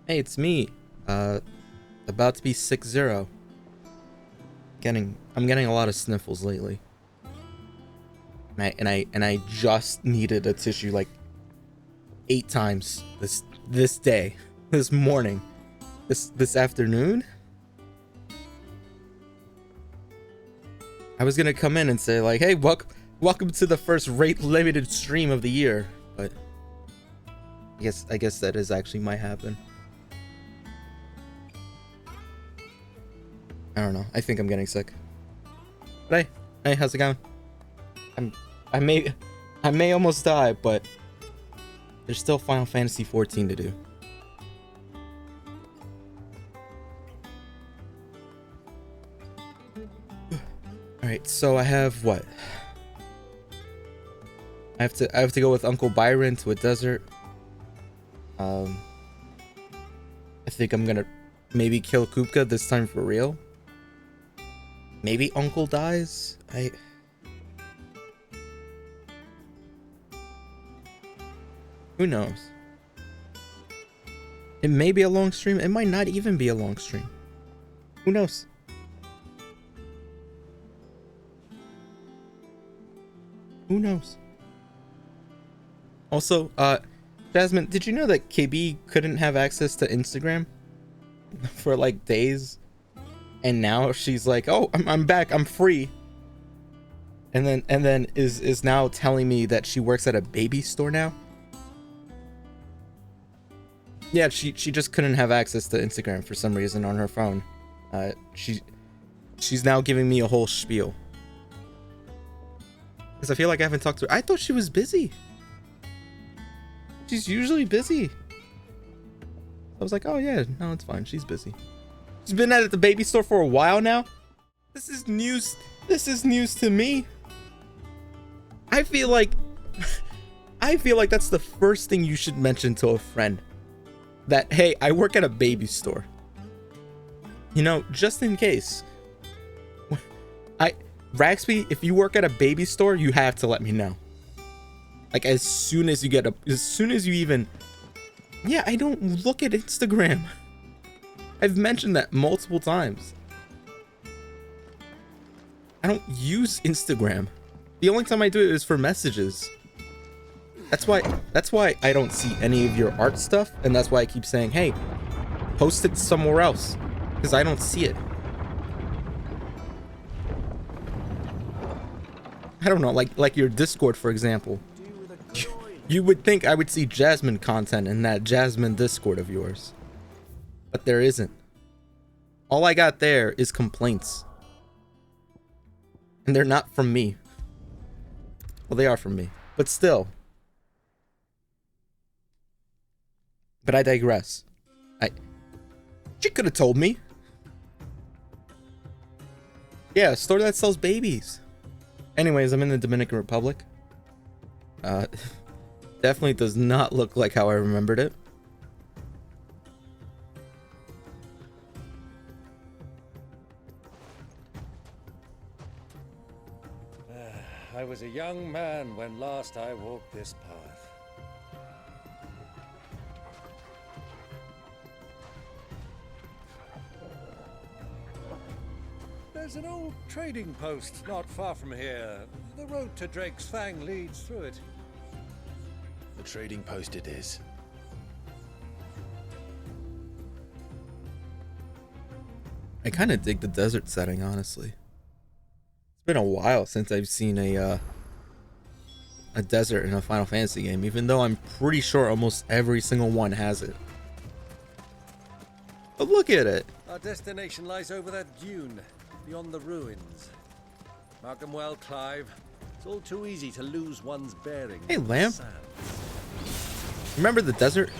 Hey, it's me. About to be 6-0. I'm getting a lot of sniffles lately. And I just needed a tissue like 8 times this day, this morning, this afternoon. I was gonna come in and say like, hey, welcome to the first rate limited stream of the year, but I guess that is actually might happen. I don't know. I think I'm getting sick. But hey, how's it going? I may almost die, but there's still Final Fantasy 14 to do. All right, so I have what? I have to go with Uncle Byron to a desert. I think I'm gonna maybe kill Kupka this time for real. Maybe Uncle dies. Who knows? It may be a long stream. It might not even be a long stream. Who knows? Who knows? Also, Jasmine, did you know that KB couldn't have access to Instagram for like days? And now she's like, "Oh, I'm back. I'm free." And then is now telling me that she works at a baby store now. Yeah, she just couldn't have access to Instagram for some reason on her phone. She's now giving me a whole spiel. Because I feel like I haven't talked to her. I thought she was busy. She's usually busy. I was like, oh yeah, no, it's fine. She's busy. She's been at the baby store for a while now. This is news. This is news to me. I feel like that's the first thing you should mention to a friend. That, hey, I work at a baby store. You know, just in case. Ragsby, if you work at a baby store, you have to let me know. Like as soon as you even. Yeah, I don't look at Instagram. I've mentioned that multiple times. I don't use Instagram. The only time I do it is for messages. That's why I don't see any of your art stuff, and that's why I keep saying, hey, post it somewhere else, because I don't see it. I don't know, like your Discord, for example. You would think I would see Jasmine content in that Jasmine Discord of yours. But there isn't. All I got there is complaints. And they're not from me. Well, they are from me. But still. But I digress. She could have told me. Yeah, a store that sells babies. Anyways, I'm in the Dominican Republic. Definitely does not look like how I remembered it. I was a young man when last I walked this path. There's an old trading post not far from here. The road to Drake's Fang leads through it. The trading post it is. I kind of dig the desert setting, honestly. It's been a while since I've seen a desert in a Final Fantasy game, even though I'm pretty sure almost every single one has it. But look at it. Our destination lies over that dune, beyond the ruins. Mark them well, Clive. It's all too easy to lose one's bearings. Hey, in the lamp. sand. Remember the desert?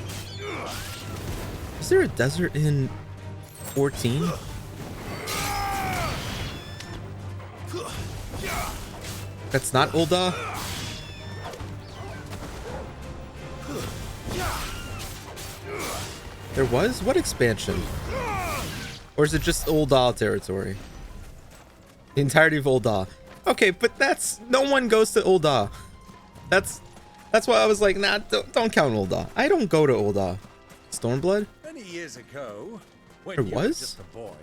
Is there a desert in 14? That's not Ul'dah? There was? What expansion? Or is it just Ul'dah territory? The entirety of Ul'dah. Okay, but that's... No one goes to Ul'dah. That's why I was like, nah, don't count Ul'dah. I don't go to Ul'dah. Stormblood? Many years ago, when There you were was? just a boy,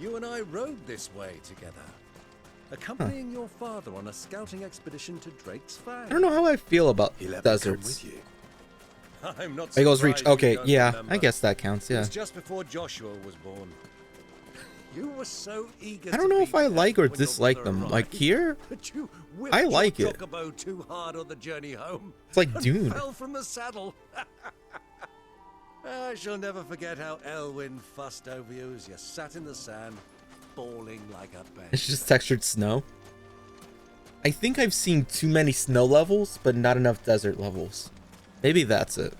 you and I rode this way together, accompanying your father on a scouting expedition to Drake's Fang. I don't know how I feel about He let me come deserts. with you. I'm not Eagles Reach. surprised you Okay, don't yeah, remember. I guess that counts, It yeah. was just before Joshua was born. You were so eager I don't know to if be I there like or when your dislike brother them. arrived, Like here, but you whipped I like your it. chocobo too hard on the journey home. It's like and Dune. Fell from the saddle. I shall never forget how Elwyn fussed over you as you sat in the sand, bawling like a baby. It's just textured snow. I think I've seen too many snow levels, but not enough desert levels. Maybe that's it.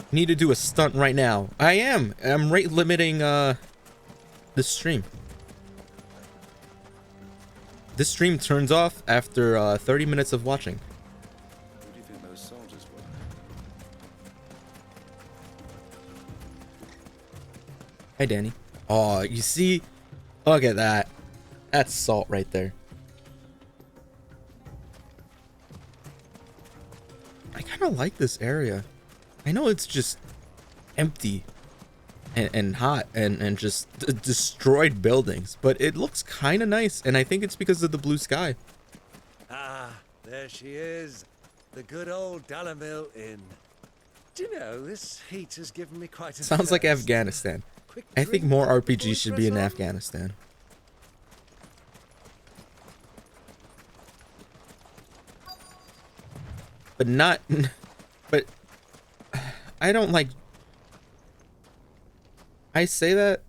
Need to do a stunt right now. I am. I'm rate limiting the stream. This stream turns off after 30 minutes of watching. Who do you think those soldiers were? Hi, Danny. Oh, you see? Look at that. That's salt right there. I kind of like this area. I know it's just empty and hot and just destroyed buildings, but it looks kind of nice, and I think it's because of the blue sky. Ah, there she is. The good old Dalamil Inn. Do you know, this heat has given me quite a Sounds like thirst. Afghanistan. Quick I think drink more before we RPGs should press be in on? Afghanistan. But not... But... I don't like... I say that...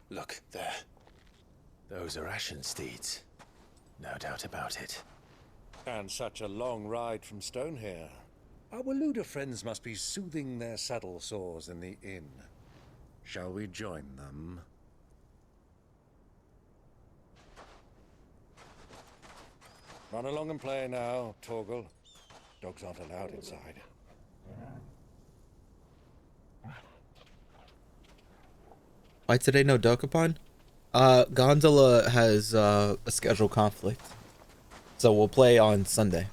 Look, there. Those are Ashen steeds. No doubt about it. And such a long ride from Stone here. Our Luda friends must be soothing their saddle sores in the inn. Shall we join them? Run along and play now, Torgal. Dogs aren't allowed inside. Why today no Dokapon? Gondola has a schedule conflict. So we'll play on Sunday.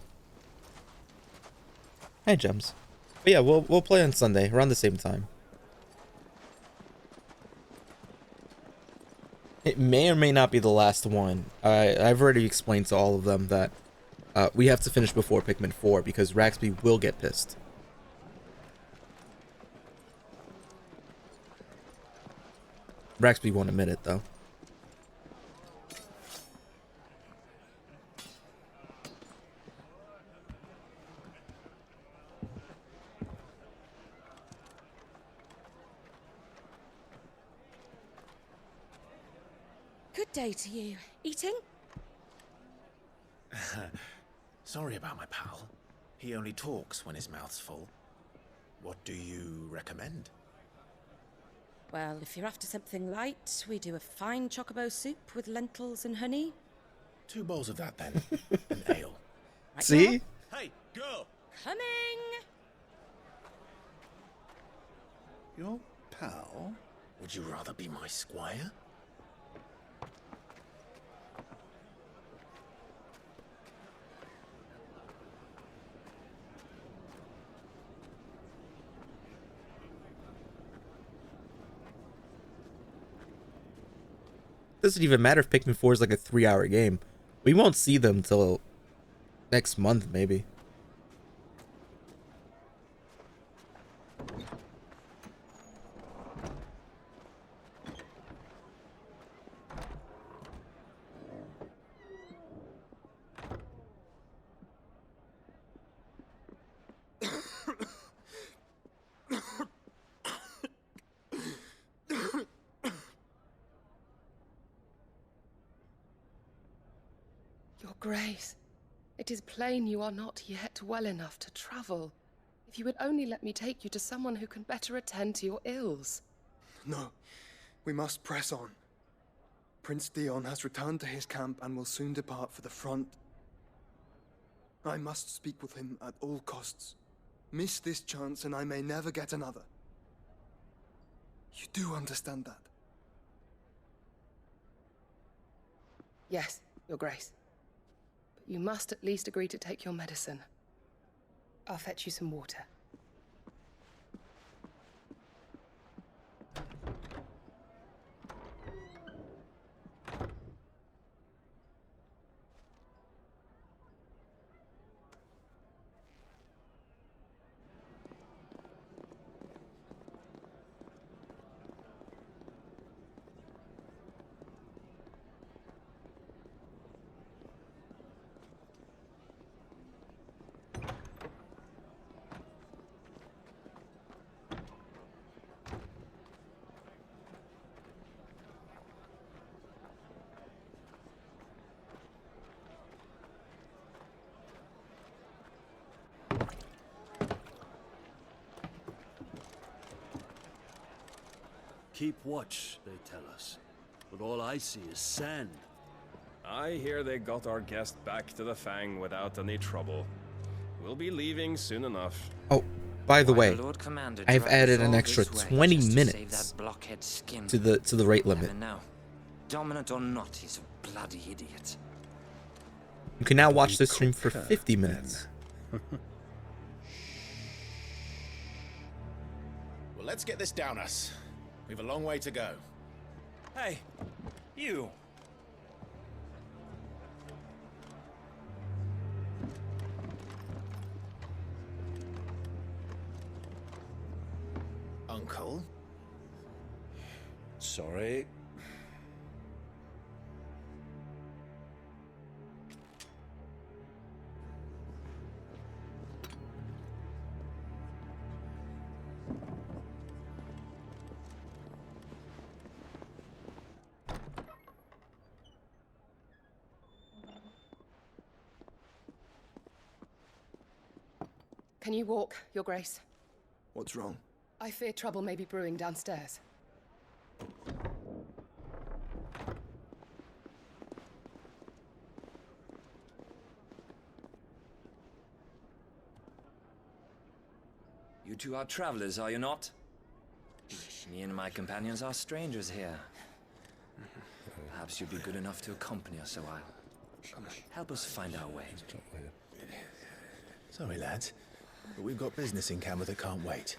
Hi, Gems. But yeah, we'll play on Sunday around the same time. It may or may not be the last one. I've already explained to all of them that we have to finish before Pikmin 4 because Raxby will get pissed. Raxby won't admit it, though. Good day to you. Eating? Sorry about my pal. He only talks when his mouth's full. What do you recommend? Well, if you're after something light, we do a fine chocobo soup with lentils and honey. 2 bowls of that then. An ale. Right See? now. Hey, girl! Coming! Your pal? Would you rather be my squire? Doesn't even matter if Pikmin 4 is like a 3-hour game. We won't see them till next month, maybe. Your Grace, it is plain you are not yet well enough to travel. If you would only let me take you to someone who can better attend to your ills. No, we must press on. Prince Theon has returned to his camp and will soon depart for the front. I must speak with him at all costs. Miss this chance and I may never get another. You do understand that? Yes, Your Grace. But you must at least agree to take your medicine. I'll fetch you some water. Keep watch, they tell us. But all I see is sand. I hear they got our guest back to the Fang without any trouble. We'll be leaving soon enough. Oh, by the way, Lord Commander I've dragged added us an all extra this way 20 just to save minutes that blockhead skin. to the rate limit. Never know. Dominant or not, he's a bloody idiot. You can now watch this stream for 50 minutes. Well, let's get this down us. We've a long way to go. Hey, you. Uncle? Sorry. Can you walk, Your Grace? What's wrong? I fear trouble may be brewing downstairs. You two are travelers, are you not? Me and my companions are strangers here. Perhaps you'd be good enough to accompany us a while. Help us find our way. Sorry, lads, but we've got business in Camber that can't wait.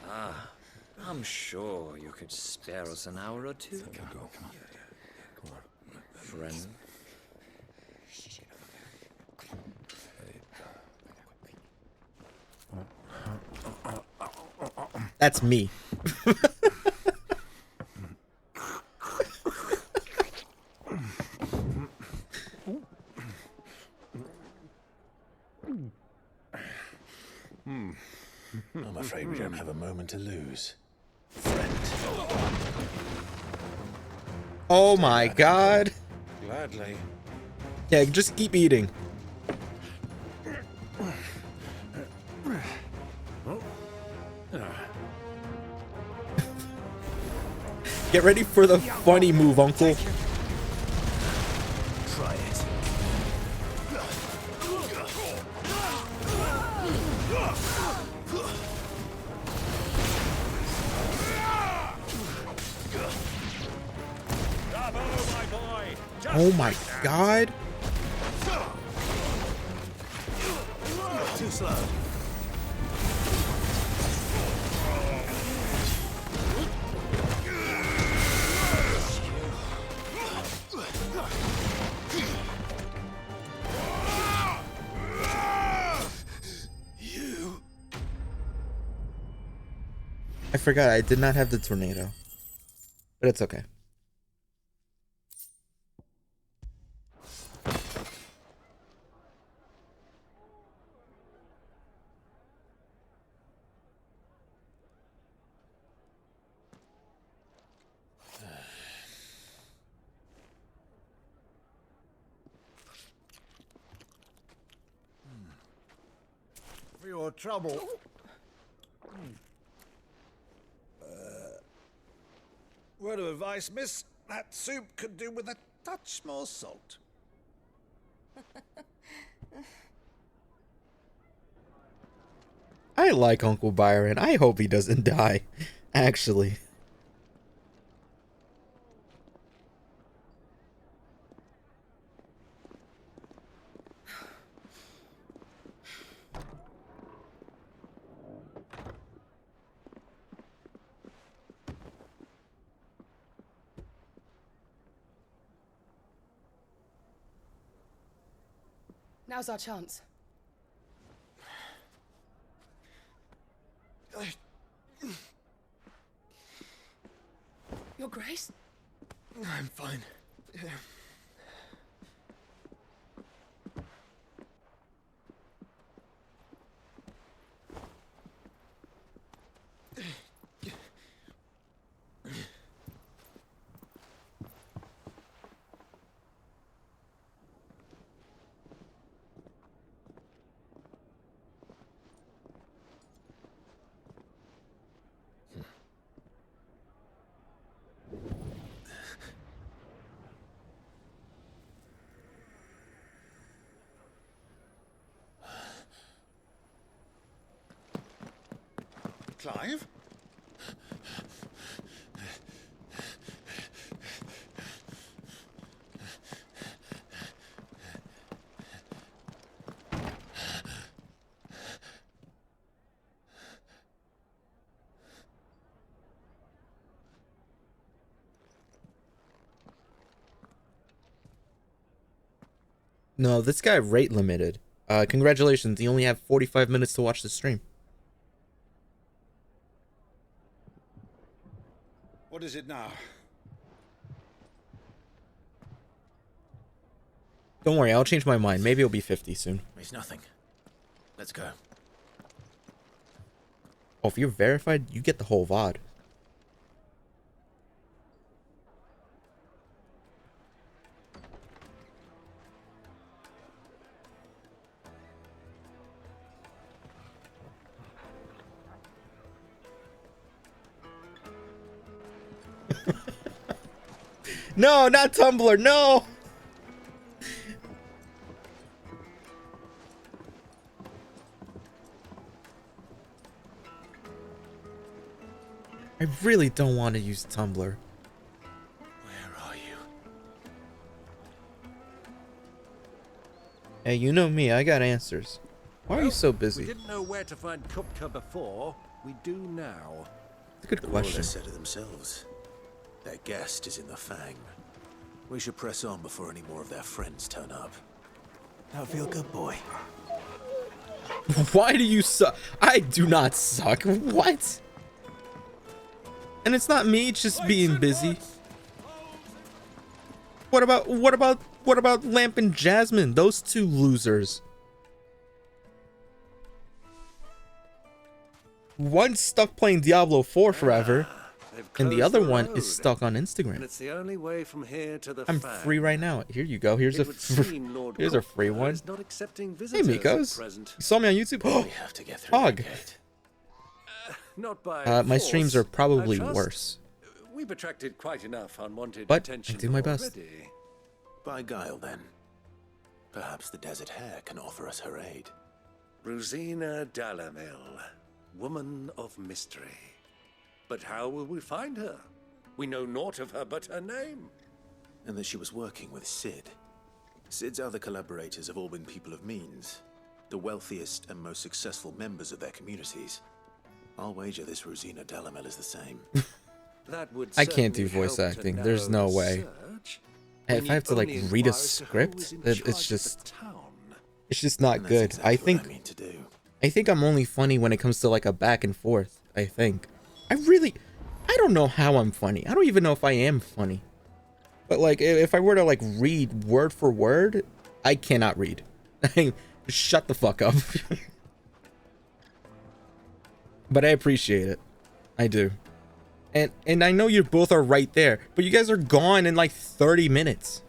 Ah, I'm sure you could spare us an hour or two. Come on. Friend. That's me. I'm afraid we don't have a moment to lose. Friend. Oh my god. Gladly. Yeah, just keep eating. Get ready for the funny move, Uncle. Try it. Bravo, my boy! Oh my god. Too slow. I forgot I did not have the tornado. But it's okay. your trouble. Word of advice, miss. That soup could do with a touch more salt. I like Uncle Byron. I hope he doesn't die, actually. Now's our chance. Your Grace? I'm fine. Yeah. Clive? No, this guy rate limited. Congratulations, you only have 45 minutes to watch the stream. What is it now? Don't worry, I'll change my mind. Maybe it'll be 50 soon. It's nothing. Let's go. Oh, if you're verified, you get the whole VOD. No, not Tumblr, no! I really don't want to use Tumblr. Where are you? Hey, you know me, I got answers. Why are you so busy? We didn't know where to find Kupka before. We do now. It's a good question. They said it themselves. Their guest is in the Fang. We should press on before any more of their friends turn up. Now feel good, boy. Why do you suck? I do not suck. What? And it's not me, it's just being busy. What about Lamp and Jasmine? Those two losers. One's stuck playing Diablo 4 forever, and the other one is stuck on Instagram. And it's the only way from here to the I'm Fang. free right now. Here you go. Here's a here's a free one. Not accepting Hey, visitors Mikos. at present. You saw me on YouTube? Oh, We have to get through Hog. that gate. Not by My force, streams are probably I trust. worse. We've attracted quite enough unwanted But I attention do my best. already. By guile, then. Perhaps the Desert Hare can offer us her aid. Rosina Dalamil, woman of mystery. But how will we find her? We know naught of her but her name. And that she was working with Sid. Sid's other collaborators have all been people of means, the wealthiest and most successful members of their communities. I'll wager this Rosina Dalamel is the same. That would I can't do certainly voice help to acting. There's narrow no the way. search. If I have to like When you read a only inquire as to who script, is in it's charge of the just town. it's just not And that's good. exactly I what think I mean to do. I think I'm only funny when it comes to like a back and forth. I think. I don't know how I'm funny. I don't even know if I am funny. But like if I were to like read word for word, I cannot read. Shut the fuck up. But I appreciate it. I do. And I know you both are right there, but you guys are gone in like 30 minutes.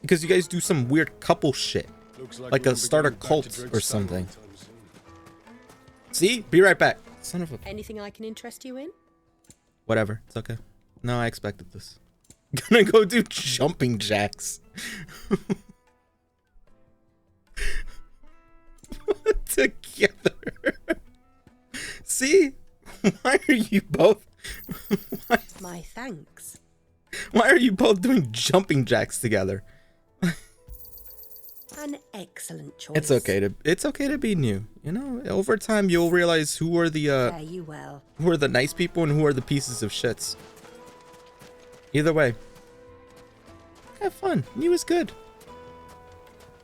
Because you guys do some weird couple shit. Like a start a cult or something. See? Be right back. Son of a... Anything I can interest you in? Whatever. It's okay. No, I expected this. Gonna go do jumping jacks. Together. See? Why are you both... My thanks. Why are you both doing jumping jacks together? An excellent choice. It's okay to be new. You know, over time you'll realize who are the Fare you well. who are the nice people and who are the pieces of shits. Either way, have fun. New is good.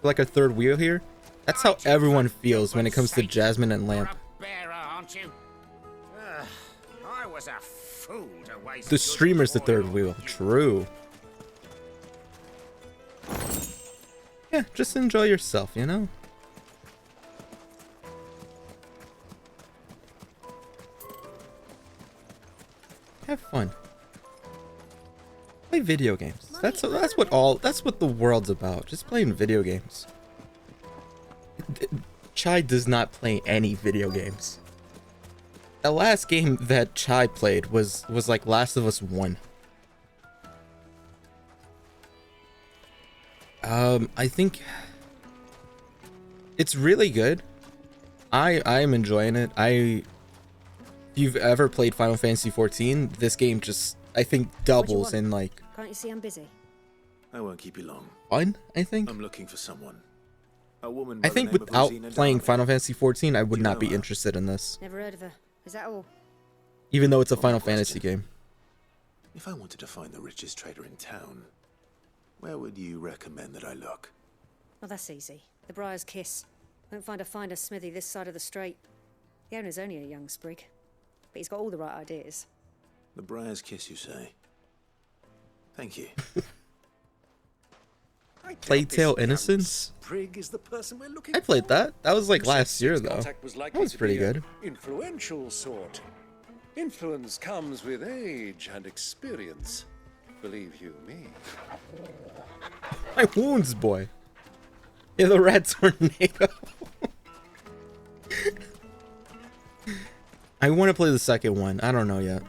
Like a third wheel here. That's how everyone feels when it comes to Jasmine and Lamp. I was a fool to waste The streamer's the third wheel. True. Yeah, just enjoy yourself, you know? Have fun. Play video games. That's what the world's about. Just playing video games. Chai does not play any video games. The last game that Chai played was like Last of Us 1. I think it's really good. I'm enjoying it. If you've ever played Final Fantasy 14, this game just, I think, doubles in like... Can't you see I'm busy? I won't keep you long. Fun, I think? I'm looking for someone. A woman I by think the name of without Rosina playing Darling. Final Fantasy 14, I would Do you not know be her? interested in this. Never heard of her. Is that all? Even though it's a One Final question. Fantasy game. If I wanted to find the richest trader in town, where would you recommend that I look? Oh, that's easy. The Briar's Kiss. Won't find a finer smithy this side of the strait. The owner's only a young sprig, but he's got all the right ideas. The Briar's Kiss, you say? Thank you. Plague Tale Innocence? Prig is the person we're looking I played for. that. That was like last year though. Contact was That likely was to pretty be good. an influential sort. Influence comes with age and experience. Believe you me. My wounds, boy. Yeah, the red tornado. I want to play the second one. I don't know yet.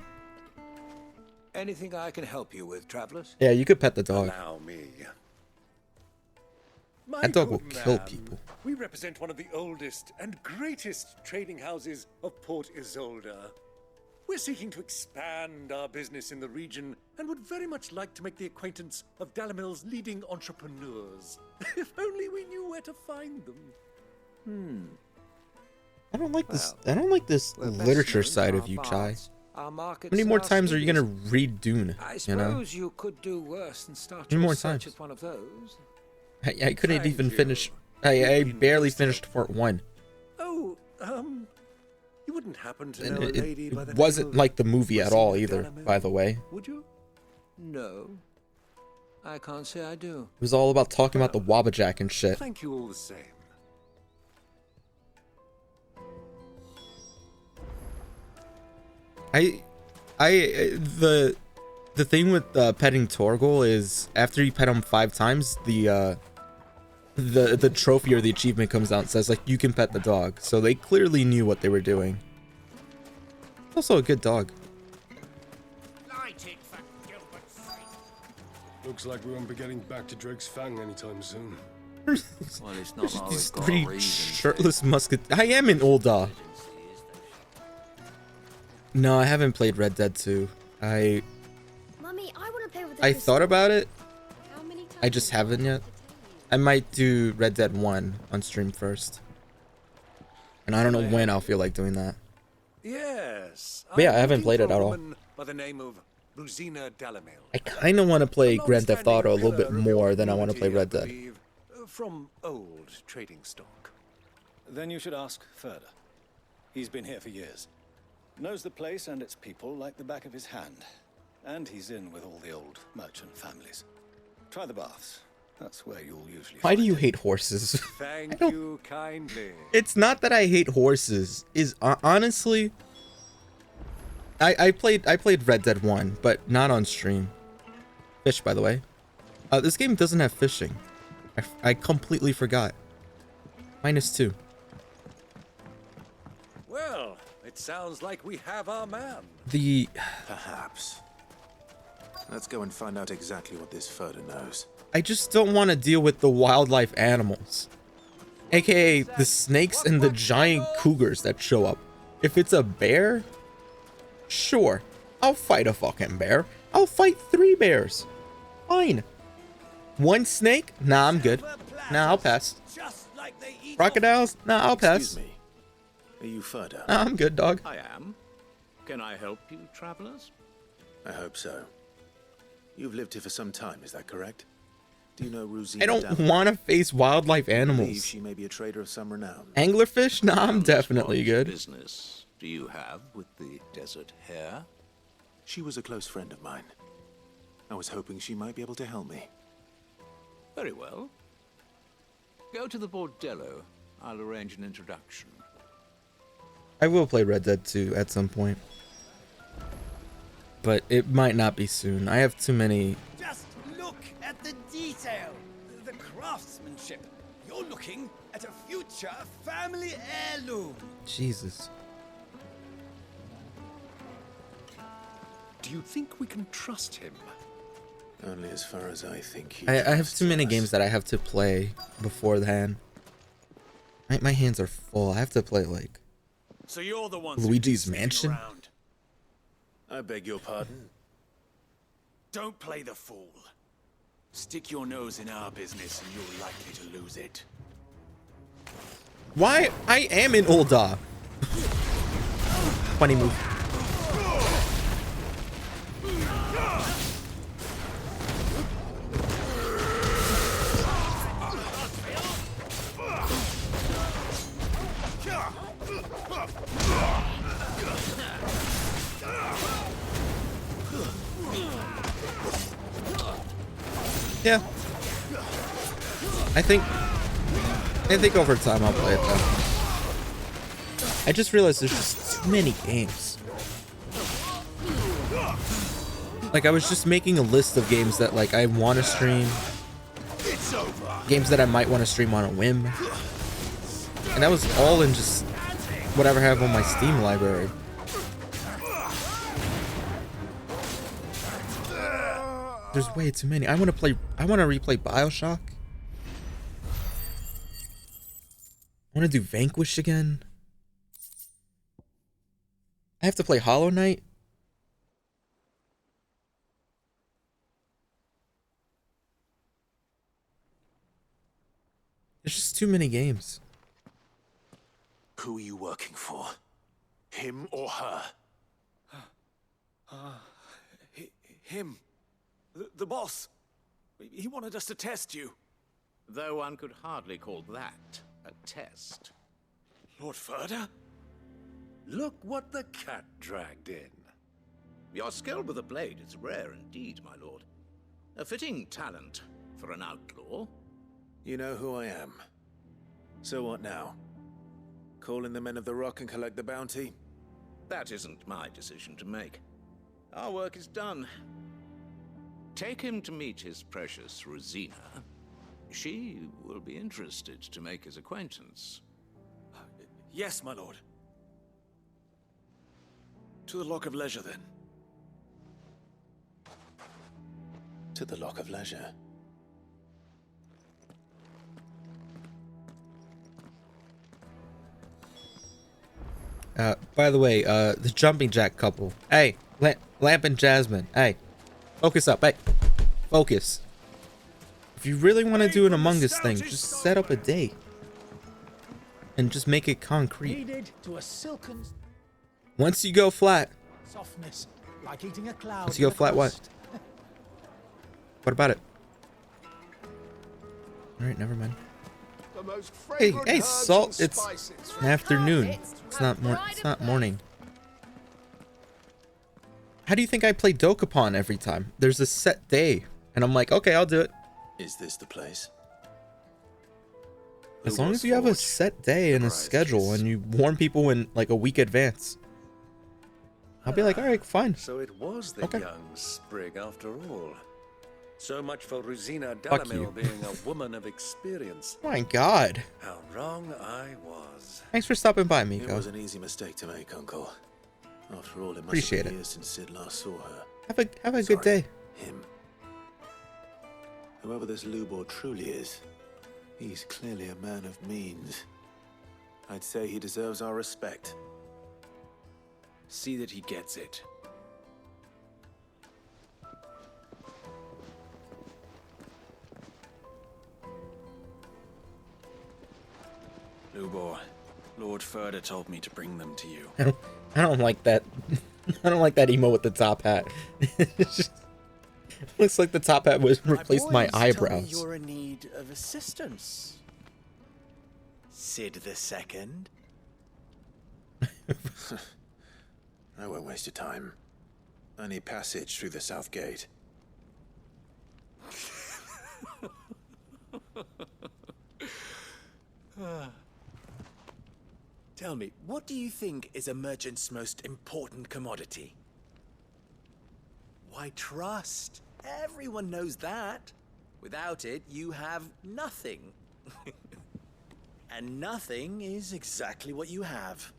Anything I can help you with, travelers? Yeah, you could pet the dog. Allow me. My That dog will good kill man, people. We represent one of the oldest and greatest trading houses of Port Isolde. We're seeking to expand our business in the region and would very much like to make the acquaintance of Dalamil's leading entrepreneurs. If only we knew where to find them. I don't like this. I don't like this literature side of you, Chai. Our How many more times are you gonna read Dune? I You know, suppose you could do worse than start How many your more search times? at one of those. I couldn't Thank even you. finish. I barely finished part 1. Oh, you wouldn't happen to And know a it lady by the name wasn't of like the movie at all Rosina either, Dalamil? by the way. Would you? No, I can't say I do. It was all about talking about the Wabbajack and shit. Thank you all the same. The thing with petting Torgal is after you pet him 5 times, the trophy or the achievement comes out and says like you can pet the dog. So they clearly knew what they were doing. Also a good dog. Looks like we won't be getting back to Drake's Fang anytime soon. Well, it's not like These we've got a 3 reason shirtless musket. I am in Ul'dah. No, I haven't played Red Dead 2. Mummy, I want to play with the I thought about it. How many times I just haven't yet. I might do Red Dead 1 on stream first. And I don't know when I'll feel like doing that. Yes. But yeah, I'm I haven't looking played for it a at all. woman by the name of Rosina Dalamil. I kind of want to play A Grand Theft Auto a little bit long-standing pillar of more your than I want to play Red community, I Dead. believe, from old trading stock. Then you should ask further. He's been here for years. Knows the place and its people like the back of his hand. And he's in with all the old merchant families. Try the baths. That's where you'll usually Why do find you him. hate horses? Thank you kindly. It's not that I hate horses. Is honestly, I played Red Dead 1, but not on stream. Fish, by the way. This game doesn't have fishing. I completely forgot. -2. Well, It sounds like we have our man. Perhaps. Let's go and find out exactly what this Furder knows. I just don't want to deal with the wildlife animals, aka the snakes and the giant cougars that show up. If it's a bear, sure, I'll fight a fucking bear. I'll fight 3 bears. Fine. 1 snake? Nah, I'm good. Nah, I'll pass. Crocodiles? Nah, I'll pass. Excuse me. Are you Furder? Nah, I'm good, dog. I am. Can I help you, travelers? I hope so. You've lived here for some time, is that correct? Do you know Rosina? I don't want to face wildlife I believe animals. she may be a trader of some renown. Anglerfish? Nah, I'm definitely good. Business do you have with the desert hare? She was a close friend of mine. I was hoping she might be able to help me. Very well. Go to the bordello. I'll arrange an introduction. I will play Red Dead 2 at some point, but it might not be soon. I have too many. Just look at the detail, the craftsmanship. You're looking at a future family heirloom. Jesus. Do you think we can trust him? Only as far as I think he I have trusts too many us. games that I have to play beforehand. My hands are full. I have to play like So you're the one Luigi's Mansion. around. I beg your pardon? Don't play the fool. Stick your nose in our business and you're likely to lose it. Why? I am in Ul'dah. Funny move. Yeah. I think over time I'll play it though. I just realized there's just too many games. Like I was just making a list of games that like I want to stream. Games that I might want to stream on a whim. And that was all in just whatever I have on my Steam library. There's way too many. I want to replay BioShock. I want to do Vanquish again. I have to play Hollow Knight. There's just too many games. Who are you working for? Him or her? Him. The boss. He wanted us to test you. Though one could hardly call that a test. Lord Furder? Look what the cat dragged in. Your skill with a blade is rare indeed, my lord. A fitting talent for an outlaw. You know who I am. So what now? Call in the Men of the Rock and collect the bounty? That isn't my decision to make. Our work is done. Take him to meet his precious Rosina. She will be interested to make his acquaintance. Yes, my lord. To the Lock of Leisure, then. To the Lock of Leisure. By the way, the jumping jack couple. Hey, Lamp and Jasmine. Hey, focus up. Hey, focus. If you really want to do an Among Us thing, just set up a date. And just make it concrete. To a silken Once you go flat. softness, like eating a cloud. Once you go flat, what? What about it? Alright, never mind. Hey, Salt, it's afternoon. It's not morning. How do you think I play Dokapon every time? There's a set day, and I'm like, okay, I'll do it. Is this the place? As long as you have a set day and a schedule, and you warn people in like a week advance, I'll be like, all right, fine. So it was the Okay. young sprig after all. So much for Rosina Fuck you. Delamere being a woman of experience. My God. How wrong I was. Thanks for stopping by, It Miko. was an easy mistake to make, Uncle. After all, it must Appreciate have been it. years since Sid last saw her. Have a good day. Him. Whoever this Lubor truly is, he's clearly a man of means. I'd say he deserves our respect. See that he gets it. Lubor, Lord Furder told me to bring them to you. I don't like that. I don't like that emo with the top hat. It just looks like the top hat was replaced my eyebrows. You're in need of assistance. Sid the Second. I won't waste your time. I need passage through the south gate. Tell me, what do you think is a merchant's most important commodity? Why, trust. Everyone knows that. Without it, you have nothing. And nothing is exactly what you have.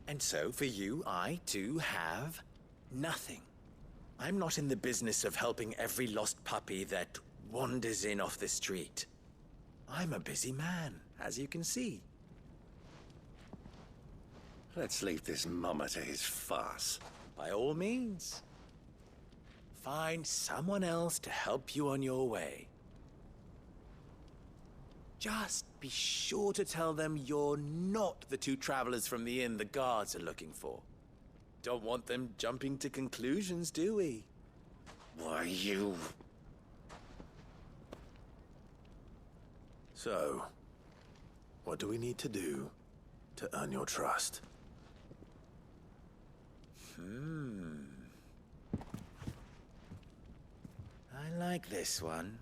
And so, for you, I, too, have nothing. I'm not in the business of helping every lost puppy that wanders in off the street. I'm a busy man, as you can see. Let's leave this mummer to his farce. By all means. Find someone else to help you on your way. Just be sure to tell them you're not the two travelers from the inn the guards are looking for. Don't want them jumping to conclusions, do we? Why, you... So, what do we need to do to earn your trust? I like this one.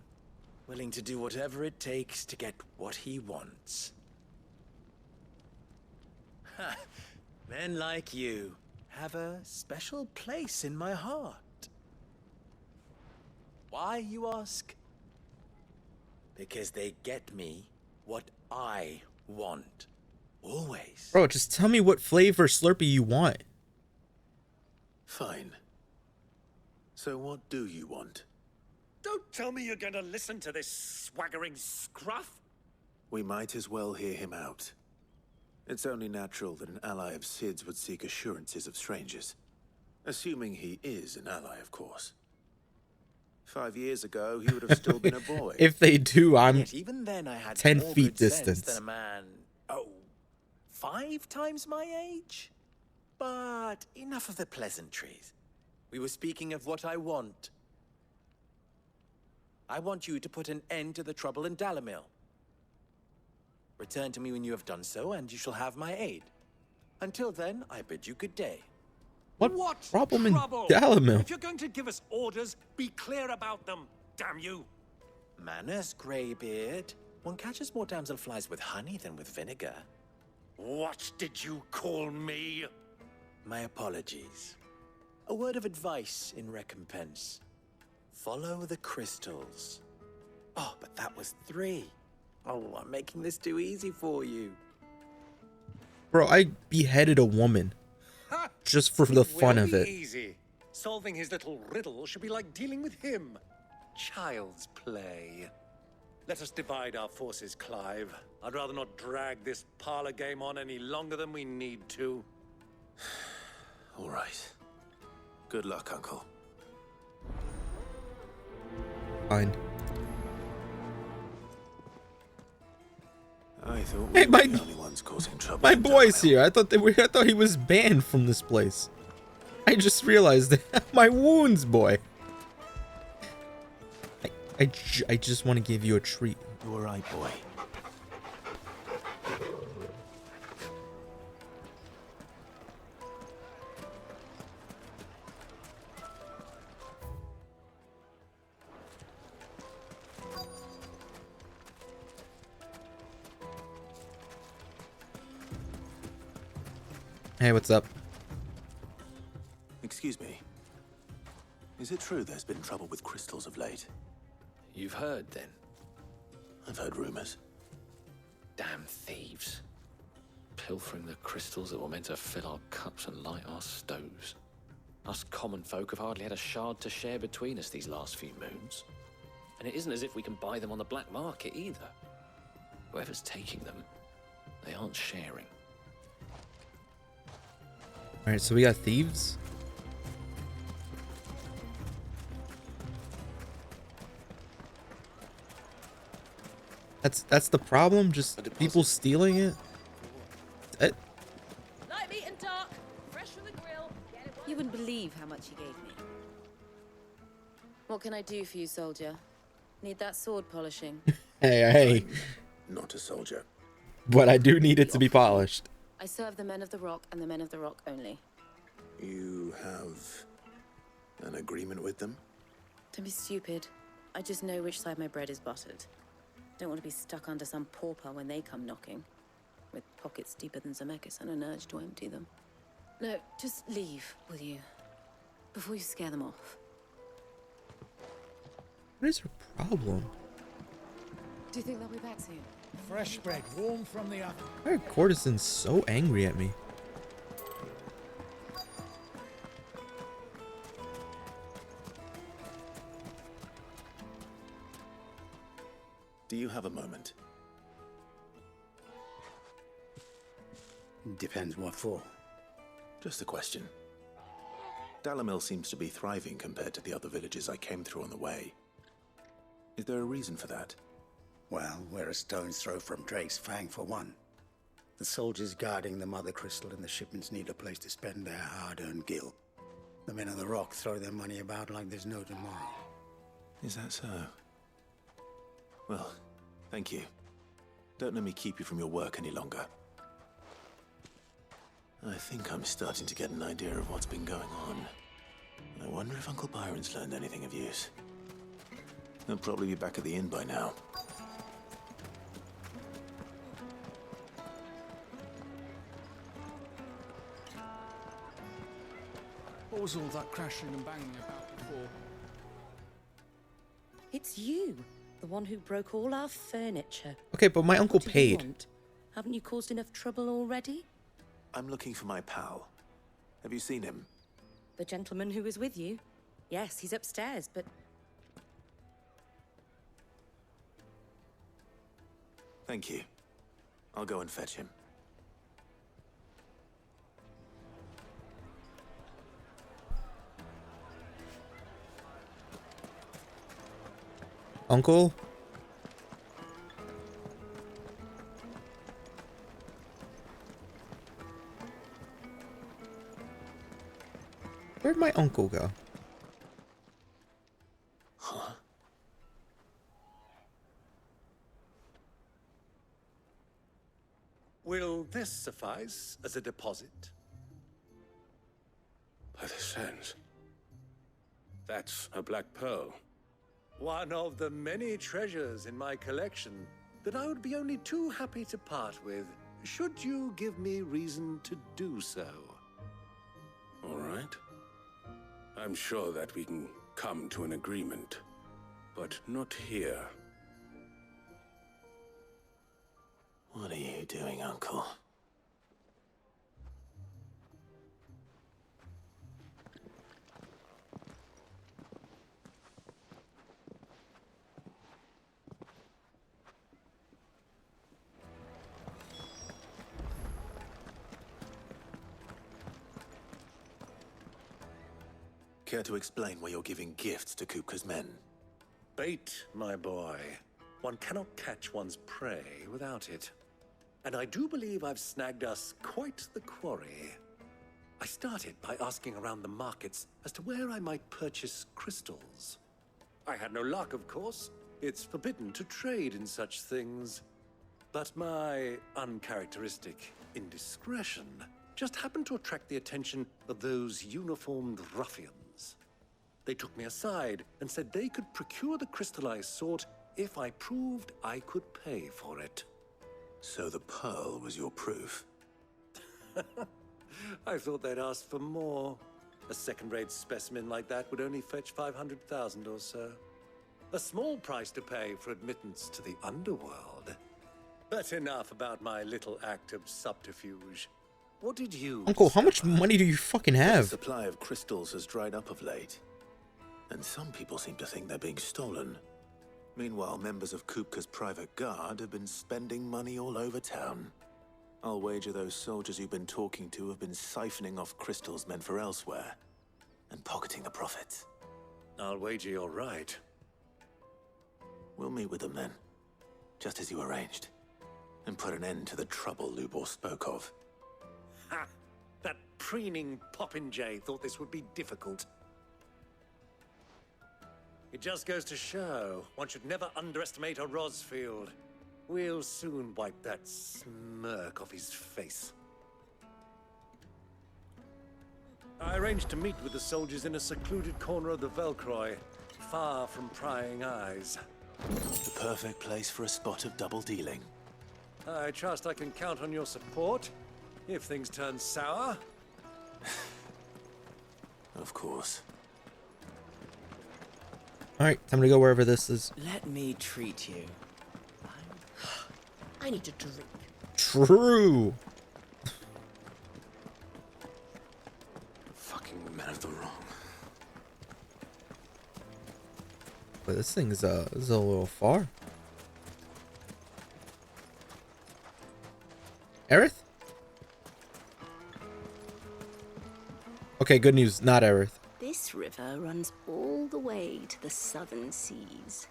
Willing to do whatever it takes to get what he wants. Ha! Men like you have a special place in my heart. Why, you ask? Because they get me what I want. Always. Bro, just tell me what flavor Slurpee you want. Fine. So what do you want? Don't tell me you're going to listen to this swaggering scruff. We might as well hear him out. It's only natural that an ally of Sid's would seek assurances of strangers. Assuming he is an ally, of course. 5 years ago, he would have still been a boy. If they do, I'm Yet even then I had 10 more feet good sense distance. than a man, 5 times my age? But enough of the pleasantries. We were speaking of what I want. I want you to put an end to the trouble in Dalamil. Return to me when you have done so, and you shall have my aid. Until then, I bid you good day. What problem in trouble? Dalamil? If you're going to give us orders, be clear about them. Damn you. Manners, Greybeard. One catches more damselflies with honey than with vinegar. What did you call me? My apologies. A word of advice in recompense. Follow the crystals. Oh, but that was 3. Oh, I'm making this too easy for you. Bro, I beheaded a woman. Just for the fun Will of be it. Easy. Solving his little riddle should be like dealing with him. Child's play. Let us divide our forces, Clive. I'd rather not drag this parlor game on any longer than we need to. All right. Good luck, Uncle. Fine. I thought Hey, we were the only ones causing trouble. My in boy's Dalamil. here. I thought he was banned from this place. I just realized that. My wounds, boy. I just want to give you a treat. You all right, boy? Hey, what's up? Excuse me. Is it true there's been trouble with crystals of late? You've heard, then? I've heard rumors. Damn thieves. Pilfering the crystals that were meant to fill our cups and light our stoves. Us common folk have hardly had a shard to share between us these last few moons. And it isn't as if we can buy them on the black market either. Whoever's taking them, they aren't sharing. Alright, so we got thieves. That's the problem? Just people stealing it? Light meat and dark, fresh from the grill. You wouldn't believe how much he gave me. What can I do for you, soldier? Need that sword polishing? Hey. Not a soldier. But I do need it to be polished. I serve the men of the rock and the men of the rock only. You have an agreement with them? Don't be stupid. I just know which side my bread is buttered. Don't want to be stuck under some pauper when they come knocking. With pockets deeper than Zemeckis and an urge to empty them. No, just leave, will you? Before you scare them off. What is her problem? Do you think they'll be back soon? Fresh bread, warm from the oven. Why are courtesans so angry at me? Do you have a moment? Depends what for. Just a question. Dalamil seems to be thriving compared to the other villages I came through on the way. Is there a reason for that? Well, we're a stone's throw from Drake's Fang for one. The soldiers guarding the Mother Crystal and the shipments need a place to spend their hard-earned gil. The men of the Rock throw their money about like there's no tomorrow. Is that so? Well, thank you. Don't let me keep you from your work any longer. I think I'm starting to get an idea of what's been going on. I wonder if Uncle Byron's learned anything of use. He'll probably be back at the inn by now. What was all that crashing and banging about before? It's you, the one who broke all our furniture. Okay, but my uncle What do you paid. want? Haven't you caused enough trouble already? I'm looking for my pal. Have you seen him? The gentleman who was with you? Yes, he's upstairs, but... Thank you. I'll go and fetch him. Uncle? Where'd my uncle go? Huh? Will this suffice as a deposit? By the sands. That's a black pearl. One of the many treasures in my collection that I would be only too happy to part with, should you give me reason to do so. All right. I'm sure that we can come to an agreement, but not here. What are you doing, Uncle? Care to explain why you're giving gifts to Kupka's men? Bait, my boy. One cannot catch one's prey without it. And I do believe I've snagged us quite the quarry. I started by asking around the markets as to where I might purchase crystals. I had no luck, of course. It's forbidden to trade in such things. But my uncharacteristic indiscretion just happened to attract the attention of those uniformed ruffians. They took me aside and said they could procure the crystal I sought if I proved I could pay for it. So the pearl was your proof? I thought they'd ask for more. A second-rate specimen like that would only fetch 500,000 or so. A small price to pay for admittance to the underworld. But enough about my little act of subterfuge. What did you... Uncle, how much money do you fucking The have? supply of crystals has dried up of late, and some people seem to think they're being stolen. Meanwhile, members of Kupka's private guard have been spending money all over town. I'll wager those soldiers you've been talking to have been siphoning off crystals meant for elsewhere, and pocketing the profits. I'll wager you're right. We'll meet with them then, just as you arranged, and put an end to the trouble Lubor spoke of. Ha! That preening popinjay thought this would be difficult. It just goes to show, one should never underestimate a Rosfield. We'll soon wipe that smirk off his face. I arranged to meet with the soldiers in a secluded corner of the Velcroy, far from prying eyes. The perfect place for a spot of double dealing. I trust I can count on your support, if things turn sour. Of course. Alright, time to go wherever this is. Let me treat you. I need a drink. True. Fucking men of the wrong. But this thing is a little far. Aerith? Okay, good news, not Aerith. This river runs all the way to the southern seas.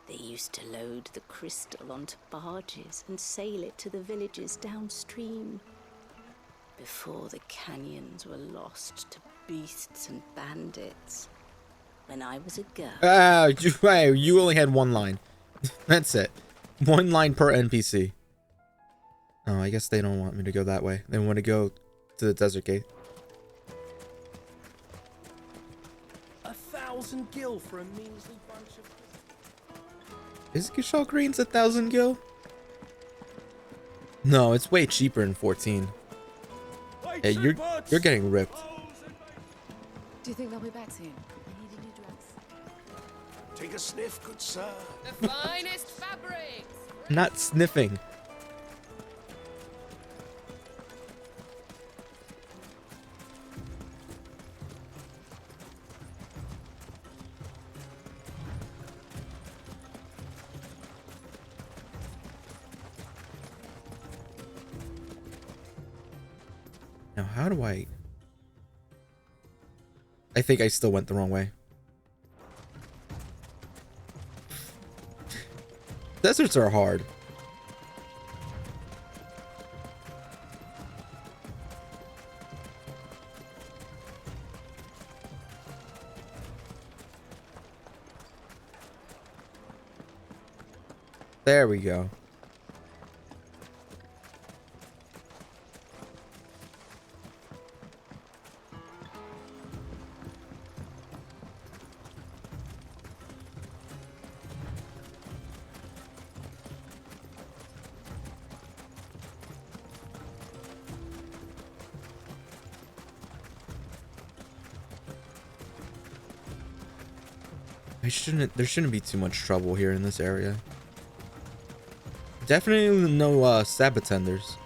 They used to load the crystal onto barges and sail it to the villages downstream. Before the canyons were lost to beasts and bandits. When I was a girl... You only had one line. That's it. One line per NPC. Oh, I guess they don't want me to go that way. They want to go to the desert gate. 1,000 gil for a measly bunch of... Is Gishal Green's 1,000 gil? No, it's way cheaper in 14. Hey, you're getting ripped. Do you think they'll be back soon? I need a new dress. Take a sniff, good sir. The finest fabrics! Not sniffing. Now, how do I think I still went the wrong way. Deserts are hard. There we go. There shouldn't be too much trouble here in this area. Definitely no sabotenders.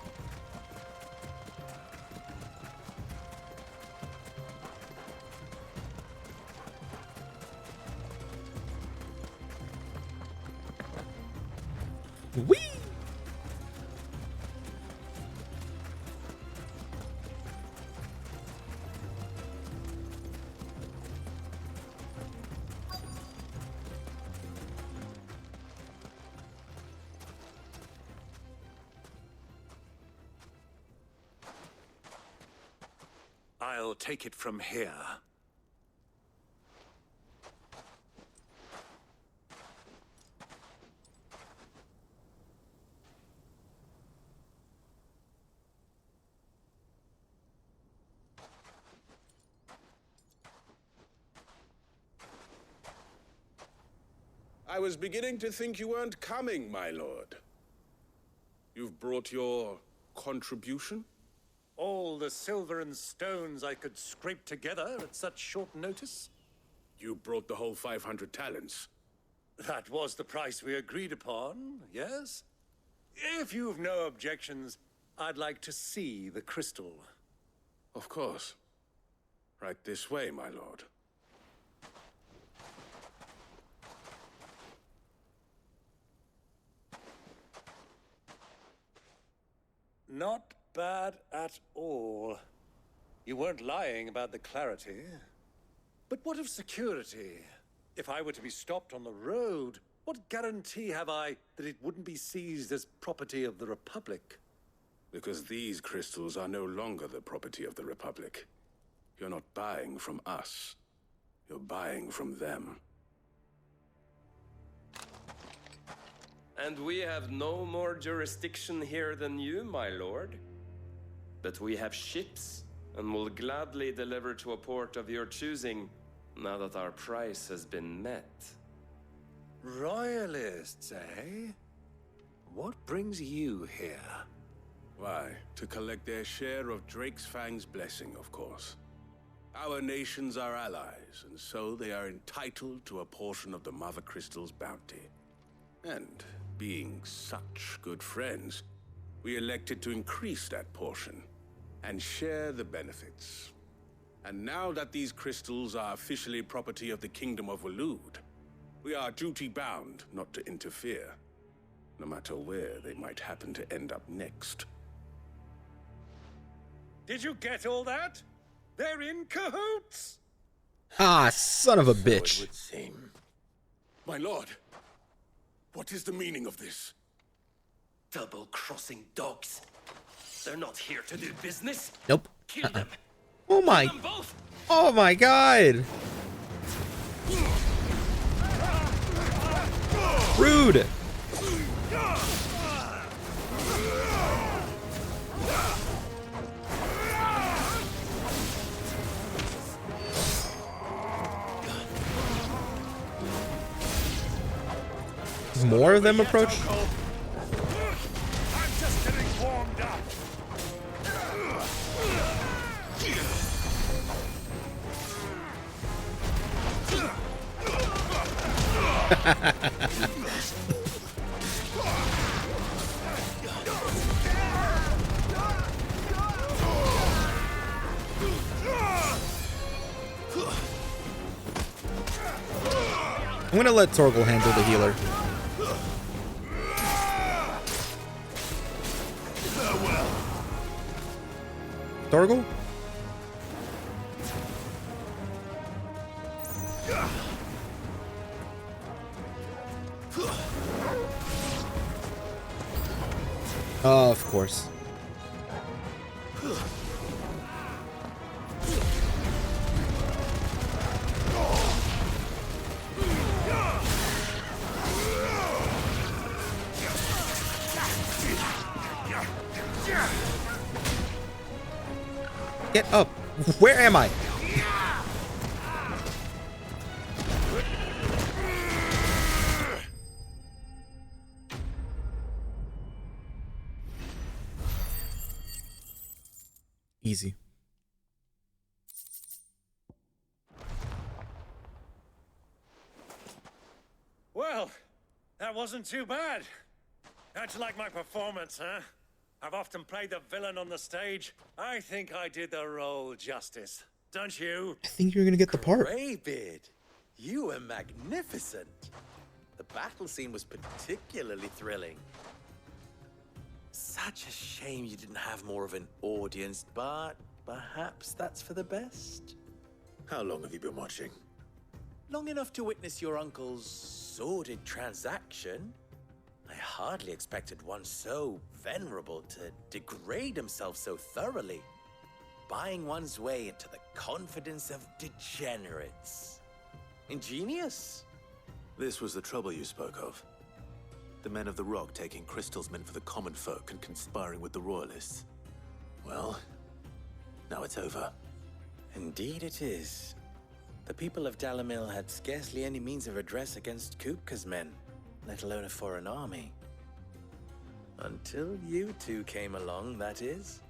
Whee! I'll take it from here. I was beginning to think you weren't coming, my lord. You've brought your contribution? All the silver and stones I could scrape together at such short notice? You brought the whole 500 talents. That was the price we agreed upon, yes? If you've no objections, I'd like to see the crystal. Of course. Right this way, my lord. Not bad at all. You weren't lying about the clarity. But what of security? If I were to be stopped on the road, what guarantee have I that it wouldn't be seized as property of the Republic? Because these crystals are no longer the property of the Republic. You're not buying from us. You're buying from them. And we have no more jurisdiction here than you, my lord. But we have ships, and will gladly deliver to a port of your choosing, now that our price has been met. Royalists, eh? What brings you here? Why, to collect their share of Drake's Fang's blessing, of course. Our nations are allies, and so they are entitled to a portion of the Mother Crystal's bounty. And, being such good friends, we elected to increase that portion and share the benefits. And now that these crystals are officially property of the Kingdom of Waloed, we are duty-bound not to interfere, no matter where they might happen to end up next. Did you get all that? They're in cahoots! Ah, son of a bitch. So it would seem. My lord, what is the meaning of this? Double-crossing dogs. They're not here to do business. Nope. Kill them. Oh my. Kill them both. Oh my god. Rude. More of them approach. I'm just getting warmed up. I'm gonna let Torgal handle the healer. Torgal? Oh, of course. Get up. Where am I? Easy. Well, that wasn't too bad. How'd you like my performance, huh? I've often played the villain on the stage. I think I did the role justice. Don't you? I think you're gonna get the part. Greybeard, you were magnificent. The battle scene was particularly thrilling. Such a shame you didn't have more of an audience, but perhaps that's for the best. How long have you been watching? Long enough to witness your uncle's sordid transaction. I hardly expected one so venerable to degrade himself so thoroughly, buying one's way into the confidence of degenerates. Ingenious. This was the trouble you spoke of. The men of the Rock taking crystals meant for the common folk and conspiring with the Royalists. Well, now it's over. Indeed it is. The people of Dalamil had scarcely any means of redress against Kupka's men, let alone a foreign army. Until you two came along, that is.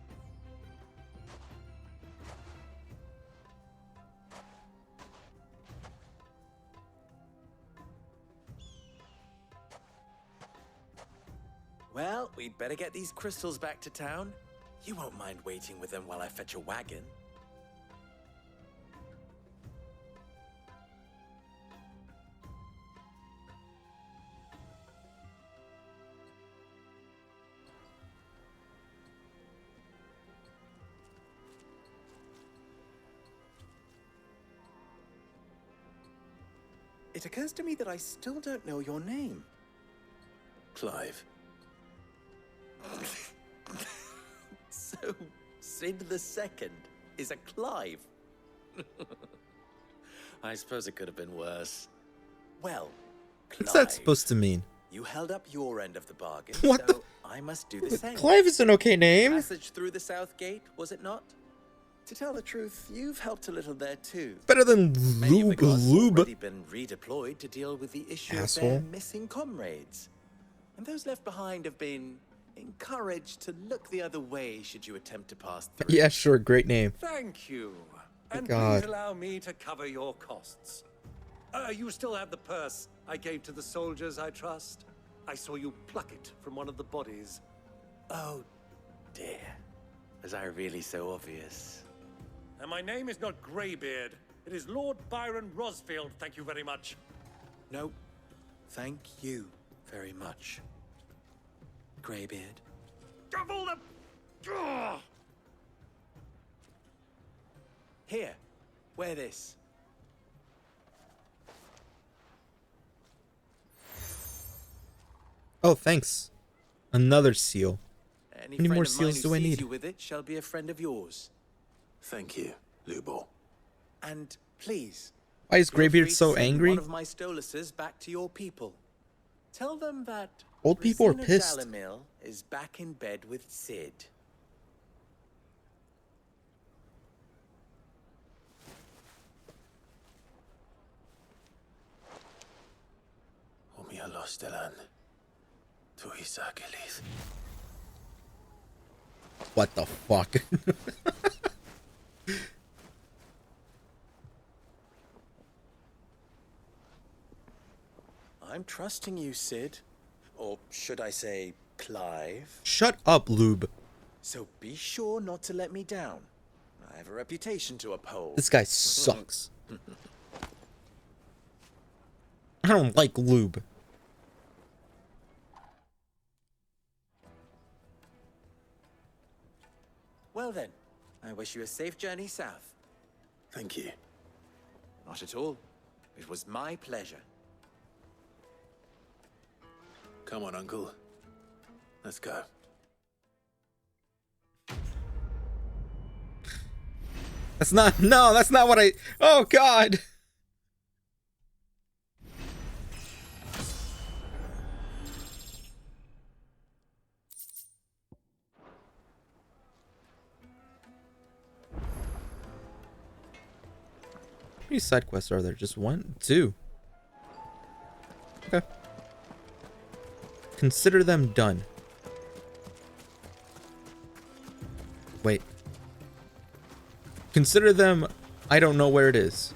Well, we'd better get these crystals back to town. You won't mind waiting with them while I fetch a wagon. It occurs to me that I still don't know your name. Clive. So, Sid the Second is a Clive. I suppose it could have been worse. Well, Clive, What's that supposed to mean? you held up your end of the bargain, What so I must do the same. Clive is an okay name. Passage through the South Gate, was it not? To tell the truth, you've helped a little there too. Better than Many of the gods have Lube. already been redeployed to deal with the issue of Asshole. their missing comrades. And those left behind have been encouraged to look the other way should you attempt to pass through. Yeah, sure, great name. Thank you. And God. please allow me to cover your costs. You still have the purse I gave to the soldiers, I trust? I saw you pluck it from one of the bodies. Oh, dear. Was I really so obvious? And my name is not Greybeard. It is Lord Byron Rosfield, thank you very much. No, thank you very much, Greybeard. Double the... Ugh! Here, wear this. Oh, thanks. Another seal. Any How many friend more of mine seals who do I sees need? you with it shall be a friend of yours. Thank you, Lubor. And please, Why is feel Greybeard free to so send angry? One of my Stoluses back to your people. Tell them that Old people are Rosina pissed. Dalamil is back in bed with Sid. Omia los delan. Tu isakelis. What the fuck? I'm trusting you, Sid. Or should I say, Clive? Shut up, Lube. So be sure not to let me down. I have a reputation to uphold. This guy sucks. I don't like Lube. Well then, I wish you a safe journey south. Thank you. Not at all. It was my pleasure. Come on, Uncle. Let's go. That's not. No, that's not what I. Oh, God. How many side quests are there? Just one? Two? Okay. Consider them done. Wait. Consider them... I don't know where it is.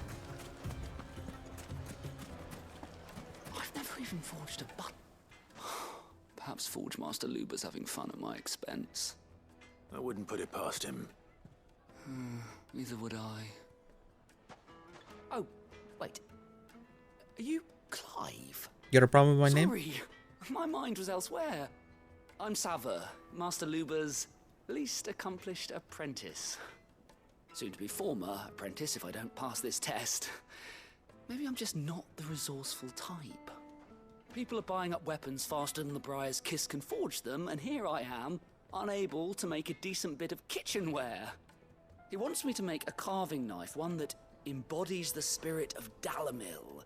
I've never even forged a button. Perhaps Forge Master Luber's having fun at my expense. I wouldn't put it past him. Neither would I. Oh, wait. Are you Clive? You got a problem with my name? Sorry, my mind was elsewhere. I'm Sava, Master Luber's least accomplished apprentice. Soon to be former apprentice if I don't pass this test. Maybe I'm just not the resourceful type. People are buying up weapons faster than the Briar's Kiss can forge them, and here I am, unable to make a decent bit of kitchenware. He wants me to make a carving knife, one that embodies the spirit of Dalamil.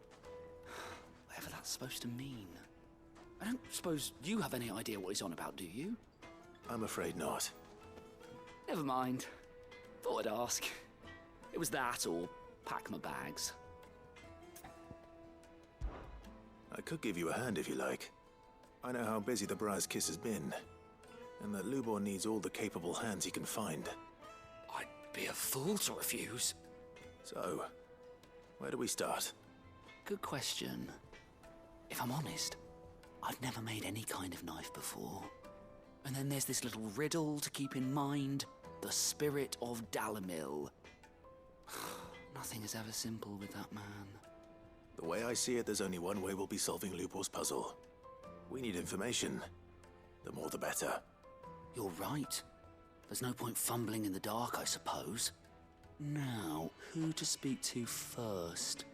Whatever that's supposed to mean. I don't suppose you have any idea what he's on about, do you? I'm afraid not. Never mind. Thought I'd ask. It was that or pack my bags. I could give you a hand if you like. I know how busy the Briar's Kiss has been, and that Lubor needs all the capable hands he can find. I'd be a fool to refuse. So, where do we start? Good question. If I'm honest, I've never made any kind of knife before. And then there's this little riddle to keep in mind. The spirit of Dalamil. Nothing is ever simple with that man. The way I see it, there's only one way we'll be solving Lubor's puzzle. We need information. The more the better. You're right. There's no point fumbling in the dark, I suppose. Now, who to speak to first?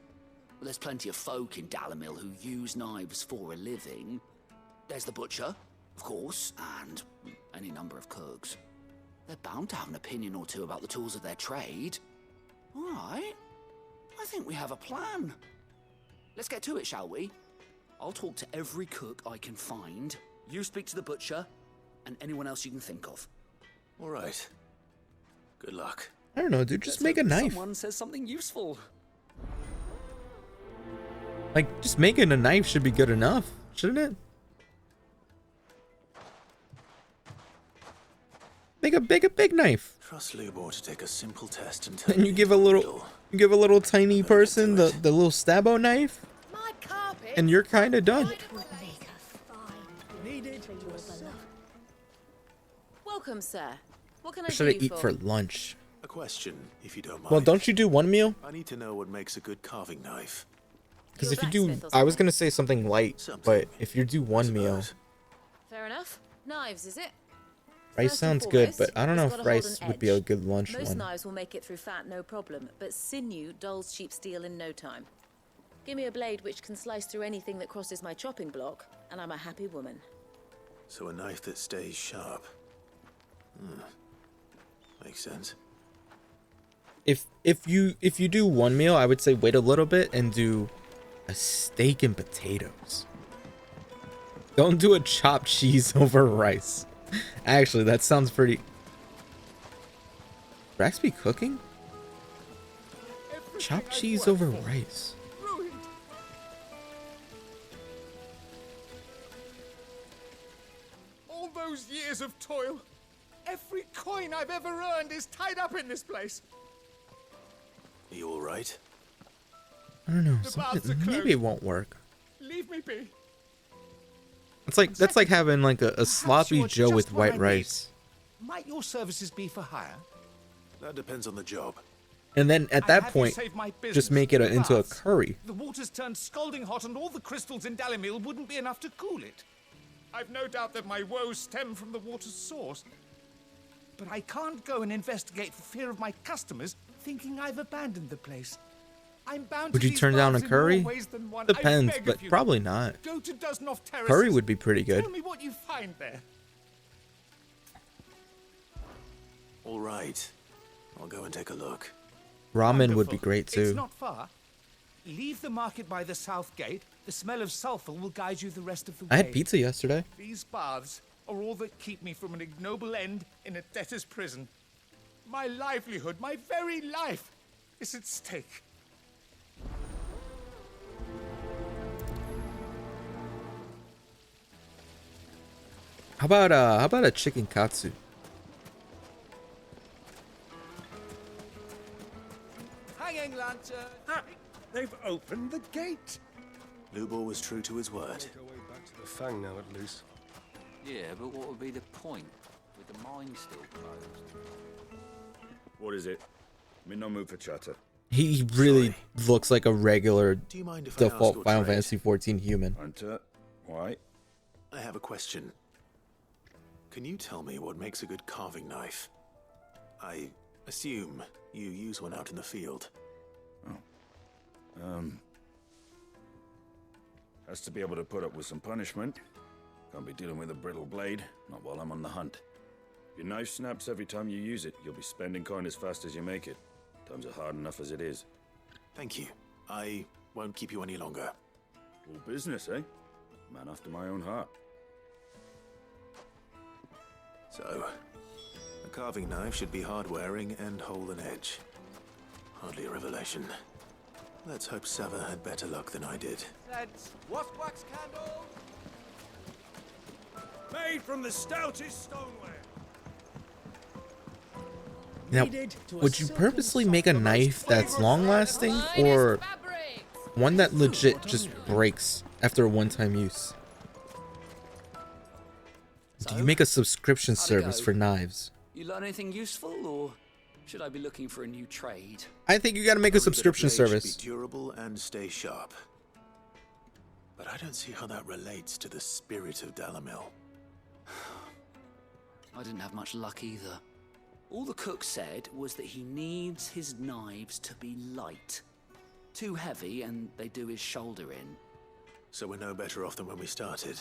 Well, there's plenty of folk in Dalamil who use knives for a living. There's the butcher, of course, and any number of cooks. They're bound to have an opinion or two about the tools of their trade. All right. I think we have a plan. Let's get to it, shall we? I'll talk to every cook I can find. You speak to the butcher, and anyone else you can think of. All right. Good luck. I don't know, dude. Just make a knife. Someone says something useful. Like, just making a knife should be good enough, shouldn't it? Make a big knife. Trust Lubor to take a simple test and tell And you give a little tiny person the little stabbo knife, and you're kind of done. Welcome, sir. What can I What do should I you eat for lunch? A question, if you don't mind. Well, don't you do one meal? I need to know what makes a good carving knife. Because if you do, I was gonna say something light, but if you do one meal, Fair enough. Knives, is it? rice First and sounds good, foremost, but I don't know it's if gotta hold rice an would be a edge. good lunch Most one. knives will make it through fat, no problem, but sinew dulls cheap steel in no time. Give me a blade which can slice through anything that crosses my chopping block, and I'm a happy woman. So a knife that stays sharp. Makes sense. If you do one meal, I would say wait a little bit and do a steak and potatoes. Don't do a chopped cheese over rice. Actually, that sounds pretty. Brax be cooking? Chopped cheese over rice. All those years of toil, every coin I've ever earned is tied up in this place. Are you all right? I don't know. The baths are Maybe it won't work. Leave me be. It's like that's like having like a sloppy you're Joe just with what I white need. rice. Might your services be for hire? That depends on the job. And then at I that have you point, save my just business. make it into a Baths. curry. The water's turned scalding hot, and all the crystals in Dalamil wouldn't be enough to cool it. I've no doubt that my woes stem from the water's source. But I can't go and investigate for fear of my customers thinking I've abandoned the place. I'm bound Would to you these turn down a baths in curry? more ways than one. I Depends, beg but of you. probably not. Go to Dusnoff Terraces. Curry would be pretty good. Tell me what you find there. All right. I'll go and take a look. Ramen would be Wonderful. great It's too. not far. Leave the market by the south gate. The smell of sulfur will guide you the rest of the way. I had pizza yesterday. These baths are all that keep me from an ignoble end in a debtor's prison. My livelihood, my very life, is at stake. How about a chicken katsu? Hanging lantern. They've opened the gate. Lubor was true to his word. Make our way back to the Fang now, at least. Yeah, but what would be the point with the mine still closed? What is it? I'm in no mood for chatter. He really looks like a regular Do you mind if I ask default your Final trade? Fantasy 14 human. Hunter, why? I have a question. Can you tell me what makes a good carving knife? I assume you use one out in the field. Has to be able to put up with some punishment. Can't be dealing with a brittle blade, not while I'm on the hunt. If your knife snaps every time you use it, you'll be spending coin as fast as you make it. Times are hard enough as it is. Thank you. I won't keep you any longer. All business, eh? Man after my own heart. So, a carving knife should be hard-wearing and hold an edge. Hardly a revelation. Let's hope Sava had better luck than I did. That's what wax candle? Made from the stoutest stoneware. Now, would you purposely make a knife that's long-lasting or one that legit just breaks after a one-time use? Do you make a subscription how'd it service go? for knives? You learn anything useful, or should I be looking for a new trade? I think you gotta make a subscription Every bit of blade service. should be durable and stay sharp. But I don't see how that relates to the spirit of Dalamil. I didn't have much luck either. All the cook said was that he needs his knives to be light. Too heavy and they do his shoulder in. So we're no better off than when we started.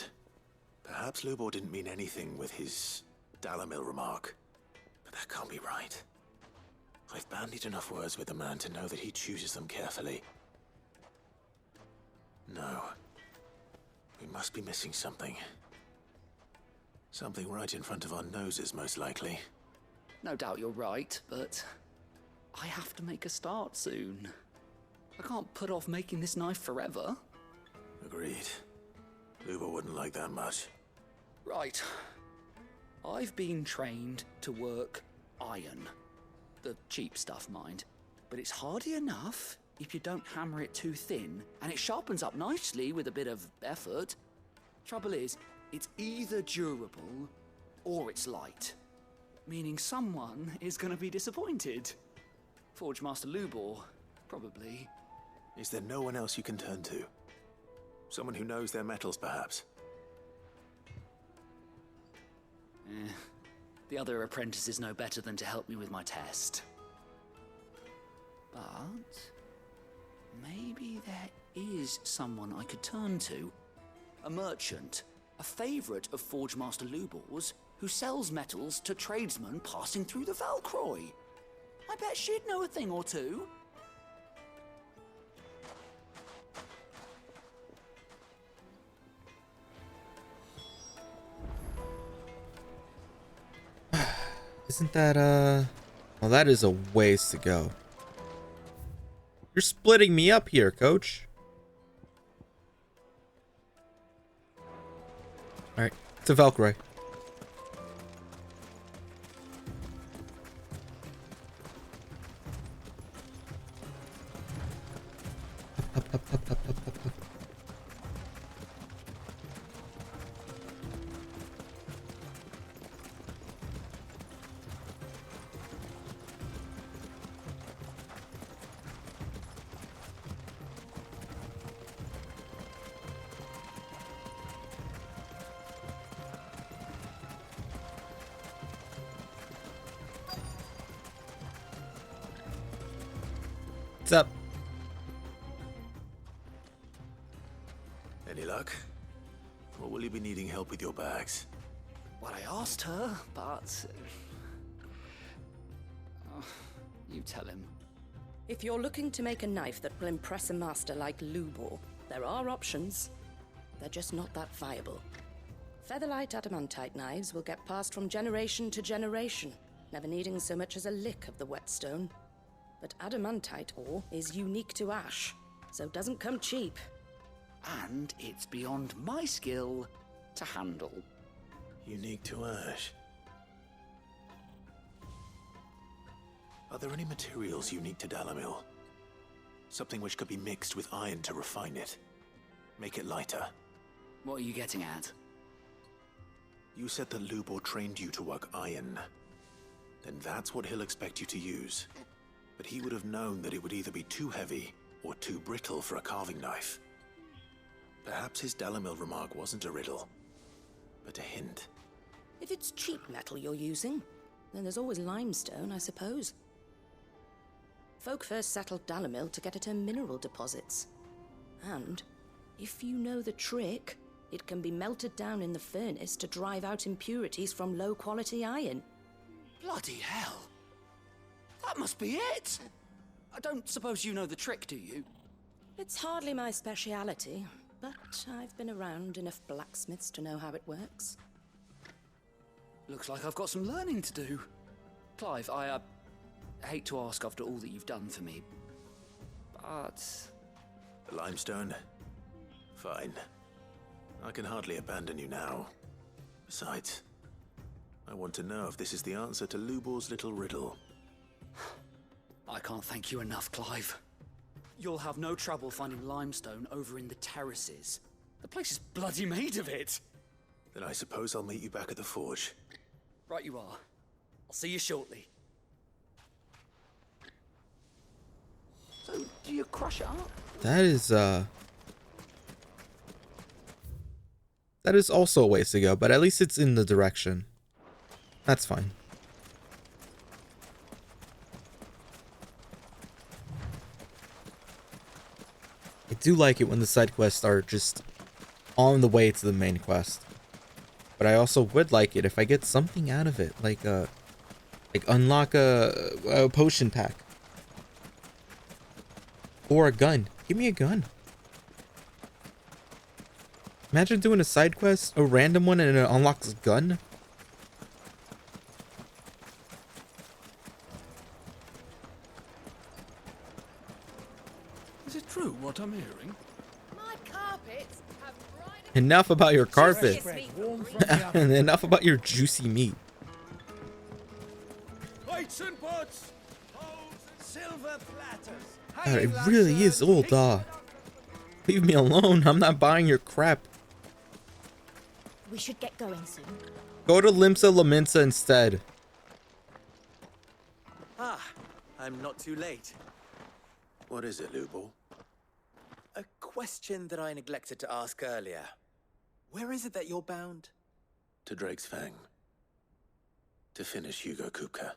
Perhaps Lubor didn't mean anything with his Dalamil remark. But that can't be right. I've bandied enough words with the man to know that he chooses them carefully. No. We must be missing something. Something right in front of our noses, most likely. No doubt you're right, but I have to make a start soon. I can't put off making this knife forever. Agreed. Lubor wouldn't like that much. Right. I've been trained to work iron. The cheap stuff, mind. But it's hardy enough if you don't hammer it too thin, and it sharpens up nicely with a bit of effort. Trouble is, it's either durable or it's light. Meaning someone is going to be disappointed. Forge Master Lubor, probably. Is there no one else you can turn to? Someone who knows their metals, perhaps? The other apprentices know better than to help me with my test. But maybe there is someone I could turn to. A merchant, a favorite of Forge Master Lubor's, who sells metals to tradesmen passing through the Valcroy. I bet she'd know a thing or two. Isn't that, well, that is a ways to go. You're splitting me up here, coach. Alright, to Valkyrie. What's up? Any luck? Or will you be needing help with your bags? Well, I asked her, but... you tell him. If you're looking to make a knife that will impress a master like Lubor, there are options. They're just not that viable. Featherlight adamantite knives will get passed from generation to generation, never needing so much as a lick of the whetstone. But adamantite ore is unique to ash, so it doesn't come cheap. And it's beyond my skill to handle. Unique to ash. Are there any materials unique to Dalamil? Something which could be mixed with iron to refine it. Make it lighter. What are you getting at? You said that Lubor trained you to work iron. Then that's what he'll expect you to use. But he would have known that it would either be too heavy or too brittle for a carving knife. Perhaps his Dalamil remark wasn't a riddle, but a hint. If it's cheap metal you're using, then there's always limestone, I suppose. Folk first settled Dalamil to get at her mineral deposits. And, if you know the trick, it can be melted down in the furnace to drive out impurities from low-quality iron. Bloody hell! That must be it! I don't suppose you know the trick, do you? It's hardly my speciality, but I've been around enough blacksmiths to know how it works. Looks like I've got some learning to do. Clive, I hate to ask after all that you've done for me, but... Limestone? Fine. I can hardly abandon you now. Besides, I want to know if this is the answer to Lubor's little riddle. I can't thank you enough, Clive. You'll have no trouble finding limestone over in the terraces. The place is bloody made of it. Then I suppose I'll meet you back at the forge. Right you are. I'll see you shortly. So, do you crush it up? That is also a ways to go, but at least it's in the direction. That's fine. I do like it when the side quests are just on the way to the main quest. But I also would like it if I get something out of it, like unlock a potion pack. Or a gun. Give me a gun. Imagine doing a side quest, a random one, and it unlocks a gun. Is it true what I'm hearing? My carpets have bright... Enough about your carpet. And enough about your juicy meat. Plates and pots, silver platters. God, it really is old, leave me alone. I'm not buying your crap. We should get going soon. Go to Limsa Laminsa instead. Ah, I'm not too late. What is it, Lubor? A question that I neglected to ask earlier. Where is it that you're bound? To Drake's Fang. To finish Hugo Kupka.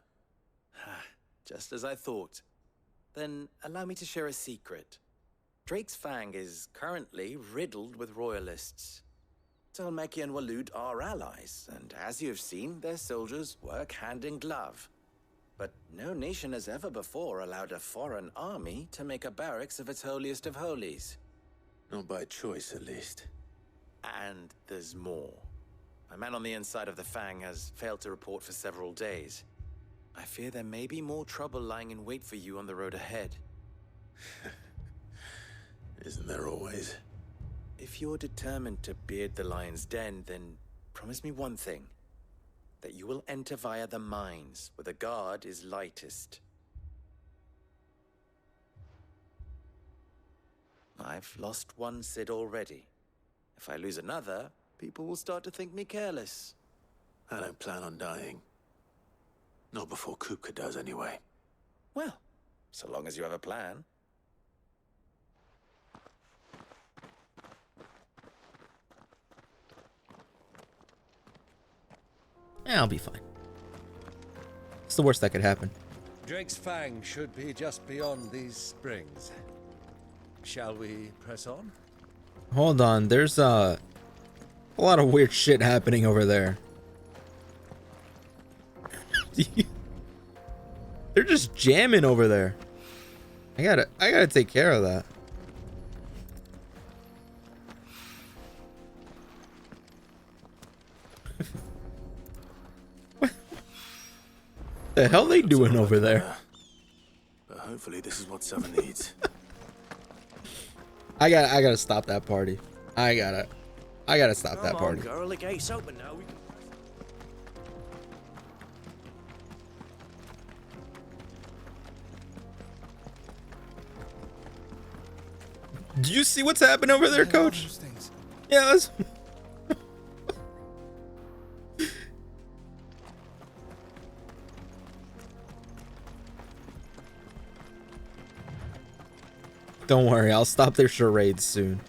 Just as I thought. Then allow me to share a secret. Drake's Fang is currently riddled with royalists. Talmeki and Walud are allies, and as you have seen, their soldiers work hand in glove. But no nation has ever before allowed a foreign army to make a barracks of its holiest of holies. Not by choice, at least. And there's more. A man on the inside of the Fang has failed to report for several days. I fear there may be more trouble lying in wait for you on the road ahead. Isn't there always? If you're determined to beard the lion's den, then promise me one thing. That you will enter via the mines, where the guard is lightest. I've lost one Cid already. If I lose another, people will start to think me careless. I don't plan on dying. Not before Kupka does, anyway. Well, so long as you have a plan. Yeah, I'll be fine. It's the worst that could happen. Drake's Fang should be just beyond these springs. Shall we press on? Hold on, there's a lot of weird shit happening over there. They're just jamming over there. I gotta take care of that. What the hell they doing over there? But hopefully this is what Southern needs. I gotta stop that party. I gotta stop that party. Come on, girl, the gate's open now. We can... Do you see what's happening over there, Coach? Yeah, that's... Don't worry, I'll stop their charades soon.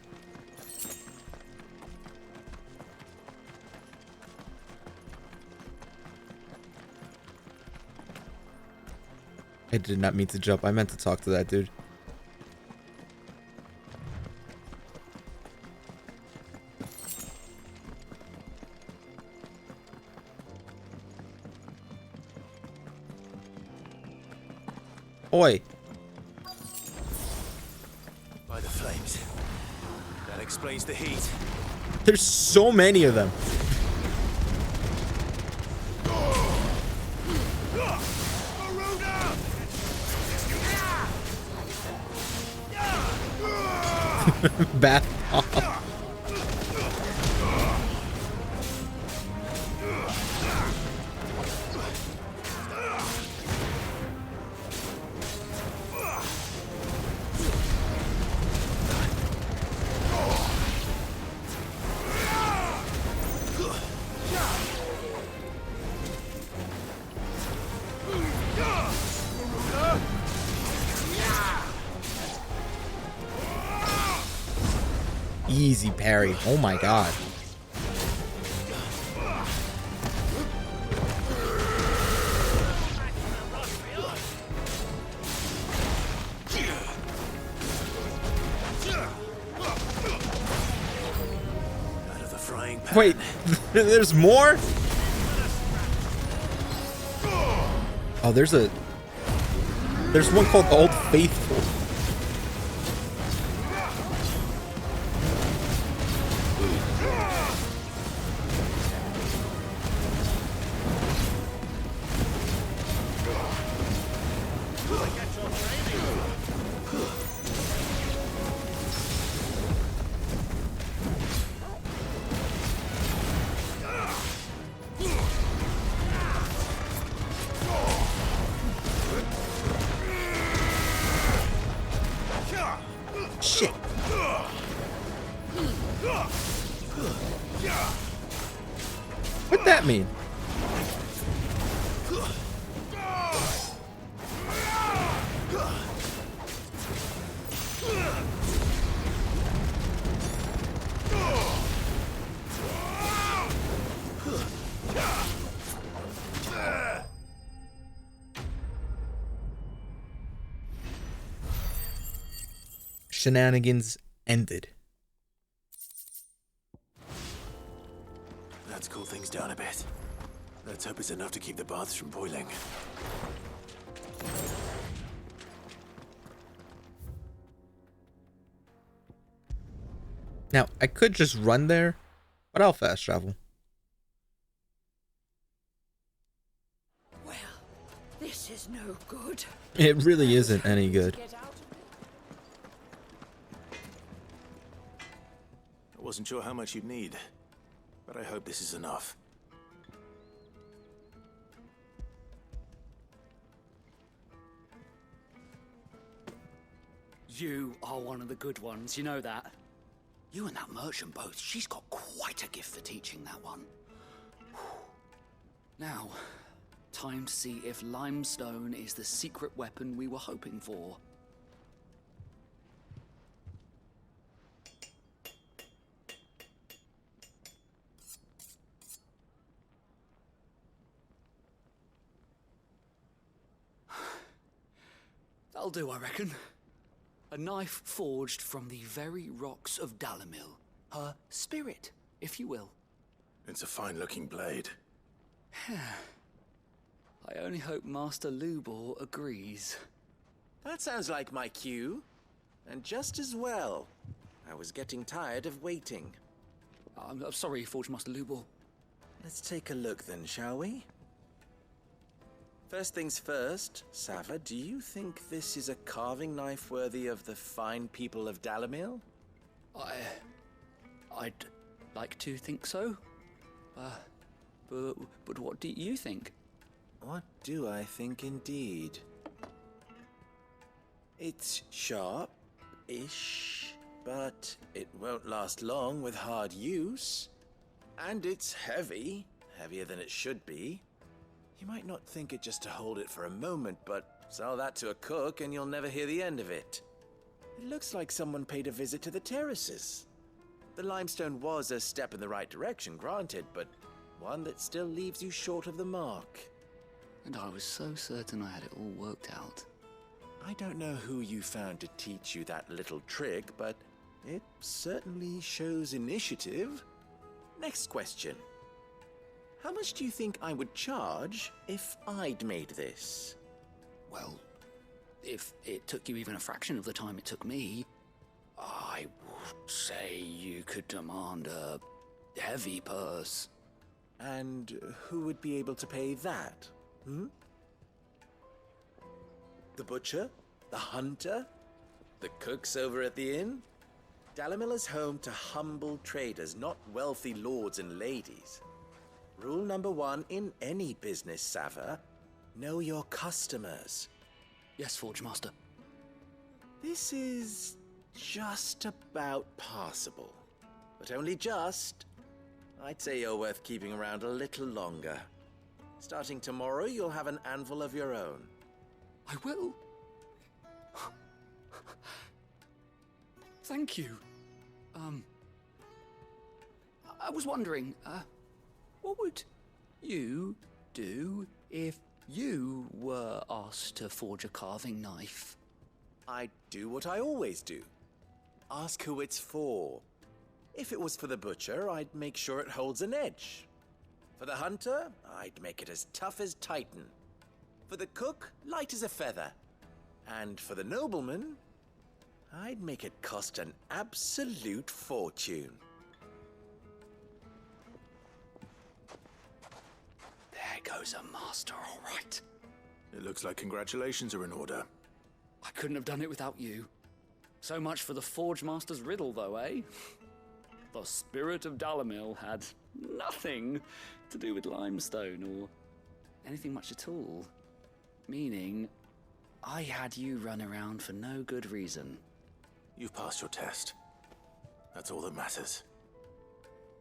I did not mean to jump. I meant to talk to that dude. Oi. By the flames. That explains the heat. There's so many of them. Bath off. parry. Oh my god. Wait, there's more? Oh, there's one called the Old Faithful. Shit. What'd that mean? Shenanigans ended. Let's cool things down a bit. Let's hope it's enough to keep the baths from boiling. Now, I could just run there, but I'll fast travel. Well, this is no good. It really isn't any good. I wasn't sure how much you'd need, but I hope this is enough. You are one of the good ones, you know that? You and that merchant both, she's got quite a gift for teaching that one. Now, time to see if limestone is the secret weapon we were hoping for. That'll do, I reckon. A knife forged from the very rocks of Dalimil. Her spirit, if you will. It's a fine-looking blade. I only hope Master Lubor agrees. That sounds like my cue. And just as well. I was getting tired of waiting. I'm sorry, Forge Master Lubor. Let's take a look then, shall we? First things first, Sava, do you think this is a carving knife worthy of the fine people of Dalimil? I'd like to think so. But what do you think? What do I think indeed? It's sharp-ish, but it won't last long with hard use. And it's heavy, heavier than it should be. You might not think it just to hold it for a moment, but sell that to a cook and you'll never hear the end of it. It looks like someone paid a visit to the terraces. The limestone was a step in the right direction, granted, but one that still leaves you short of the mark. And I was so certain I had it all worked out. I don't know who you found to teach you that little trick, but it certainly shows initiative. Next question. How much do you think I would charge if I'd made this? Well, if it took you even a fraction of the time it took me, I would say you could demand a heavy purse. And who would be able to pay that? The butcher? The hunter? The cooks over at the inn? Dalimil is home to humble traders, not wealthy lords and ladies. Rule number 1 in any business, Sava, know your customers. Yes, Forge Master. This is just about passable. But only just. I'd say you're worth keeping around a little longer. Starting tomorrow, you'll have an anvil of your own. I will. Thank you. I was wondering, what would you do if you were asked to forge a carving knife? I'd do what I always do. Ask who it's for. If it was for the butcher, I'd make sure it holds an edge. For the hunter, I'd make it as tough as Titan. For the cook, light as a feather. And for the nobleman, I'd make it cost an absolute fortune. There goes a master, all right. It looks like congratulations are in order. I couldn't have done it without you. So much for the Forge Master's riddle, though, eh? The spirit of Dalimil had nothing to do with limestone or anything much at all. Meaning, I had you run around for no good reason. You've passed your test. That's all that matters.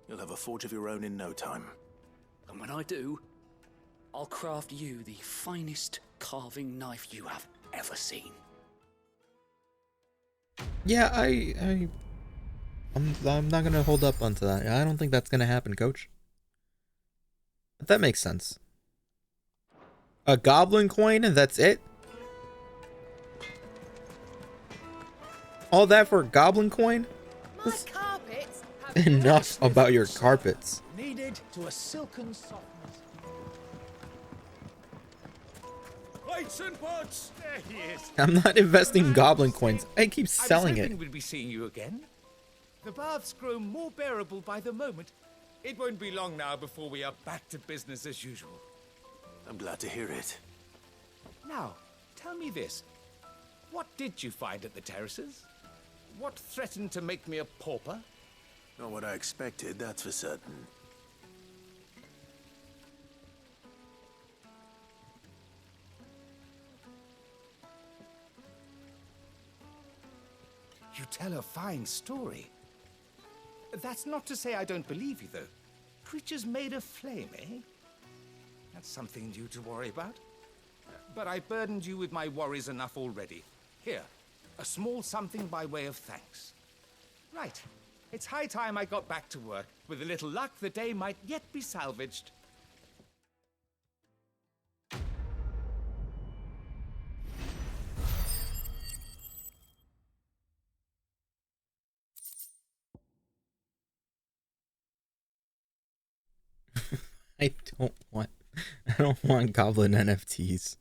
You'll have a forge of your own in no time. And when I do, I'll craft you the finest carving knife you have ever seen. Yeah, I'm not gonna hold up onto that. I don't think that's gonna happen, Coach. But that makes sense. A goblin coin and that's it? All that for a goblin coin? Enough about your carpets. Needed to a silken softness. Plates and pots! There he is. I'm not investing in goblin coins. I keep selling I was it. hoping we'd be seeing you again. The baths grow more bearable by the moment. It won't be long now before we are back to business as usual. I'm glad to hear it. Now, tell me this. What did you find at the terraces? What threatened to make me a pauper? Not what I expected, that's for certain. You tell a fine story. That's not to say I don't believe you, though. Creatures made of flame, eh? That's something new to worry about. But I burdened you with my worries enough already. Here, a small something by way of thanks. Right. It's high time I got back to work. With a little luck, the day might yet be salvaged. I don't want goblin NFTs.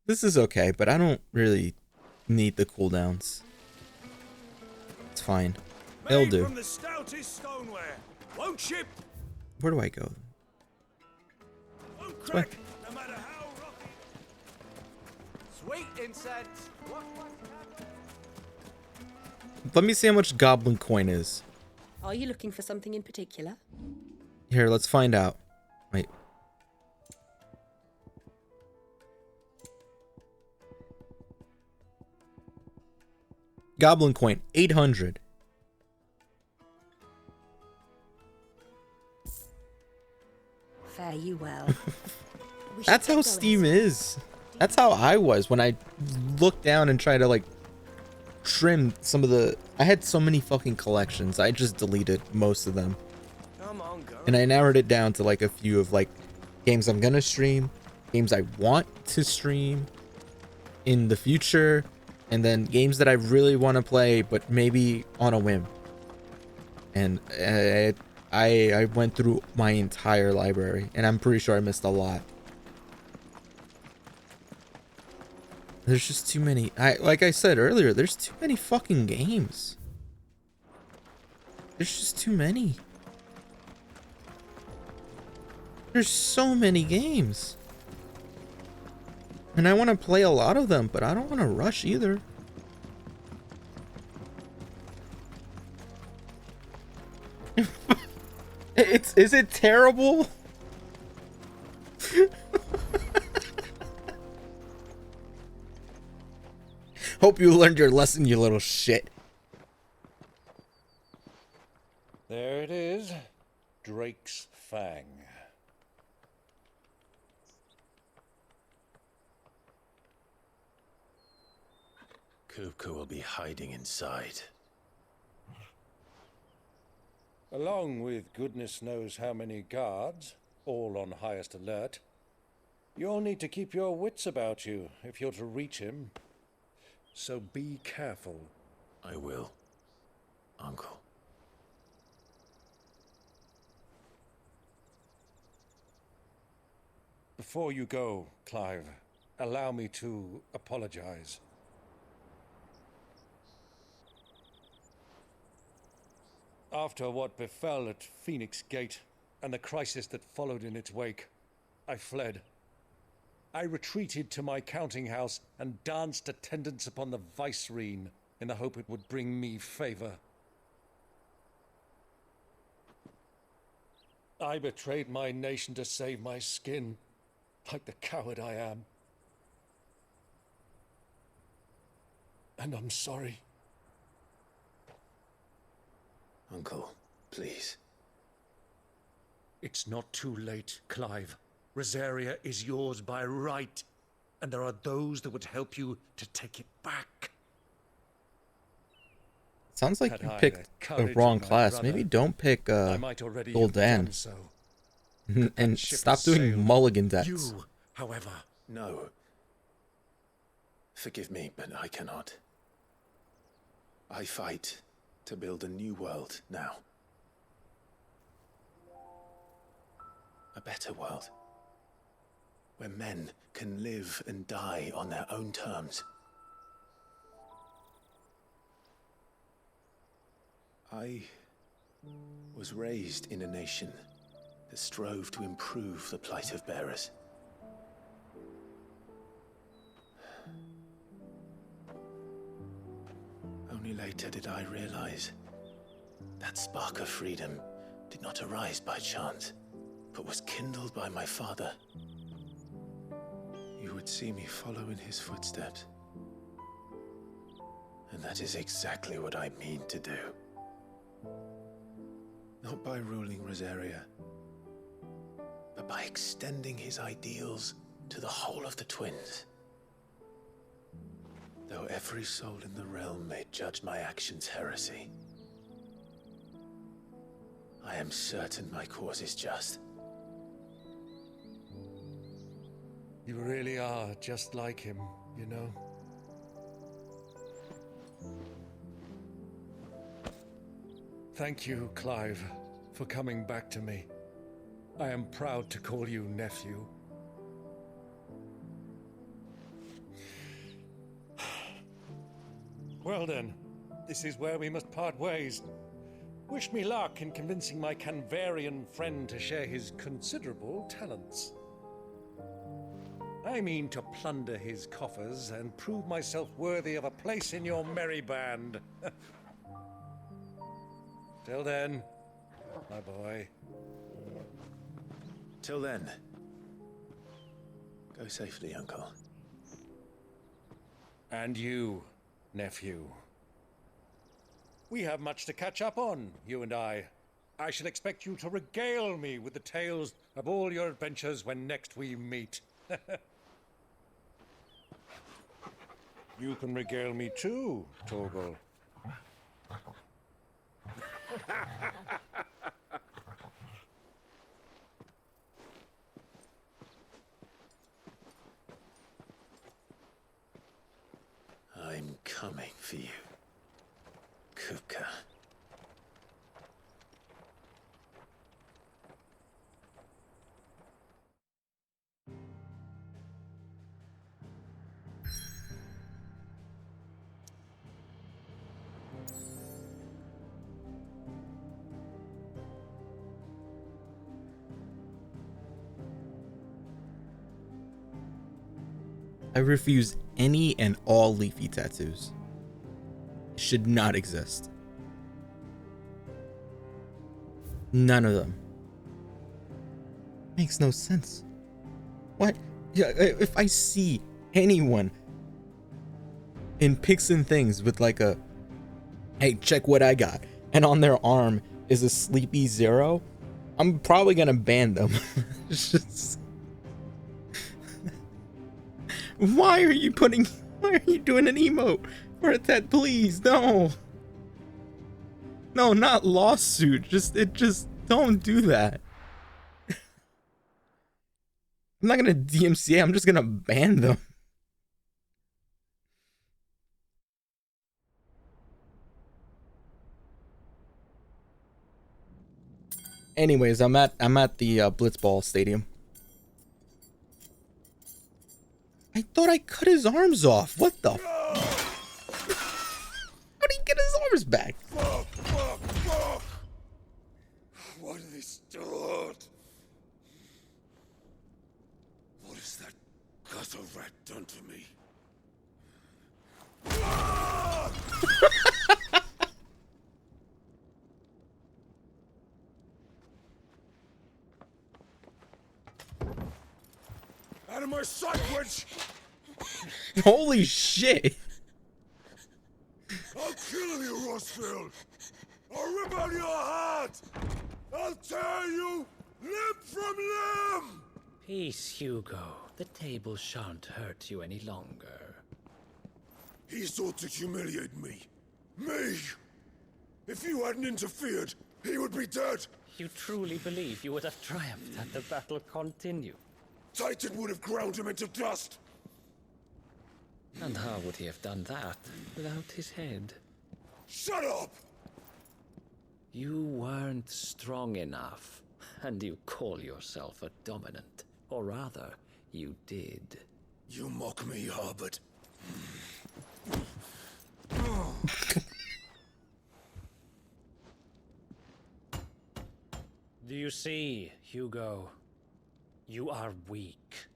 This is okay, but I don't really need the cooldowns. It's fine. It'll do. From the stoutest stoneware. Won't ship. Where do I go? Won't crack, no matter how rocky. Sweet incense. Let me see how much goblin coin is. Are you looking for something in particular? Here, let's find out. Wait. Goblin coin, 800. Fare you well. That's how Steam is. That's how I was when I looked down and tried to like trim some of the... I had so many fucking collections. I just deleted most of them. Come on, girl. And I narrowed it down to like a few of like games I'm gonna stream, games I want to stream in the future, and then games that I really want to play but maybe on a whim. And I went through my entire library and I'm pretty sure I missed a lot. There's just too many. Like I said earlier, there's too many fucking games. There's just too many. There's so many games. And I want to play a lot of them, but I don't want to rush either. Is it terrible? Hope you learned your lesson, you little shit. There it is. Drake's Fang. Kupka will be hiding inside. Along with goodness knows how many guards, all on highest alert. You'll need to keep your wits about you if you're to reach him. So be careful. I will, Uncle. Before you go, Clive, allow me to apologize. After what befell at Phoenix Gate and the crisis that followed in its wake, I fled. I retreated to my counting house and danced attendance upon the vicereine in the hope it would bring me favor. I betrayed my nation to save my skin, like the coward I am. And I'm sorry. Uncle, please. It's not too late, Clive. Rosaria is yours by right, and there are those that would help you to take it back. Sounds like Had you I picked the a courage wrong of my class. brother, Maybe don't pick I might already have Gul'dan. done so. And ship stop has doing sailed. mulligan decks. You, however. No. Forgive me, but I cannot. I fight to build a new world now. A better world. Where men can live and die on their own terms. I was raised in a nation that strove to improve the plight of bearers. Only later did I realize that spark of freedom did not arise by chance, but was kindled by my father. You would see me follow in his footsteps. And that is exactly what I mean to do. Not by ruling Rosaria, but by extending his ideals to the whole of the twins. Though every soul in the realm may judge my actions heresy, I am certain my cause is just. You really are just like him, you know? Thank you, Clive, for coming back to me. I am proud to call you nephew. Well then, this is where we must part ways. Wish me luck in convincing my Canvarian friend to share his considerable talents. I mean to plunder his coffers and prove myself worthy of a place in your merry band. Till then, my boy. Till then, go safely, Uncle. And you, nephew. We have much to catch up on, you and I. I shall expect you to regale me with the tales of all your adventures when next we meet. You can regale me too, Torgal. I'm coming for you, Kupka. I refuse any and all leafy tattoos. It should not exist. None of them. Makes no sense. What? Yeah, if I see anyone in Picks and Things with like a, hey, check what I got, and on their arm is a sleepy zero, I'm probably gonna ban them. It's just... Why are you doing an emote for a tat? Please, no. No, not lawsuit. Just don't do that. I'm not gonna DMCA, I'm just gonna ban them. Anyways, I'm at the Blitzball Stadium. I thought I cut his arms off. What the? How did he get his arms back? Fuck! Why do they start? What has that gutter rat done to me? Out of my sight, witch! Holy shit! I'll kill you, Rossfield! I'll rip out your heart! I'll tear you limb from limb! Peace, Hugo. The table shan't hurt you any longer. He sought to humiliate me. Me! If you hadn't interfered, he would be dead! You truly believe you would have triumphed had the battle continued? Titan would have ground him into dust! And how would he have done that without his head? Shut up! You weren't strong enough, and you call yourself a dominant. Or rather, you did. You mock me, Harbert. Do you see, Hugo? You are weak.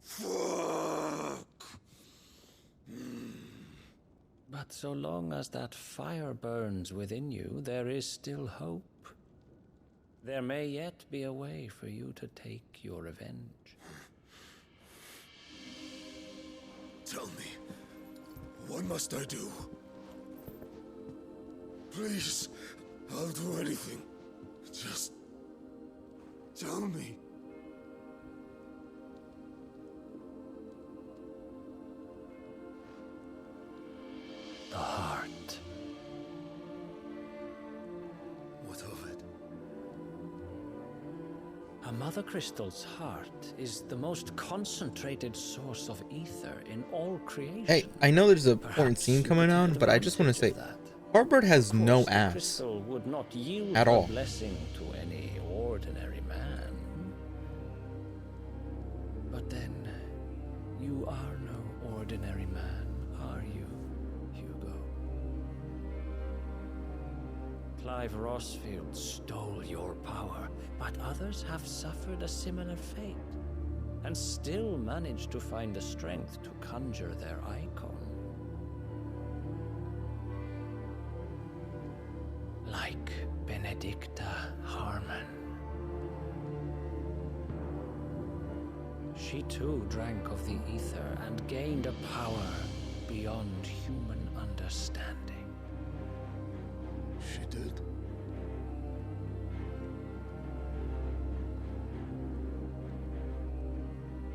Fuck! But so long as that fire burns within you, there is still hope. There may yet be a way for you to take your revenge. Tell me, what must I do? Please, I'll do anything. Just tell me. The heart. What of it? A mother crystal's heart is the most concentrated source of ether in all creation. Hey, I know there's a important scene coming on, but I just want to say, Harbert has no ass Crystal would not yield at her all. blessing to any ordinary man. But then, you are no ordinary man, are you, Hugo? Clive Rossfield stole your power, but others have suffered a similar fate, and still managed to find the strength to conjure their icon. Like Benedicta Harmon. She too drank of the ether and gained a power beyond human understanding. She did?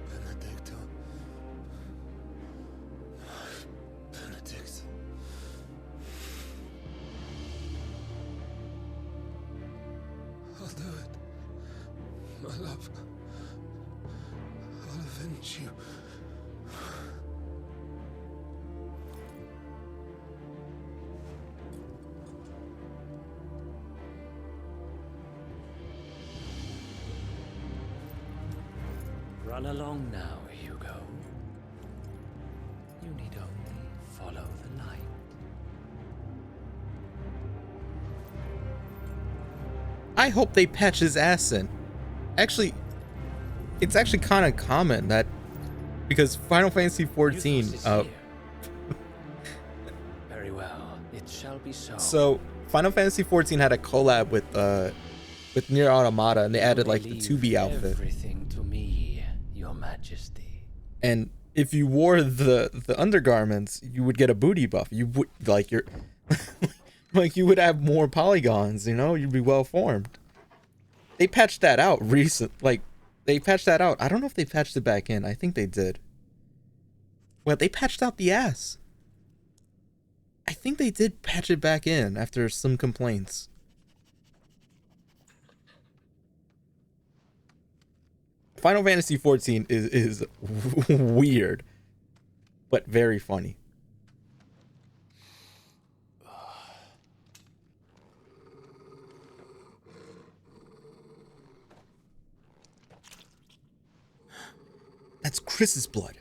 Benedicta. Benedict. I'll do it. My love. I'll avenge you. Run along now, Hugo. You need only follow the light. I hope they patch his ass in. Actually, it's actually kind of common that, because Final Fantasy XIV, Very well, it shall be so. so Final Fantasy XIV had a collab with Nier Automata, and they added like the 2B outfit. Everything to me, Your Majesty. And if you wore the undergarments, you would get a booty buff. You would like your like you would have more polygons, you know, you'd be well formed. They patched that out they patched that out. I don't know if they patched it back in. I think they did. Well, they patched out the ass. I think they did patch it back in after some complaints. Final Fantasy XIV is weird, but very funny. That's Chris's blood.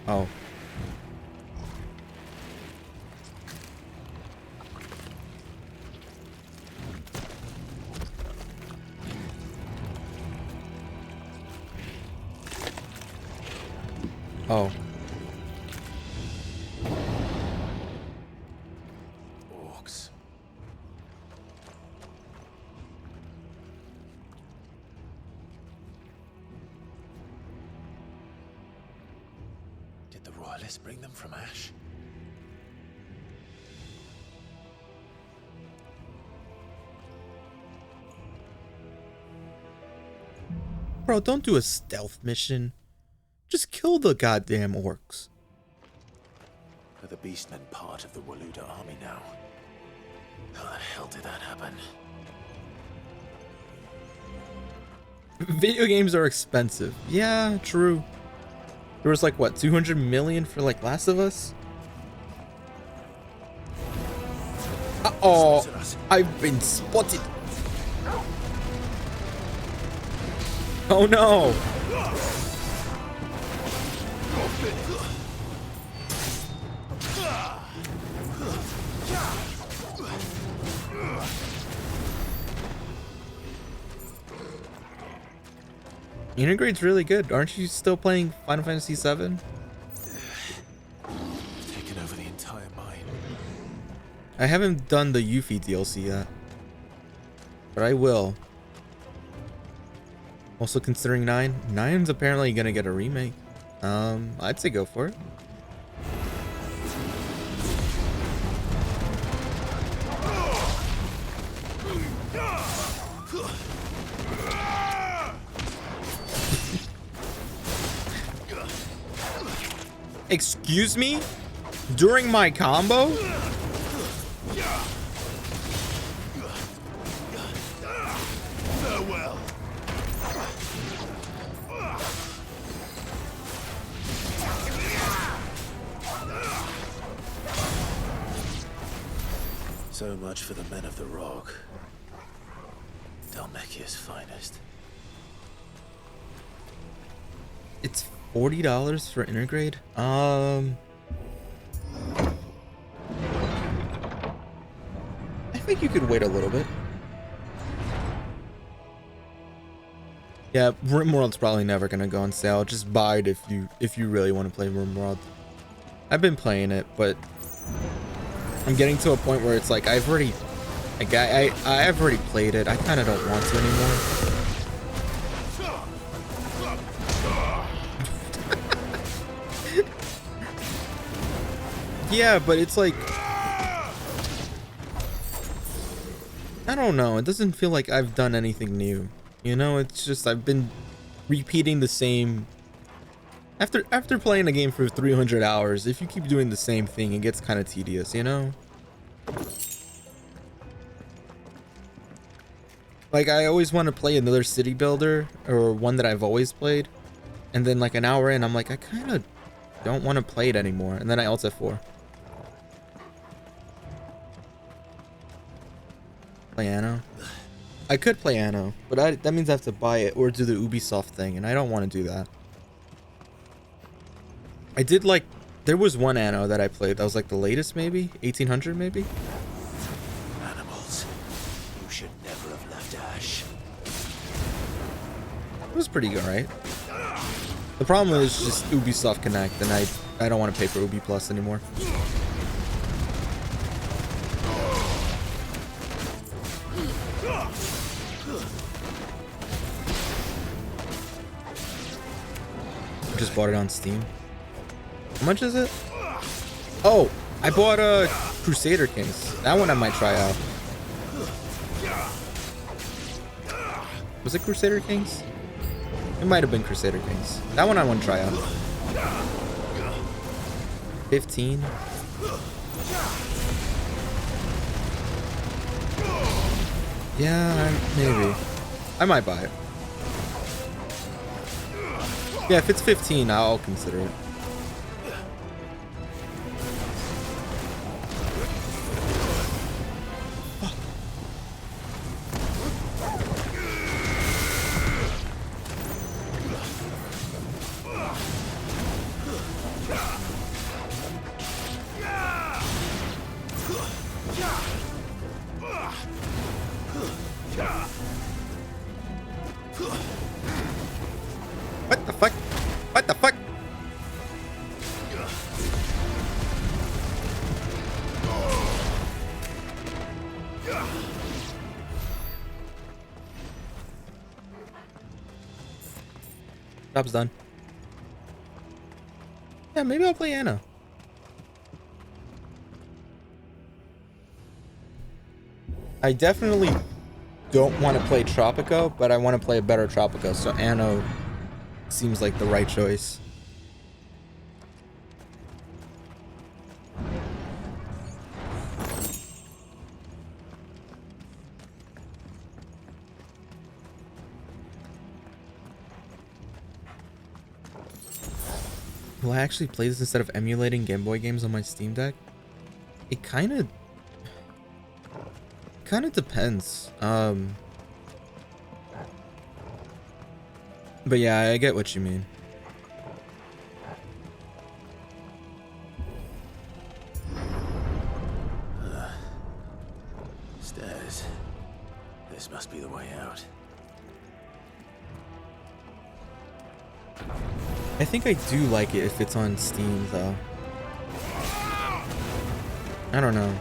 Oh. Oh. Orcs. Did the royalists bring them from Ash? Bro, don't do a stealth mission. Just kill the goddamn orcs. Are the beastmen part of the Waluda army now? How the hell did that happen? Video games are expensive. Yeah, true. There was like, what, 200 million for like Last of Us? Uh-oh, I've been spotted. Oh no. Intergrade's really good. Aren't you still playing Final Fantasy VII? Taken over the entire mine. I haven't done the Yuffie DLC yet, but I will. Also considering 9. 9's apparently gonna get a remake. I'd say go for it. Excuse me? During my combo? Farewell. So much for the men of the rock. Dalmekia's finest. It's $40 for Intergrade? I think you could wait a little bit. Yeah, RimWorld's probably never gonna go on sale. Just buy it if you really want to play RimWorld. I've been playing it, but I'm getting to a point where it's like I've already played it. I kind of don't want to anymore. Yeah, but it's like, I don't know. It doesn't feel like I've done anything new. You know, it's just I've been repeating the same. After playing a game for 300 hours, if you keep doing the same thing, it gets kind of tedious, you know? Like, I always want to play another city builder, or one that I've always played. And then like an hour in, I'm like, I kind of don't want to play it anymore. And then I alt F4. Play Anno. I could play Anno, but that means I have to buy it or do the Ubisoft thing, and I don't want to do that. I did like, there was one Anno that I played that was like the latest, maybe 1800, maybe. Animals, you should never have left Ash. It was pretty good, right? The problem is just Ubisoft Connect, and I don't want to pay for Ubi Plus anymore. Just bought it on Steam. How much is it? Oh, I bought Crusader Kings. That one I might try out. Was it Crusader Kings? It might have been Crusader Kings. That one I want to try out. 15. Yeah, maybe. I might buy it. Yeah, if it's 15, I'll consider it. What the fuck? What the fuck? Job's done. Yeah, maybe I'll play Anna. I definitely don't want to play Tropico, but I want to play a better Tropico, so Anno seems like the right choice. Will I actually play this instead of emulating Game Boy games on my Steam Deck? It kind of depends. But yeah, I get what you mean. Stairs. This must be the way out. I think I do like it if it's on Steam, though. I don't know.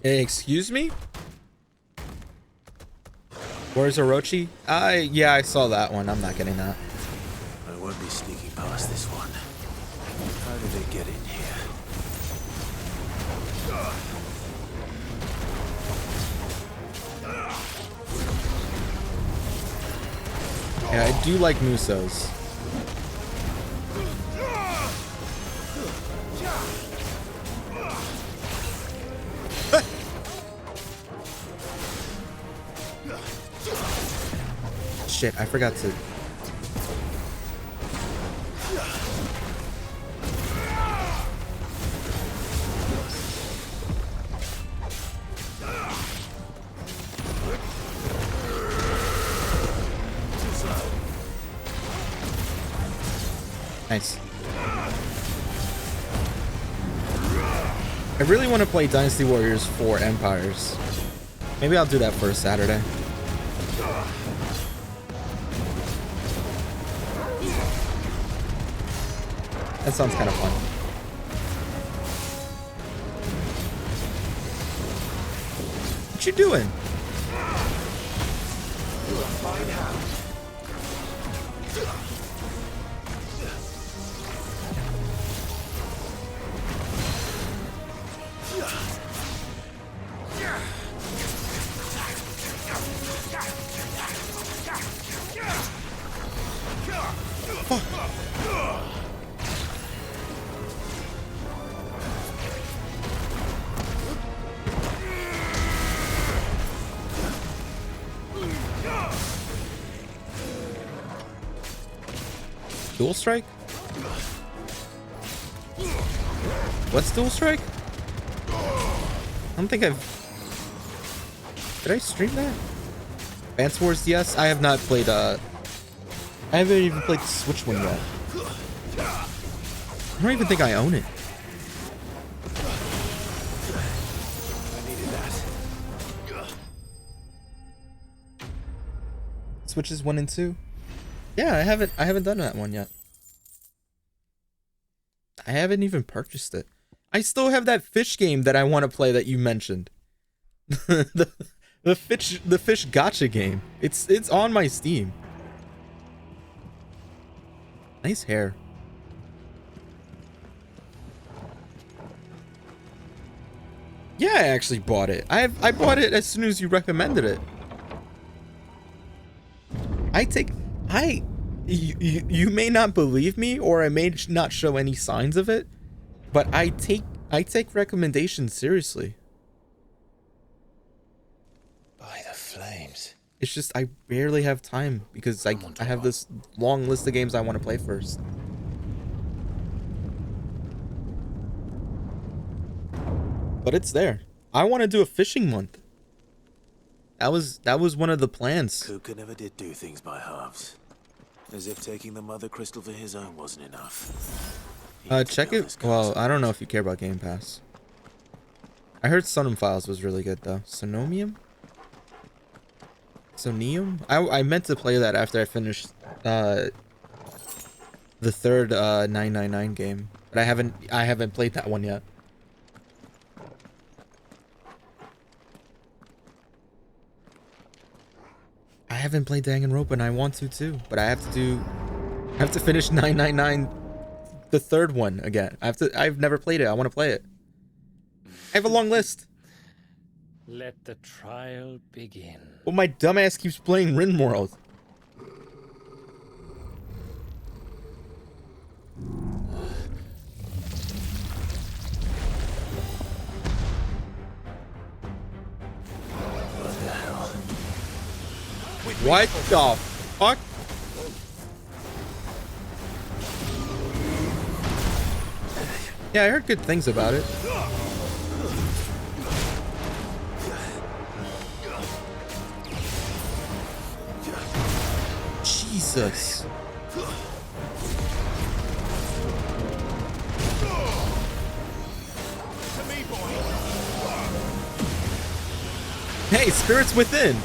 Excuse me? Where's Orochi? Yeah, I saw that one. I'm not getting that. I won't be sneaking past this one. How did it get in here? Yeah, I do like Musos. Shit, I forgot to. Nice. I really want to play Dynasty Warriors 4 Empires. Maybe I'll do that for a Saturday. That sounds kind of fun. What you doing? Dual Strike? What's Dual Strike? I don't think I've... Did I stream that? Advance Wars DS? I have not played, I haven't even played the Switch one yet. I don't even think I own it. I needed that. Switches 1 and 2? Yeah, I haven't done that one yet. I haven't even purchased it. I still have that fish game that I want to play that you mentioned. the fish gotcha game. It's on my Steam. Nice hair. Yeah, I actually bought it. I bought it as soon as you recommended it. You may not believe me, or I may not show any signs of it, but I take recommendations seriously. By the flames. It's just I barely have time because I have this long list of games I want to play first. But it's there. I want to do a fishing month. That was one of the plans. Kuka never did do things by halves. As if taking the Mother Crystal for his own wasn't enough. Check it. Well, I don't know if you care about Game Pass. I heard Sonum Files was really good though. Sonomium? Sonium? I meant to play that after I finished the third 999 game, but I haven't played that one yet. I haven't played Danganronpa and I want to too, but I have to finish 999, the third one again. I've never played it. I want to play it. I have a long list. Let the trial begin. Well, my dumbass keeps playing Rimworld. What the hell? What the fuck? Yeah, I heard good things about it. Jesus. Hey, Spirits Within.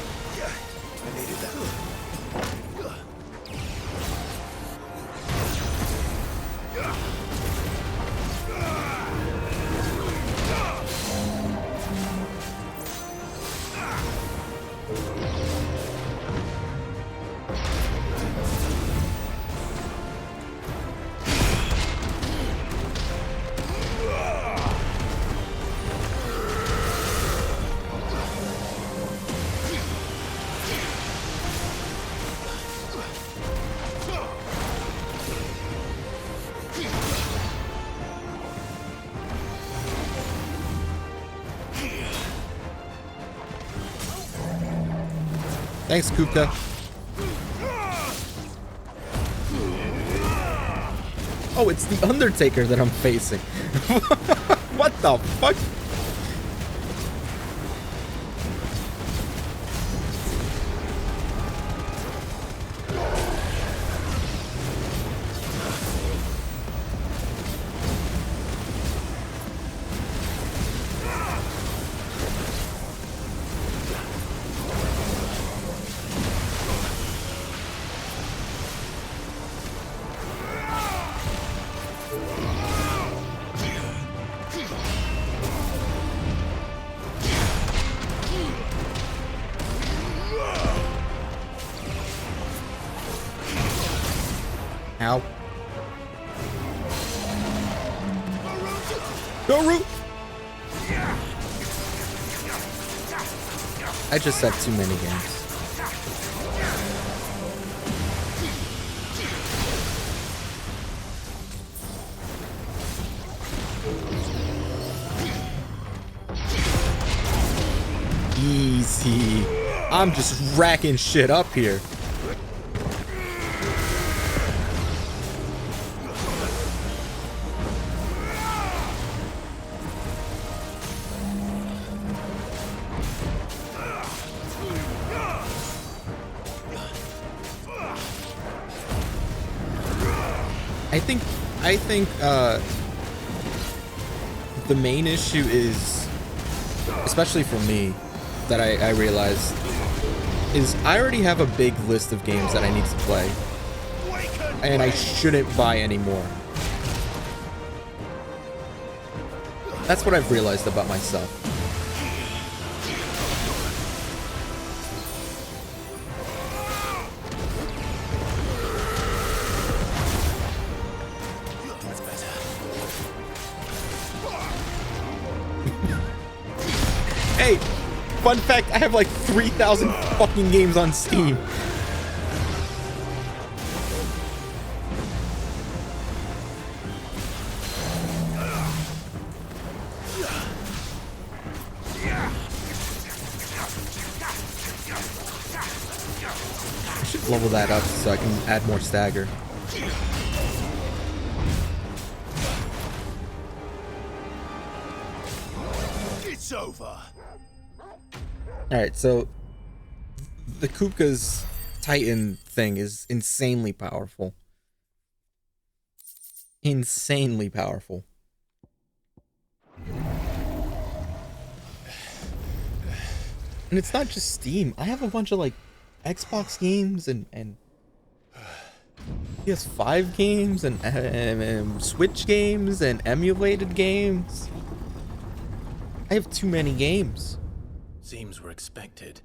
Thanks, Kuka. Oh, it's the Undertaker that I'm facing. What the fuck? Ow. Go, Root! I just have too many games. Easy. I'm just racking shit up here. I think the main issue is, especially for me, that I realized is I already have a big list of games that I need to play, and I shouldn't buy any more. That's what I've realized about myself. That's better. Hey, fun fact, I have like 3,000 fucking games on Steam. I should level that up so I can add more stagger. It's over. Alright, so the Kupka's Titan thing is insanely powerful. Insanely powerful. And it's not just Steam. I have a bunch of like Xbox games and PS5 games and Switch games and emulated games. I have too many games. Seems we're expected.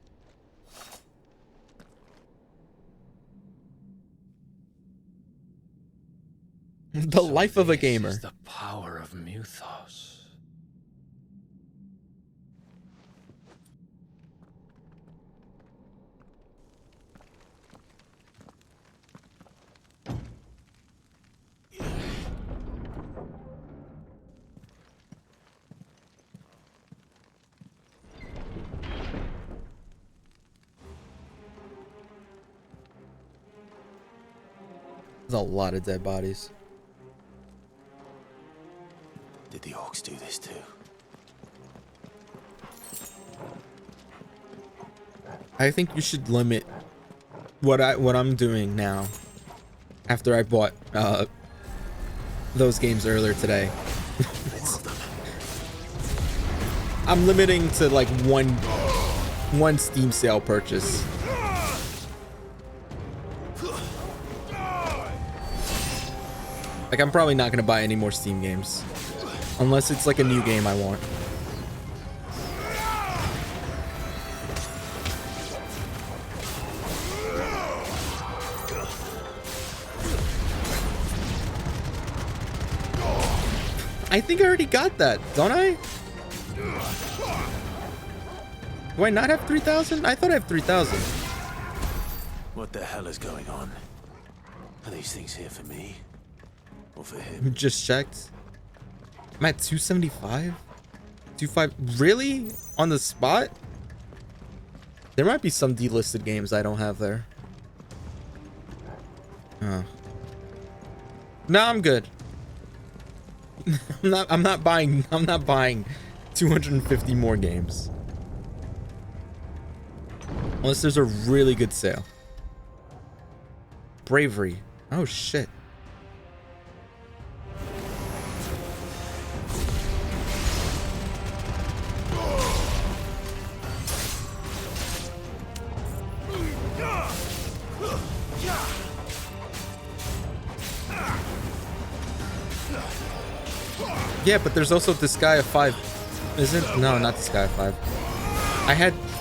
The life of a gamer. The power of Muthos. There's a lot of dead bodies. Did the orcs do this too? I think you should limit what I'm doing now. After I bought those games earlier today. I'm limiting to like one Steam sale purchase. Like, I'm probably not gonna buy any more Steam games. Unless it's like a new game I want. I think I already got that, don't I? Do I not have 3,000? I thought I have 3,000. What the hell is going on? Are these things here for me? Or for him? Just checked. I'm at 275? 25? Really? On the spot? There might be some delisted games I don't have there. Oh. No, I'm good. I'm not buying 250 more games. Unless there's a really good sale. Bravery. Oh shit. Yeah, but there's also Disgaea 5. Isn't? No, not Disgaea 5.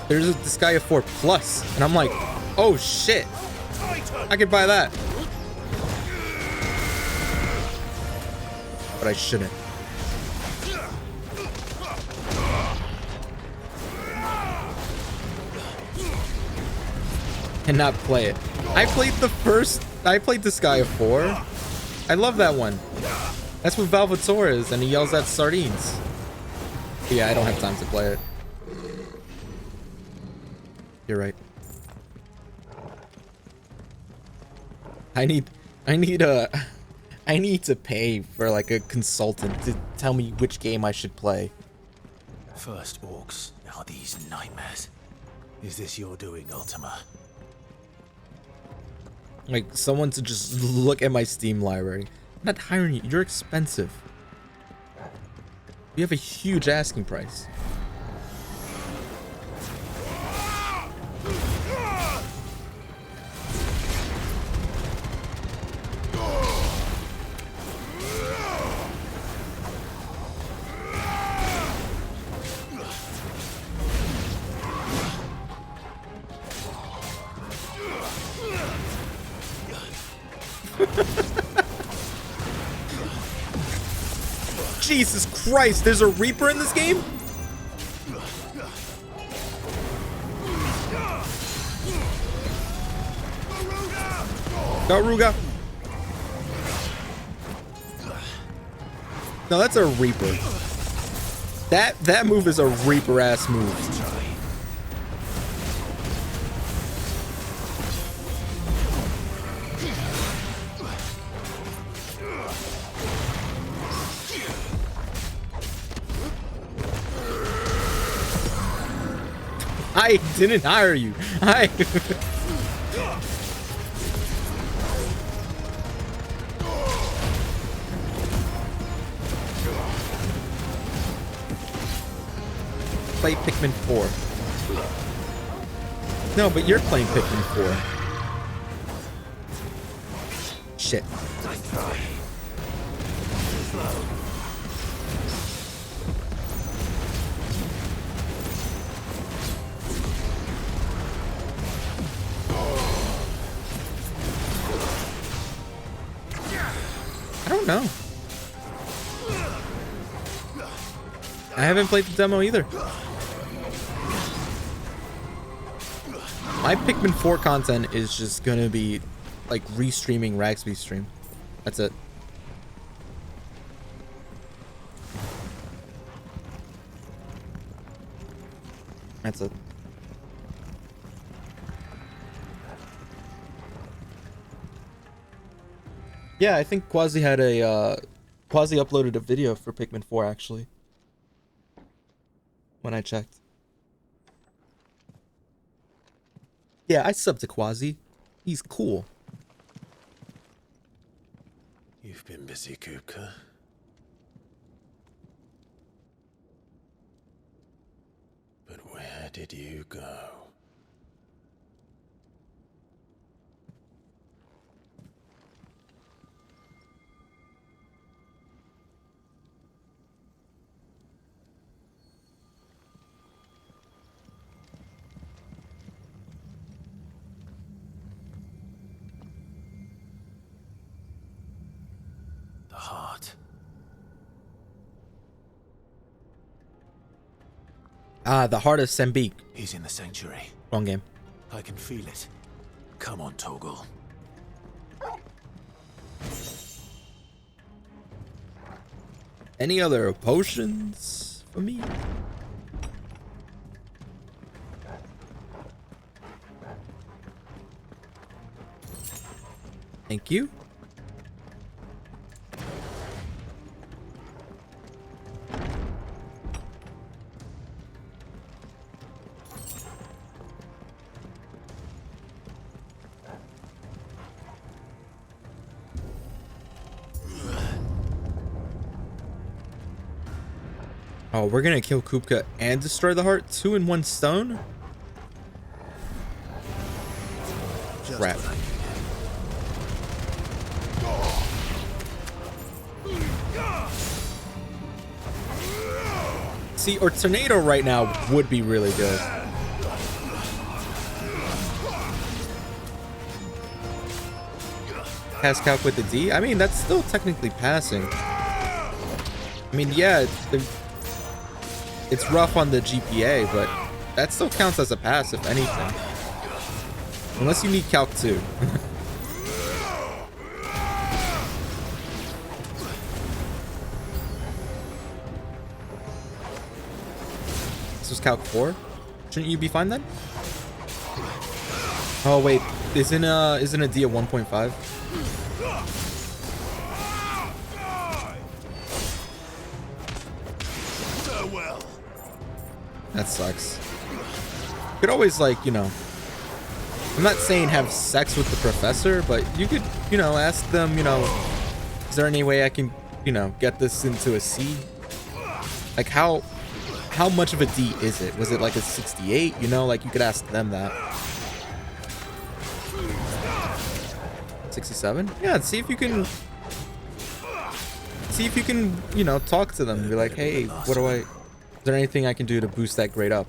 There's a Disgaea 4 Plus, and I'm like, oh shit. I could buy that. But I shouldn't. And not play it. I played Disgaea 4. I love that one. That's what Valvatore is, and he yells at sardines. But yeah, I don't have time to play it. You're right. I need to pay for like a consultant to tell me which game I should play. First orcs, now these nightmares. Is this your doing, Ultima? Like someone to just look at my Steam library. I'm not hiring you. You're expensive. You have a huge asking price. Jesus Christ, there's a Reaper in this game? Go, Ruga. No, that's a Reaper. That move is a Reaper ass move. I didn't hire you. I play Pikmin 4. No, but you're playing Pikmin 4. Shit. I don't know. I haven't played the demo either. My Pikmin 4 content is just gonna be like restreaming Ragsby's stream. That's it. That's it. Yeah, I think Quasi had a Quasi uploaded a video for Pikmin 4 actually. When I checked. Yeah, I subbed to Quasi. He's cool. You've been busy, Kupka. But where did you go? Heart. Ah, the heart of Sembeek. He's in the sanctuary. Wrong game. I can feel it. Come on, Torgal. Any other potions for me? Thank you. Oh, we're gonna kill Kupka and destroy the heart? 2 in 1 stone? Crap. See, or Tornado right now would be really good. Pass calc with the D? I mean, that's still technically passing. I mean, yeah, it's rough on the GPA, but that still counts as a pass, if anything. Unless you need Calc 2. This was Calc 4? Shouldn't you be fine then? Oh wait, isn't a D at 1.5? That sucks. You could always, like, you know, I'm not saying have sex with the professor, but you could, you know, ask them, you know, is there any way I can, you know, get this into a C? Like, how much of a D is it? Was it like a 68? You know, like, you could ask them that. 67? Yeah, see if you can, you know, talk to them and be like, hey, what do I... Is there anything I can do to boost that grade up?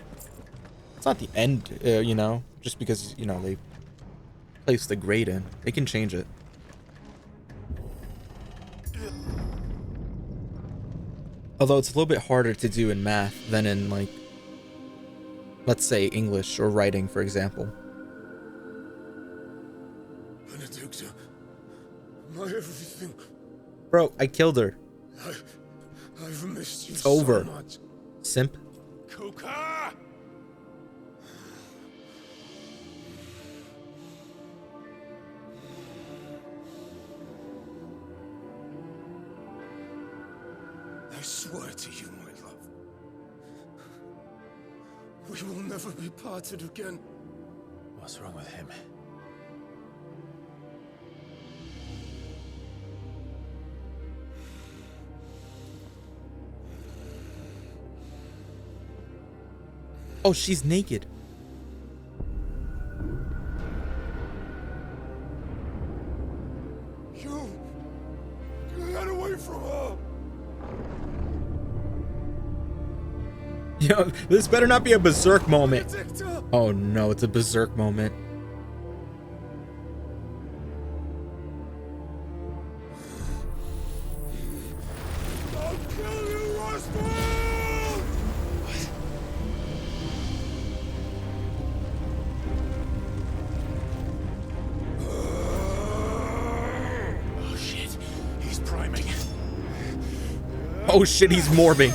It's not the end, you know, just because, you know, they placed the grade in. They can change it. Although it's a little bit harder to do in math than in, like, let's say English or writing, for example. Benedicta, my everything. Bro, I killed her. I've missed you It's so over. much. Simp. Kuka! I swear to you, my love, we will never be parted again. What's wrong with him? Oh, she's naked. You get away from her! Yo, this better not be a berserk moment. Oh no, it's a berserk moment. I'll kill you, Roswell! Oh shit, he's priming. Oh shit, he's morbing.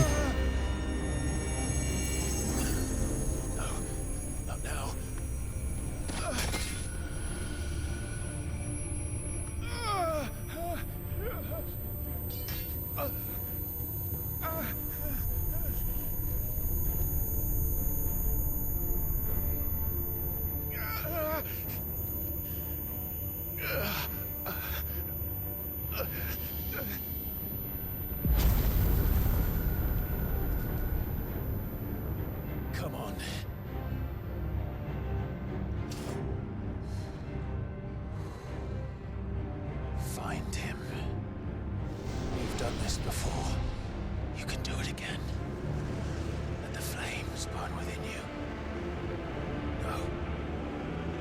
Not now. Come on. Find him. You've done this before. You can do it again. Let the flames burn within you. No.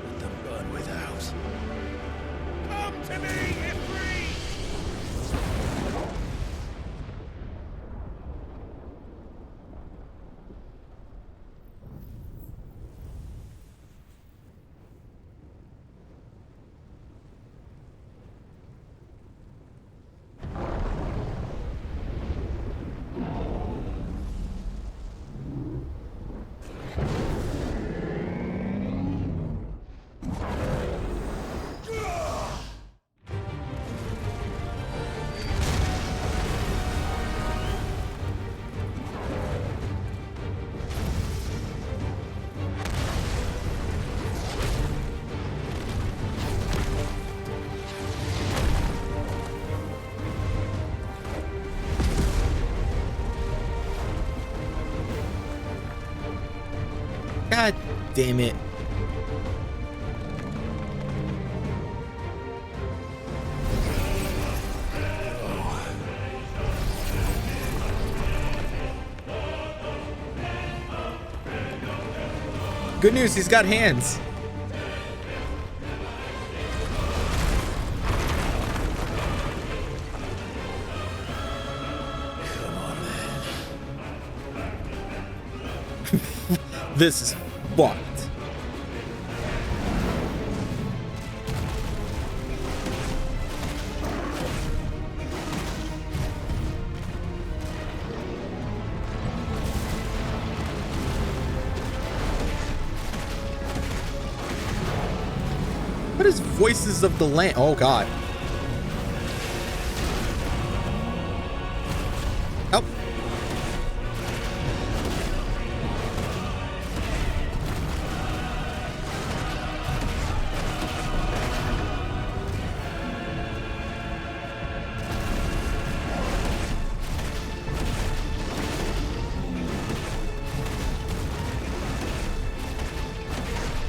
Let them burn without. Come to me, Ifrit! God damn it. Good news, he's got hands. This is fucked. What is Voices of the Land? Oh god. Help.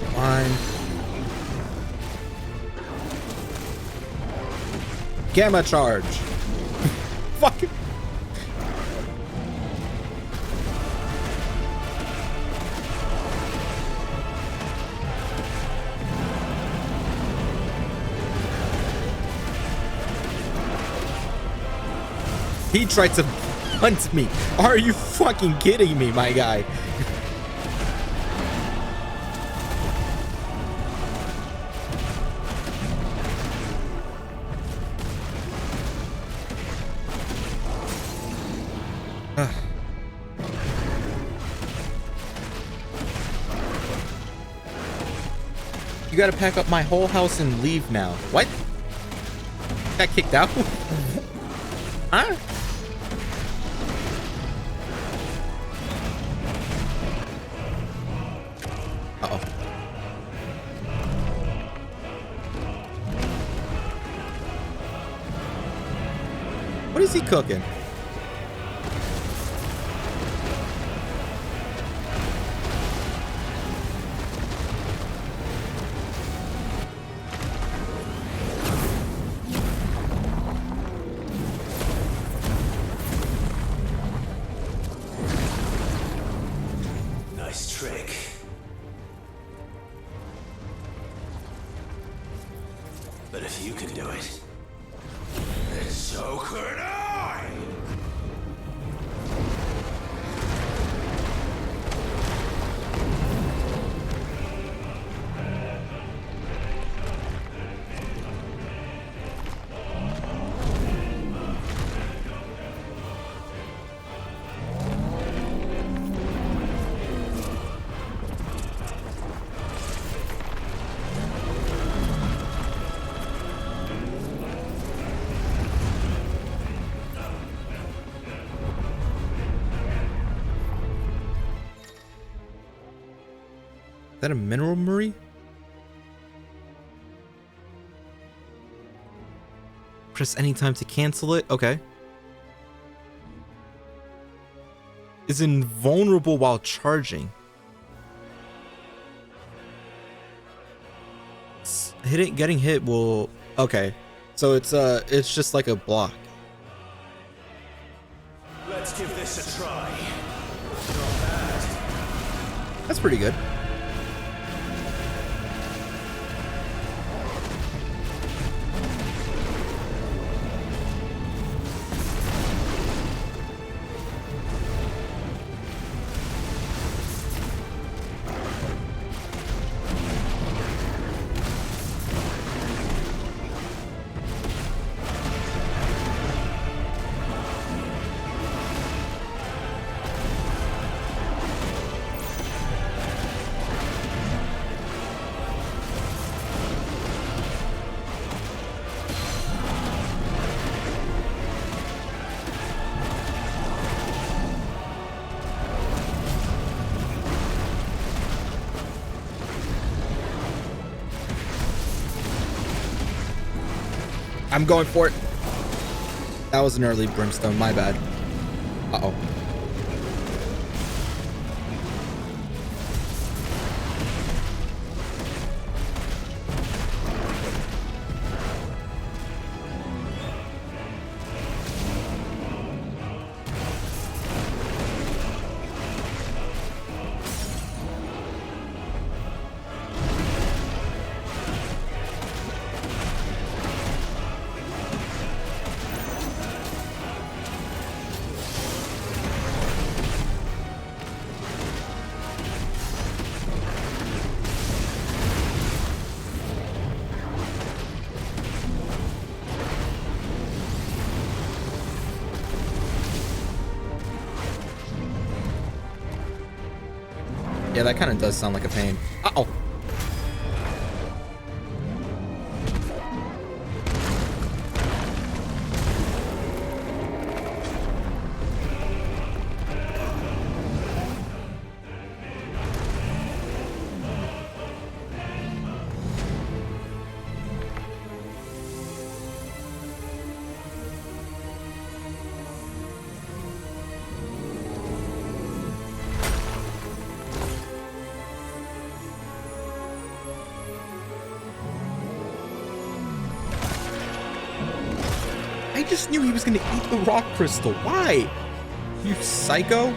Come on. Gamma charge. Fuck it. He tried to hunt me. Are you fucking kidding me, my guy? You gotta pack up my whole house and leave now. What? Got kicked out? Huh? Uh-oh. What is he cooking? Nice trick. But if you can do it, then so could I! Is that a mineral Marie? Press any time to cancel it. Okay. Is invulnerable while charging. Getting hit will. Okay. So it's just like a block. Let's give this a try. That's pretty good. I'm going for it. That was an early brimstone, my bad. Uh-oh. Yeah, that kind of does sound like a pain. Uh-oh. I just knew he was gonna eat the rock crystal. Why? You psycho?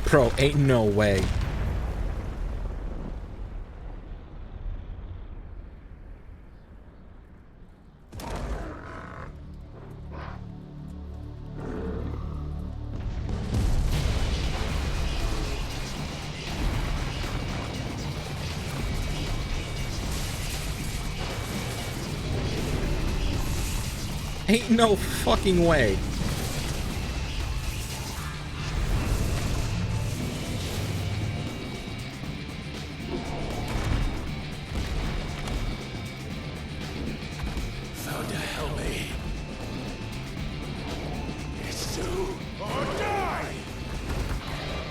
Bro, ain't no way. Ain't no fucking way. Found to help me. It's do or die.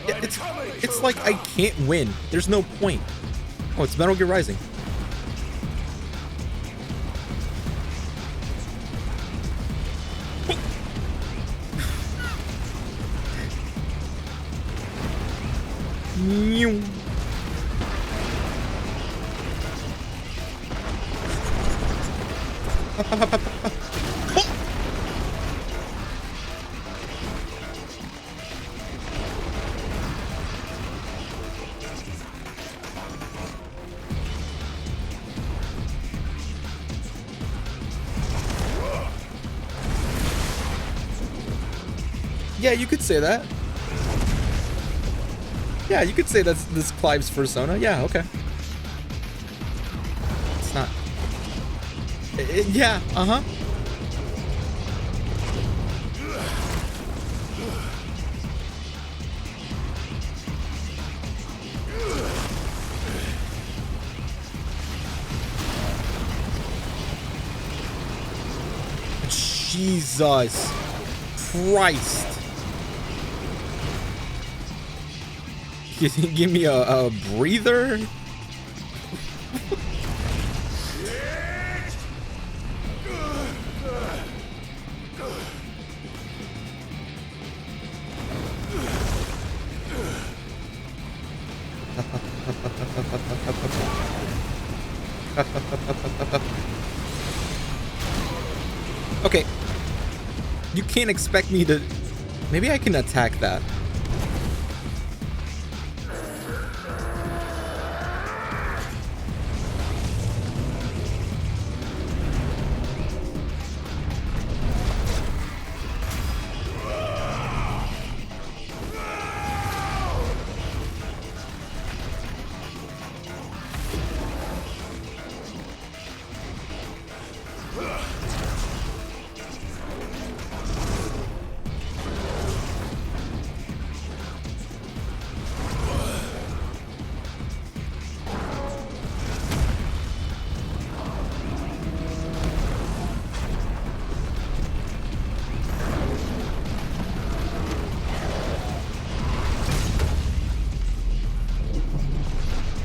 Yeah, it's like I can't win. There's no point. Oh, it's Metal Gear Rising. Meow. Yeah, you could say that. Yeah, you could say that's this Clive's persona. Yeah, okay. It's not. Yeah, uh-huh. Jesus Christ. Give me a breather? Okay. You can't expect me to... Maybe I can attack that.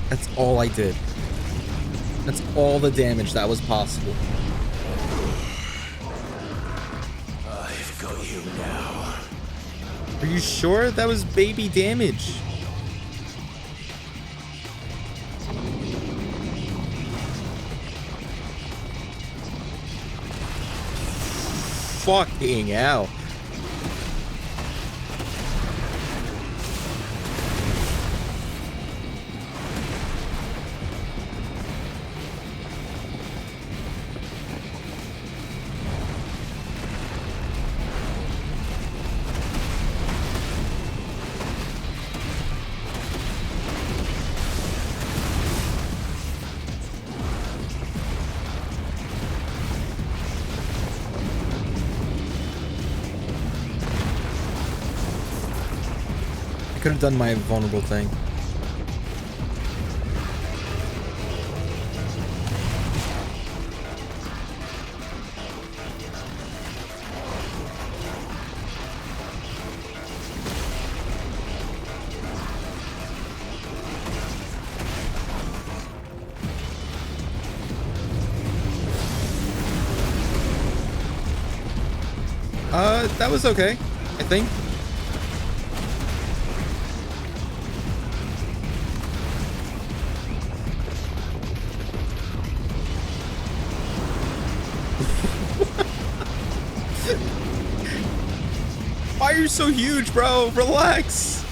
That's all I did. That's all the damage that was possible. I've got you now. Are you sure that was baby damage? Fucking hell. I could have done my vulnerable thing. That was okay, I think. Why are you so huge, bro? Relax.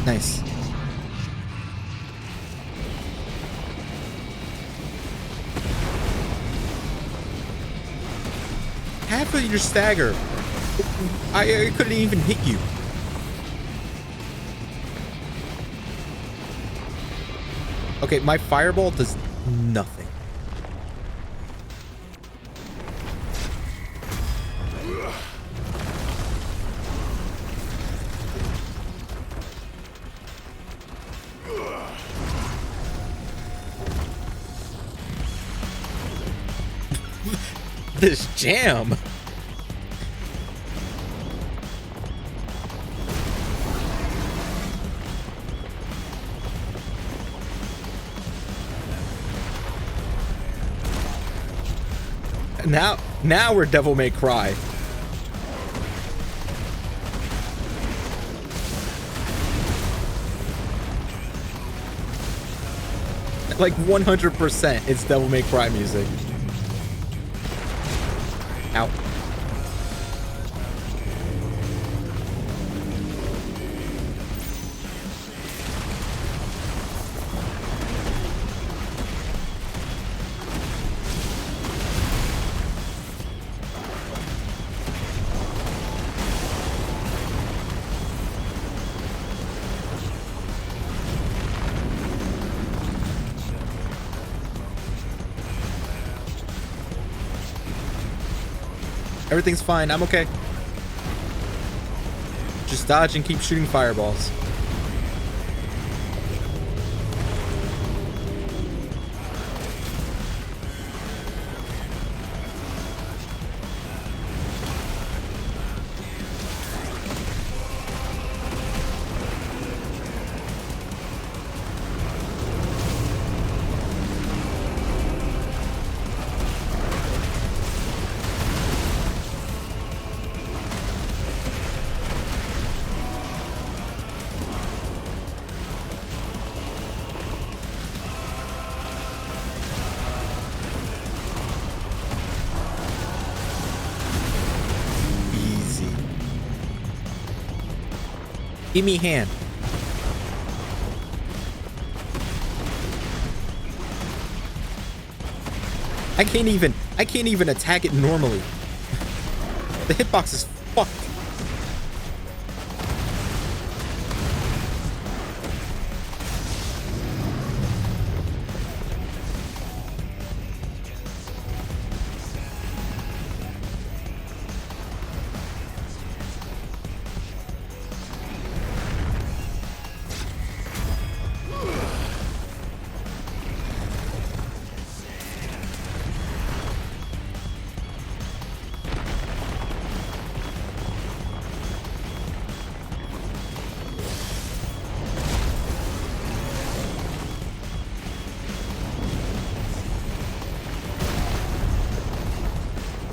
Nice. Half of your stagger. I couldn't even hit you. Okay, my fireball does nothing. This jam. Now we're Devil May Cry. Like 100% it's Devil May Cry music. Ow. Everything's fine. I'm okay. Just dodge and keep shooting fireballs. Give me a hand. I can't even attack it normally. The hitbox is fucked.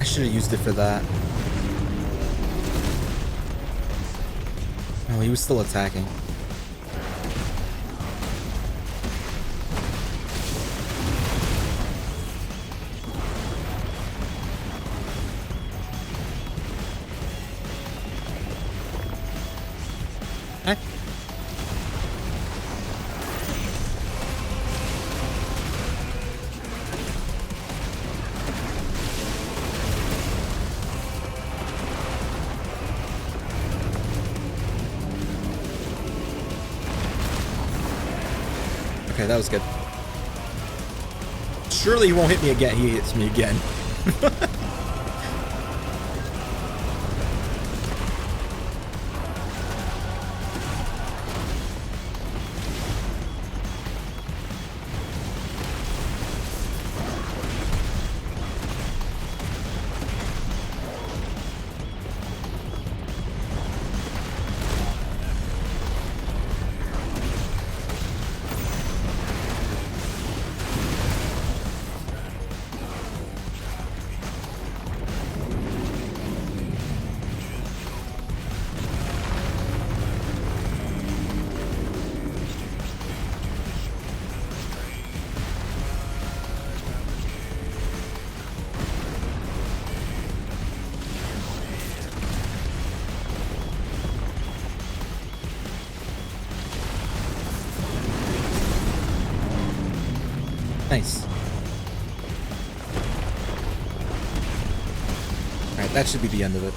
I should have used it for that. Oh, he was still attacking. Huh? Okay, that was good. Surely he won't hit me again. He hits me again. Nice. Alright, that should be the end of it.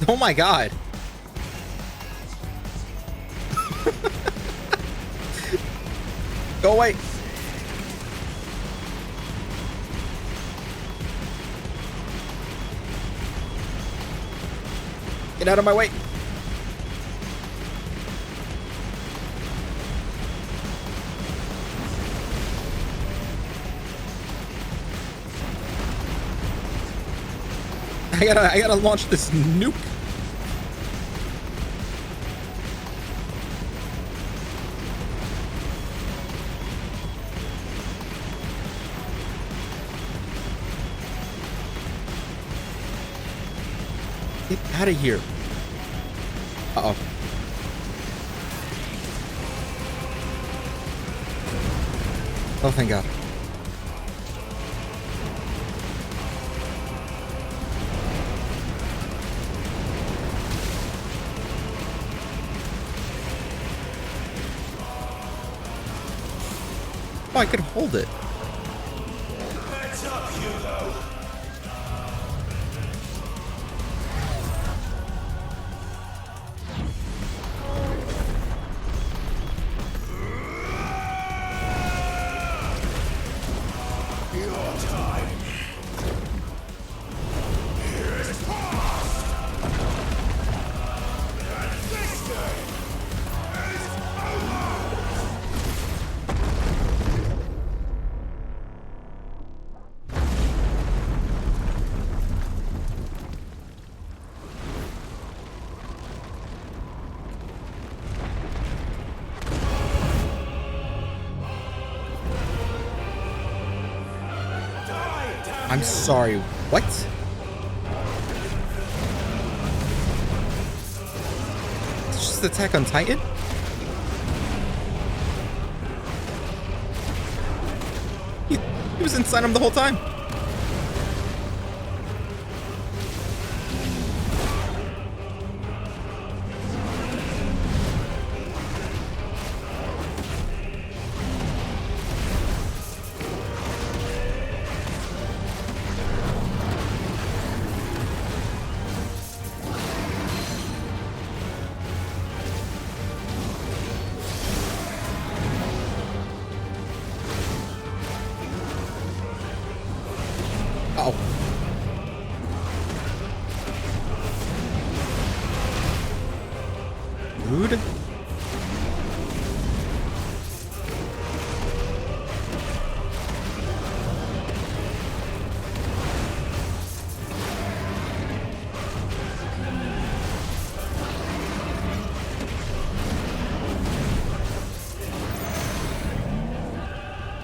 Oh my god. Go away. Get out of my way. I gotta launch this nuke. Get out of here. Uh-oh. Oh, thank God. Oh, I could hold it. Heads up, Hugo. Your time. Here is past. And this day is over. I'm sorry. What? It's just Attack on Titan? He was inside him the whole time. Oh. Rude.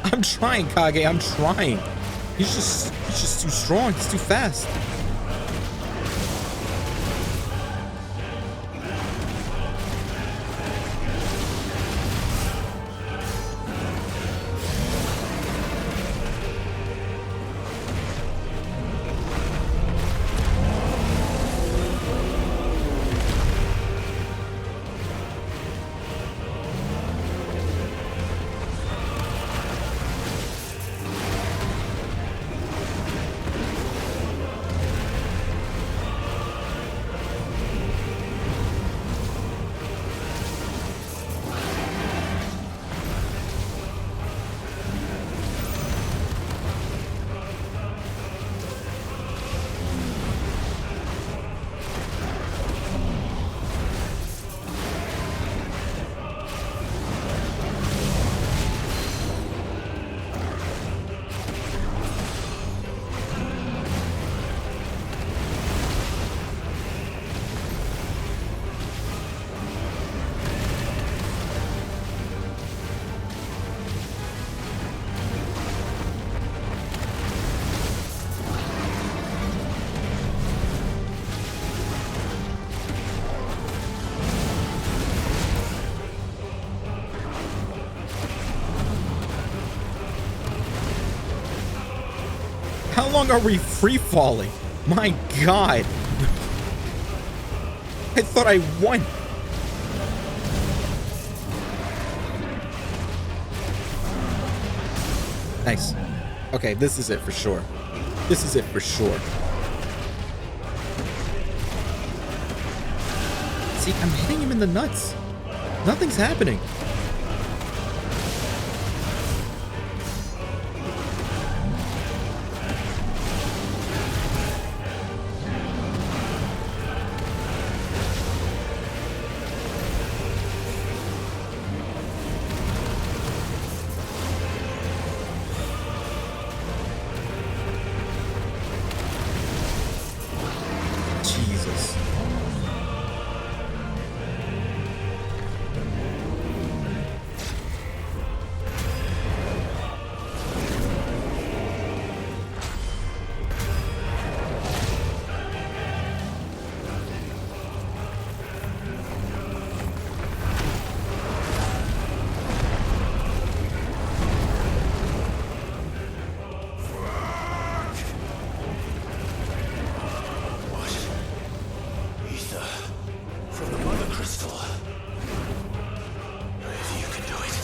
I'm trying, Kage. I'm trying. He's just too strong. He's too fast. How long are we free falling? My God. I thought I won. Nice. Okay, this is it for sure. This is it for sure. See, I'm hitting him in the nuts. Nothing's happening. Jesus. Ether from the Mother Crystal. If you can do it.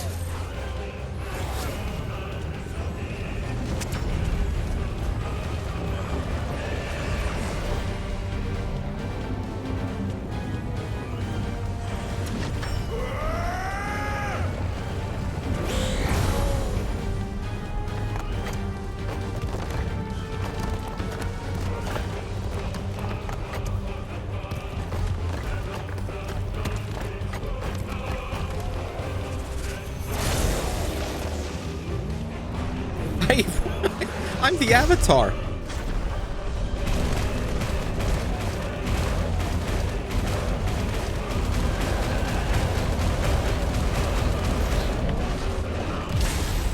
I'm the Avatar.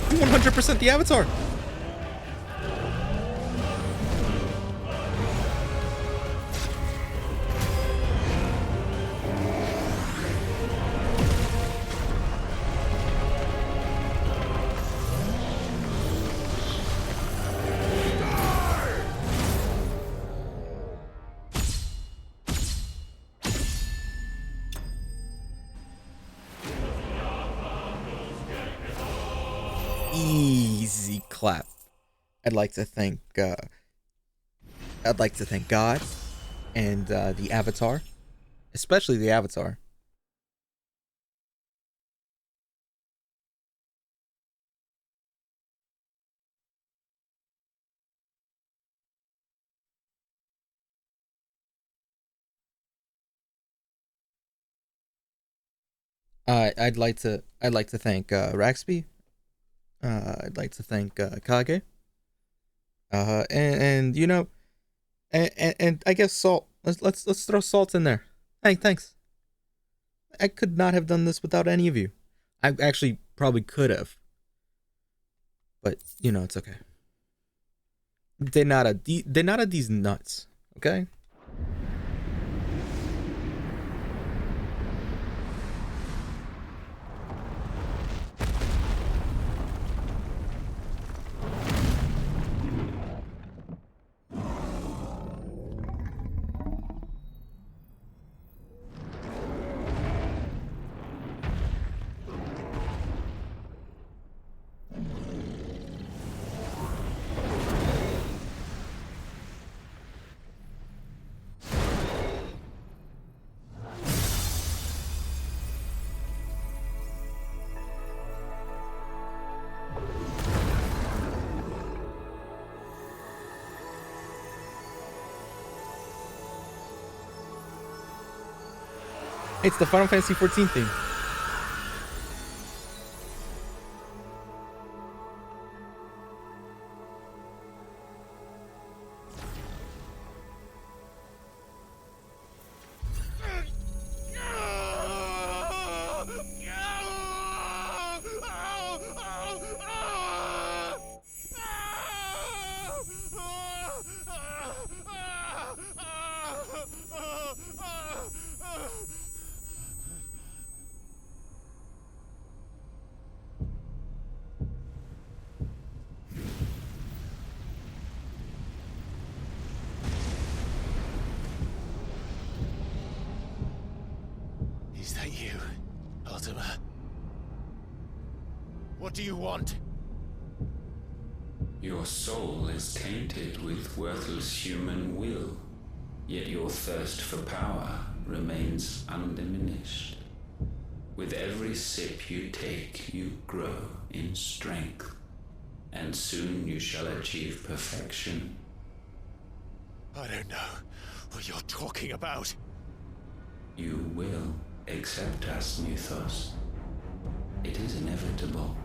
I'm 100% the Avatar. Easy clap. I'd like to thank God and the Avatar, especially the Avatar. I'd like to thank Raxby. I'd like to thank Kage. And you know, and I guess Salt. Let's throw Salt in there. Hey, thanks. I could not have done this without any of you. I actually probably could have, but you know, it's okay. They're not these nuts, okay? It's the Final Fantasy 14 theme. that you, Ultima? What do you want? Your soul is tainted with worthless human will, yet your thirst for power remains undiminished. With every sip you take, you grow in strength, and soon you shall achieve perfection. I don't know what you're talking about. You will accept us, Mythos. It is inevitable.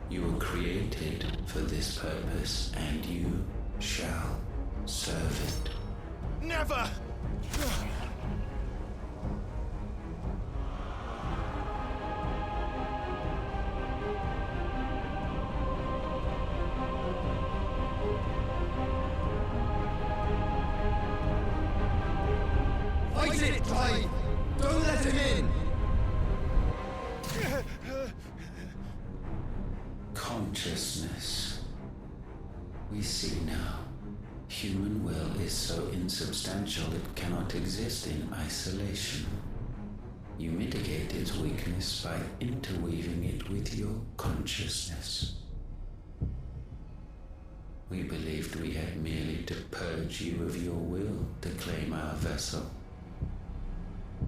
You were created for this purpose, and you shall serve it. Never! Fight it, Clive! Don't let him in! Consciousness. We see now. Human will is so insubstantial it cannot exist in isolation. You mitigate its weakness by interweaving it with your consciousness. We believed we had merely to purge you of your will to claim our vessel.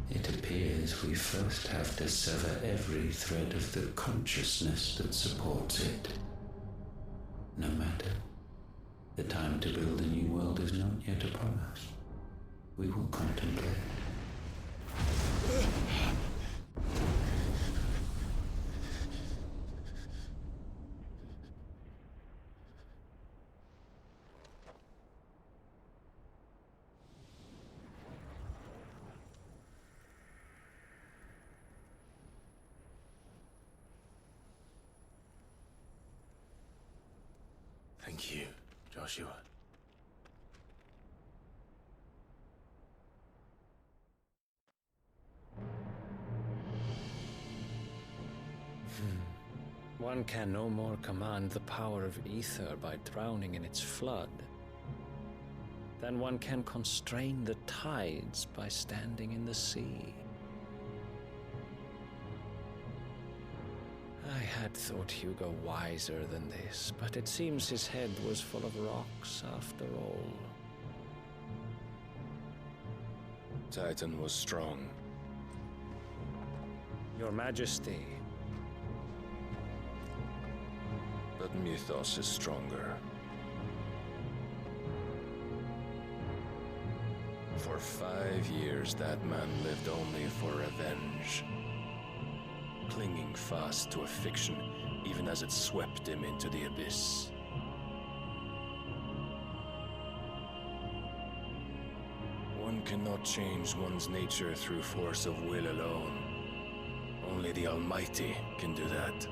It appears we first have to sever every thread of the consciousness that supports it. No matter. The time to build a new world is not yet upon us. We will contemplate. Thank you, Joshua. One can no more command the power of ether by drowning in its flood than one can constrain the tides by standing in the sea. I had thought Hugo wiser than this, but it seems his head was full of rocks after all. Titan was strong. Your Majesty. But Mythos is stronger. For 5 years, that man lived only for revenge. Clinging fast to a fiction, even as it swept him into the abyss. One cannot change one's nature through force of will alone. Only the Almighty can do that.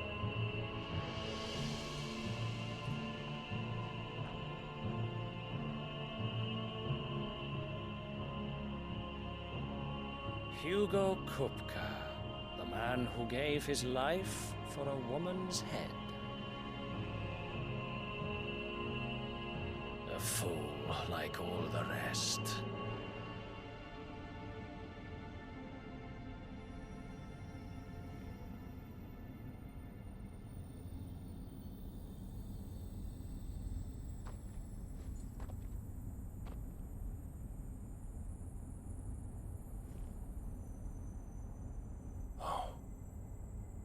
Hugo Kupka, the man who gave his life for a woman's head. A fool like all the rest.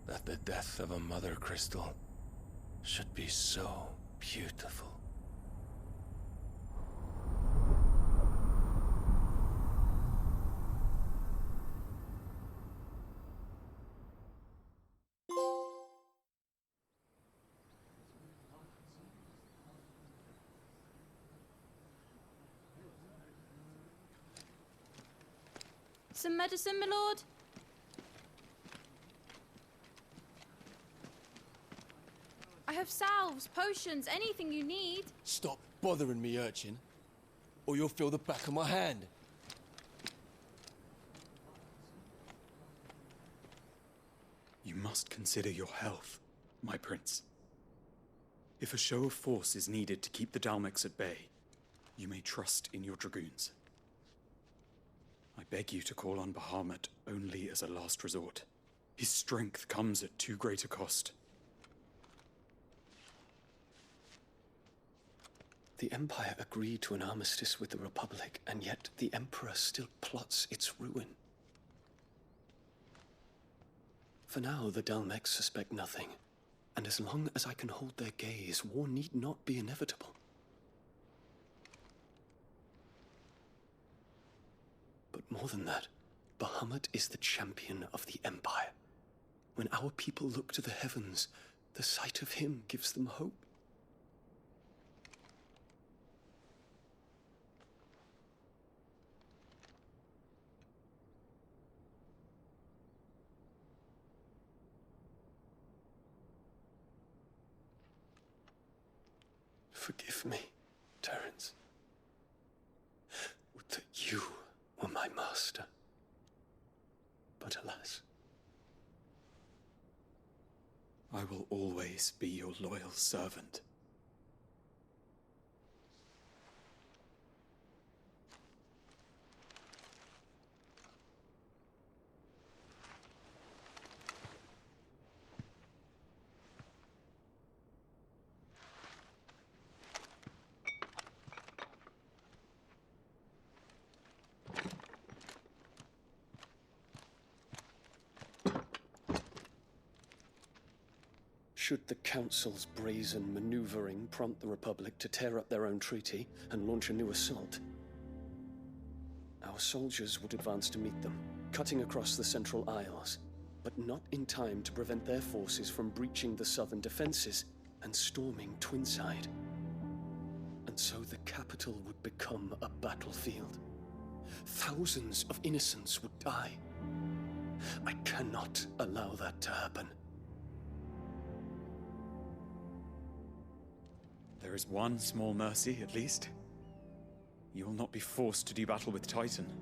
That the death of a mother crystal should be so beautiful. Some medicine, my lord? I have salves, potions, anything you need. Stop bothering me, urchin, or you'll feel the back of my hand. You must consider your health, my prince. If a show of force is needed to keep the Dalmex at bay, you may trust in your dragoons. I beg you to call on Bahamut only as a last resort. His strength comes at too great a cost. The Empire agreed to an armistice with the Republic, and yet the Emperor still plots its ruin. For now, the Dalmex suspect nothing, and as long as I can hold their gaze, war need not be inevitable. But more than that, Bahamut is the champion of the Empire. When our people look to the heavens, the sight of him gives them hope. Forgive me, Terence. Would that you were my master. But alas. I will always be your loyal servant. Should the Council's brazen maneuvering prompt the Republic to tear up their own treaty and launch a new assault, our soldiers would advance to meet them, cutting across the Central Isles, but not in time to prevent their forces from breaching the southern defenses and storming Twinside. And so the capital would become a battlefield. Thousands of innocents would die. I cannot allow that to happen. There is one small mercy, at least. You will not be forced to do battle with Titan.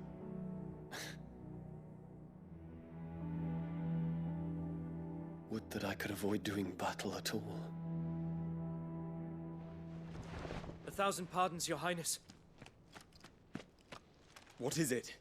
Would that I could avoid doing battle at all. 1,000 pardons, Your Highness. What is it?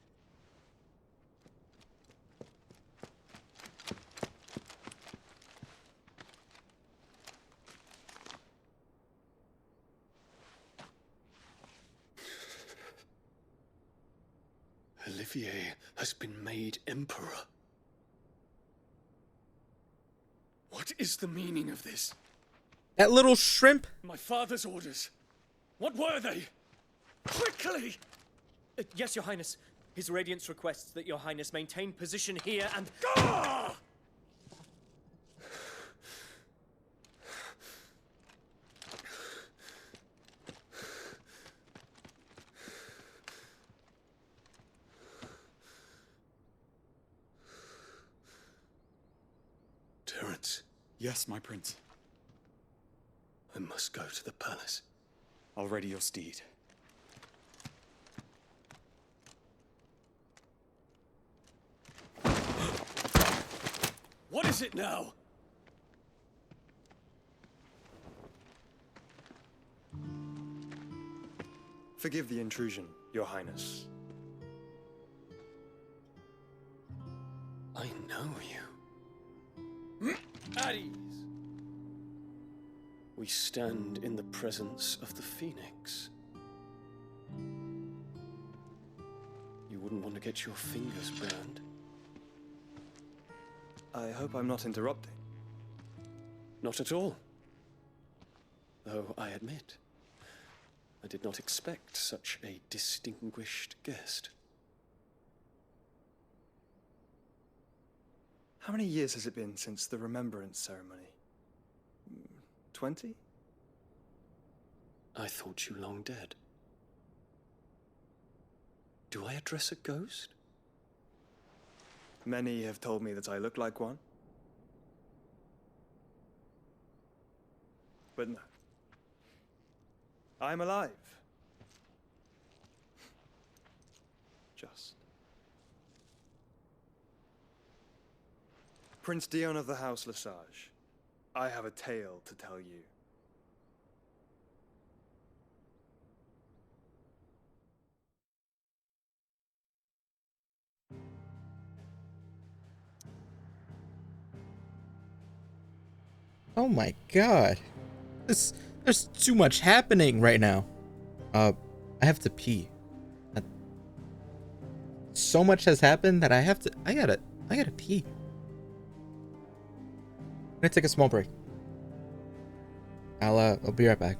Olivier has been made Emperor. What is the meaning of this? That little shrimp? My father's orders. What were they? Quickly! Yes, Your Highness. His Radiance requests that Your Highness maintain position here and... Ah! Terence. Yes, my prince. I must go to the palace. I'll ready your steed. What is it now? Forgive the intrusion, Your Highness. I know you. At ease. We stand in the presence of the Phoenix. You wouldn't want to get your fingers burned. I hope I'm not interrupting. Not at all. Though I admit, I did not expect such a distinguished guest. How many years has it been since the Remembrance ceremony? 20? I thought you long dead. Do I address a ghost? Many have told me that I look like one. But no. I'm alive. Just. Prince Dion of the House Lesage, I have a tale to tell you. Oh my god. There's too much happening right now. I have to pee. So much has happened that I gotta pee. I'm gonna take a small break. I'll be right back.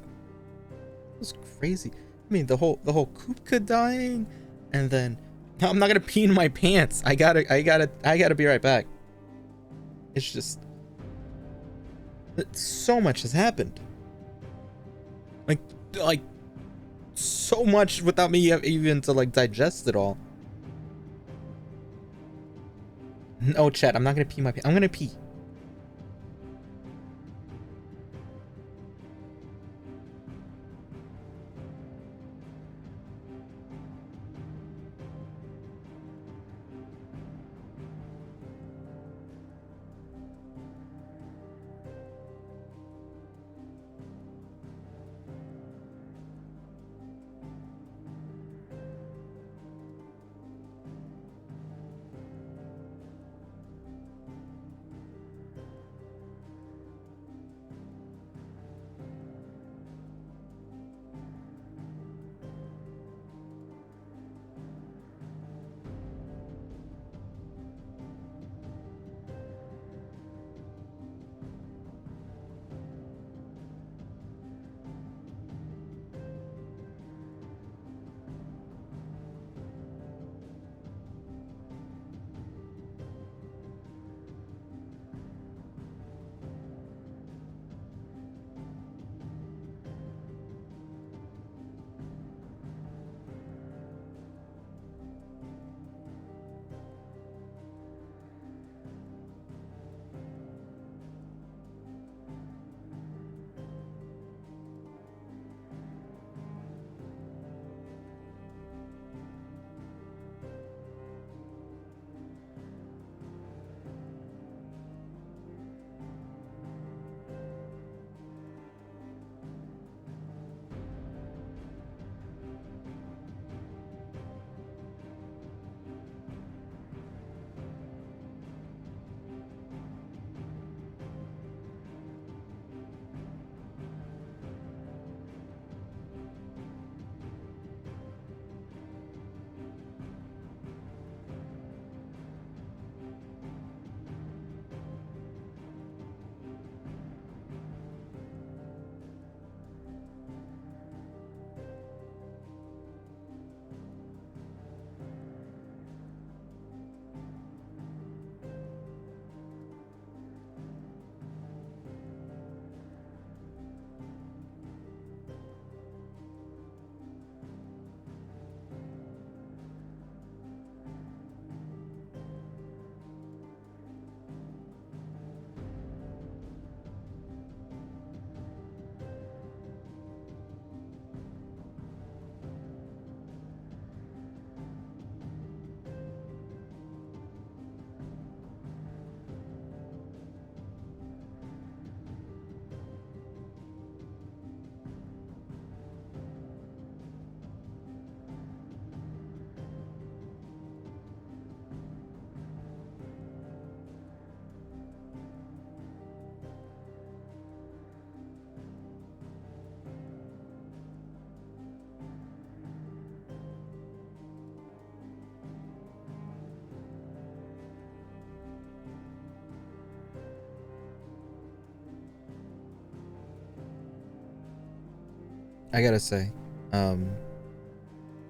It was crazy. I mean, the whole Kupka dying, and then no, I'm not gonna pee in my pants. I gotta be right back. It's just so much has happened. Like so much without me even to like digest it all. No, chat. I'm not gonna pee my pants. I'm gonna pee. I gotta say,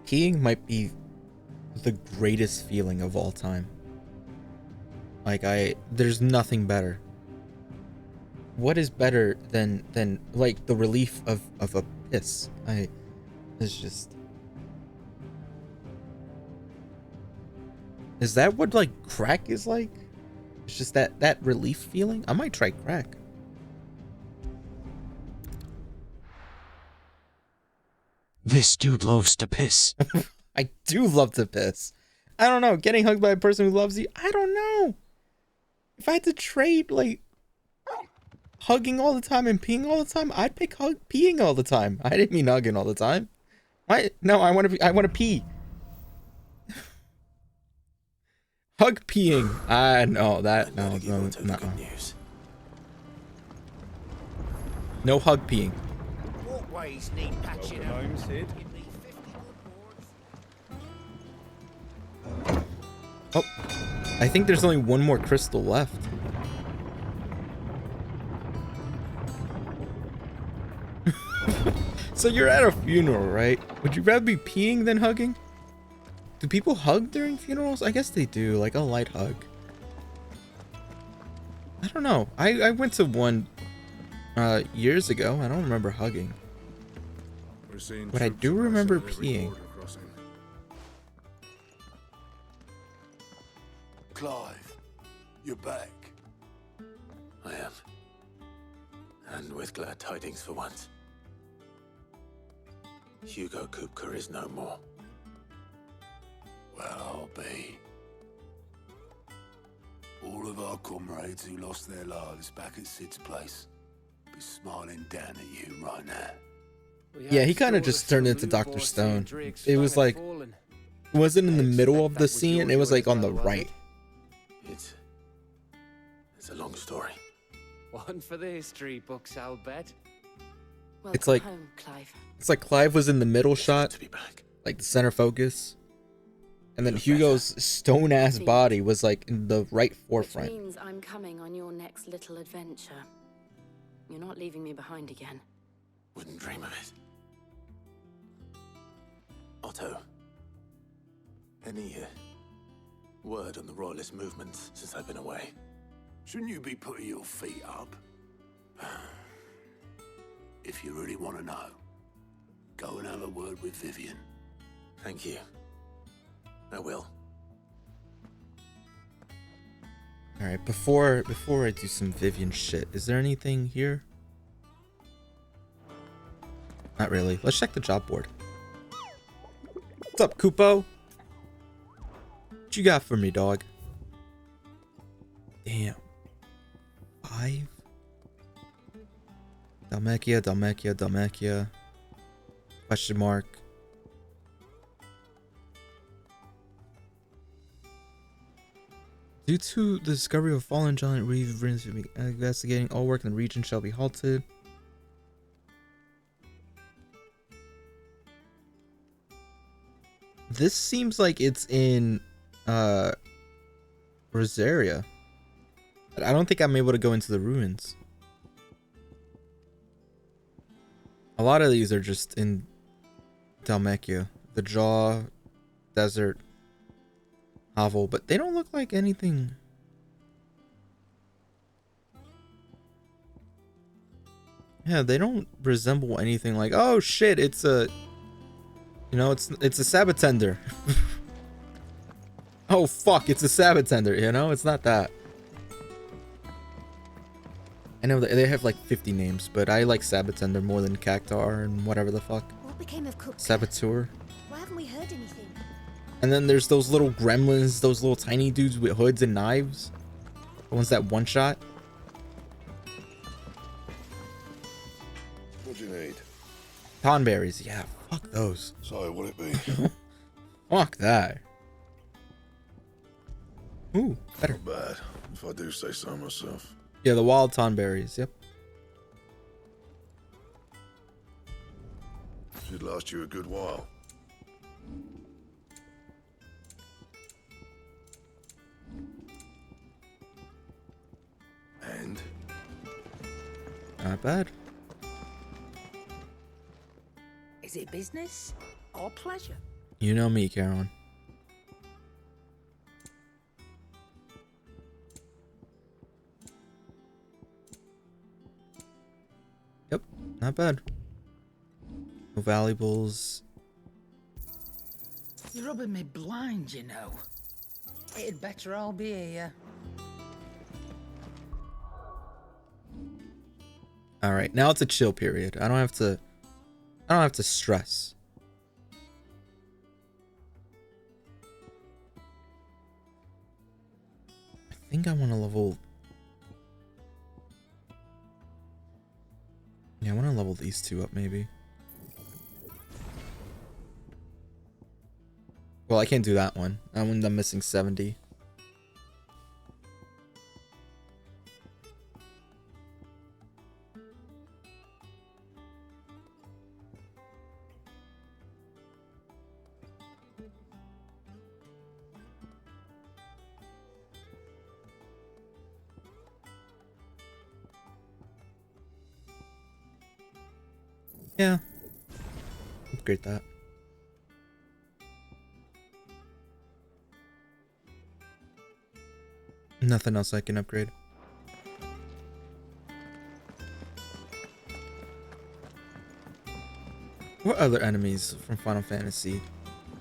peeing might be the greatest feeling of all time. Like there's nothing better. What is better than like the relief of a piss? It's just. Is that what like crack is like? It's just that relief feeling. I might try crack. This dude loves to piss. I do love to piss. I don't know. Getting hugged by a person who loves you, I don't know. If I had to trade, like, hugging all the time and peeing all the time, I'd pick peeing all the time. I didn't mean hugging all the time. Why? No, I want to pee. Hug peeing. No, that, no, no, no. No hug peeing. Walkways need patching up. Welcome home, Sid. Oh, I think there's only one more crystal left. So you're at a funeral, right? Would you rather be peeing than hugging? Do people hug during funerals? I guess they do, like a light hug. I don't know. I went to one years ago. I don't remember hugging. But I do remember peeing. Clive, you're back. I am. And with glad tidings for once. Hugo Kupka is no more. Well, I'll be. All of our comrades who lost their lives back at Sid's place be smiling down at you right now. Yeah, he kind of just turned into Dr. Stone. It was like, it wasn't in the middle of the scene. It was like on the right. It's a long story. One for the history books, I'll bet. It's like, home, Clive. it's like Clive was in the middle shot, like the center focus, and then Hugo's stone ass body was like in the right forefront. Which means I'm coming on your next little adventure. You're not leaving me behind again. Wouldn't dream of it. Otto, any word on the royalist movements since I've been away? Shouldn't you be putting your feet up? If you really want to know, go and have a word with Vivian. Thank you. I will. All right, before I do some Vivian shit, is there anything here? Not really. Let's check the job board. What's up, Kupo? What you got for me, dog? Damn. 5? Dalmacia. Question mark. Due to the discovery of a fallen giant reef, investigating all work in the region shall be halted. This seems like it's in Rosaria. But I don't think I'm able to go into the ruins. A lot of these are just in Dalmacia. The Jaw, Desert, Hovel, but they don't look like anything. Yeah, they don't resemble anything like, oh shit, it's a, you know, it's a Sabatender. Oh fuck, it's a Sabatender, you know? It's not that. I know that they have like 50 names, but I like Sabatender more than Cactar and whatever the fuck. What became of Cook? Saboteur. Why haven't we heard anything? And then there's those little gremlins, those little tiny dudes with hoods and knives. The ones that one shot. What do you need? Tonberries, yeah, fuck those. So, what it be? Fuck that. Ooh, better. Not bad, if I do say so myself. Yeah, the wild tonberries, yep. Should last you a good while. And? Not bad. Is it business or pleasure? You know me, Caroline. Yep, not bad. No valuables. You're rubbing me blind, you know. It'd better all be here. All right, now it's a chill period. I don't have to stress. I think I want to level. Yeah, I want to level these two up maybe. Well, I can't do that one. That one I'm missing 70. Yeah. Upgrade that. Nothing else I can upgrade. What other enemies from Final Fantasy?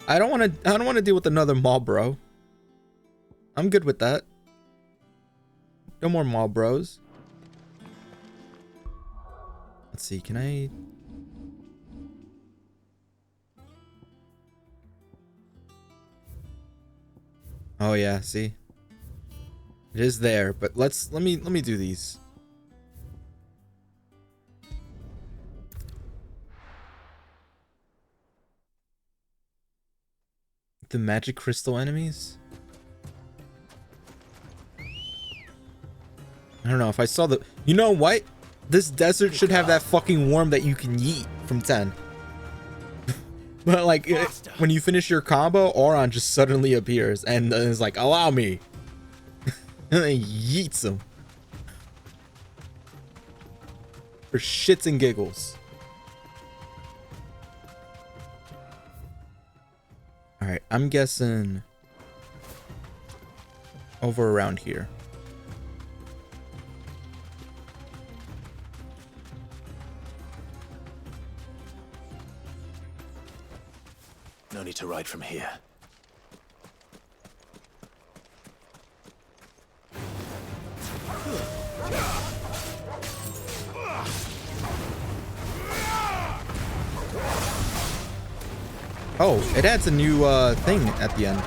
I don't want to deal with another mob bro. I'm good with that. No more mob bros. Let's see, can I... Oh yeah, see? It is there, but let me do these. The magic crystal enemies? I don't know if I saw the... You know what? This desert should have that fucking worm that you can yeet from 10. But like, when you finish your combo, Auron just suddenly appears and is like, allow me. And then yeets him. For shits and giggles. Alright, I'm guessing over around here. No need to ride from here. Oh, it adds a new thing at the end.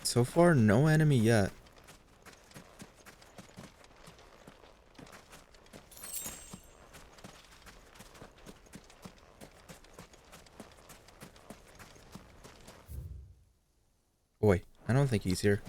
So far, no enemy yet. Boy, I don't think he's here.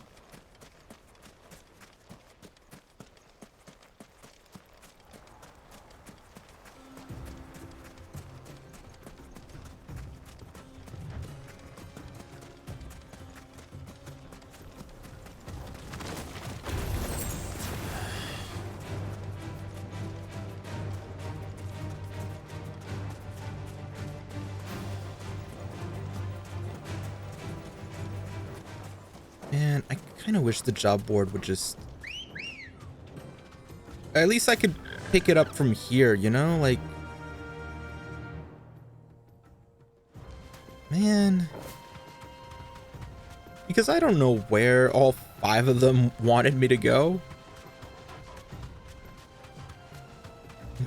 Man, I kind of wish the job board would just... At least I could pick it up from here, you know? Like... Man... Because I don't know where all 5 of them wanted me to go.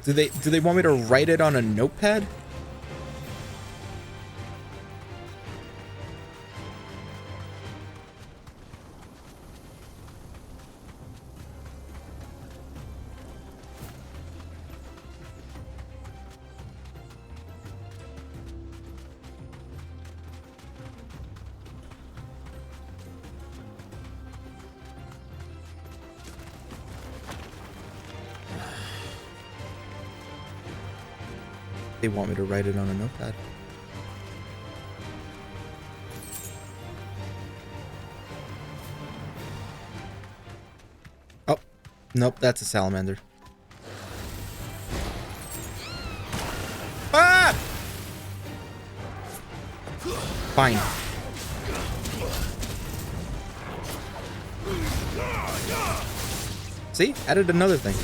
Do they want me to write it on a notepad? They want me to write it on a notepad. Oh, nope, that's a salamander. Ah! Fine. See? Added another thing.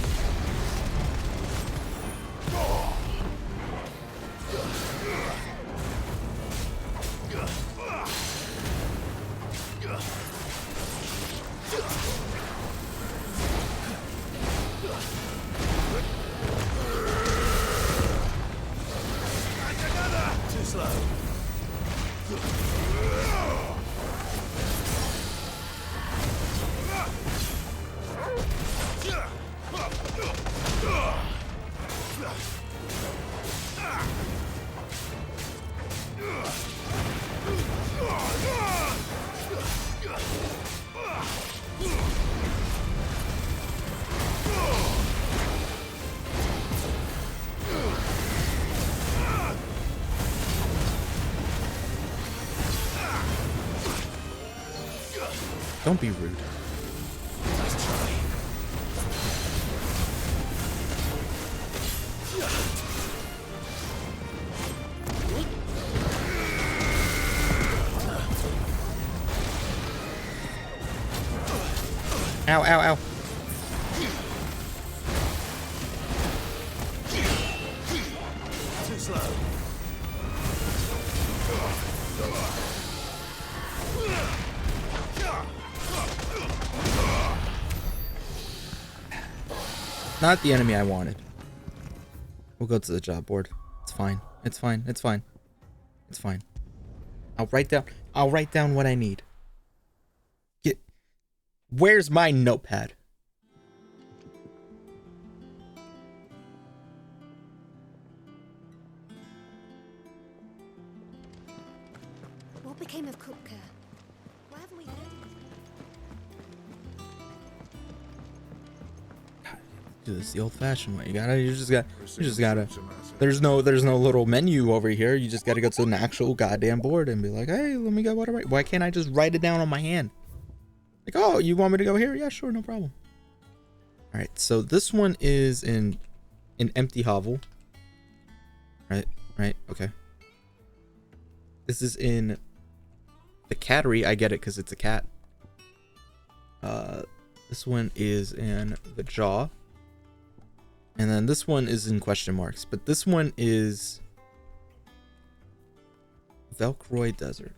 Don't be rude. Ow, ow, ow. Too slow. Not the enemy I wanted. We'll go to the job board. It's fine. It's fine. It's fine. It's fine. I'll write down what I need. Where's my notepad? What became of Kupka? Why haven't we heard anything? Do this the old-fashioned way. You just gotta. There's no little menu over here. You just gotta go to an actual goddamn board and be like, hey, let me get what I write. Why can't I just write it down on my hand? Like, oh, you want me to go here? Yeah, sure, no problem. All right, so this one is in an empty hovel. Right, okay. This is in the cattery. I get it because it's a cat. This one is in the jaw. And then this one is in question marks. But this one is Velcroy Desert.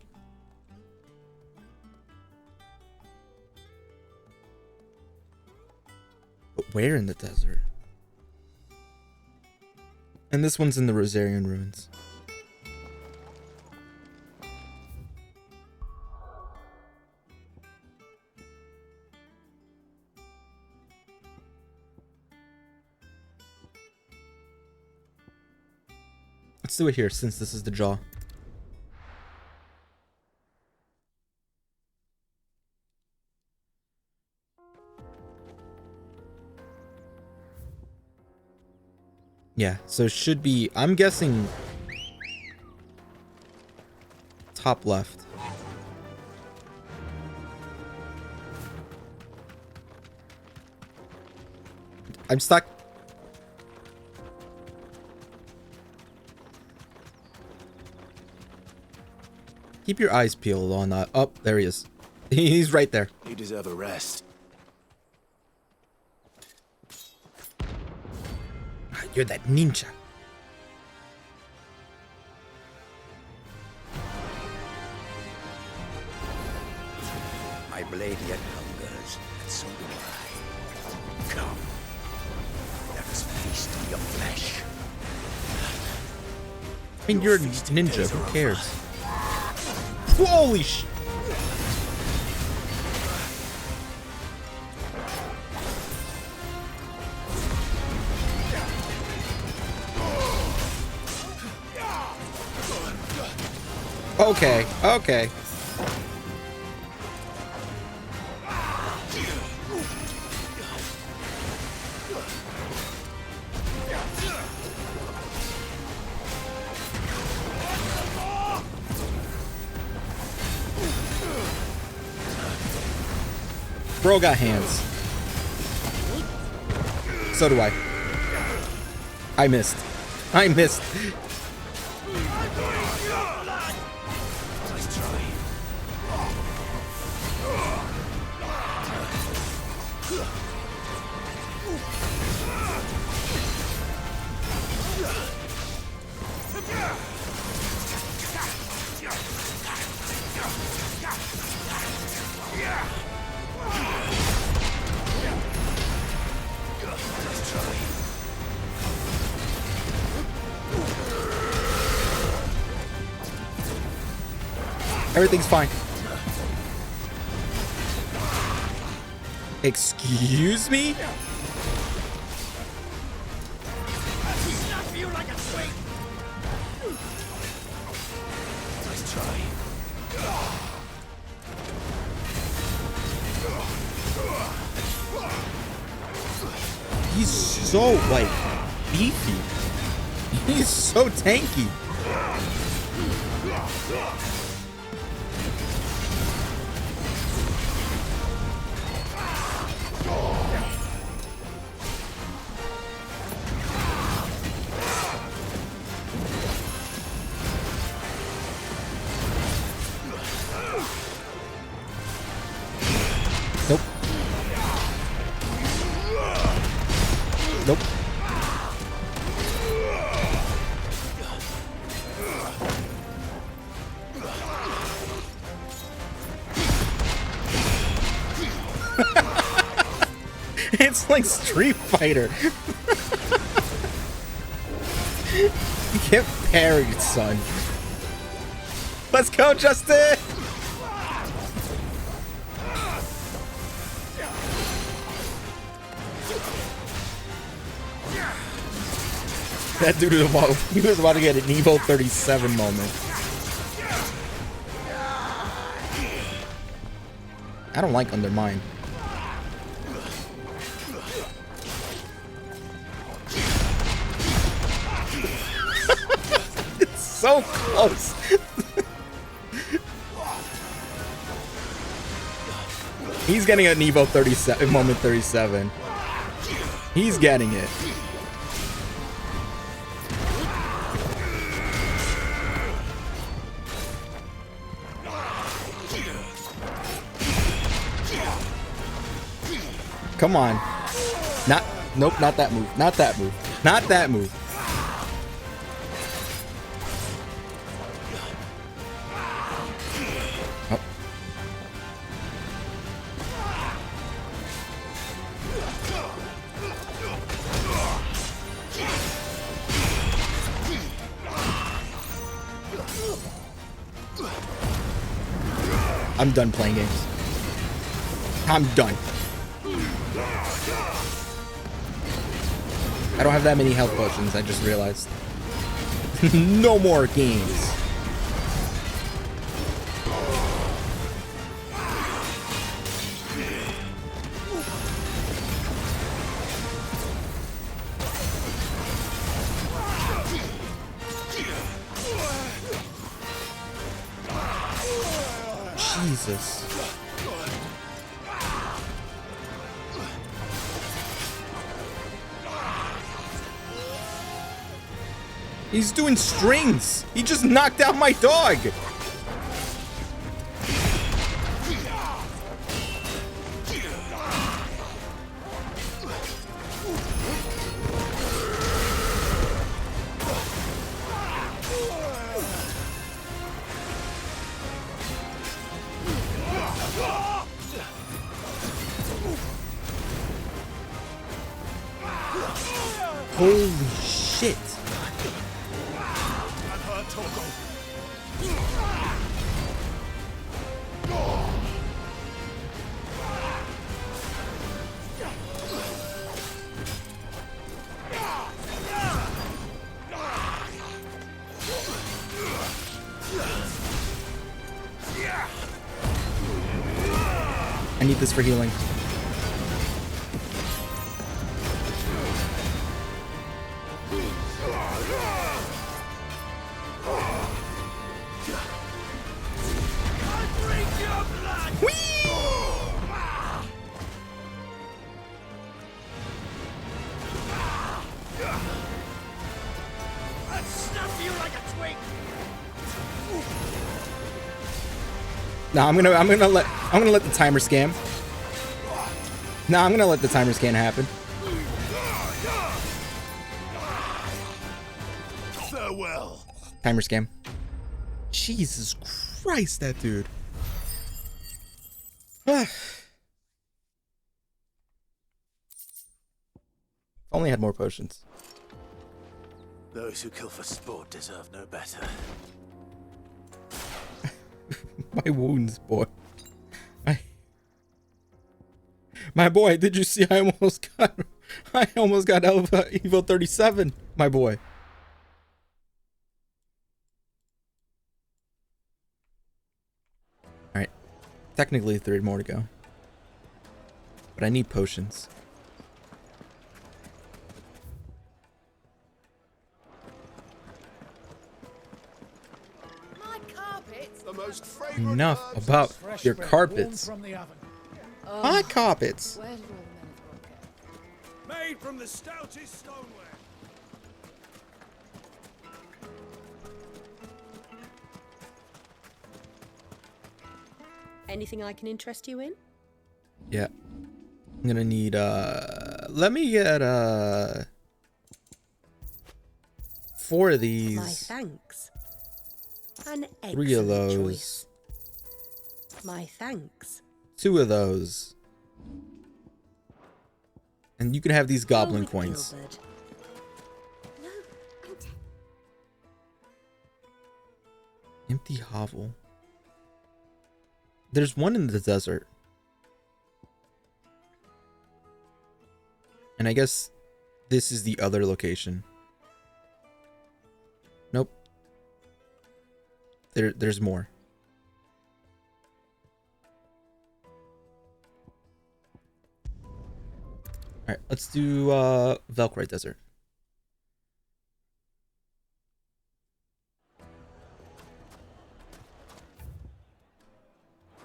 But where in the desert? And this one's in the Rosarian Ruins. Let's do it here since this is the jaw. Yeah, so it should be, I'm guessing, top left. I'm stuck. Keep your eyes peeled on that. Oh, there he is. He's right there. You deserve a rest. You're that ninja. My blade yet hungers, and so do I. Come, let us feast on your flesh. I mean, you're a ninja. Who cares? Holy sh! Okay, okay. Bro got hands. So do I. I missed. I missed. Everything's fine. Excuse me? He's so, like, beefy. He's so tanky. Nope. It's like Street Fighter. You can't parry, son. Let's go, Justin! That dude he was about to get an Evo 37 moment. I don't like Undermine. It's so close. He's getting an Evo 37 moment 37. He's getting it. Come on. Nope, not that move. Not that move. Not that move. Oh. I'm done playing games. I'm done. I don't have that many health potions, I just realized. No more games. Jesus. He's doing strings. He just knocked out my dog. Holy shit. I need this for healing. No, I'm gonna let the timer scam. No, I'm gonna let the timer scan happen. Farewell. Timer scam. Jesus Christ, that dude. Only had more potions. Those who kill for sport deserve no better. My wounds, boy. My boy, did you see I almost got Evo 37, my boy. Alright. Technically 3 more to go. But I need potions. Enough about your carpets. My carpets. Made from the stoutest stoneware. Anything I can interest you in? Yeah. I'm gonna need Let me get 4 of these. My thanks. An 3 of excellent those. choice. My thanks. 2 of those. And you can have these goblin coins. Gilbert. Empty hovel. There's one in the desert. And I guess this is the other location. Nope. There's more. Alright, let's do Velcro Desert.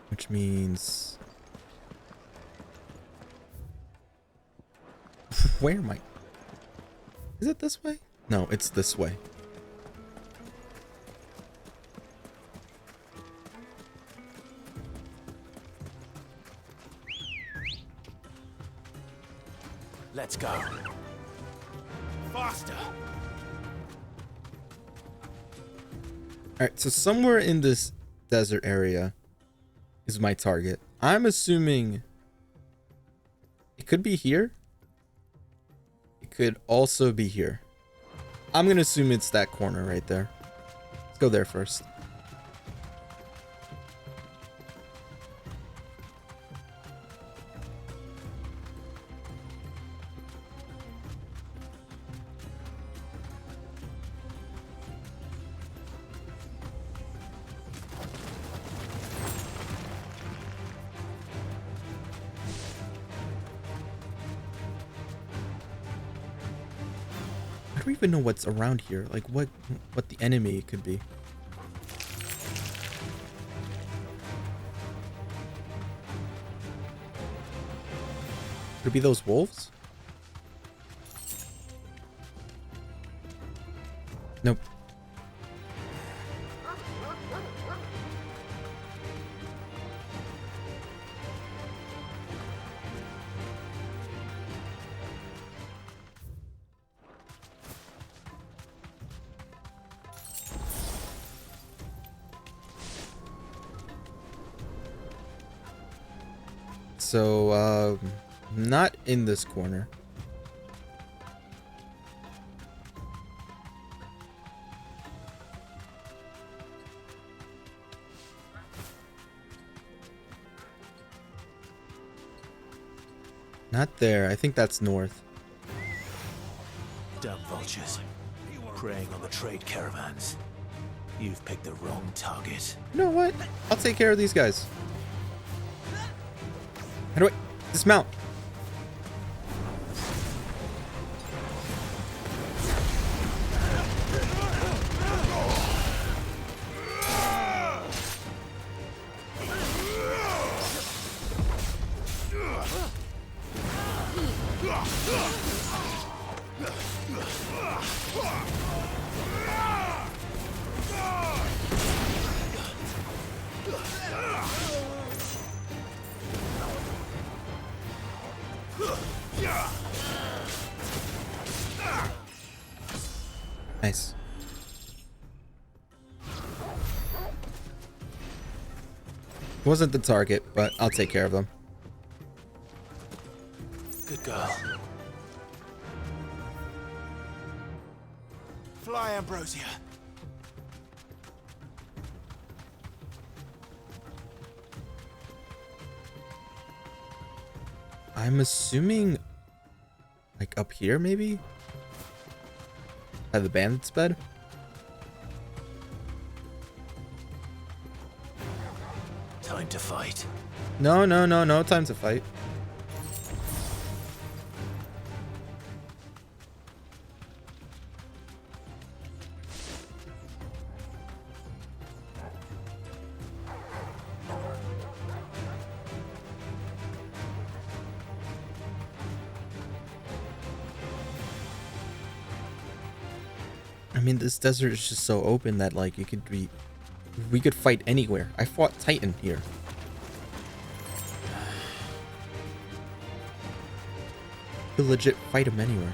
Which means... Where am I? Is it this way? No, it's this way. Let's go. Faster. Alright, so somewhere in this desert area is my target. I'm assuming it could be here. It could also be here. I'm gonna assume it's that corner right there. Let's go there first. I don't even know what's around here. Like what the enemy could be. Could it be those wolves? Nope. So, not in this corner. Not there. I think that's north. Dumb vultures. Preying on the trade caravans. You've picked the wrong target. You know what? I'll take care of these guys. How do I dismount? Nice. Wasn't the target, but I'll take care of them. Good girl. Fly, Ambrosia. I'm assuming like up here maybe? By the bandit's bed? Time to fight. No time to fight. I mean, this desert is just so open that like we could fight anywhere. I fought Titan here. could legit fight him anywhere.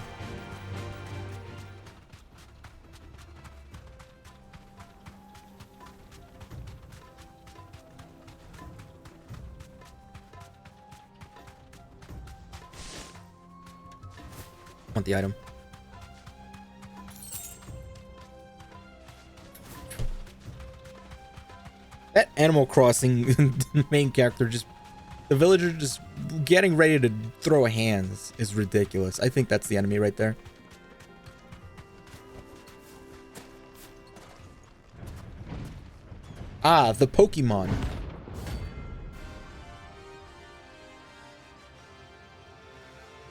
Want the item. That Animal Crossing main character just, the villager just getting ready to throw hands is ridiculous. I think that's the enemy right there. Ah, the Pokemon. I'm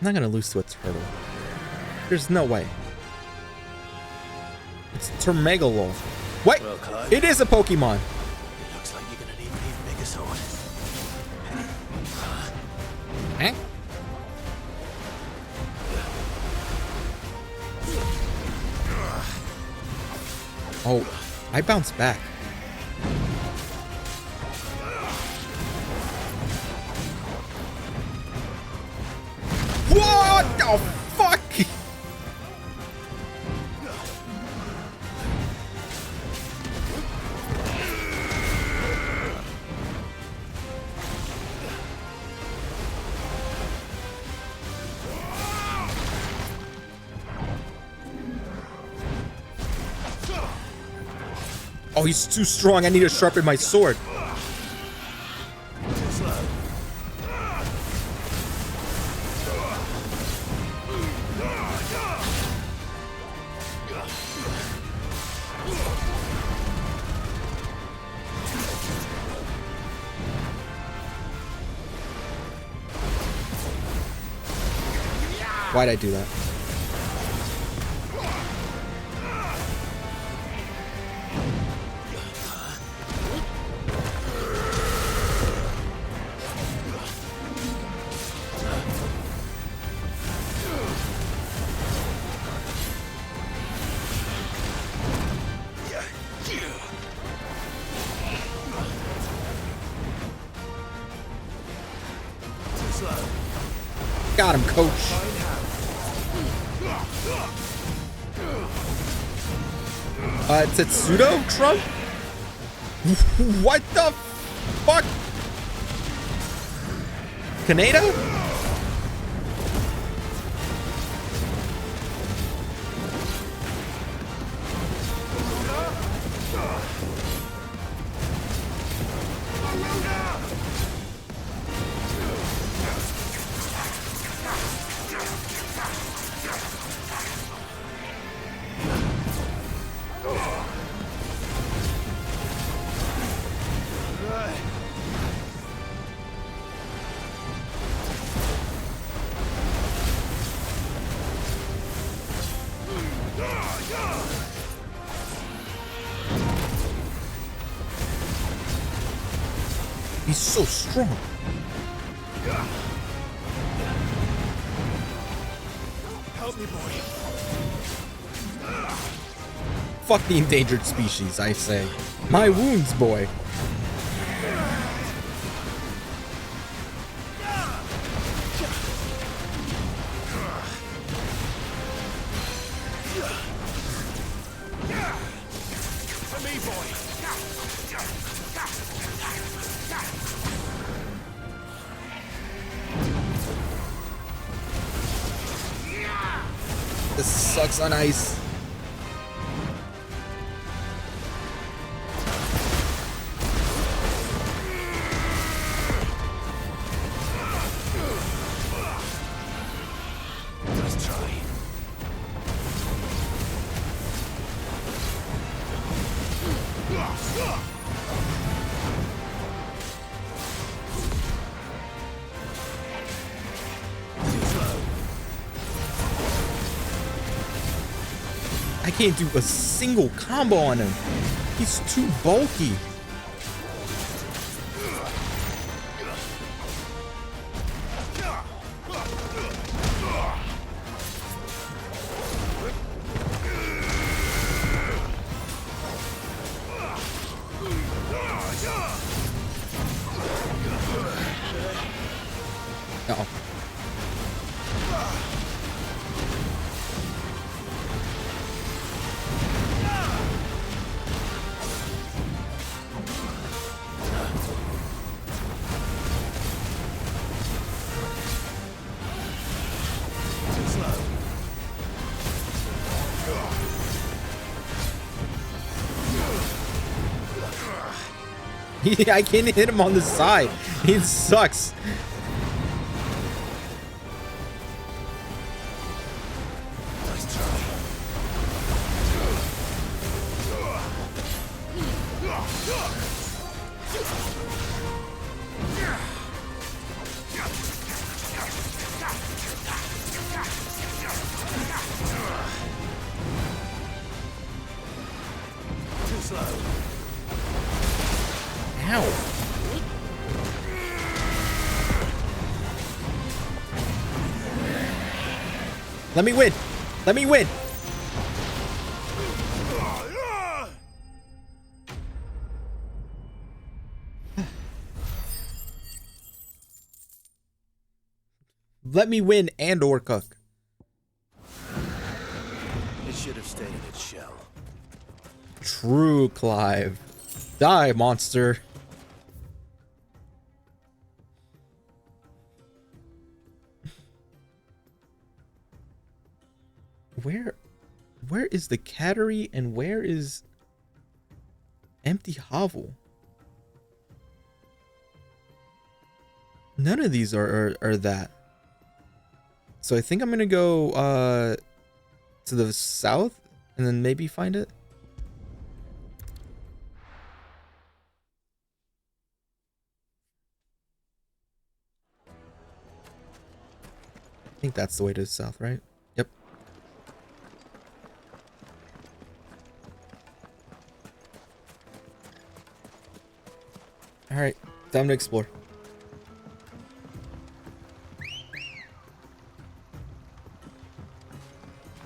not gonna lose to a turtle. There's no way. It's Termegalo. What? Well, Clive, it is a Pokemon. It looks like you're gonna need an even bigger sword. Huh? Oh, I bounced back. What the fuck? Oh, he's too strong. I need to sharpen my sword. Why'd I do that? Got him, coach. Tetsudo Trump? What the fuck? Kaneda? He's so strong. Help me, boy. Fuck the endangered species, I say. My wounds, boy. This sucks on ice. Let's try. I can't do a single combo on him. He's too bulky. Uh-oh. I can't hit him on the side. He sucks. Too slow. Ow. Let me win. Let me win. Let me win and or cook. It should have stayed in its shell. True, Clive. Die, monster. Where is the cattery and where is empty hovel? None of these are that. So I think I'm gonna go to the south and then maybe find it. I think that's the way to the south, right? Yep. All right, time to explore.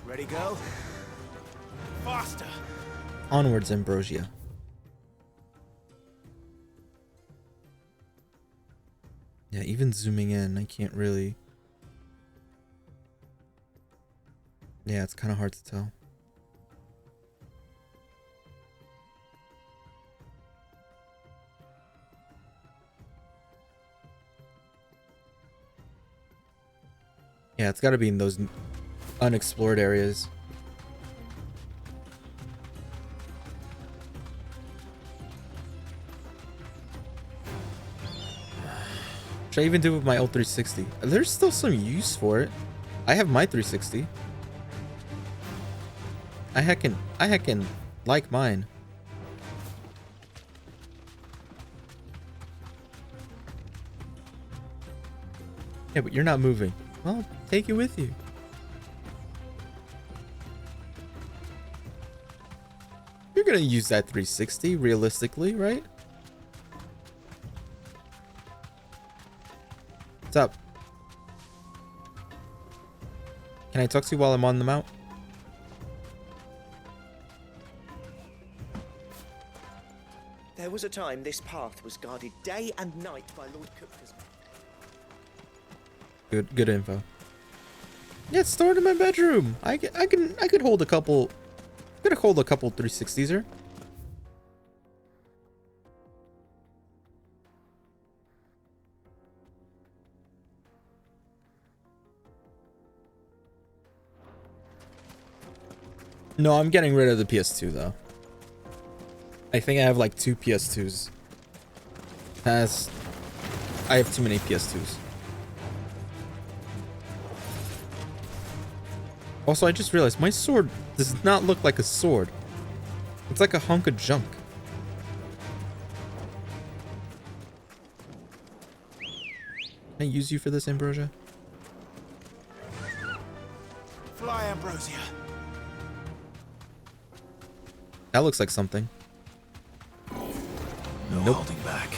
Ready, go? Faster! Onwards, Ambrosia. Yeah, even zooming in, I can't really... Yeah, it's kind of hard to tell. Yeah, it's got to be in those unexplored areas. Should I even do it with my old 360? There's still some use for it. I have my 360. I heckin' like mine. Yeah, but you're not moving. Well, take it with you. You're gonna use that 360 realistically, right? What's up? Can I talk to you while I'm on the mount? There was a time this path was guarded day and night by Lord Kupka's men. Good info. Yeah, it's stored in my bedroom. I could hold a couple. Could hold a couple 360s here. No, I'm getting rid of the PS2 though. I think I have like 2 PS2s. I have too many PS2s. Also, I just realized my sword does not look like a sword. It's like a hunk of junk. Can I use you for this, Ambrosia? Fly, Ambrosia. That looks like something. No Nope. holding back.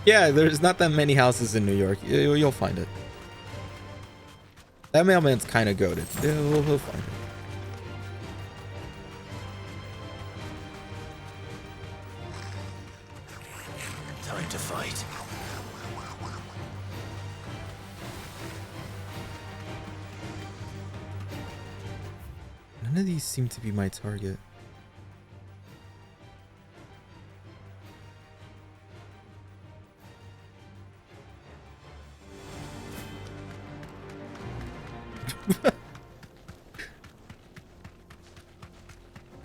Yeah, there's not that many houses in New York. You'll find it. That mailman's kind of goated. He'll find it. Time to fight. None of these seem to be my target.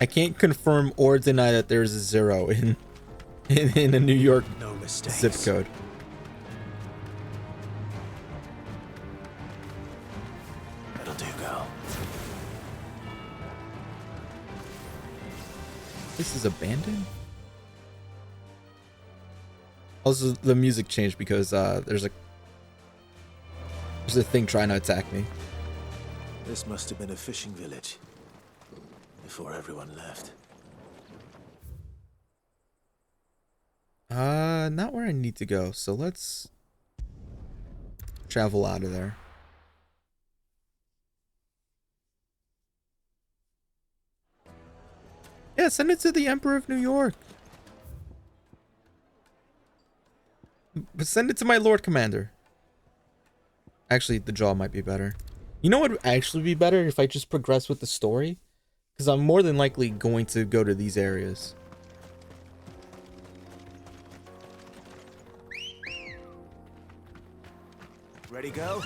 I can't confirm or deny that there's a 0 in a New York zip code. That'll do, girl. This is abandoned? Also, the music changed because there's a thing trying to attack me. This must have been a fishing village before everyone left. Not where I need to go, so let's travel out of there. Yeah, send it to the Emperor of New York. But send it to my Lord Commander. Actually, the jaw might be better. You know what would actually be better if I just progress with the story? Because I'm more than likely going to go to these areas. Ready, go?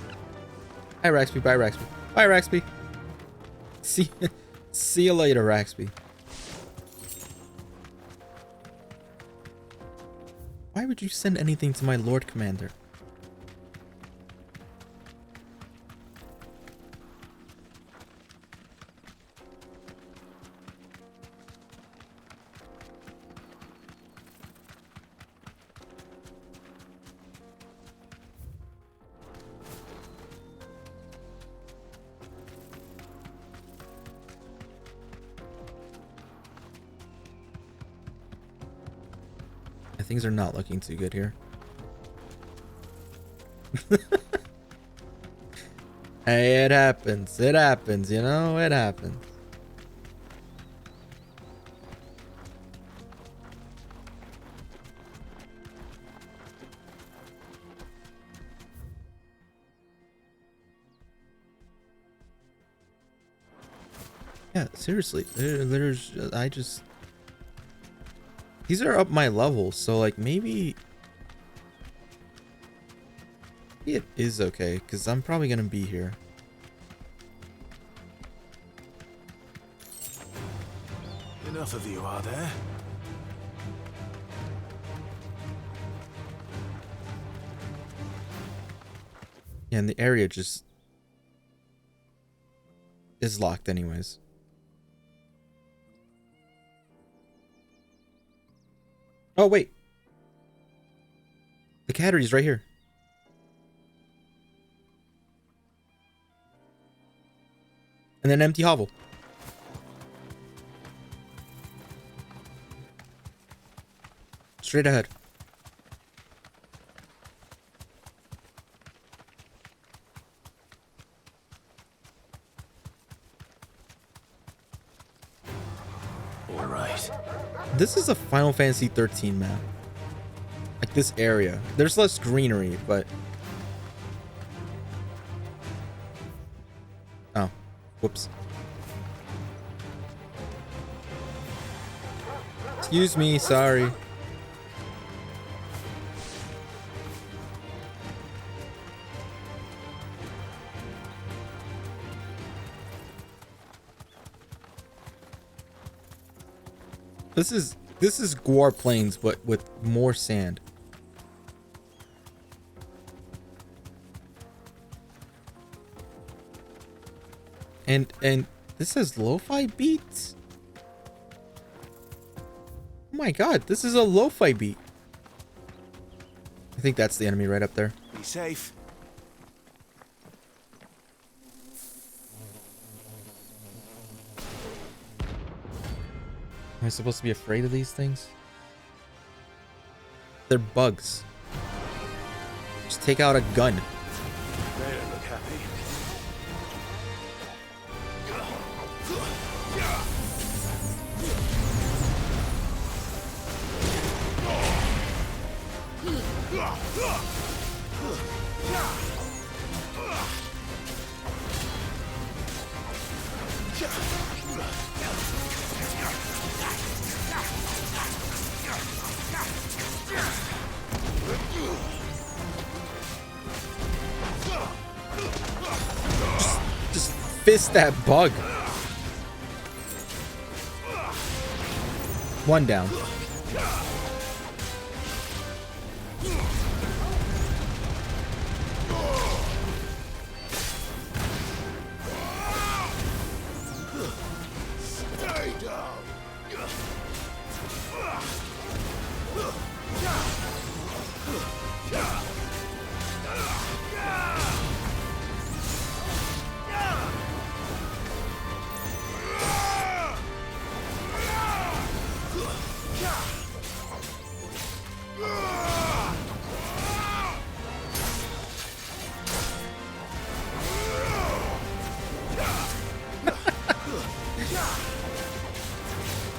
Hi, Raxby. Bye, Raxby. Bye, Raxby. See you later, Raxby. Why would you send anything to my Lord Commander? Things are not looking too good here. Hey, it happens. It happens, you know? It happens. Yeah, seriously. These are up my level, so like maybe it is okay, because I'm probably gonna be here. Enough of you, are there? Yeah, and the area just is locked anyways. Oh, wait. The cattery's right here. And then empty hovel. Straight ahead. All right. This is a Final Fantasy 13 map. Like this area. There's less greenery, but... Oh. Whoops. Excuse me, sorry. This is Guar Plains, but with more sand. And this has lo-fi beats. Oh my god, this is a lo-fi beat. I think that's the enemy right up there. Be safe. Am I supposed to be afraid of these things? They're bugs. Just take out a gun. They don't look happy. Just fist that bug. One down. Stay down.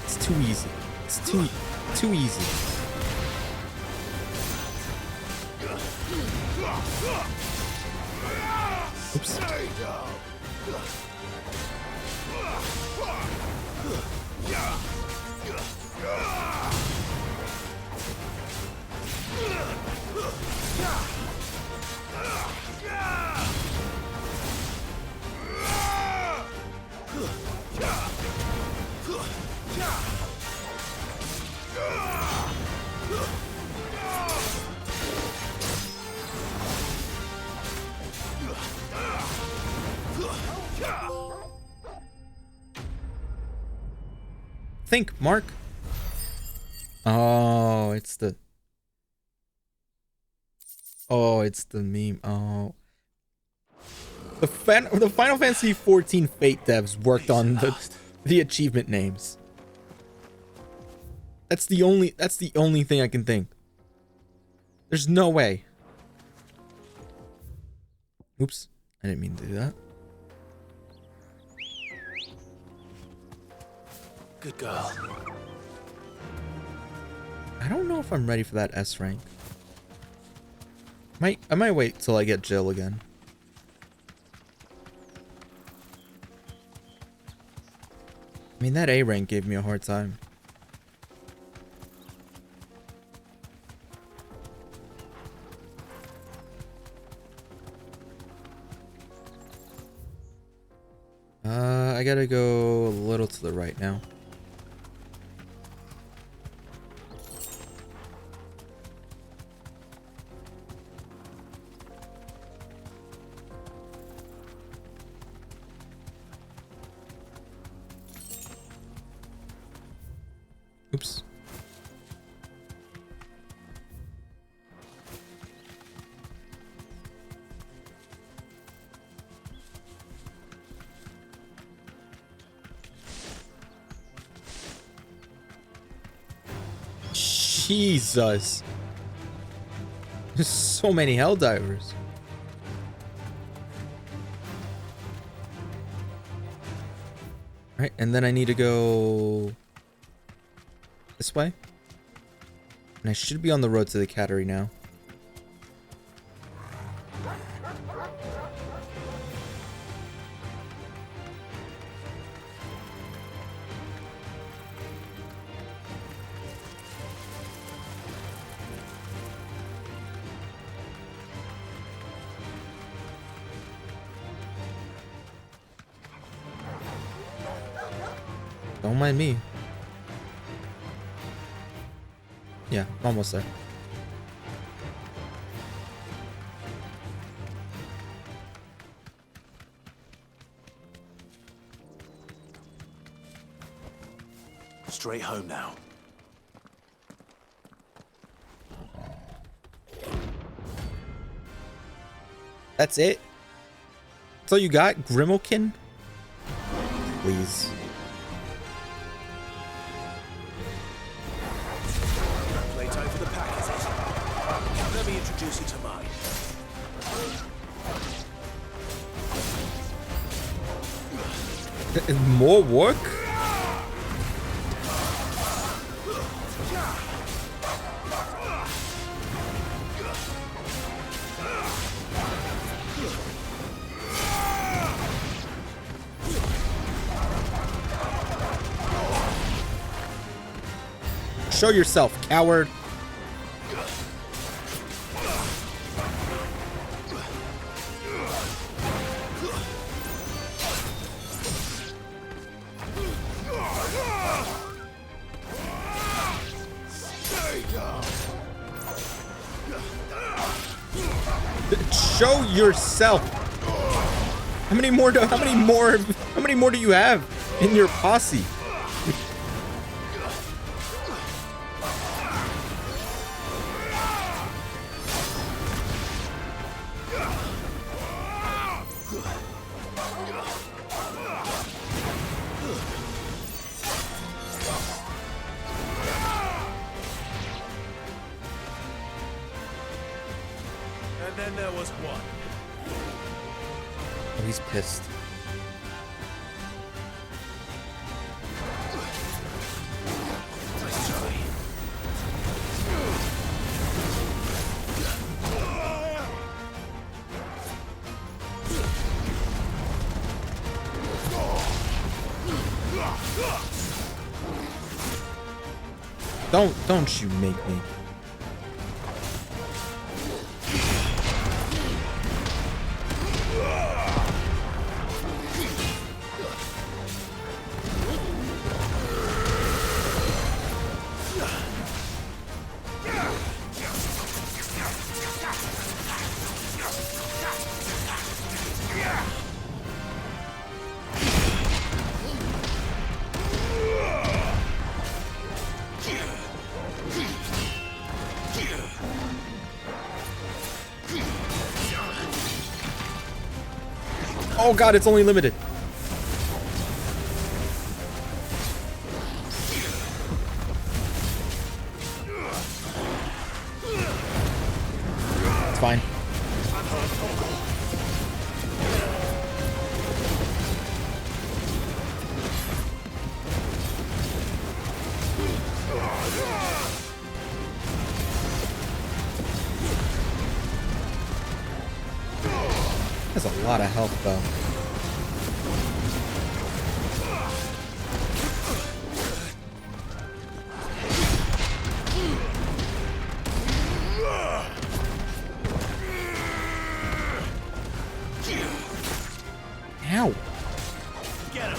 It's too easy. It's too easy. Oops. Think, Mark. Oh, it's the meme. Oh. The Final Fantasy 14 Fate devs worked on the achievement names. That's the only thing I can think. There's no way. Oops, I didn't mean to do that. Good girl. I don't know if I'm ready for that S rank. I might wait till I get Jill again. I mean, that A rank gave me a hard time. I gotta go a little to the right now. Oops. Jesus. There's so many Helldivers. Right, and then I need to go this way. And I should be on the road to the cattery now. Don't mind me. Yeah, almost there. Straight home now. That's it? That's all you got? Grimalkin? Please. Playtime for the pack, is it? Let me introduce you to mine. More work? Show yourself, coward. Show yourself. How many more do you have in your posse? And then there was one. Oh, he's pissed. Don't you make me. Oh god, it's only limited. It's fine. That's a lot of health though. Ow. Get him.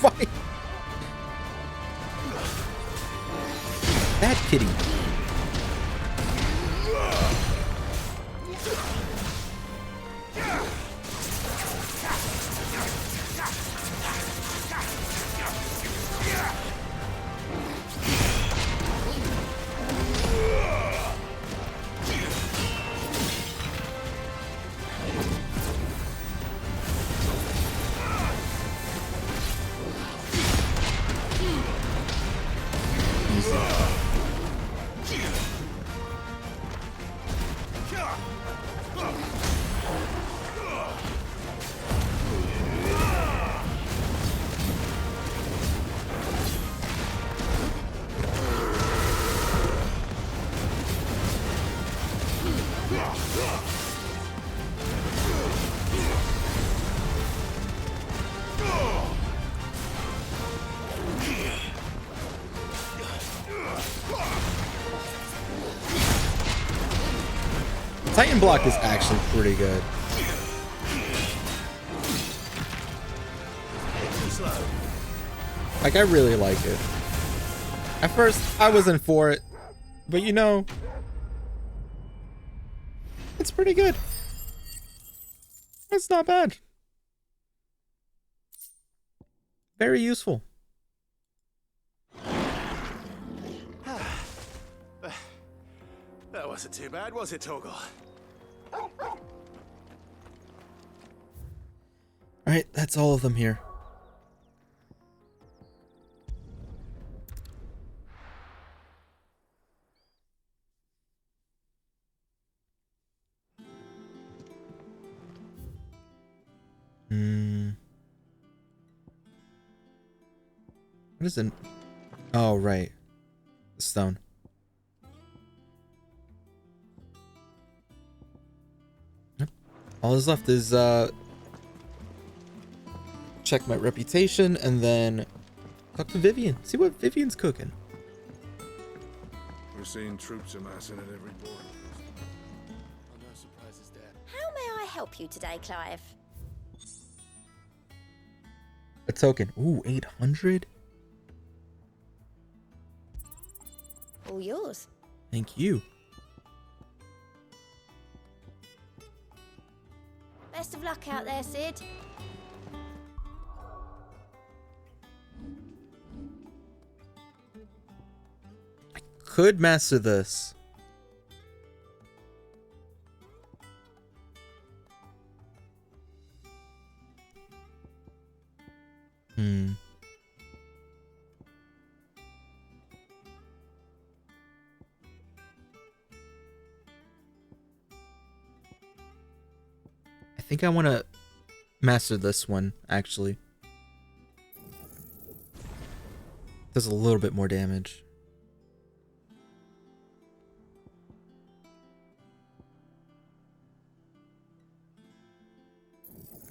Fine. That kitty. Titan block is actually pretty good. Like, I really like it. At first, I wasn't for it, but you know, it's pretty good. It's not bad. Very useful. That wasn't too bad, was it, Torgal? Alright, that's all of them here. What is it? Oh, right. The stone. Yep. All that's left is check my reputation and then talk to Vivian. See what Vivian's cooking. We're seeing troops amassing at every border. No surprises there. How may I help you today, Clive? A token. Ooh, 800? All yours. Thank you. Best of luck out there, Sid. Could master this. I think I want to master this one, actually. Does a little bit more damage.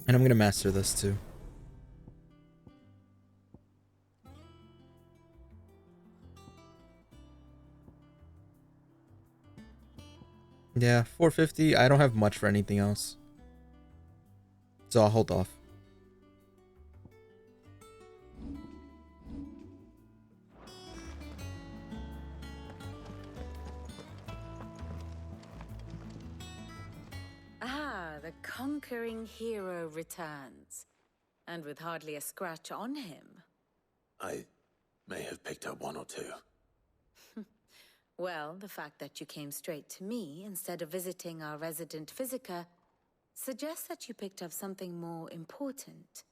And I'm going to master this too. Yeah, 450. I don't have much for anything else. So I'll hold off. Ah, the conquering hero returns. And with hardly a scratch on him. I may have picked up one or two. Well, the fact that you came straight to me instead of visiting our resident physiker suggests that you picked up something more important.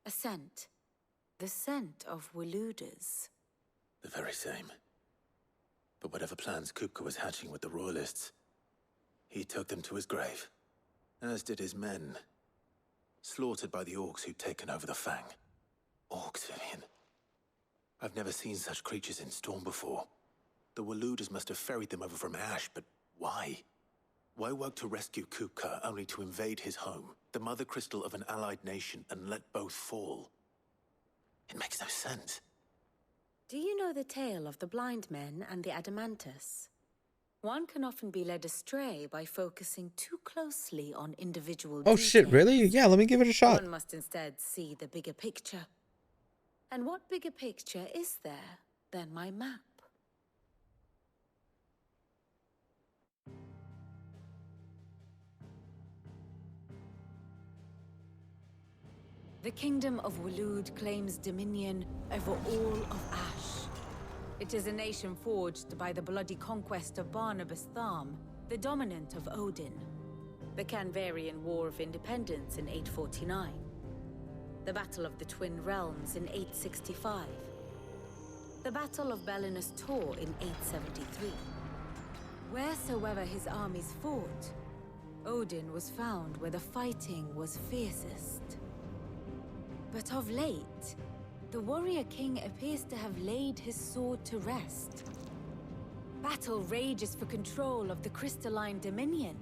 A scent. The scent of Waludas. The very same. But whatever plans Kupka was hatching with the Royalists, he took them to his grave. As did his men. Slaughtered by the orcs who'd taken over the Fang. Orcs, Vivian. I've never seen such creatures in Storm before. The Waludas must have ferried them over from Ash, but why? Why work to rescue Kupka only to invade his home, the mother crystal of an allied nation, and let both fall? It makes no sense. Do you know the tale of the blind men and the Adamantus? One can often be led astray by focusing too closely on individual Oh details. shit, really? Yeah, let me give it a shot. One must instead see the bigger picture. And what bigger picture is there than my map? The Kingdom of Waloed claims dominion over all of Ash. It is a nation forged by the bloody conquest of Barnabas Tharm, the dominant of Odin. The Canvarian War of Independence in 849. The Battle of the Twin Realms in 865. The Battle of Belinus Tor in 873. Wheresoever his armies fought, Odin was found where the fighting was fiercest. But of late, the warrior king appears to have laid his sword to rest. Battle rages for control of the crystalline dominion.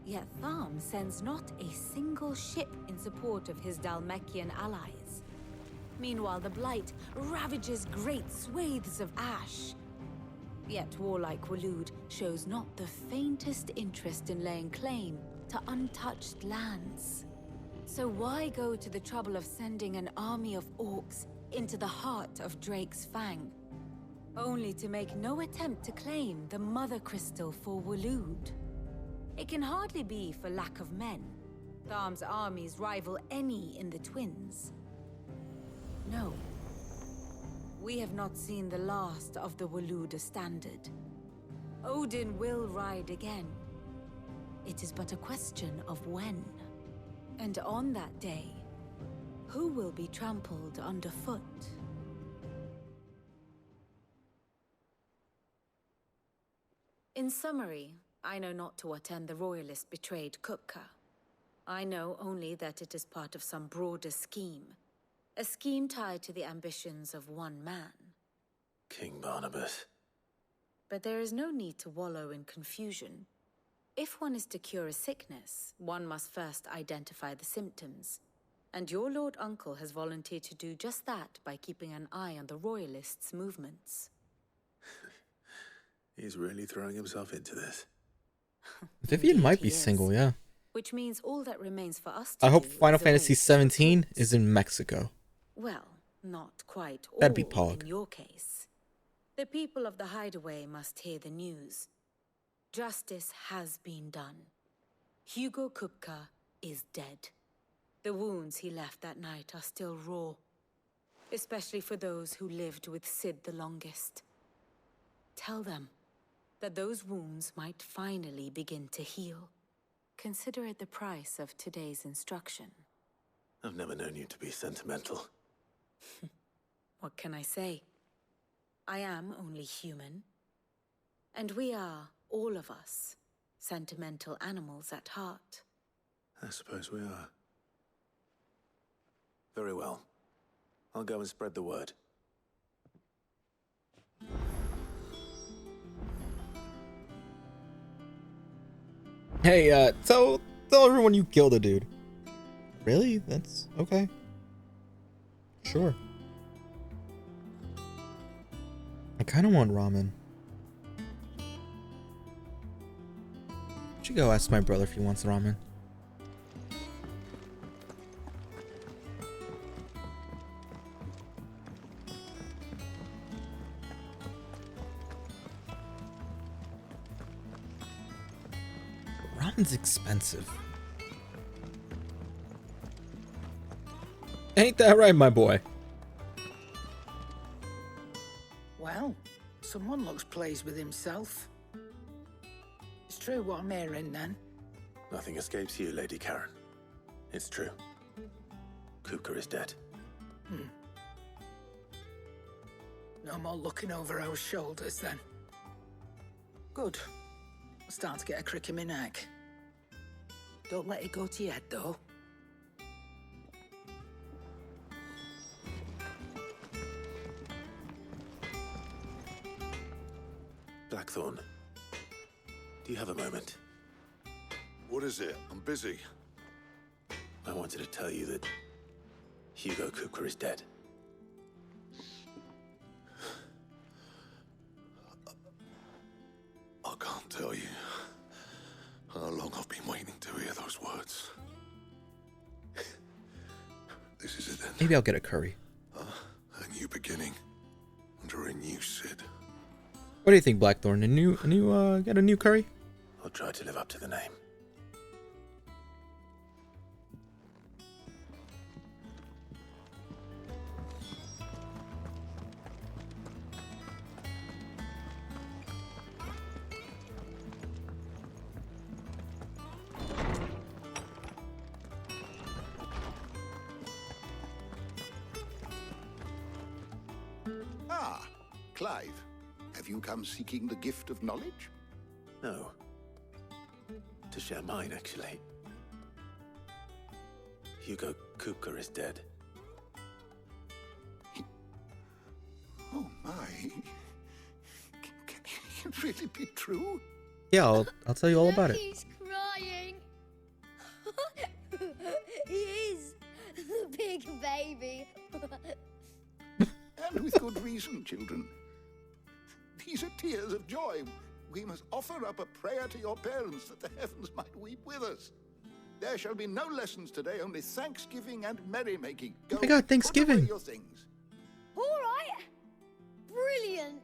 Yet Tharm sends not a single ship in support of his Dhalmekian allies. Meanwhile, the Blight ravages great swathes of Ash. Yet warlike Waloed shows not the faintest interest in laying claim to untouched lands. So why go to the trouble of sending an army of orcs into the heart of Drake's Fang, only to make no attempt to claim the Mother Crystal for Waloed? It can hardly be for lack of men. Tharm's armies rival any in the Twins. No. We have not seen the last of the Waluda standard. Odin will ride again. It is but a question of when. And on that day, who will be trampled underfoot? In summary, I know not to what end the Royalists betrayed Kupka. I know only that it is part of some broader scheme. A scheme tied to the ambitions of one man. King Barnabas. But there is no need to wallow in confusion. If one is to cure a sickness, one must first identify the symptoms. And your Lord Uncle has volunteered to do just that by keeping an eye on the Royalists' movements. He's really throwing himself into this. Vivian might be single, yeah. Which means all that remains for us to I hope do Final is Fantasy await 17 reports. is in Mexico. Well, not quite all That'd be Pog. in your case. The people of the Hideaway must hear the news. Justice has been done. Hugo Kupka is dead. The wounds he left that night are still raw, especially for those who lived with Sid the longest. Tell them that those wounds might finally begin to heal. Consider it the price of today's instruction. I've never known you to be sentimental. What can I say? I am only human. And we are, all of us, sentimental animals at heart. I suppose we are. Very well. I'll go and spread the word. Hey, tell everyone you killed a dude. Really? That's okay. Sure. I kind of want ramen. Should go ask my brother if he wants ramen. Ramen's expensive. Ain't that right, my boy? Well, someone looks pleased with himself. It's true what I'm hearing, then. Nothing escapes you, Lady Karen. It's true. Kupka is dead. No more looking over our shoulders, then. Good. I'm starting to get a crick in my neck. Don't let it go to your head, though. Blackthorn, do you have a moment? What is it? I'm busy. I wanted to tell you that Hugo Kupka is dead. I can't tell you how long I've been waiting to hear those words. This is it then. Maybe I'll get a curry. A new beginning under a new Sid. What do you think, Blackthorn? Get a new curry? I'll try to live up to the name. Ah, Clive. Have you come seeking the gift of knowledge? No. To share mine, actually. Hugo Kupka is dead. Oh my. Can it really be true? Yeah, I'll tell you all about it. He's crying. He is. The big baby. And with good reason, children. These are tears of joy. We must offer up a prayer to your parents that the heavens might weep with us. There shall be no lessons today, only thanksgiving and merrymaking. Go, I got Thanksgiving. Put away your things. All right. Brilliant.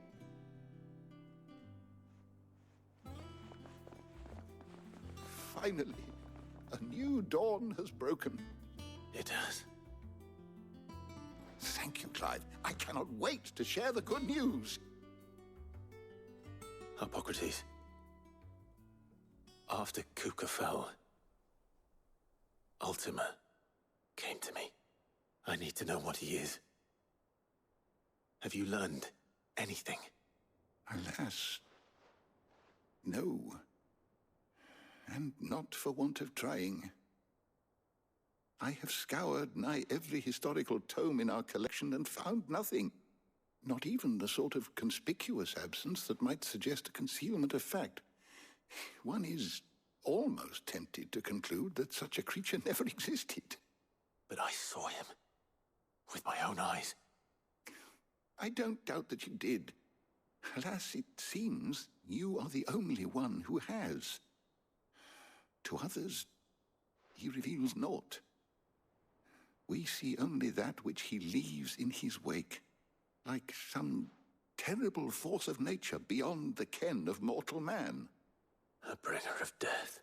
Finally, a new dawn has broken. It has. Thank you, Clive. I cannot wait to share the good news. Hippocrates. After Kupka fell, Ultima came to me. I need to know what he is. Have you learned anything? Alas, no. And not for want of trying. I have scoured nigh every historical tome in our collection and found nothing. Not even the sort of conspicuous absence that might suggest a concealment of fact. One is almost tempted to conclude that such a creature never existed. But I saw him with my own eyes. I don't doubt that you did. Alas, it seems you are the only one who has. To others, he reveals naught. We see only that which he leaves in his wake, like some terrible force of nature beyond the ken of mortal man. A bringer of death.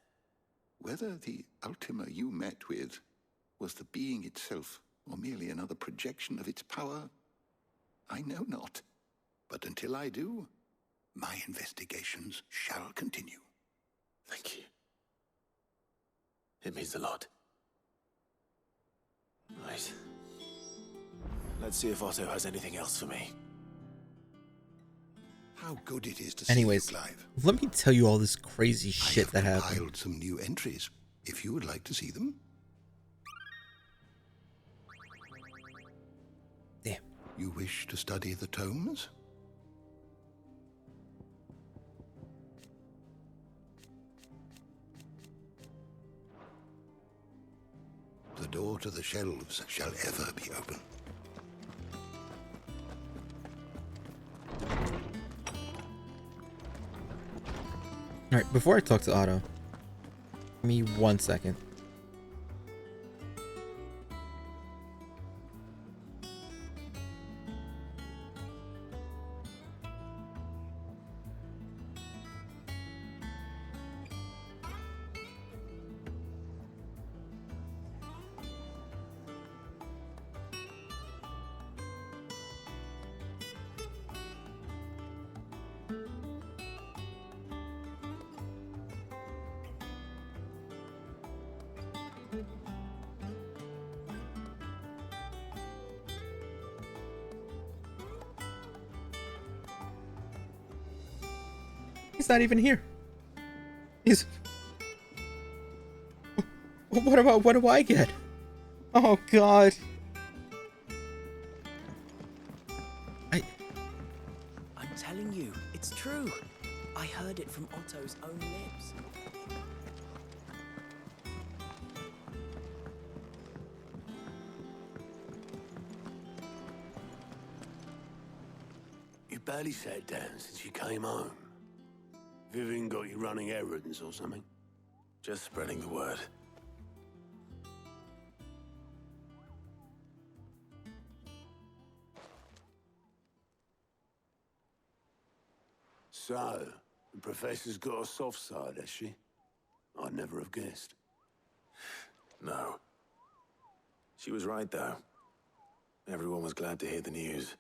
Whether the Ultima you met with was the being itself, or merely another projection of its power, I know not. But until I do, my investigations shall continue. Thank you. It means a lot. Right. Let's see if Otto has anything else for me. How good it is to see Anyways, you, Clive. let me tell you all this crazy shit that I have happened. compiled some new entries, if you would like to see them. Damn. You wish to study the tomes? The door to the shelves shall ever be open. Alright, before I talk to Otto, give me 1 second. He's not even here. He's... What do I get? Oh, God. I'm telling you, it's true. I heard it from Otto's own lips. You barely sat down since you came home. Vivian got you running errands or something? Just spreading the word. So, the Professor's got a soft side, has she? I'd never have guessed. No. She was right, though. Everyone was glad to hear the news.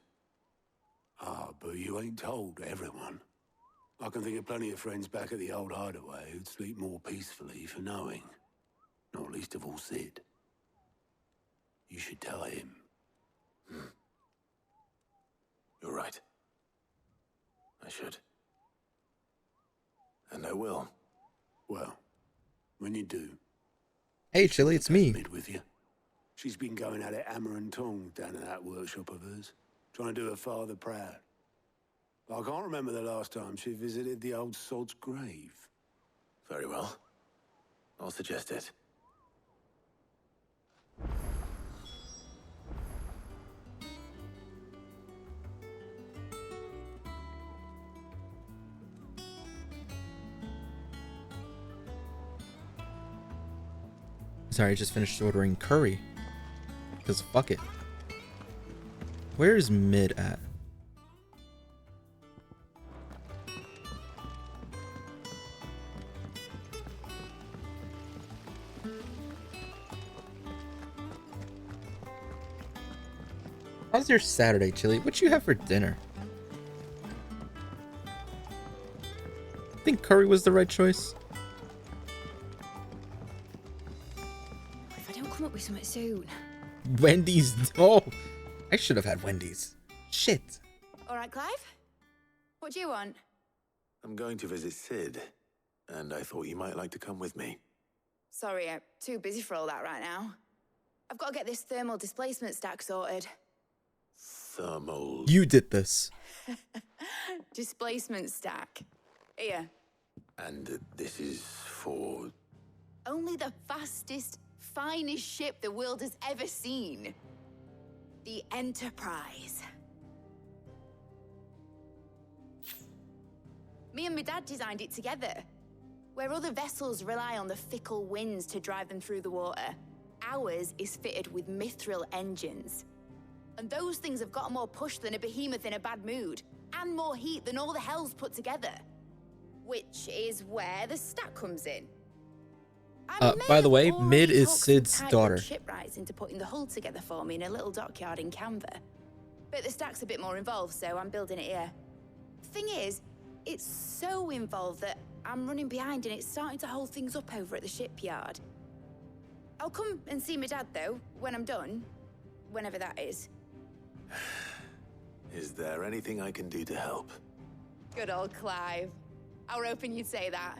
Ah, but you ain't told everyone. I can think of plenty of friends back at the old hideaway who'd sleep more peacefully for knowing. Not least of all Sid. You should tell him. You're right. I should. And I will. Well, when you do... Hey, Chili, it's me. With you. She's been going at it hammer and tongs down in that workshop of hers, trying to do her father proud. I can't remember the last time she visited the old sod's grave. Very well. I'll suggest it. Sorry, I just finished ordering curry. Because fuck it. Where is Mid at? How's your Saturday, Chili? What you have for dinner? I think curry was the right choice. If I don't come up with something soon. Wendy's. Oh, I should have had Wendy's. Shit. All right, Clive. What do you want? I'm going to visit Sid, and I thought you might like to come with me. Sorry, I'm too busy for all that right now. I've got to get this thermal displacement stack sorted. Thermal... You did this. Displacement stack. Here. And this is for... Only the fastest, finest ship the world has ever seen. The Enterprise. Me and my dad designed it together. Where other vessels rely on the fickle winds to drive them through the water, ours is fitted with mithril engines. And those things have got more push than a behemoth in a bad mood. and more heat than all the hells put together. Which is where the stack comes in. By the way, Mid is Hooks and Sid's tight daughter. wood shipwrights into putting the hull together for me in a little dockyard in Canva. But the stack's a bit more involved, so I'm building it here. Thing is, it's so involved that I'm running behind and it's starting to hold things up over at the shipyard. I'll come and see my dad, though, when I'm done. Whenever that is. Is there anything I can do to help? Good old Clive. I were hoping you'd say that.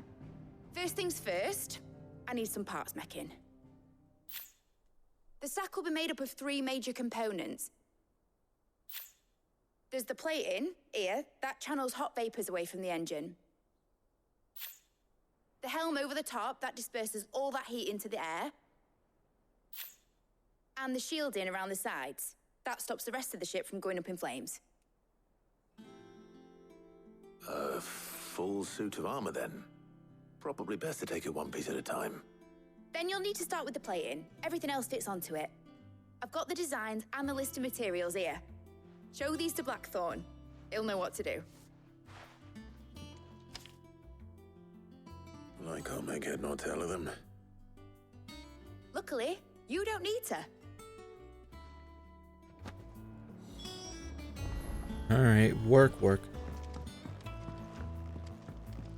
First things first, I need some parts meching. The stack will be made up of 3 major components. There's the plating, here, that channels hot vapors away from the engine. The helm over the top, that disperses all that heat into the air. And the shielding around the sides. That stops the rest of the ship from going up in flames. A full suit of armor, then. Probably best to take it one piece at a time. Then you'll need to start with the plating. Everything else fits onto it. I've got the designs and the list of materials here. Show these to Blackthorn. He'll know what to do. I can't make head nor tail of them. Luckily, you don't need to. Alright, work.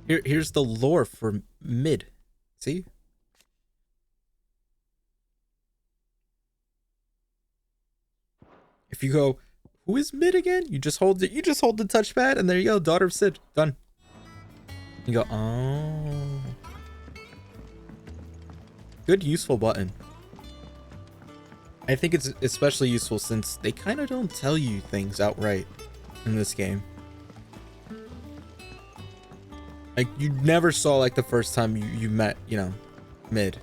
Here's the lore for Mid. See? If you go, who is Mid again? You just hold it. You just hold the touchpad, and there you go. Daughter of Sid. Done. You go, oh. Good, useful button. I think it's especially useful since they kind of don't tell you things outright in this game. Like, you never saw, like, the first time you met, you know, Mid.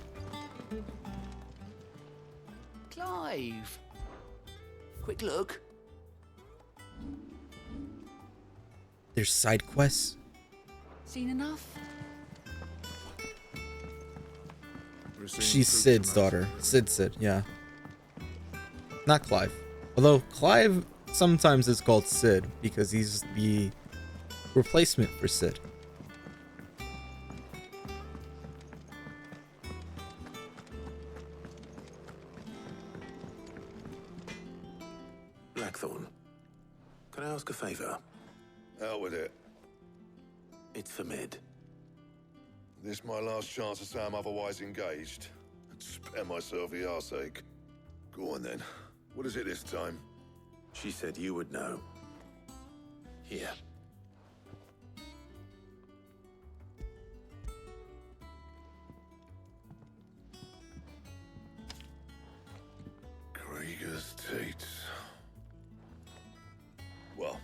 Clive. Quick look. There's side quests. Seen enough? She's Sid's daughter. Sid, yeah. Not Clive. Although Clive sometimes is called Sid because he's the replacement for Sid. Blackthorn, can I ask a favor? Out with it. It's for Mid. This my last chance to say I'm otherwise engaged. I'd spare myself the arseache. Go on then. What is it this time? She said you would know. Here. Krieger's Tates. Well,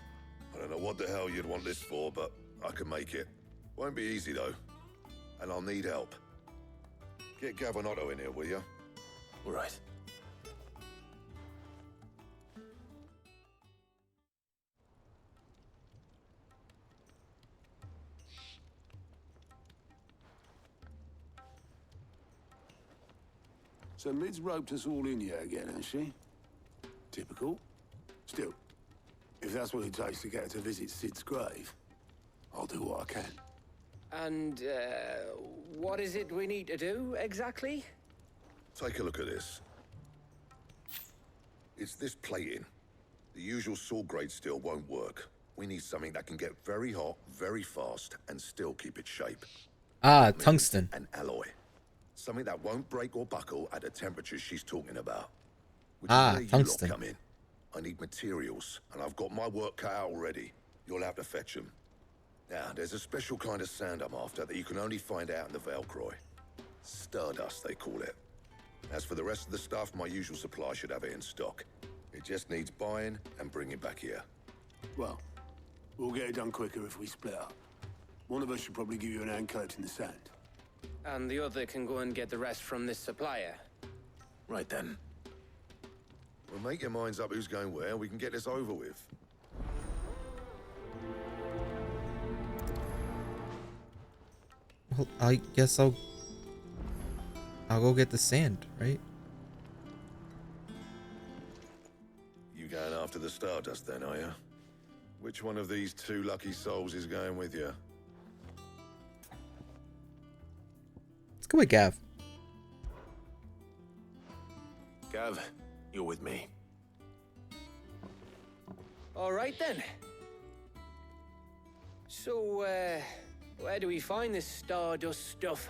I don't know what the hell you'd want this for, but I can make it. Won't be easy though. And I'll need help. Get Gavin-Otto in here, will you? All right. So Mid's roped us all in here again, has she? Typical. Still, if that's what it takes to get her to visit Sid's grave, I'll do what I can. And, what is it we need to do, exactly? Take a look at this. It's this plating. The usual sword grade steel won't work. We need something that can get very hot, very fast, and still keep its shape. Ah, tungsten. An alloy. Something that won't break or buckle at the temperatures she's talking about. Which is where you tungsten. lot come in. I need materials, and I've got my work cut out already. You'll have to fetch them. Now, there's a special kind of sand I'm after that you can only find out in the Valcroy. Stardust, they call it. As for the rest of the stuff, my usual supply should have it in stock. It just needs buying and bringing back here. Well, we'll get it done quicker if we split up. One of us should probably give you an hand collecting the sand. And the other can go and get the rest from this supplier. Right then. Well, make your minds up who's going where, and we can get this over with. Well, I guess I'll go get the sand, right? You going after the Stardust then, are you? Which one of these two lucky souls is going with you? Let's go with Gav. Gav, you're with me. All right then. So, where do we find this stardust stuff?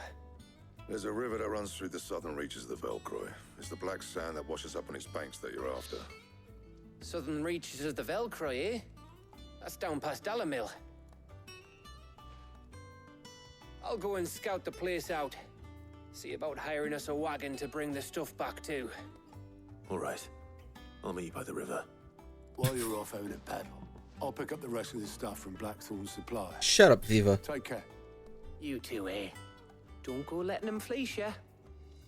There's a river that runs through the southern reaches of the Velcroy. It's the black sand that washes up on its banks that you're after. Southern reaches of the Velcroy, eh? That's down past Alamil. I'll go and scout the place out. See about hiring us a wagon to bring the stuff back to. All right. I'll meet you by the river. While you're off having a paddle, I'll pick up the rest of the stuff from Blackthorn Supply. Shut up, Viva. Take care. You two, eh? Don't go letting them fleece ya.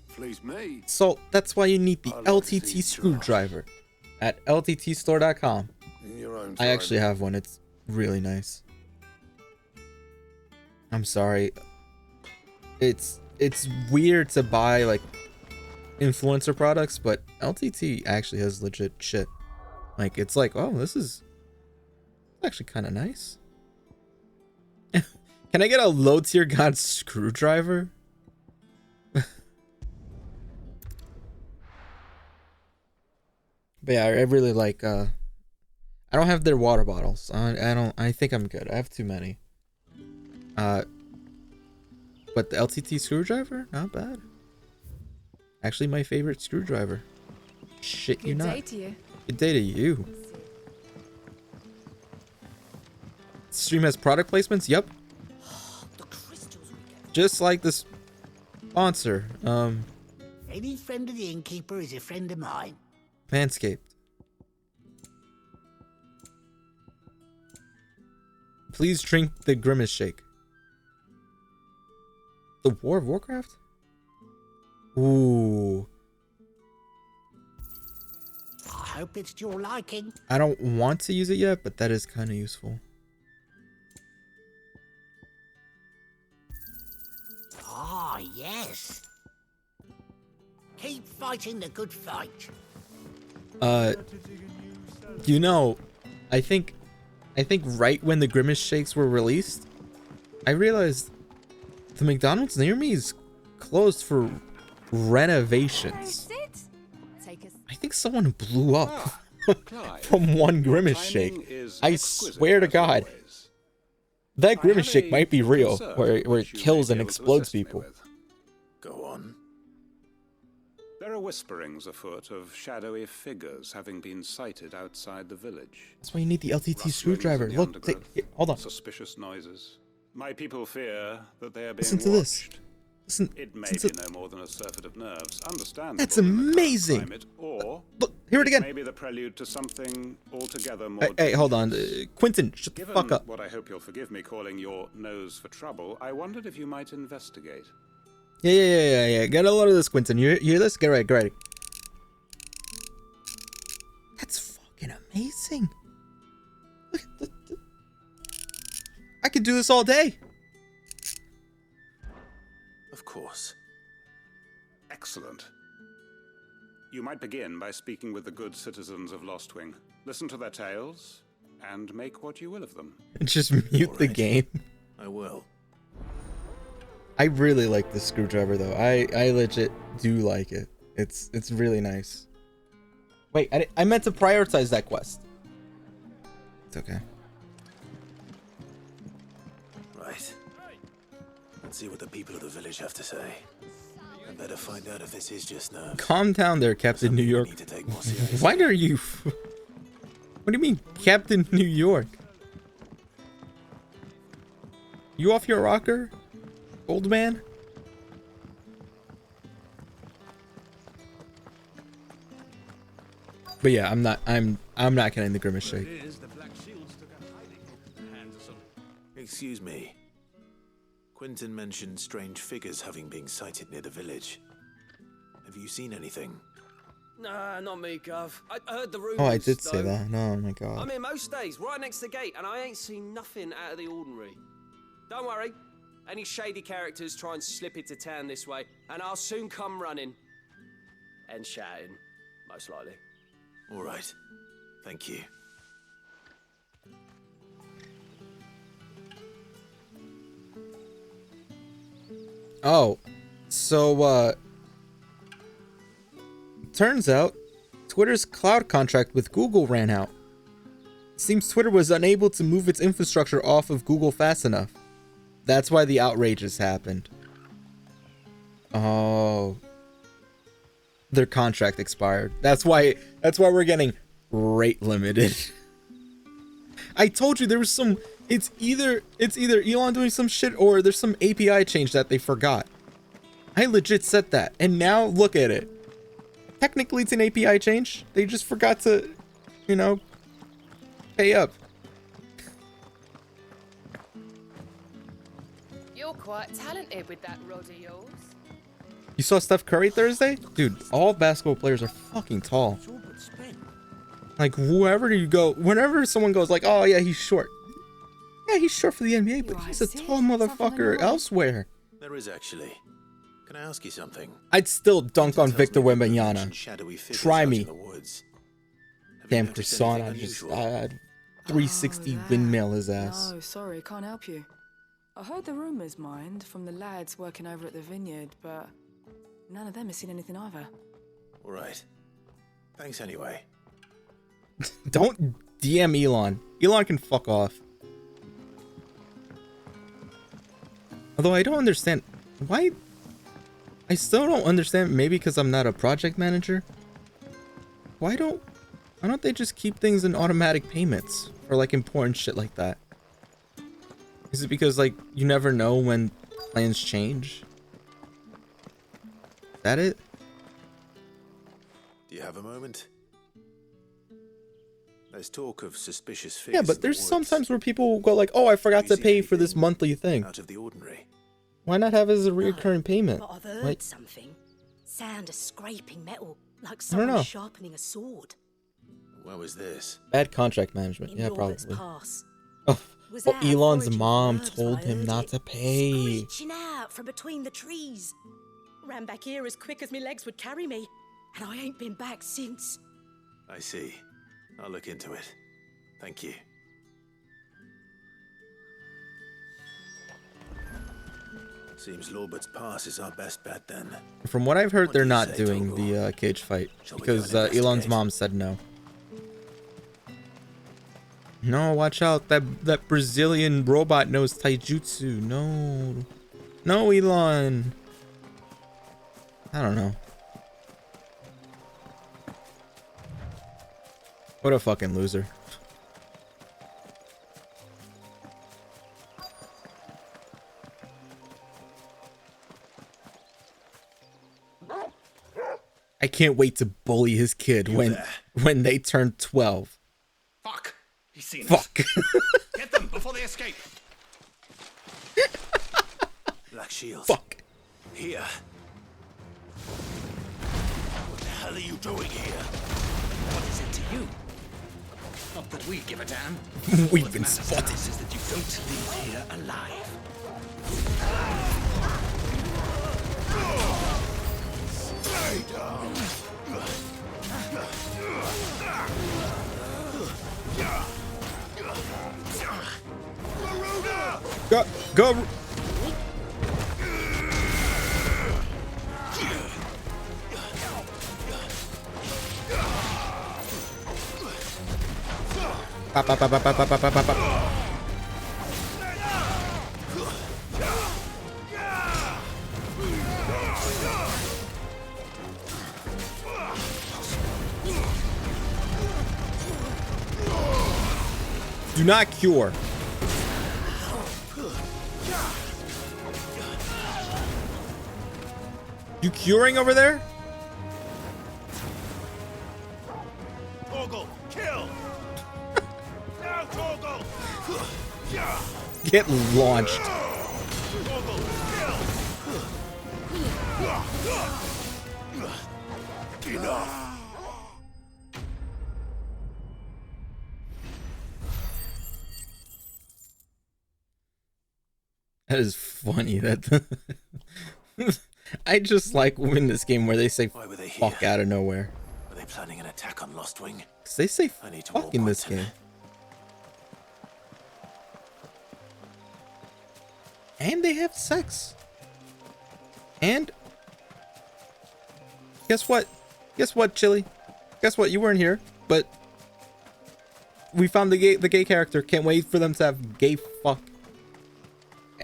Fleece me? So that's why you need the LTT screwdriver at lttstore.com. In your own I time. actually have one. It's really nice. I'm sorry. It's weird to buy like influencer products, but LTT actually has legit shit. Like it's like, oh, this is actually kind of nice. Can I get a low tier god screwdriver? But yeah, I really like I don't have their water bottles. I think I'm good. I have too many. But the LTT screwdriver, not bad. Actually my favorite screwdriver. Shit you not. Good day to you. Good day to you. Stream has product placements? Yep. Just like this sponsor. Any friend of the innkeeper is a friend of mine. Manscaped. Please drink the Grimace Shake. The War of Warcraft? Ooh. I hope it's to your liking. I don't want to use it yet, but that is kind of useful. Ah, yes. Keep fighting the good fight. You know, I think right when the Grimace Shakes were released, I realized the McDonald's near me is closed for renovations. I think someone blew up from one Grimace Shake. I swear to God. That Grimace Shake might be real, where it kills and explodes people. Go on. There are whisperings afoot of shadowy figures having been sighted outside the village. That's why you need the LTT Rustlings screwdriver. in the Look, undergrowth, here, hold on. Suspicious noises. My people fear that they are being Listen to this. watched. Listen. It may listen be to... no more than a surfeit of nerves. Understandable. That's in the current amazing. climate, or Look, hear it again. Maybe the prelude to something altogether more. Hey, hold on. Quentin, shut the Given fuck up. what I hope you'll forgive me calling your nose for trouble, I wondered if you might investigate. Yeah. Get a load of this, Quentin. You hear this? Get ready. That's fucking amazing. Look at I could do this all day. Of course. Excellent. You might begin by speaking with the good citizens of Lostwing. Listen to their tales, and make what you will of them. Just mute the game. I will. I really like this screwdriver though. I legit do like it. It's really nice. Wait, I meant to prioritize that quest. It's okay. Right. Let's see what the people of the village have to say. I better find out if this is just nerves. Calm down there, Captain New York. Why are you... What do you mean, Captain New York? You off your rocker, old man? But yeah, I'm not getting the Grimace Shake. Excuse me. Quentin mentioned strange figures having been sighted near the village. Have you seen anything? Nah, not me, Gov. I heard the rumours. Oh, I did say though. that. No, oh my god. I'm here most days, right next to the gate, and I ain't seen nothing out of the ordinary. Don't worry. Any shady characters try and slip into town this way, and I'll soon come running. And shouting, most likely. All right. Thank you. Oh, so turns out Twitter's cloud contract with Google ran out. It seems Twitter was unable to move its infrastructure off of Google fast enough. That's why the outrages happened. Oh, their contract expired. That's why we're getting rate limited. I told you there was some, it's either Elon doing some shit or there's some API change that they forgot. I legit said that, and now look at it. Technically it's an API change. They just forgot to, you know, pay up. You're quite talented with that rod of yours. You saw Steph Curry Thursday? Dude, all basketball players are fucking tall. Like, whoever you go, whenever someone goes like, oh yeah, he's short. Yeah, he's short for the NBA, but he's a tall motherfucker elsewhere. There is actually. Can I ask you something? I'd still dunk on Victor Wembanyama. Try me. Damn croissant, I just 360 windmill his ass. No, sorry, can't help you. I heard the rumours, mind, from the lads working over at the vineyard, but none of them has seen anything either. All right. Thanks anyway. Don't DM Elon. Elon can fuck off. Although I don't understand why. I still don't understand. Maybe because I'm not a project manager. Why don't they just keep things in automatic payments for like important shit like that? Is it because like you never know when plans change? Is that it? Do you have a moment? There's talk of suspicious figures. Yeah, but there's sometimes where people go like, "Oh, I forgot to pay for this monthly thing." Out of the ordinary. Why not have it as a recurring payment? But I've heard Like, something. Sound of scraping metal, like know. someone sharpening a sword. Where was this? bad contract management. In Yeah, Robert's probably. Pass. Oh, Was well, out Elon's foraging for mom herbs told when I him heard not it. to pay. Screeching out from between the trees. Ran back here as quick as my legs would carry me, and I ain't been back since. I see. I'll look into it. Thank you. Seems Lorbert's Pass is our best bet then. From what I've heard, What they're do you not say, doing Togo? the cage fight Shall we go because and Elon's investigate? mom said no. No, watch out! That Brazilian robot knows taijutsu. No, no, Elon. I don't know. What a fucking loser. I can't wait to bully his kid when they turn 12. Fuck! He's seen Fuck. Get them before they escape. Black Shield. Fuck. Here. What the hell are you doing here? What is it to you? Not that we give a damn. We've What been matters to spotted. us is that you don't leave here alive. Stay down. Go. Pop, pop, pop, pop, pop, pop, pop, pop, pop. Do not cure. You curing over there? Torgal, kill! Now, Torgal! Get launched. Torgal, kill! Enough! That is funny. That I just like in this game where they say Why were they fuck here? out of nowhere. Are they planning an attack on Lost Wing? 'Cause they say I need to fuck walk in one this to- game. And they have sex. And guess what? Guess what, Chili? Guess what? You weren't here, but we found the gay character. Can't wait for them to have gay fuck.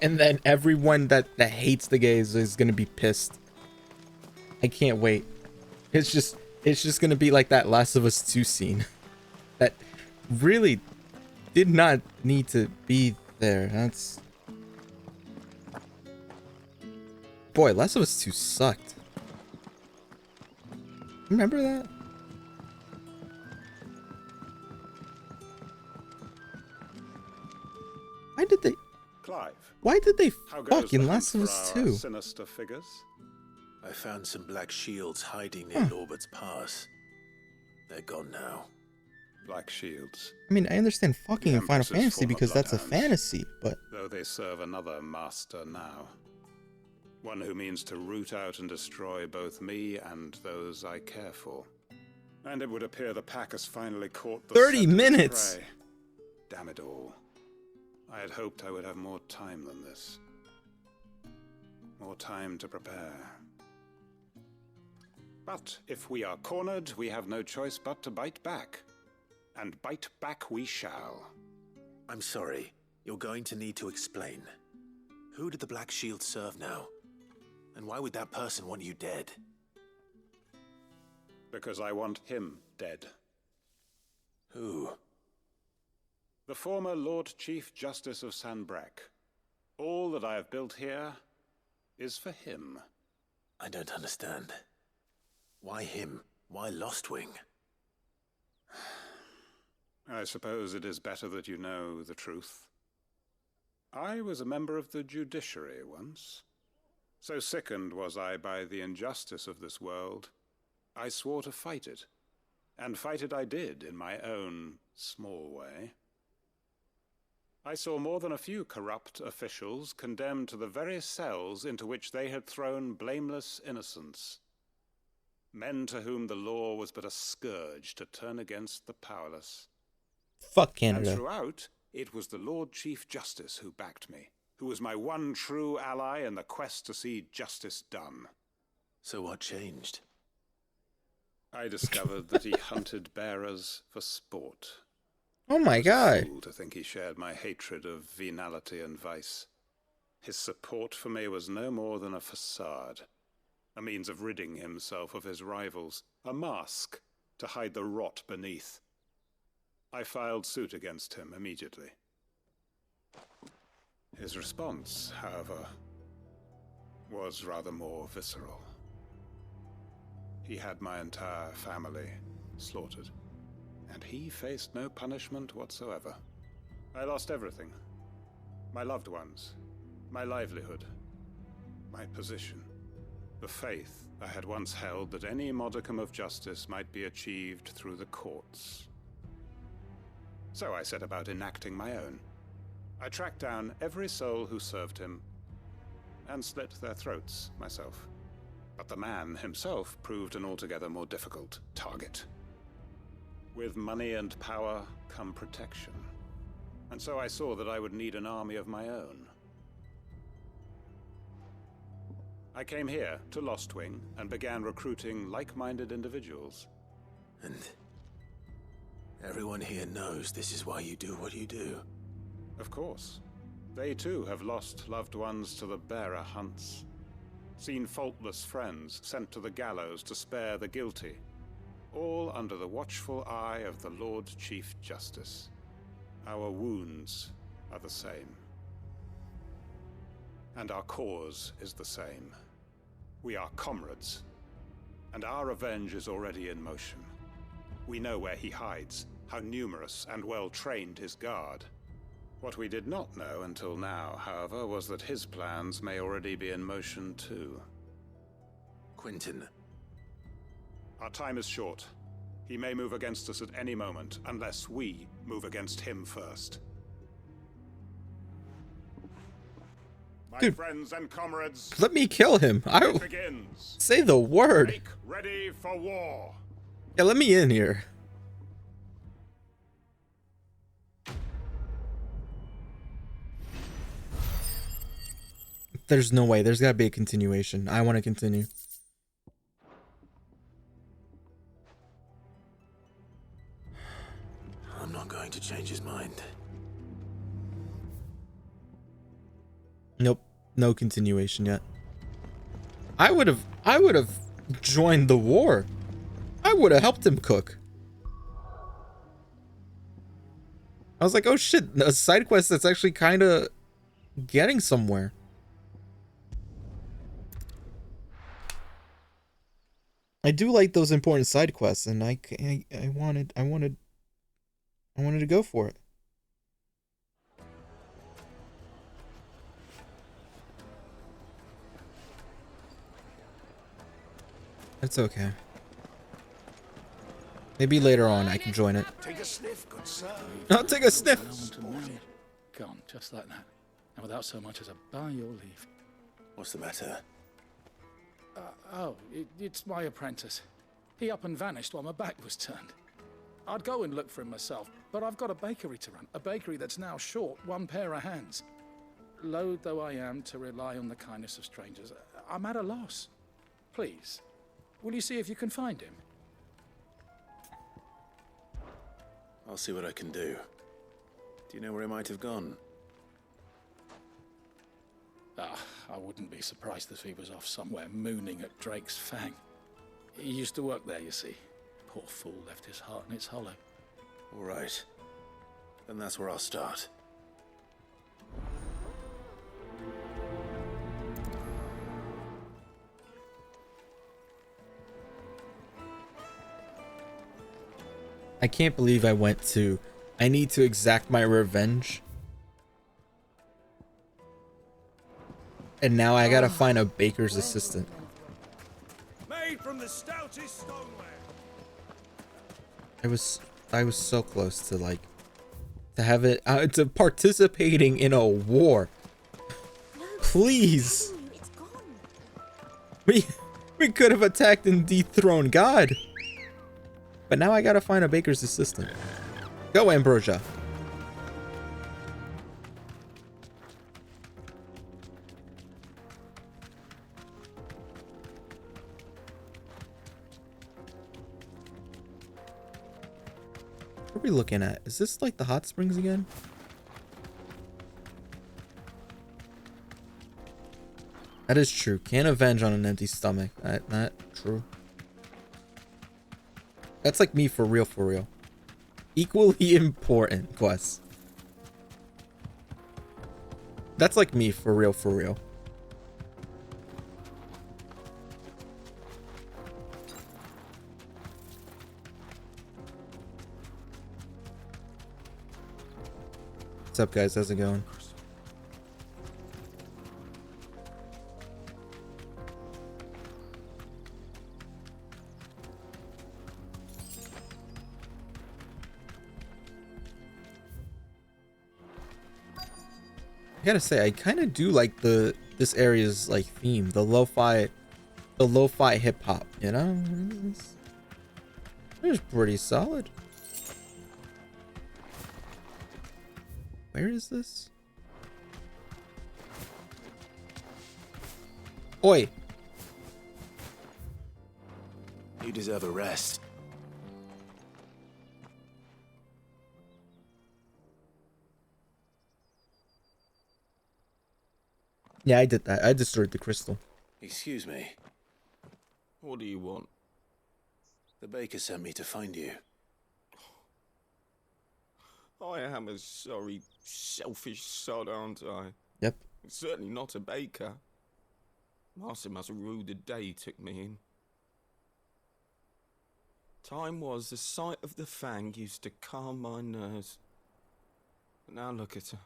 And then everyone that hates the gays is gonna be pissed. I can't wait. It's just gonna be like that Last of Us 2 scene that really did not need to be there. That's, boy, Last of Us 2 sucked. Remember that? Why did they? Clive. Why did they How goes fuck in the Last of hunt Us for our 2? Sinister figures. I found some black shields hiding near Lorbert's Pass. They're gone now. Black shields. I mean, I understand fucking in Final Empress's Fantasy former because that's a bloodhounds. fantasy, but Though they serve another master now. One who means to root out and destroy both me and those I care for. And it would appear the pack has finally caught the 30 scent of its minutes! prey. Damn it all. I had hoped I would have more time than this. More time to prepare. But if we are cornered, we have no choice but to bite back. And bite back we shall. I'm sorry. You're going to need to explain. Who did the Black Shield serve now? And why would that person want you dead? Because I want him dead. Who? The former Lord Chief Justice of Sanbreque. All that I have built here is for him. I don't understand. Why him? Why Lostwing? I suppose it is better that you know the truth. I was a member of the judiciary once. So sickened was I by the injustice of this world, I swore to fight it. And fight it I did in my own small way. I saw more than a few corrupt officials condemned to the very cells into which they had thrown blameless innocents. Men to whom the law was but a scourge to turn against the powerless. fuck Canada. And throughout, it was the Lord Chief Justice who backed me, who was my one true ally in the quest to see justice done. So what changed? I discovered that he hunted bearers for sport. Oh my god. Fool to think he shared my hatred of venality and vice. His support for me was no more than a facade, a means of ridding himself of his rivals, a mask to hide the rot beneath. I filed suit against him immediately. His response, however, was rather more visceral. He had my entire family slaughtered, and he faced no punishment whatsoever. I lost everything. My loved ones, my livelihood, my position, the faith I had once held that any modicum of justice might be achieved through the courts. So I set about enacting my own. I tracked down every soul who served him, and slit their throats myself. But the man himself proved an altogether more difficult target. With money and power come protection. And so I saw that I would need an army of my own. I came here to Lostwing and began recruiting like-minded individuals. And everyone here knows this is why you do what you do. Of course. They too have lost loved ones to the bearer hunts. Seen faultless friends sent to the gallows to spare the guilty. All under the watchful eye of the Lord Chief Justice. Our wounds are the same. And our cause is the same. We are comrades. And our revenge is already in motion. We know where he hides, how numerous and well-trained his guard. What we did not know until now, however, was that his plans may already be in motion too. Quentin. Our time is short. He may move against us at any moment, unless we move against him first. My Dude, friends and comrades, let me kill him. it begins. Say the word. Make ready for war. Yeah, let me in here. There's no way. There's gotta be a continuation. I want to continue. I'm not going to change his mind. Nope. No continuation yet. I would have joined the war. I would have helped him cook. I was like, oh shit, a side quest that's actually kind of getting somewhere. I do like those important side quests, and I wanted to go for it. It's okay. Maybe later on I can join it. Take a sniff, good sir. I'll take a sniff. Gone, just like that. And without so much as a by your leave. What's the matter? It's my apprentice. He up and vanished while my back was turned. I'd go and look for him myself, but I've got a bakery to run. A bakery that's now short one pair of hands. Loath though I am to rely on the kindness of strangers, I'm at a loss. Please, will you see if you can find him? I'll see what I can do. Do you know where he might have gone? I wouldn't be surprised if he was off somewhere mooning at Drake's Fang. He used to work there, you see. Poor fool left his heart in its hollow. All right. Then that's where I'll start. I can't believe I went to... I need to exact my revenge. And now I gotta find a baker's assistant. Made from the stoutest stoneware. I was so close to like... to have it... to participating in a war. Please! We could have attacked and dethroned God. But now I gotta find a baker's assistant. Go, Ambrosia. What are we looking at? Is this like the hot springs again? That is true. Can't avenge on an empty stomach. That true. That's like me for real, for real. Equally important quest. That's like me for real, for real. What's up, guys? How's it going? I gotta say, I kind of do like this area's like theme, the lo-fi hip hop. You know, it's pretty solid. Where is this? Oi! You deserve a rest. Yeah, I did that. I destroyed the crystal. Excuse me. What do you want? The baker sent me to find you. I am a sorry, selfish sod, aren't I? Yep. Certainly not a baker. Master must have ruled the day he took me in. Time was the sight of the Fang used to calm my nerves. But now look at her.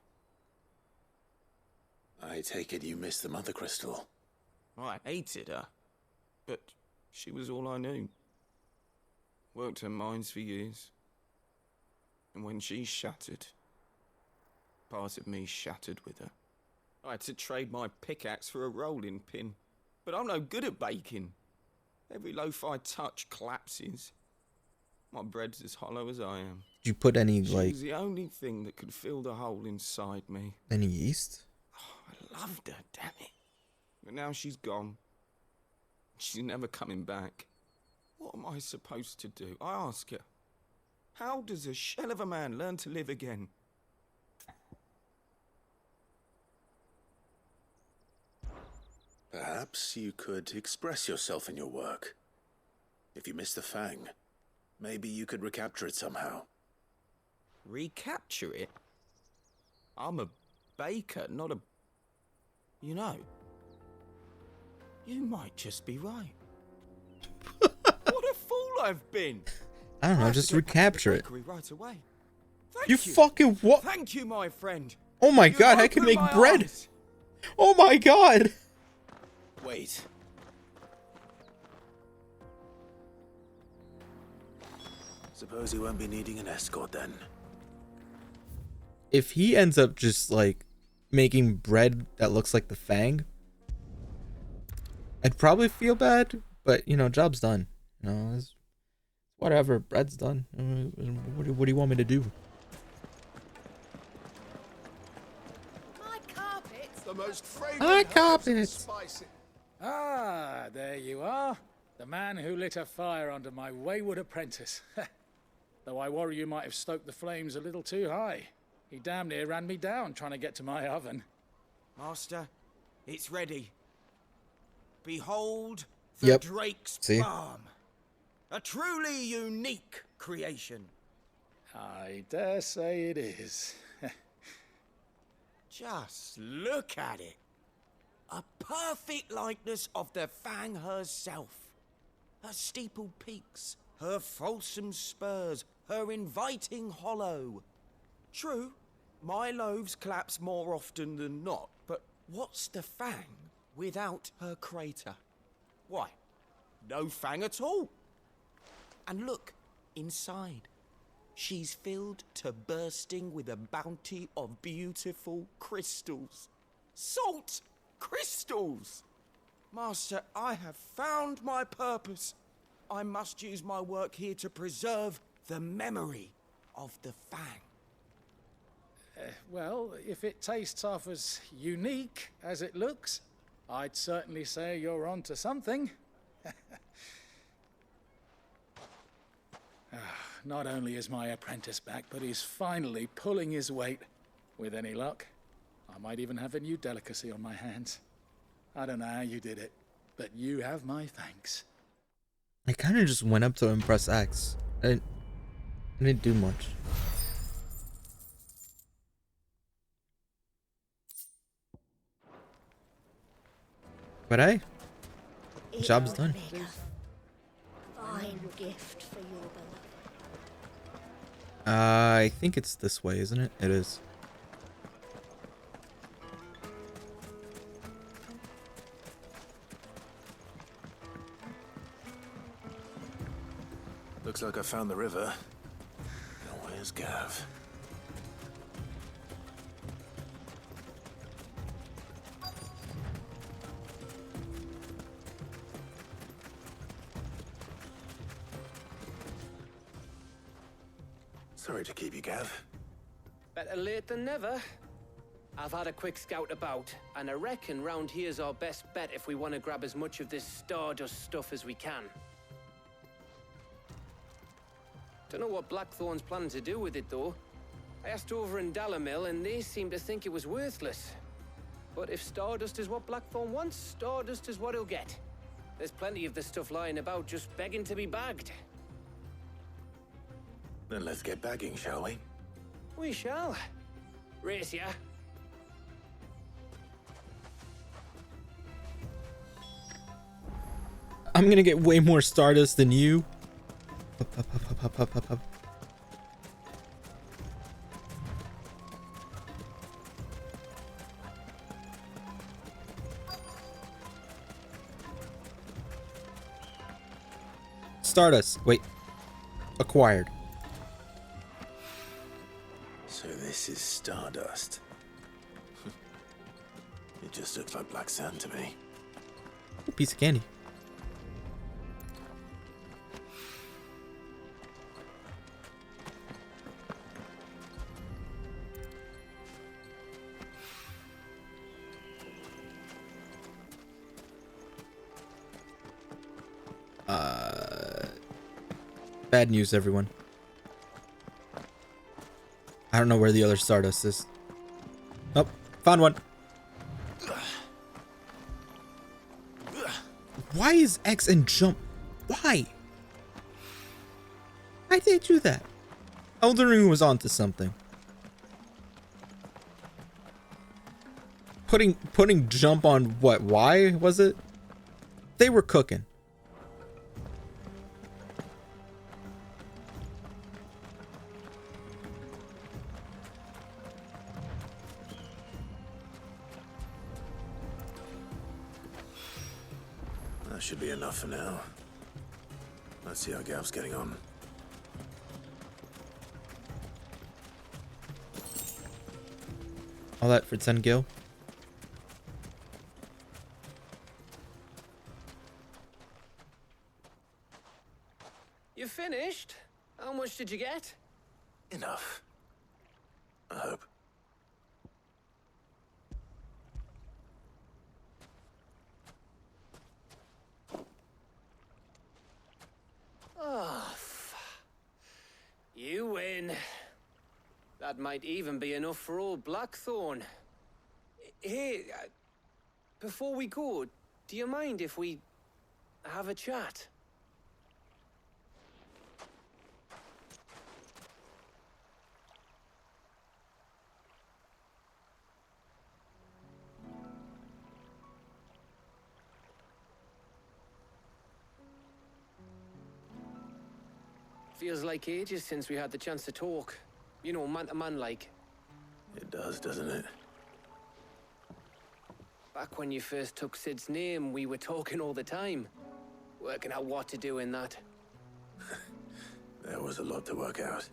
I take it you missed the mother crystal. I hated her, but she was all I knew. Worked her mines for years. And when she shattered, part of me shattered with her. I had to trade my pickaxe for a rolling pin, but I'm no good at baking. Every loaf I touch collapses. My bread's as hollow as I am. Did you put any She like was the only thing that could fill the hole inside me. any yeast? I loved her, damn it. But now she's gone. She's never coming back. What am I supposed to do? I ask her. How does a shell of a man learn to live again? Perhaps you could express yourself in your work. If you miss the Fang, maybe you could recapture it somehow. Recapture it? I'm a baker, not a... You know, you might just be right. What a fool I've been! I don't know, just recapture it. Right away. You fucking what? Thank you, my friend. Oh my god, I can make bread! Oh my god! Wait. Suppose you won't be needing an escort then. If he ends up just like making bread that looks like the Fang, I'd probably feel bad, but you know, job's done. You know, it's whatever, bread's done. What do you want me to do? My carpets. The most fragrant My herbs and carpets. spices. Ah, there you are. The man who lit a fire under my wayward apprentice. Though I worry you might have stoked the flames a little too high. He damn near ran me down trying to get to my oven. Master, it's ready. Behold the Drake's Balm. A truly unique creation. I dare say it is. Just look at it. A perfect likeness of the Fang herself. Her steepled peaks, her fulsome spurs, her inviting hollow. True, my loaves collapse more often than not, but what's the Fang without her crater? Why, no Fang at all. And look, inside. She's filled to bursting with a bounty of beautiful crystals. Salt crystals! Master, I have found my purpose. I must use my work here to preserve the memory of the Fang. Well, if it tastes half as unique as it looks, I'd certainly say you're onto something. Not only is my apprentice back, but he's finally pulling his weight. With any luck, I might even have a new delicacy on my hands. I don't know how you did it, but you have my thanks. I kind of just went up to impress X. I didn't do much. But hey, job's done. Fine gift for your beloved. I think it's this way, isn't it? It is. Looks like I found the river. Now where's Gav? Sorry to keep you, Gav. Better late than never. I've had a quick scout about, and I reckon round here's our best bet if we want to grab as much of this Stardust stuff as we can. Don't know what Blackthorn's planning to do with it, though. I asked over in Dalamil, and they seem to think it was worthless. But if Stardust is what Blackthorn wants, Stardust is what he'll get. There's plenty of this stuff lying about, just begging to be bagged. Then let's get bagging, shall we? We shall. Race ya. I'm gonna get way more Stardust than you. Stardust. Wait. Acquired. So this is Stardust. It just looks like black sand to me. Ooh, piece of candy. Bad news, everyone. I don't know where the other Stardust is. Oh, found one. Why is X and jump? Why? Why did they do that? Elden Ring was onto something. Putting jump on what? Why was it? They were cooking. That should be enough for now. Let's see how Gav's getting on. All that for 10 gil. You finished? How much did you get? Enough. I hope. Oh, you win. That might even be enough for old Blackthorn. Hey, before we go, do you mind if we have a chat? Feels like ages since we had the chance to talk. You know, man to man like. It does, doesn't it? Back when you first took Sid's name, we were talking all the time. Working out what to do in that. There was a lot to work out.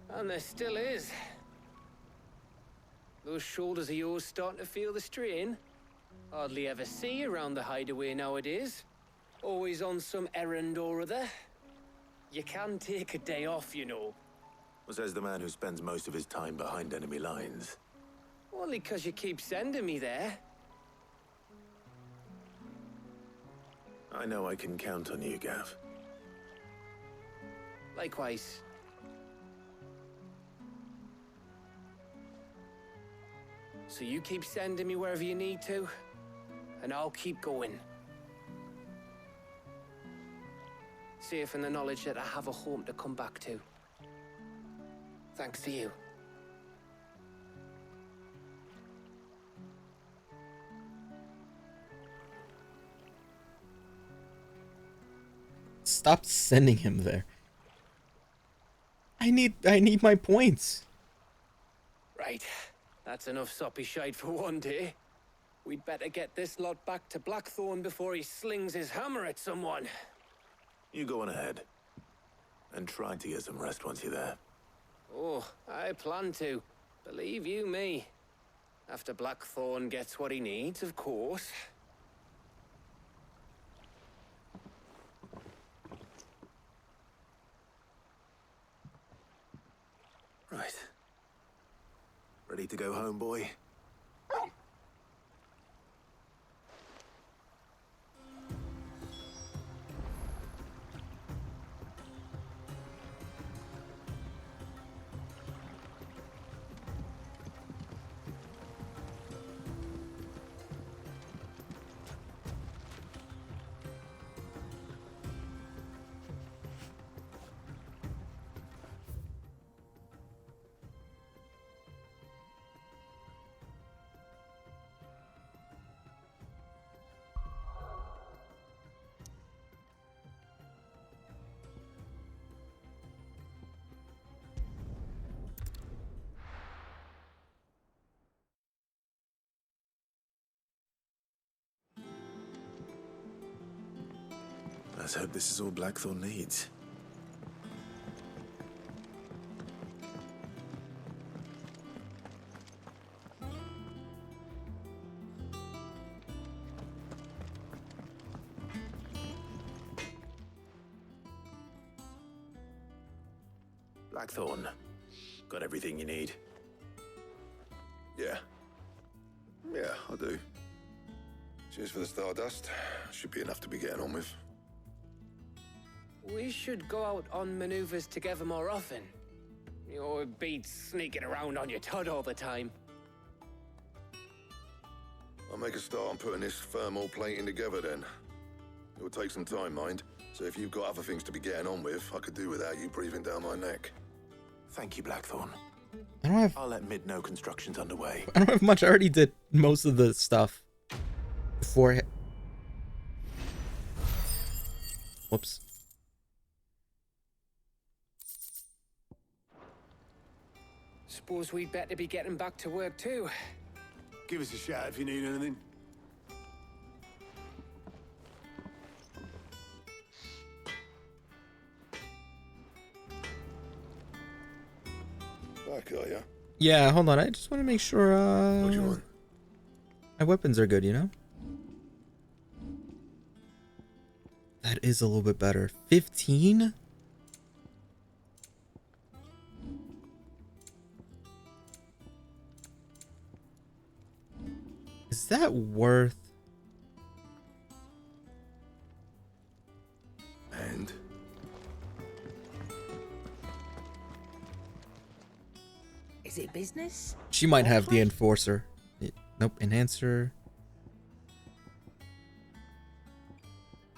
And there still is. Those shoulders of yours starting to feel the strain. Hardly ever see you around the hideaway nowadays. Always on some errand or other. You can take a day off, you know. Says the man who spends most of his time behind enemy lines. Only 'cause you keep sending me there. I know I can count on you, Gav. Likewise. So you keep sending me wherever you need to, and I'll keep going. Safe in the knowledge that I have a home to come back to. Thanks to you. Stop sending him there. I need my points. Right. That's enough soppy shite for one day. We'd better get this lot back to Blackthorn before he slings his hammer at someone. You go on ahead. And try to get some rest once you're there. Oh, I plan to. Believe you me. After Blackthorn gets what he needs, of course. Right. Ready to go home, boy? Let's hope this is all Blackthorn needs. Blackthorn, got everything you need? Yeah. Yeah, I do. Cheers for the Stardust. Should be enough to be getting on with. We should go out on maneuvers together more often. Or be sneaking around on your tud all the time. I'll make a start on putting this thermal plating together then. It will take some time, mind. So if you've got other things to be getting on with, I could do without you breathing down my neck. Thank you, Blackthorn. I don't have. I'll let Mid know construction's underway. I don't have much. I already did most of the stuff before. Whoops. Suppose we'd better be getting back to work too. Give us a shout if you need anything. Back, are ya? Yeah, hold on. I just want to make sure. What do you want? My weapons are good, you know. That is a little bit better. 15. Is that worth? And Is it business? She might have the enforcer. Nope, enhancer.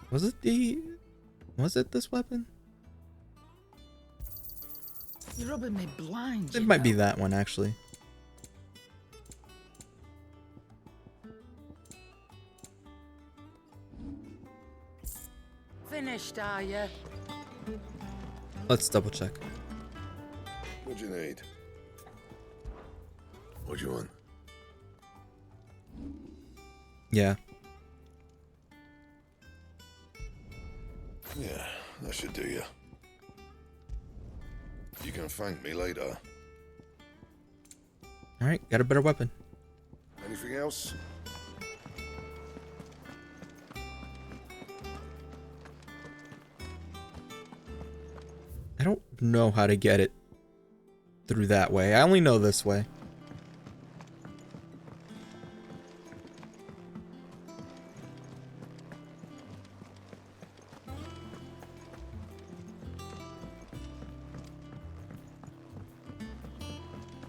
Was it this weapon? You're rubbing me blind. It might be that one actually. Finished, are you? Let's double check. what do you need? What do you want? Yeah. Yeah, that should do you. You can thank me later. All right, got a better weapon. Anything else? I don't know how to get it through that way. I only know this way.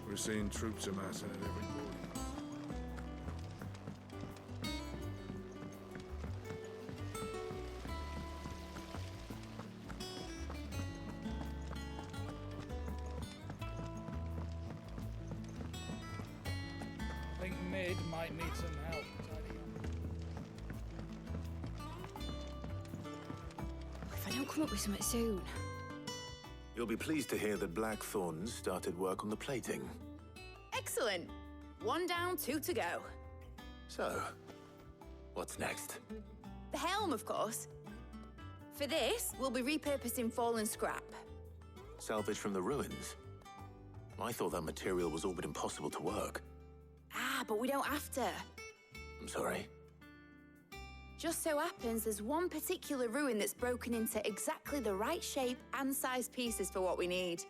We're seeing troops amassing at every border. I think Mid might need some help tidying up. If I don't come up with something soon. You'll be pleased to hear that Blackthorn's started work on the plating. Excellent. 1 down, 2 to go. So, what's next? The helm, of course. For this, we'll be repurposing fallen scrap. Salvage from the ruins? I thought that material was all but impossible to work. Ah, but we don't have to. I'm sorry. Just so happens there's one particular ruin that's broken into exactly the right shape and size pieces for what we need.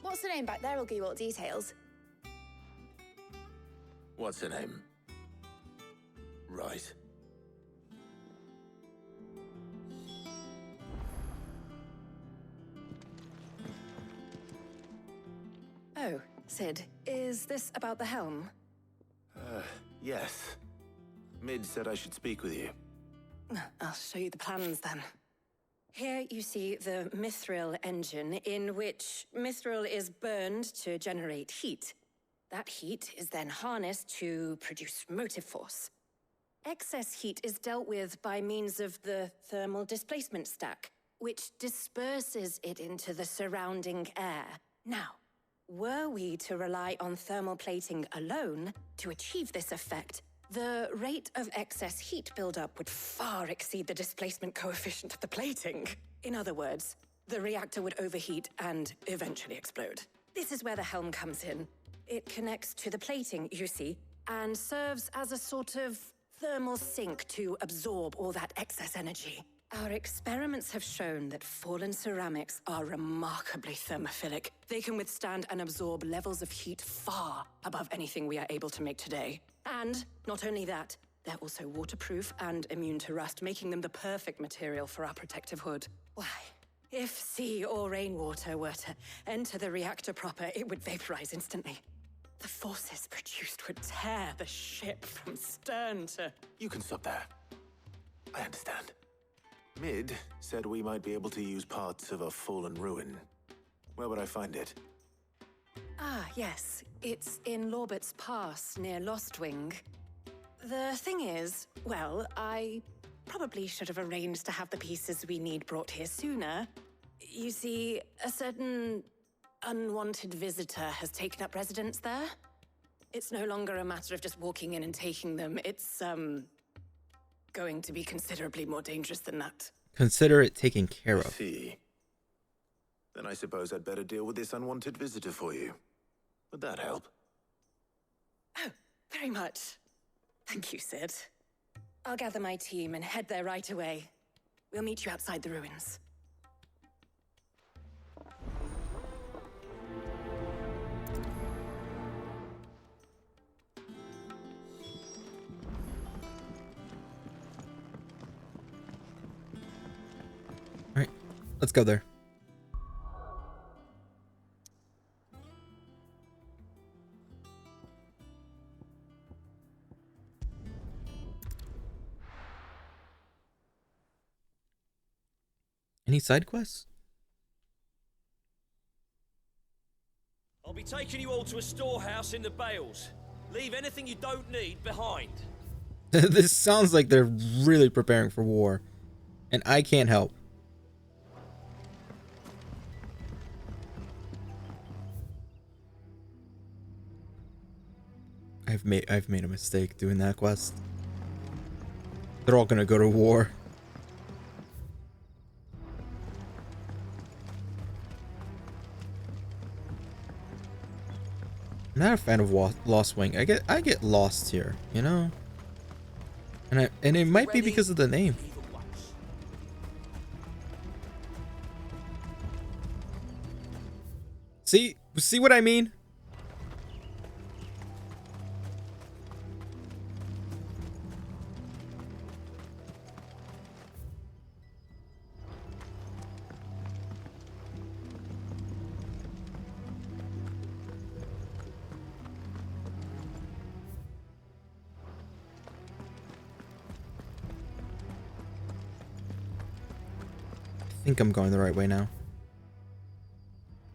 What's the name back there? I'll give you all the details. What's her name? Right. Oh, Sid, is this about the helm? Yes. Mid said I should speak with you. I'll show you the plans then. Here you see the mithril engine, in which mithril is burned to generate heat. That heat is then harnessed to produce motive force. Excess heat is dealt with by means of the thermal displacement stack, which disperses it into the surrounding air. Now, were we to rely on thermal plating alone to achieve this effect, the rate of excess heat buildup would far exceed the displacement coefficient of the plating. In other words, the reactor would overheat and eventually explode. This is where the helm comes in. It connects to the plating, you see, and serves as a sort of thermal sink to absorb all that excess energy. Our experiments have shown that fallen ceramics are remarkably thermophilic. They can withstand and absorb levels of heat far above anything we are able to make today. And not only that, They're also waterproof and immune to rust, making them the perfect material for our protective hood. Why, if sea or rainwater were to enter the reactor proper, it would vaporize instantly. The forces produced would tear the ship from stern to... You can stop there. I understand. Mid said we might be able to use parts of a fallen ruin. Where would I find it? Ah, yes. It's in Lorbert's Pass, near Lostwing. The thing is, well, I probably should have arranged to have the pieces we need brought here sooner. You see, a certain unwanted visitor has taken up residence there. It's no longer a matter of just walking in and taking them. It's, going to be considerably more dangerous than that. Consider it taken care of. See. Then I suppose I'd better deal with this unwanted visitor for you. Would that help? Oh, very much. Thank you, Sid. I'll gather my team and head there right away. We'll meet you outside the ruins. All right, let's go there. Any side quests? I'll be taking you all to a storehouse in the Bales. Leave anything you don't need behind. This sounds like they're really preparing for war, and I can't help. I've made a mistake doing that quest. They're all gonna go to war. I'm not a fan of Lost Wing. I get lost here, you know? And it might be because of the name. See what I mean? I think I'm going the right way now.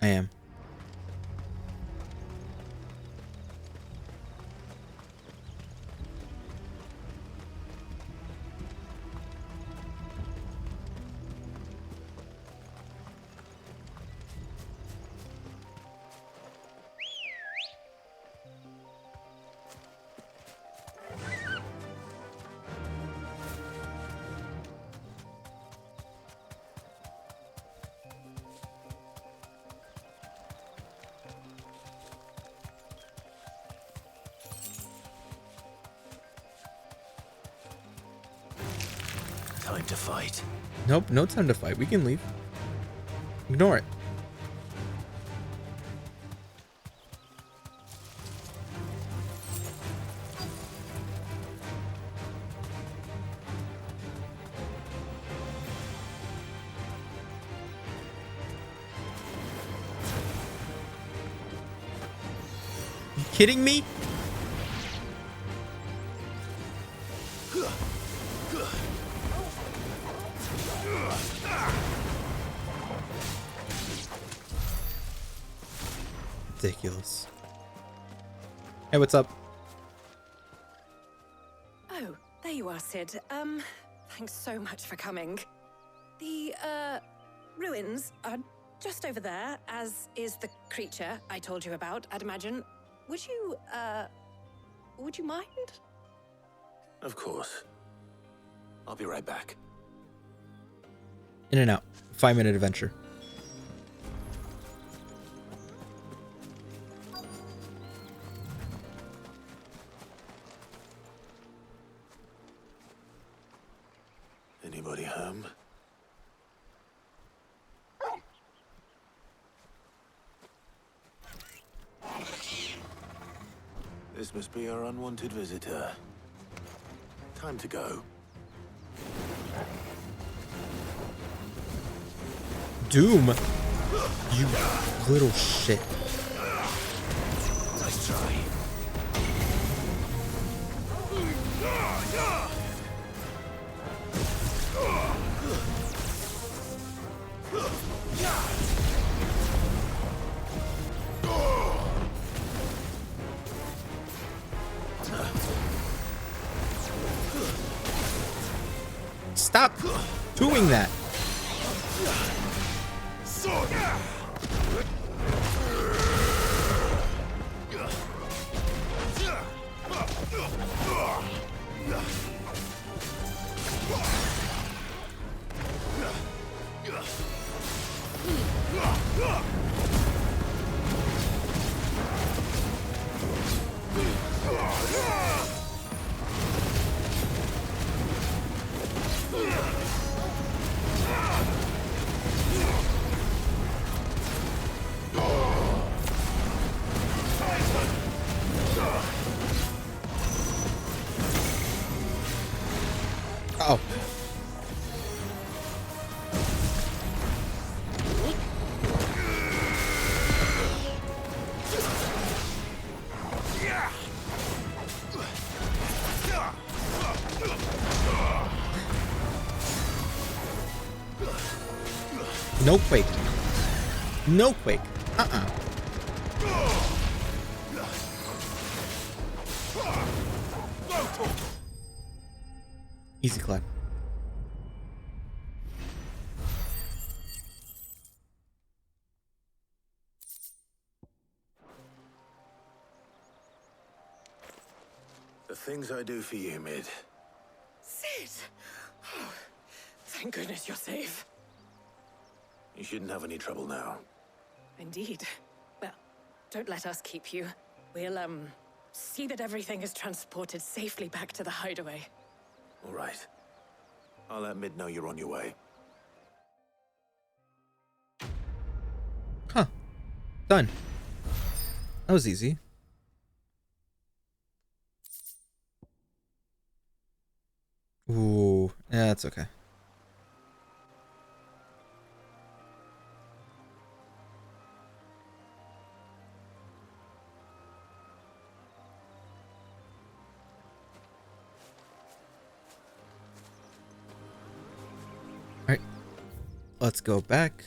I am. Time to fight. Nope, no time to fight. We can leave. Ignore it. You kidding me? Ridiculous. Hey, what's up? Oh, there you are, Sid. Thanks so much for coming. The, ruins are just over there, as is the creature I told you about, I'd imagine. Would you mind? Of course. I'll be right back. In and out. 5-minute adventure. Anybody home? This must be our unwanted visitor. Time to go. Doom, you little shit. Nice try. Stop doing that. Oh. No quake. No quake. Easy clap. The things I do for you, Mid. Sid! Oh, thank goodness you're safe. You shouldn't have any trouble now. Indeed. Well, don't let us keep you. We'll, see that everything is transported safely back to the hideaway. All right. I'll let Mid know you're on your way. Huh. Done. That was easy. Ooh, yeah, that's okay. All right, let's go back.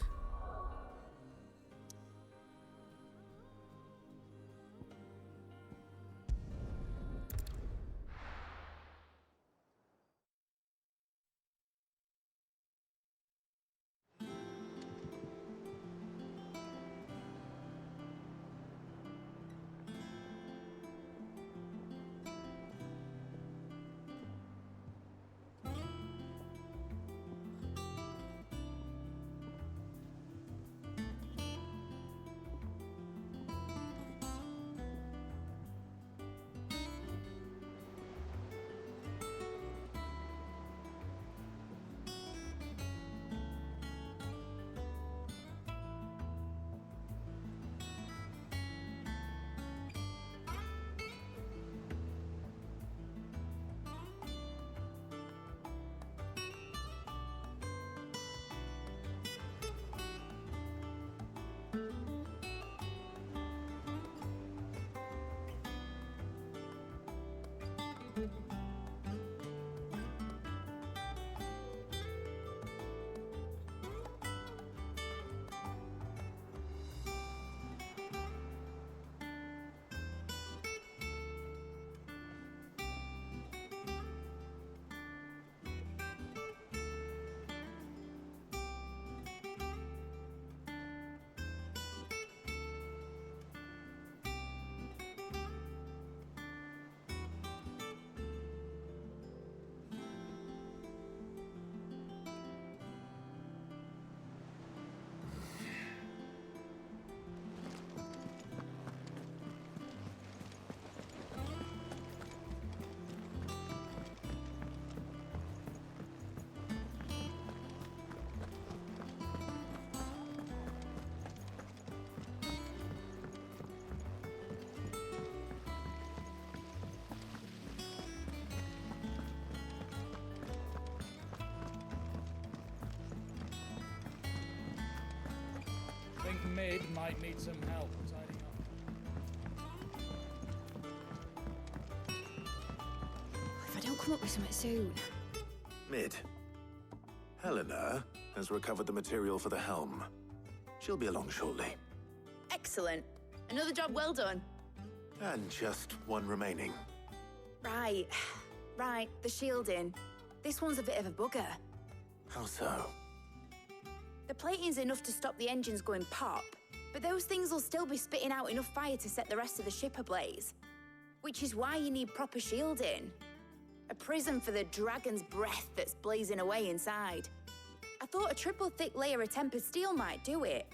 Mid might need some help tidying up. If I don't come up with something soon. Mid. Helena has recovered the material for the helm. She'll be along shortly. Excellent. Another job well done. And just one remaining. Right. Right, the shielding. This one's a bit of a bugger. How so? The plating's enough to stop the engines going pop, but those things will still be spitting out enough fire to set the rest of the ship ablaze. Which is why you need proper shielding. A prison for the dragon's breath that's blazing away inside. I thought a triple thick layer of tempered steel might do it.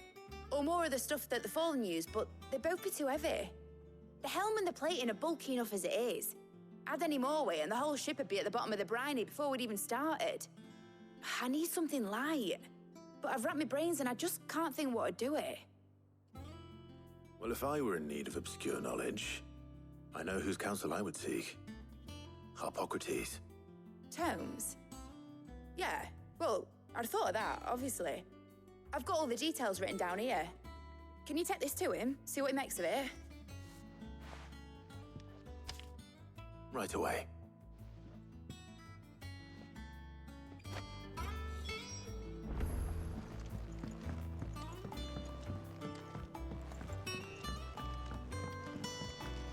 Or more of the stuff that the Fallen use, but they'd both be too heavy. The helm and the plating are bulky enough as it is. Add any more weight and the whole ship would be at the bottom of the briny before we'd even started. I need something light. But I've racked my brains and I just can't think what would do it. Well, if I were in need of obscure knowledge, I know whose counsel I would seek. Harpocrates. Tomes? Yeah, well, I'd thought of that, obviously. I've got all the details written down here. Can you take this to him, see what he makes of it? Right away.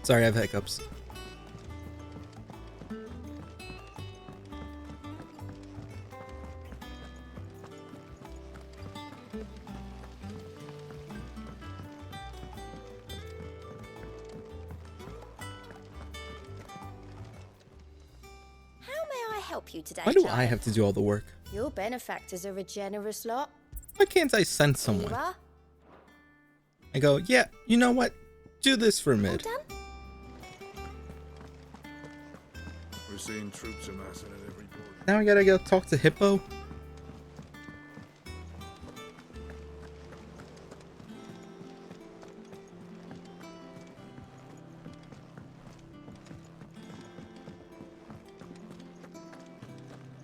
Sorry, I have hiccups. Help you today, Why do child? I have to do all the work? Your benefactors are a generous lot. Why can't I send Here someone? you are. I go, yeah, you know what? Do this for Mid. We're seeing troops amassing at every border. Now I gotta go talk to Hippo.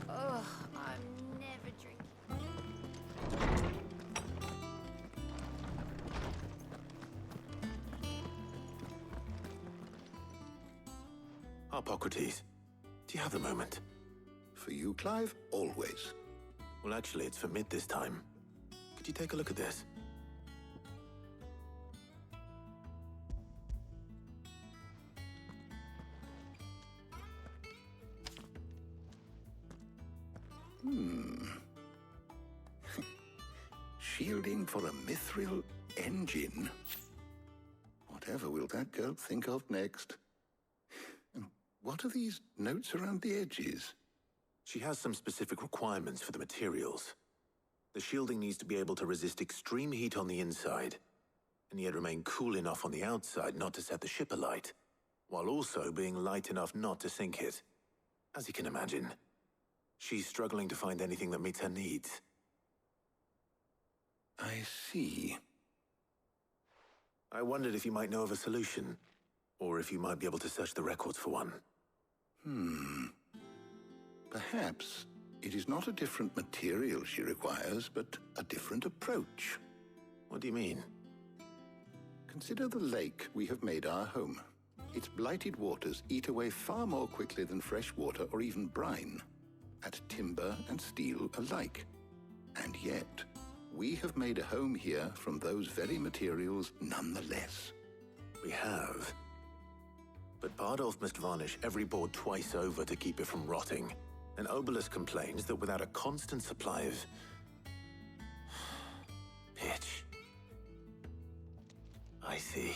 Ugh, I'm never drinking. Harpocrates, do you have a moment? For you, Clive, always. Well, actually, it's for Mid this time. Could you take a look at this? Shielding for a mithril engine. Whatever will that girl think of next? And what are these notes around the edges? She has some specific requirements for the materials. The shielding needs to be able to resist extreme heat on the inside, and yet remain cool enough on the outside not to set the ship alight, while also being light enough not to sink it. As you can imagine, she's struggling to find anything that meets her needs. I see. I wondered if you might know of a solution, or if you might be able to search the records for one. Perhaps it is not a different material she requires, but a different approach. What do you mean? Consider the lake we have made our home. Its blighted waters eat away far more quickly than fresh water or even brine, at timber and steel alike. And yet, we have made a home here from those very materials nonetheless. We have. But Bardolph must varnish every board twice over to keep it from rotting. And Obelus complains that without a constant supply of pitch. I see.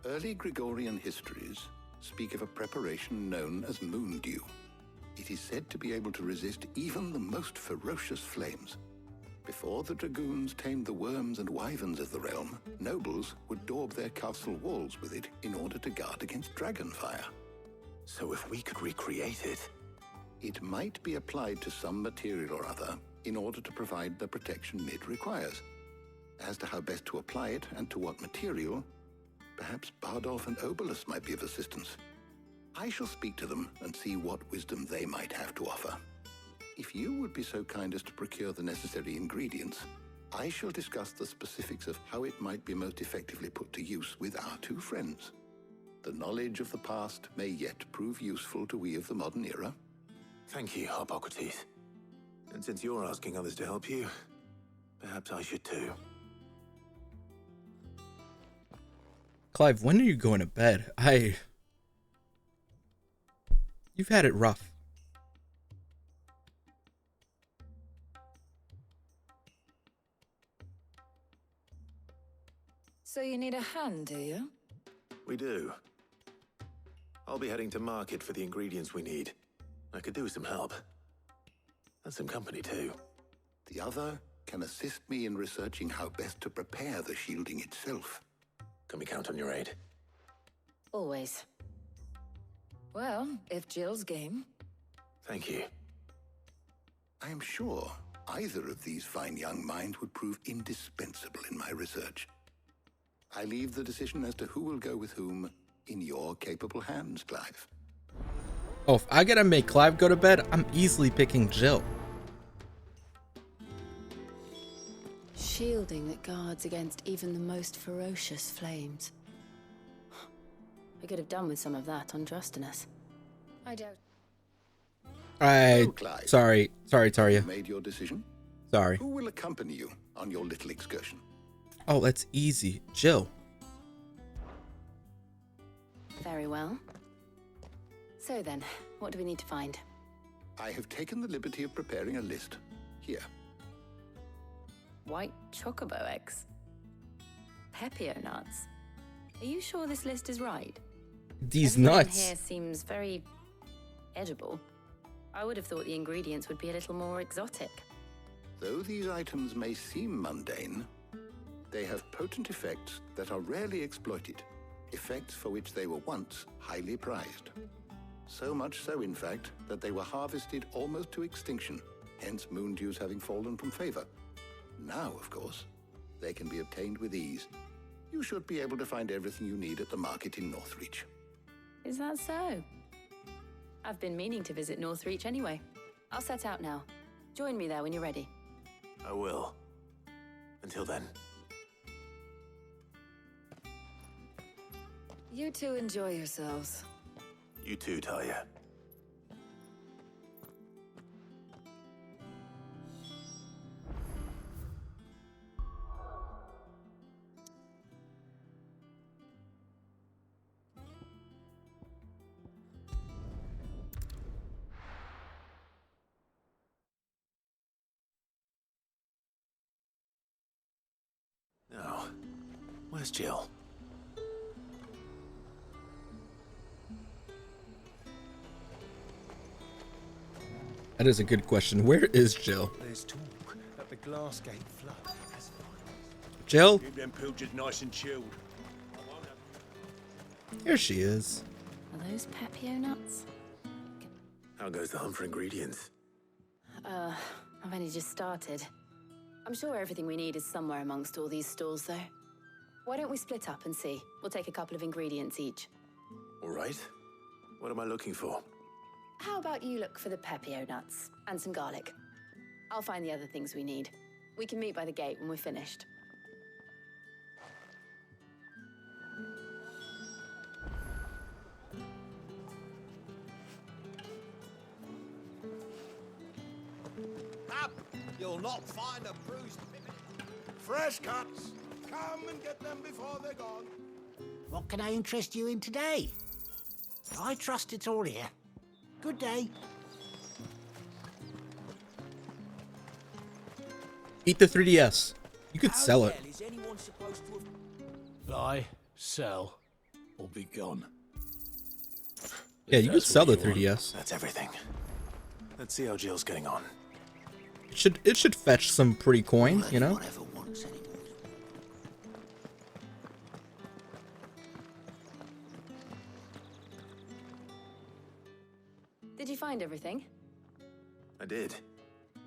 Early Gregorian histories speak of a preparation known as moon dew. It is said to be able to resist even the most ferocious flames. Before the dragoons tamed the worms and wyverns of the realm, nobles would daub their castle walls with it in order to guard against dragonfire. So if we could recreate it... It might be applied to some material or other in order to provide the protection Mid requires. As to how best to apply it and to what material, perhaps Bardolph and Obelus might be of assistance. I shall speak to them and see what wisdom they might have to offer. If you would be so kind as to procure the necessary ingredients, I shall discuss the specifics of how it might be most effectively put to use with our two friends. The knowledge of the past may yet prove useful to we of the modern era. Thank you, Hippocrates. And since you're asking others to help you, perhaps I should too. Clive, when are you going to bed? You've had it rough. So you need a hand, do you? We do. I'll be heading to market for the ingredients we need. I could do with some help. And some company too. The other can assist me in researching how best to prepare the shielding itself. Can we count on your aid? Always. Well, if Jill's game. Thank you. I am sure either of these fine young minds would prove indispensable in my research. I leave the decision as to who will go with whom in your capable hands, Clive. Oh, if I gotta make Clive go to bed, I'm easily picking Jill. Shielding that guards against even the most ferocious flames. We could have done with some of that on Justinus. I don't. Sorry, Taria. You've made your decision? Sorry. Who will accompany you on your little excursion? Oh, that's easy. Jill. Very well. So then, what do we need to find? I have taken the liberty of preparing a list. Here. White chocobo eggs. Pepio nuts. Are you sure this list is right? These Everything nuts. here seems very edible. I would have thought the ingredients would be a little more exotic. Though these items may seem mundane, they have potent effects that are rarely exploited, effects for which they were once highly prized. So much so, in fact, that they were harvested almost to extinction, hence moon dews having fallen from favor. Now, of course, they can be obtained with ease. You should be able to find everything you need at the market in Northreach. Is that so? I've been meaning to visit Northreach anyway. I'll set out now. Join me there when you're ready. I will. Until then. You two enjoy yourselves. You too, Talia. Now, where's Jill? That is a good question. Where is Jill? There's talk that the glass gate flood has Jill? Keep them pilgers nice and chilled. Here she is. Are those Pepio nuts? How goes the hunt for ingredients? I've only just started. I'm sure everything we need is somewhere amongst all these stalls, though. Why don't we split up and see? We'll take a couple of ingredients each. All right. What am I looking for? How about you look for the Pepio nuts and some garlic? I'll find the other things we need. We can meet by the gate when we're finished. Up! You'll not find a bruised pippin. Fresh cuts! Come and get them before they're gone. What can I interest you in today? I trust it's all here. Good day. Eat the 3DS. You could sell it. Is anyone supposed to have... Buy, sell, or be gone. Yeah, you could That's sell the what you want. 3DS. That's everything. Let's see how Jill's getting on. It should fetch some pretty coin, you know? Did you find everything? I did.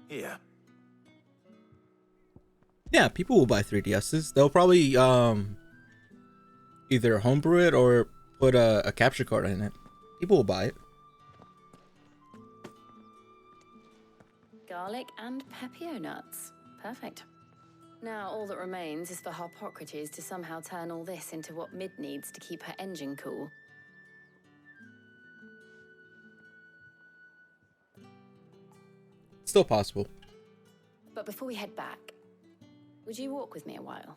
Here. Yeah, people will buy 3DSs. They'll probably either homebrew it or put a capture card in it. People will buy it. Garlic and Pepio nuts. Perfect. Now all that remains is for Harpocrates to somehow turn all this into what Mid needs to keep her engine cool. Still possible. But before we head back, would you walk with me a while?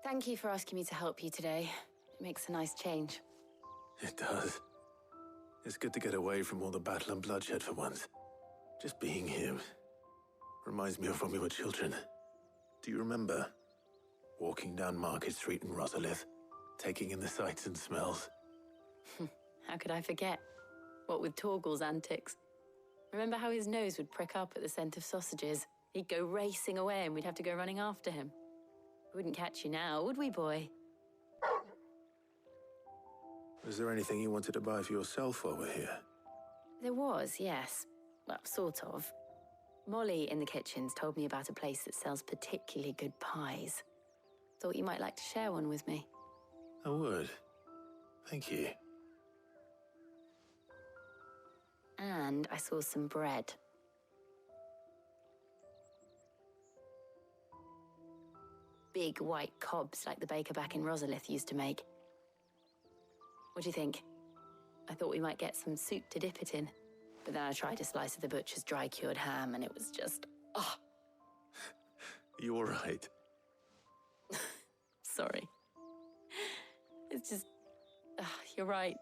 Thank you for asking me to help you today. It makes a nice change. It does. It's good to get away from all the battle and bloodshed for once. Just being here reminds me of when we were children. Do you remember? Walking down Market Street in Rosalith, taking in the sights and smells. How could I forget? What with Torgal's antics. Remember how his nose would prick up at the scent of sausages? He'd go racing away and we'd have to go running after him. We wouldn't catch you now, would we, boy? Was there anything you wanted to buy for yourself while we're here? There was, yes. Well, sort of. Molly in the kitchens told me about a place that sells particularly good pies. Thought you might like to share one with me. I would. Thank you. And I saw some bread. Big white cobs like the baker back in Rosalith used to make. What do you think? I thought we might get some soup to dip it in. But then I tried a slice of the butcher's dry-cured ham and it was just... oh. You all right? Sorry. It's just... you're right.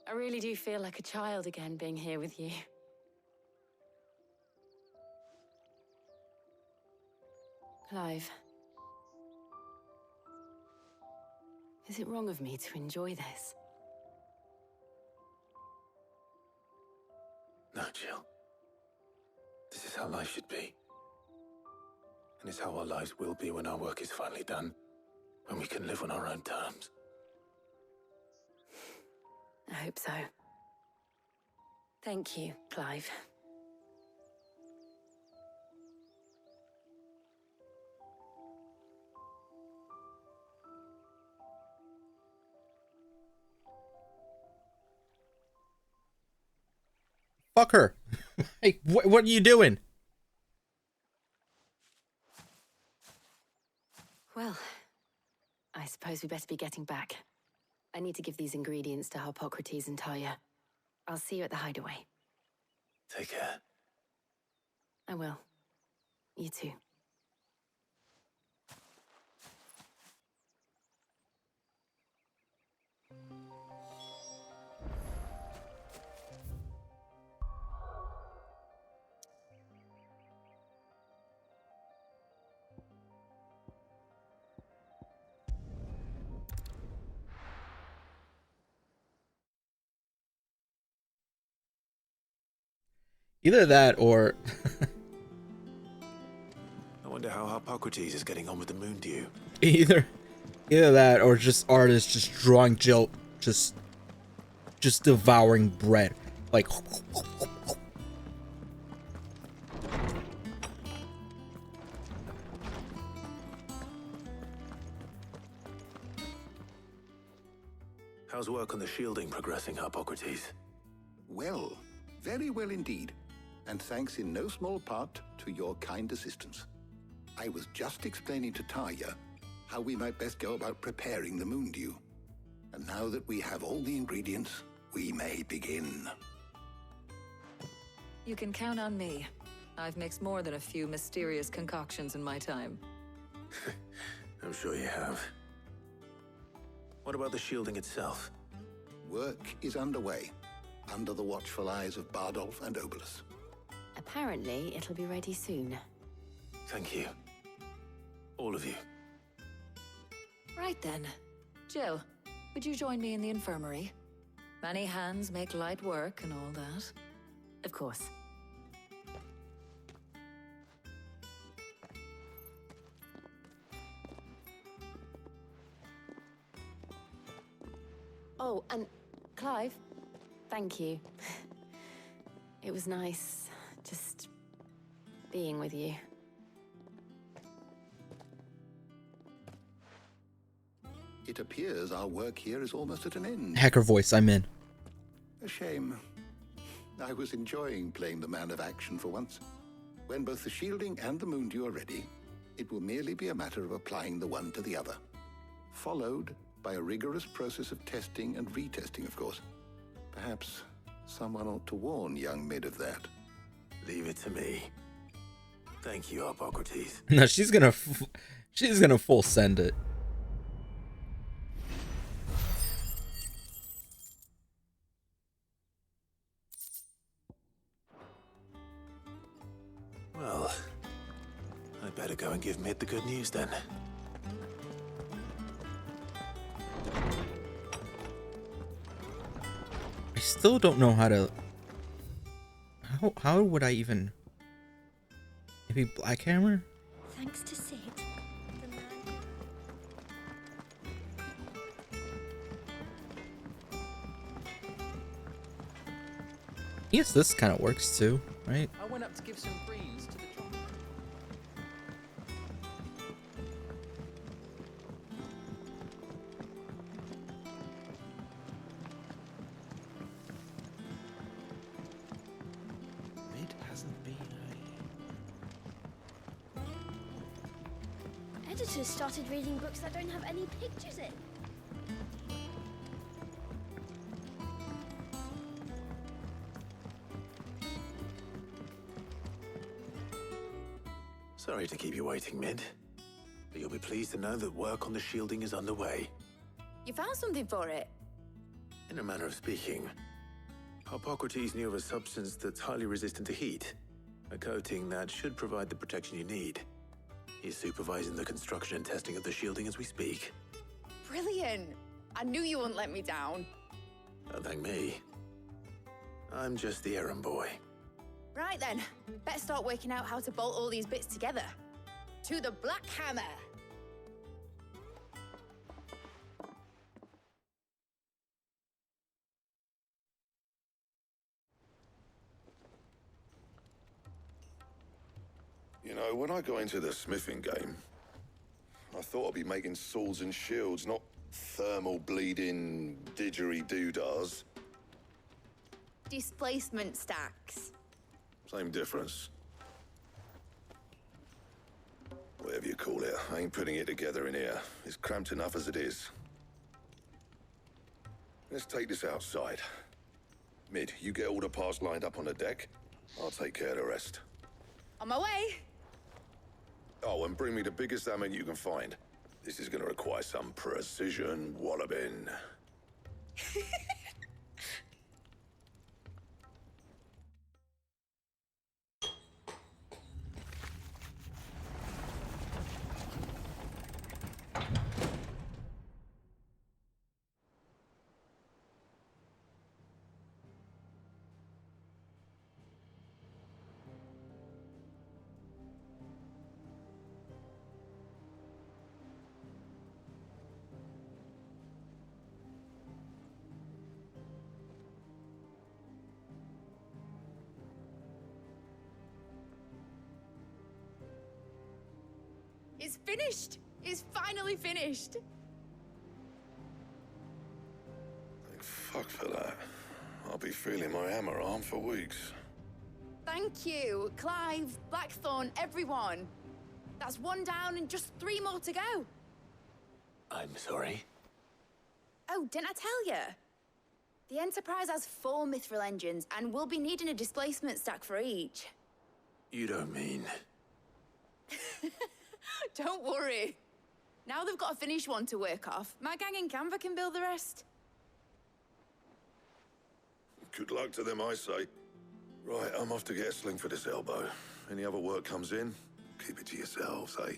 I really do feel like a child again being here with you. Clive. Is it wrong of me to enjoy this? No, Jill. This is how life should be. And it's how our lives will be when our work is finally done. When we can live on our own terms. I hope so. Thank you, Clive. Fuck her. Hey, what are you doing? Well, I suppose we better be getting back. I need to give these ingredients to Harpocrates and Talia. I'll see you at the hideaway. Take care. I will. You too. Either that or... I wonder how Harpocrates is getting on with the moon dew. Either that or just artists just drawing Jill just devouring bread. Like... How's work on the shielding progressing, Harpocrates? Well, very well indeed. And thanks in no small part to your kind assistance. I was just explaining to Talia how we might best go about preparing the moon dew. And now that we have all the ingredients, we may begin. You can count on me. I've mixed more than a few mysterious concoctions in my time. I'm sure you have. What about the shielding itself? Work is underway, under the watchful eyes of Bardolph and Obolus. Apparently, it'll be ready soon. Thank you. All of you. Right then. Jill, would you join me in the infirmary? Many hands make light work and all that. Of course. Oh, and Clive, thank you. It was nice just being with you. It appears our work here is almost at an end. Hacker voice, I'm in. A shame. I was enjoying playing the man of action for once. When both the shielding and the moondew are ready, it will merely be a matter of applying the one to the other. Followed by a rigorous process of testing and retesting, of course. Perhaps someone ought to warn young Mid of that. Leave it to me. Thank you, Hippocrates. No, she's gonna full send it. Well, I better go and give Mid the good news then. I still don't know how to... How would I even... Maybe Black Hammer? Thanks to Sid, the man... Yes, this kind of works too, right? I went up to give some greens to the drum. Mid hasn't been Editors started reading books that don't have any pictures in. Sorry to keep you waiting, Mid. But you'll be pleased to know that work on the shielding is underway. You found something for it? In a manner of speaking, Hippocrates knew of a substance that's highly resistant to heat. A coating that should provide the protection you need. He's supervising the construction and testing of the shielding as we speak. Brilliant! I knew you wouldn't let me down. Don't thank me. I'm just the errand boy. Right then, better start working out how to bolt all these bits together. To the Black Hammer! You know, when I got into the smithing game, I thought I'd be making swords and shields, not thermal bleeding didgeridoo-dahs. Displacement stacks. Same difference. Whatever you call it, I ain't putting it together in here. It's cramped enough as it is. Let's take this outside. Mid, you get all the parts lined up on the deck. I'll take care of the rest. On my way! Oh, and bring me the biggest hammer you can find. This is gonna require some precision walloping. It's finished! It's finally finished! Thank fuck for that. I'll be feeling my hammer arm for weeks. Thank you, Clive, Blackthorn, everyone. That's one down and just 3 more to go. I'm sorry. Oh, didn't I tell you? The Enterprise has 4 mithril engines, and we'll be needing a displacement stack for each. You don't mean... Don't worry. Now they've got a finished one to work off, my gang in Canva can build the rest. Good luck to them, I say. Right, I'm off to get a sling for this elbow. Any other work comes in, keep it to yourselves, eh?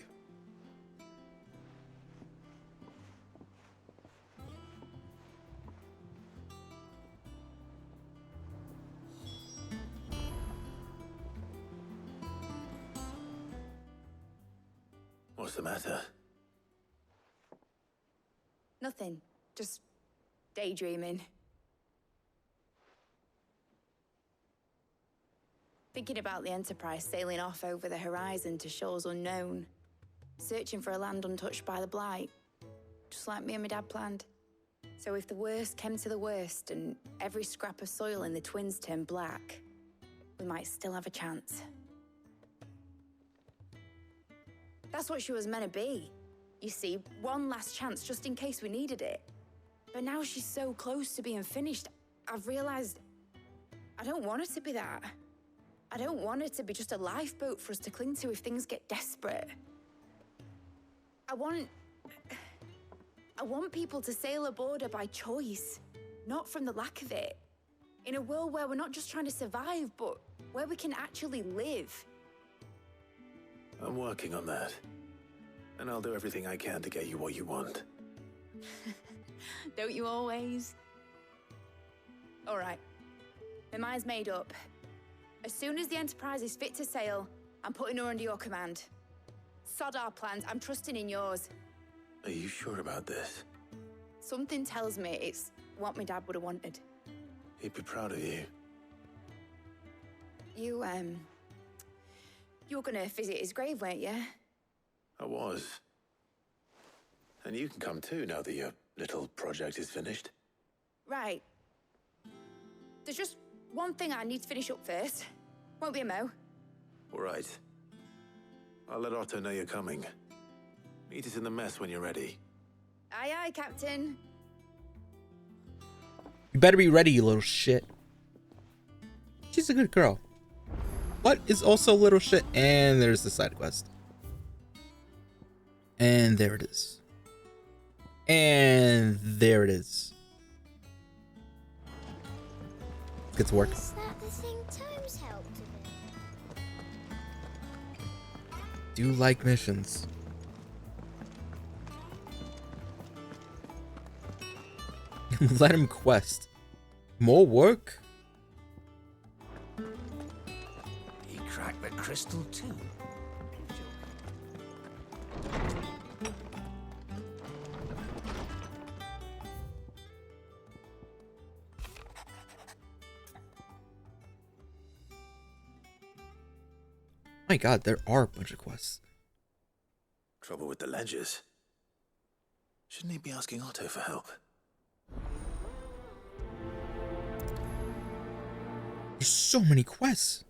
What's the matter? Nothing. Just daydreaming. Thinking about the Enterprise sailing off over the horizon to shores unknown, searching for a land untouched by the Blight, just like me and my dad planned. So if the worst came to the worst and every scrap of soil in the Twins turned black, we might still have a chance. That's what she was meant to be. You see, one last chance just in case we needed it. But now she's so close to being finished, I've realized I don't want her to be that. I don't want her to be just a lifeboat for us to cling to if things get desperate. I want people to sail aboard her by choice, not from the lack of it. In a world where we're not just trying to survive, but where we can actually live. I'm working on that. And I'll do everything I can to get you what you want. Don't you always? All right. My mind's made up. As soon as the Enterprise is fit to sail, I'm putting her under your command. Sod our plans, I'm trusting in yours. Are you sure about this? Something tells me it's what my dad would have wanted. He'd be proud of you. You were gonna visit his grave, weren't you? I was. And you can come too now that your little project is finished. Right. There's just one thing I need to finish up first. Won't be a mo. All right. I'll let Otto know you're coming. Meet us in the mess when you're ready. Aye, aye, Captain. You better be ready, you little shit. She's a good girl. What is also little shit? And there's the side quest. And there it is. And there it is. Let's get to work. Is that the thing Tomes helped with? Do like missions. Let him quest. More work? He cracked the crystal too. My god, there are a bunch of quests. Trouble with the ledgers. Shouldn't he be asking Otto for help? There's so many quests.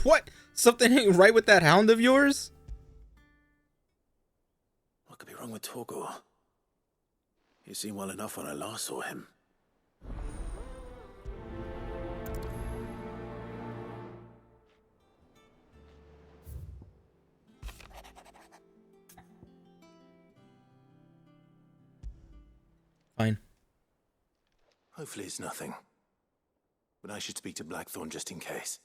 What? Something ain't right with that hound of yours? What could be wrong with Torgor? He seemed well enough when I last saw him. Fine. Hopefully it's nothing. But I should speak to Blackthorn just in case.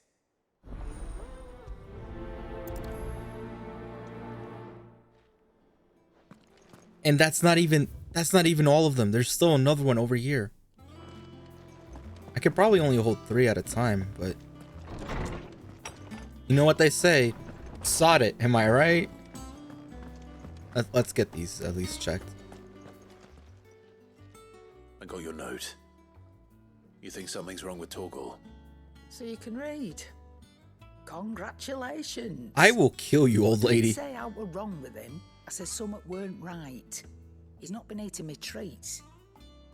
And that's not even all of them. There's still another one over here. I could probably only hold 3 at a time, but you know what they say, sod it, am I right? Let's get these at least checked. I got your note. You think something's wrong with Torgor? So you can read. Congratulations. I will kill you, old lady. I didn't say I were wrong with him. I said something weren't right. He's not been eating me treats.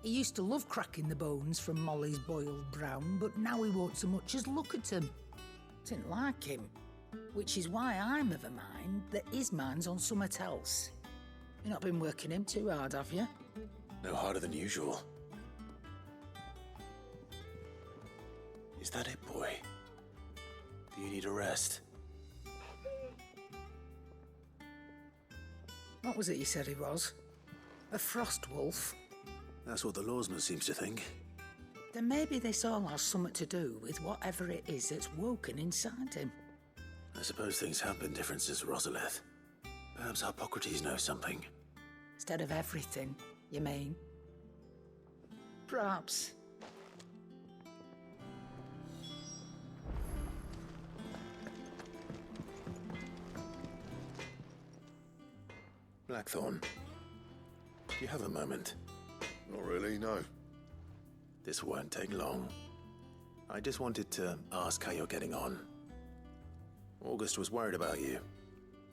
He used to love cracking the bones from Molly's boiled brown, but now he won't so much as look at him. Didn't like him. Which is why I'm of a mind that his mind's on something else. You've not been working him too hard, have you? No harder than usual. Is that it, boy? Do you need a rest? What was it you said he was? A frost wolf? That's what the lawsman seems to think. Then maybe this all has something to do with whatever it is that's woken inside him. I suppose things have been different since Rosalith. Perhaps Hippocrates knows something. Instead of everything, you mean? Perhaps. Blackthorn, do you have a moment? Not really, no. This won't take long. I just wanted to ask how you're getting on. August was worried about you,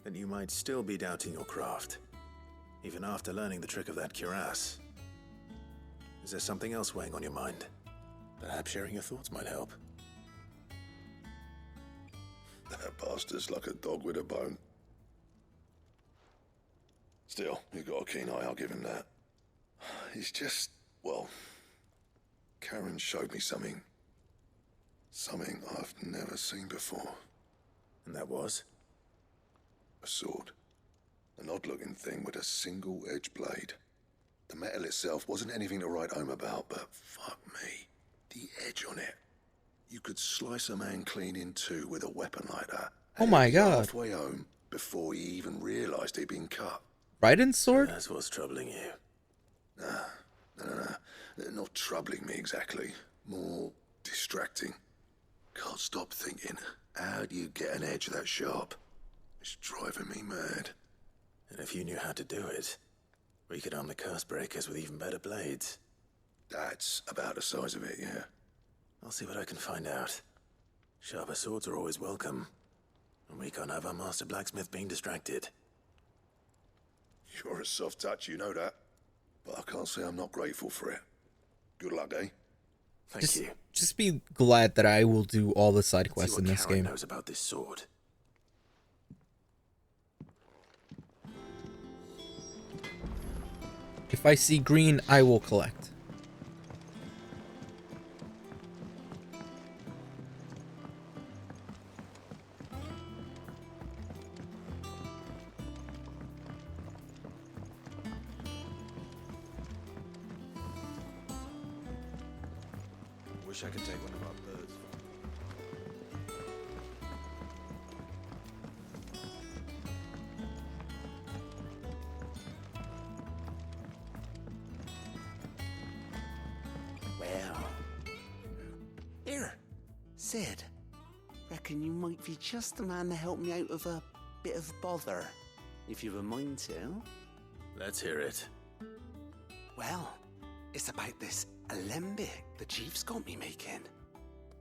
that you might still be doubting your craft, even after learning the trick of that cuirass. Is there something else weighing on your mind? Perhaps sharing your thoughts might help. That bastard's like a dog with a bone. Still, he's got a keen eye, I'll give him that. He's just, well, Karen showed me something. Something I've never seen before. And that was? A sword. An odd-looking thing with a single-edged blade. The metal itself wasn't anything to write home about, but fuck me, the edge on it. You could slice a man clean in two with a weapon like that. Oh my god. Halfway home before he even realised he'd been cut. Raiden's sword? That's what's troubling you. Nah. Not troubling me exactly. More distracting. Can't stop thinking, how do you get an edge that sharp? It's driving me mad. And if you knew how to do it, we could arm the curse breakers with even better blades. That's about the size of it, yeah. I'll see what I can find out. Sharper swords are always welcome. And we can't have our master blacksmith being distracted. You're a soft touch, you know that. But I can't say I'm not grateful for it. Good luck, eh? Thank you. Just be glad that I will do all the side quests in this Karen game. knows about this sword. If I see green, I will collect. Wish I could take one of our birds. Well. Here, Sid. Reckon you might be just the man to help me out of a bit of bother, if you've a mind to. Let's hear it. Well, it's about this alembic the chief's got me making.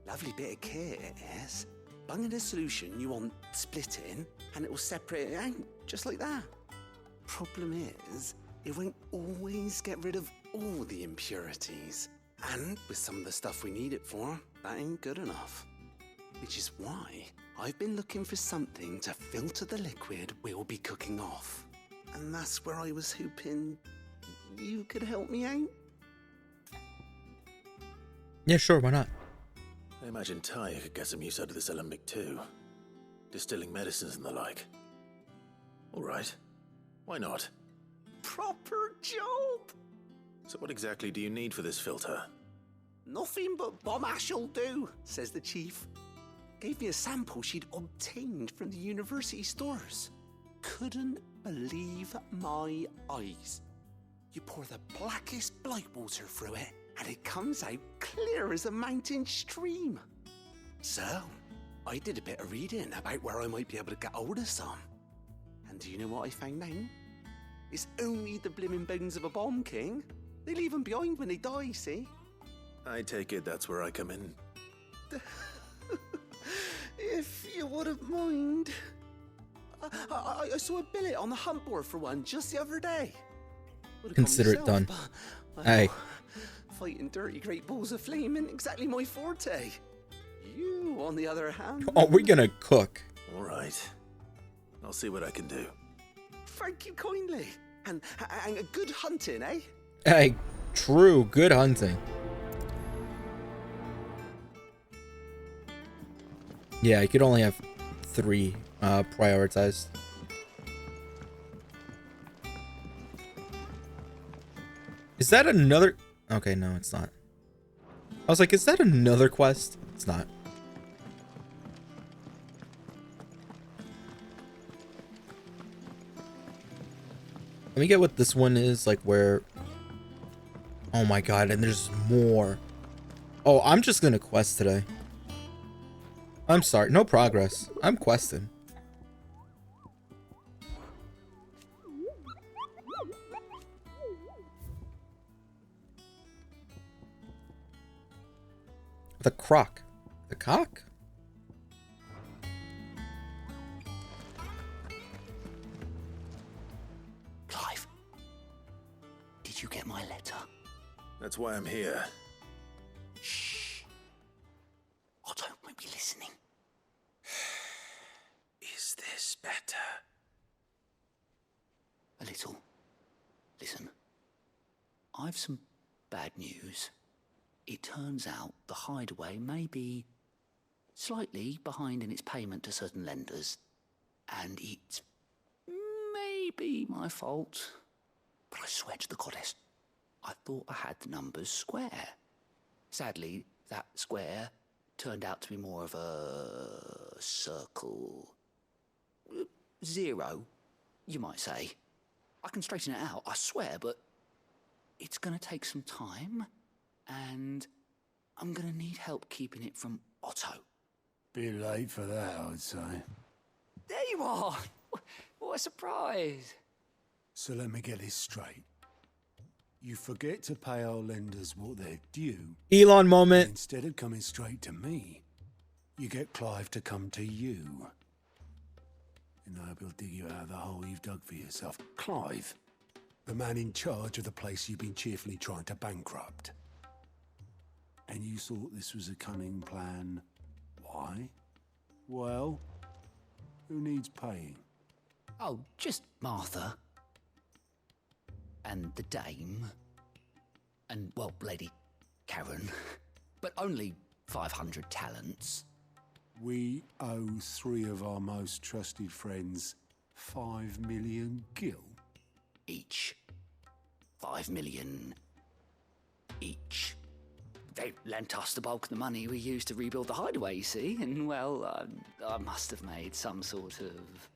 Lovely bit of kit it is. Bung in a solution you want splitting, and it will separate it out, just like that. Problem is, it won't always get rid of all the impurities. And with some of the stuff we need it for, that ain't good enough. Which is why I've been looking for something to filter the liquid we'll be cooking off. And that's where I was hoping you could help me out. Yeah, sure, why not? I imagine Ty could get some use out of this alembic too. Distilling medicines and the like. Alright. Why not? Proper job! So what exactly do you need for this filter? Nothing but bomb ash'll do, says the chief. Gave me a sample she'd obtained from the university stores. Couldn't believe my eyes. You pour the blackest blight water through it, and it comes out clear as a mountain stream. So, I did a bit of reading about where I might be able to get hold of some. And do you know what I found out? It's only the blimmin' bones of a bomb king. They leave them behind when they die, see? I take it that's where I come in. If you wouldn't mind. I saw a billet on the hunt board for one just the other day. Would've Consider it gone done. myself, but, Hey. Fighting dirty great balls of flame ain't exactly my forte. You, on the other hand... Oh, we're gonna cook. Alright. I'll see what I can do. Thank you kindly. And a good hunting, eh? Hey, true, good hunting. Yeah, you could only have 3 prioritized. Is that another... Okay, no, it's not. I was like, is that another quest? It's not. Let me get what this one is, like where... Oh my god, and there's more. Oh, I'm just gonna quest today. I'm sorry, no progress. I'm questing. The croc. The cock? Clive, did you get my letter? That's why I'm here. Shh. Otto might be listening. Is this better? A little. Listen. I've some bad news. It turns out the hideaway may be slightly behind in its payment to certain lenders, and it's maybe my fault. But I swear to the goddess, I thought I had the numbers square. Sadly, that square turned out to be more of a circle. 0, you might say. I can straighten it out, I swear, but it's gonna take some time, and I'm gonna need help keeping it from Otto. Bit late for that, I'd say. There you are! What a surprise! So let me get this straight. You forget to pay our lenders what they're due. Elon moment. Instead of coming straight to me, you get Clive to come to you. And I hope he'll dig you out of the hole you've dug for yourself. Clive, the man in charge of the place you've been cheerfully trying to bankrupt. And you thought this was a cunning plan. Why? Well, who needs paying? Oh, just Martha. And the dame. And, well, Lady Karen. But only 500 talents. We owe 3 of our most trusted friends 5 million gil. Each. 5 million each. They lent us the bulk of the money we used to rebuild the hideaway, you see, and, well, I must have made some sort of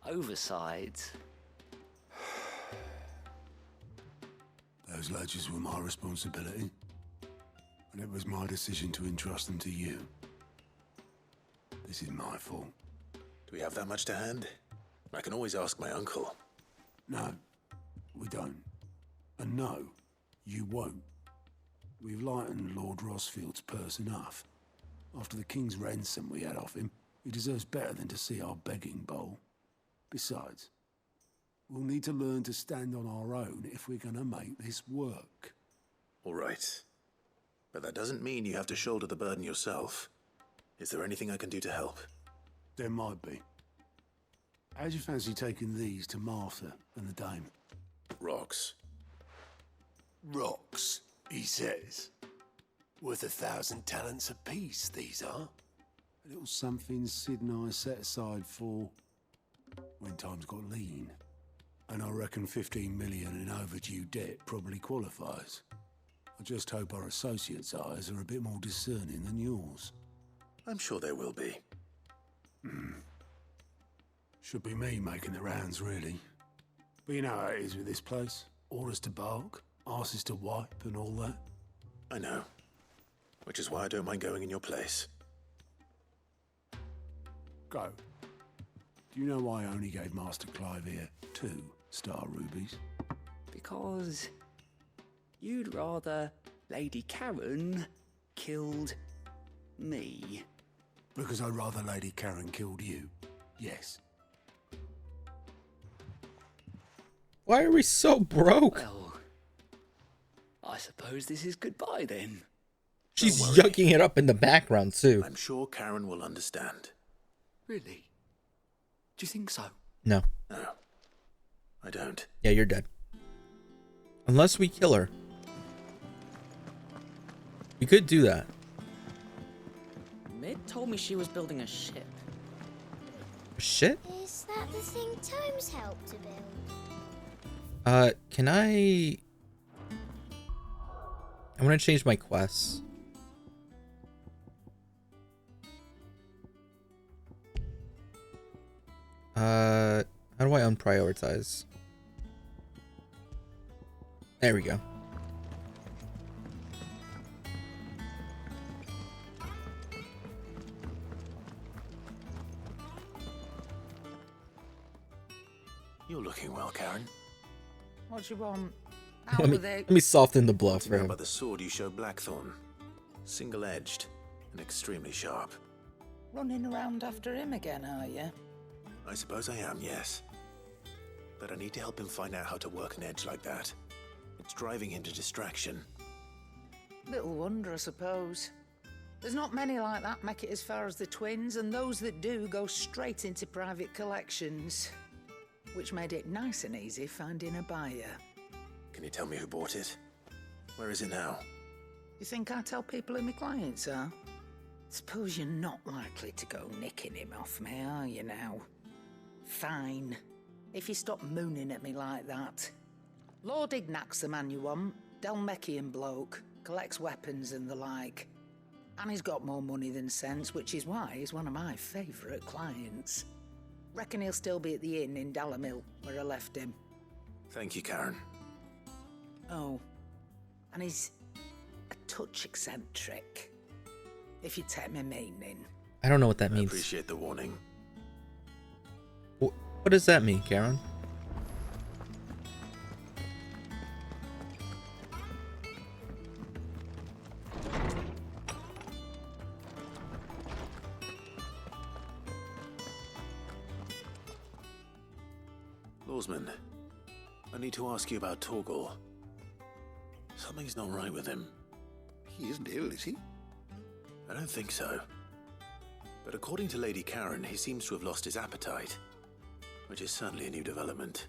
oversight. Those ledgers were my responsibility, and it was my decision to entrust them to you. This is my fault. Do we have that much to hand? I can always ask my uncle. No, we don't. And no, you won't. We've lightened Lord Rosfield's purse enough. After the king's ransom we had off him, he deserves better than to see our begging bowl. Besides, we'll need to learn to stand on our own if we're gonna make this work. All right. But that doesn't mean you have to shoulder the burden yourself. Is there anything I can do to help? There might be. How'd you fancy taking these to Martha and the dame? Rocks. Rocks, he says. Worth 1,000 talents apiece, these are. A little something Sid and I set aside for when times got lean. And I reckon 15 million in overdue debt probably qualifies. I just hope our associates' eyes are a bit more discerning than yours. I'm sure there will be. Should be me making the rounds, really. But you know how it is with this place. Orders to bark, arses to wipe, and all that. I know. Which is why I don't mind going in your place. Go. Do you know why I only gave Master Clive here 2 star rubies? Because you'd rather Lady Karen killed me. Because I'd rather Lady Karen killed you. Yes. Why are we so broke? Well, I suppose this is goodbye then. She's yucking it up in the background too. I'm sure Karen will understand. Really? Do you think so? No. No. I don't. Yeah, you're dead. Unless we kill her. We could do that. Mid told me she was building a ship. Shit? Is that the thing Tomes helped to build? Can I want to change my quests. How do I unprioritize? There we go. You're looking well, Karen. What do you want? Let me soften the bluff for How him. about the sword you showed Blackthorn? Single-edged and extremely sharp. Running around after him again, are you? I suppose I am, yes. But I need to help him find out how to work an edge like that. It's driving him to distraction. Little wonder, I suppose. There's not many like that make it as far as the twins, and those that do go straight into private collections. Which made it nice and easy finding a buyer. Can you tell me who bought it? Where is it now? You think I tell people who my clients are? Suppose you're not likely to go nicking him off me, are you now? Fine. If you stop mooning at me like that. Lord Ignac's the man you want. Dalmekian bloke. Collects weapons and the like. And he's got more money than sense, which is why he's one of my favourite clients. Reckon he'll still be at the inn in Dalamil, where I left him. Thank you, Karen. Oh. And he's a touch eccentric. If you take my meaning. I don't know what that means. I appreciate the warning. What does that mean, Karen? Lawsman, I need to ask you about Torgal. Something's not right with him. He isn't ill, is he? I don't think so. But according to Lady Karen, he seems to have lost his appetite, which is certainly a new development.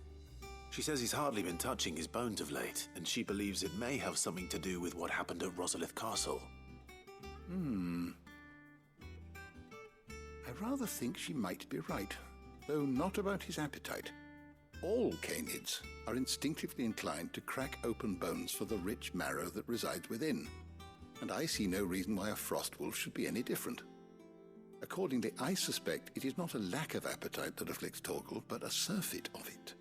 She says he's hardly been touching his bones of late, and she believes it may have something to do with what happened at Rosalith Castle. I rather think she might be right, though not about his appetite. All canids are instinctively inclined to crack open bones for the rich marrow that resides within, and I see no reason why a frostwolf should be any different. Accordingly, I suspect it is not a lack of appetite that afflicts Torgal, but a surfeit of it.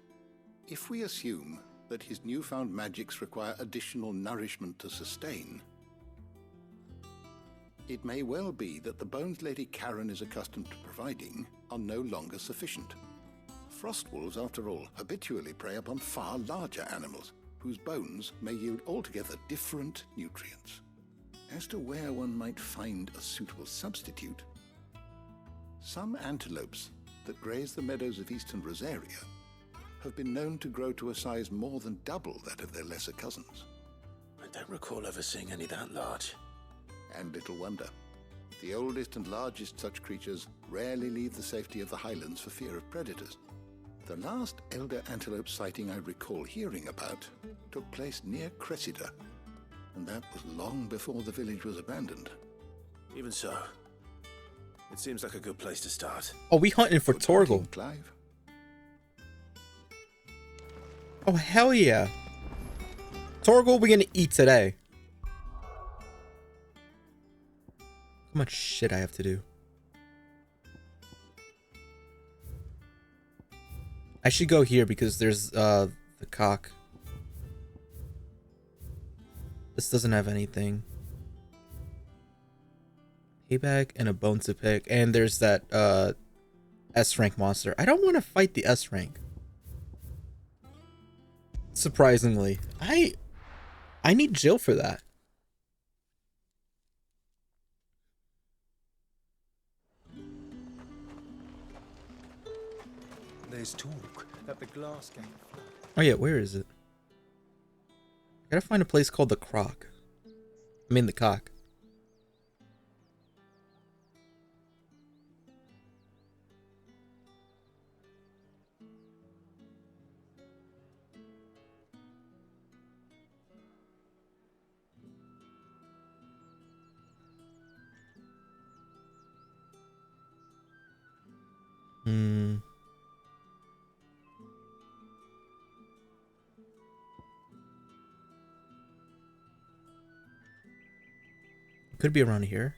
If we assume that his newfound magics require additional nourishment to sustain, it may well be that the bones Lady Karen is accustomed to providing are no longer sufficient. Frostwolves, after all, habitually prey upon far larger animals, whose bones may yield altogether different nutrients. As to where one might find a suitable substitute, some antelopes that graze the meadows of eastern Rosaria have been known to grow to a size more than double that of their lesser cousins. I don't recall ever seeing any that large. And little wonder. The oldest and largest such creatures rarely leave the safety of the highlands for fear of predators. The last elder antelope sighting I recall hearing about took place near Cressida, and that was long before the village was abandoned. Even so, it seems like a good place to start. Oh, we hunting for Torgal. Clive. Oh, hell yeah. Torgal, we're gonna eat today. How much shit I have to do. I should go here because there's the cock. This doesn't have anything. Hayback and a bone to pick. And there's that S rank monster. I don't want to fight the S rank. Surprisingly. I need Jill for that. There's talk that the glass gate. Oh yeah, where is it? I gotta find a place called the Croc. I mean the Cock. Could be around here.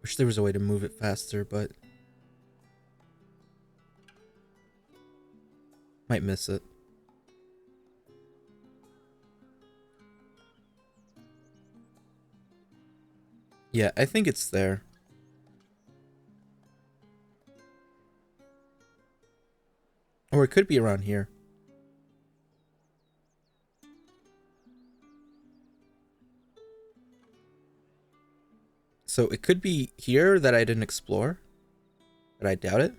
Wish there was a way to move it faster, but might miss it. Yeah, I think it's there. Or it could be around here. So it could be here that I didn't explore, but I doubt it.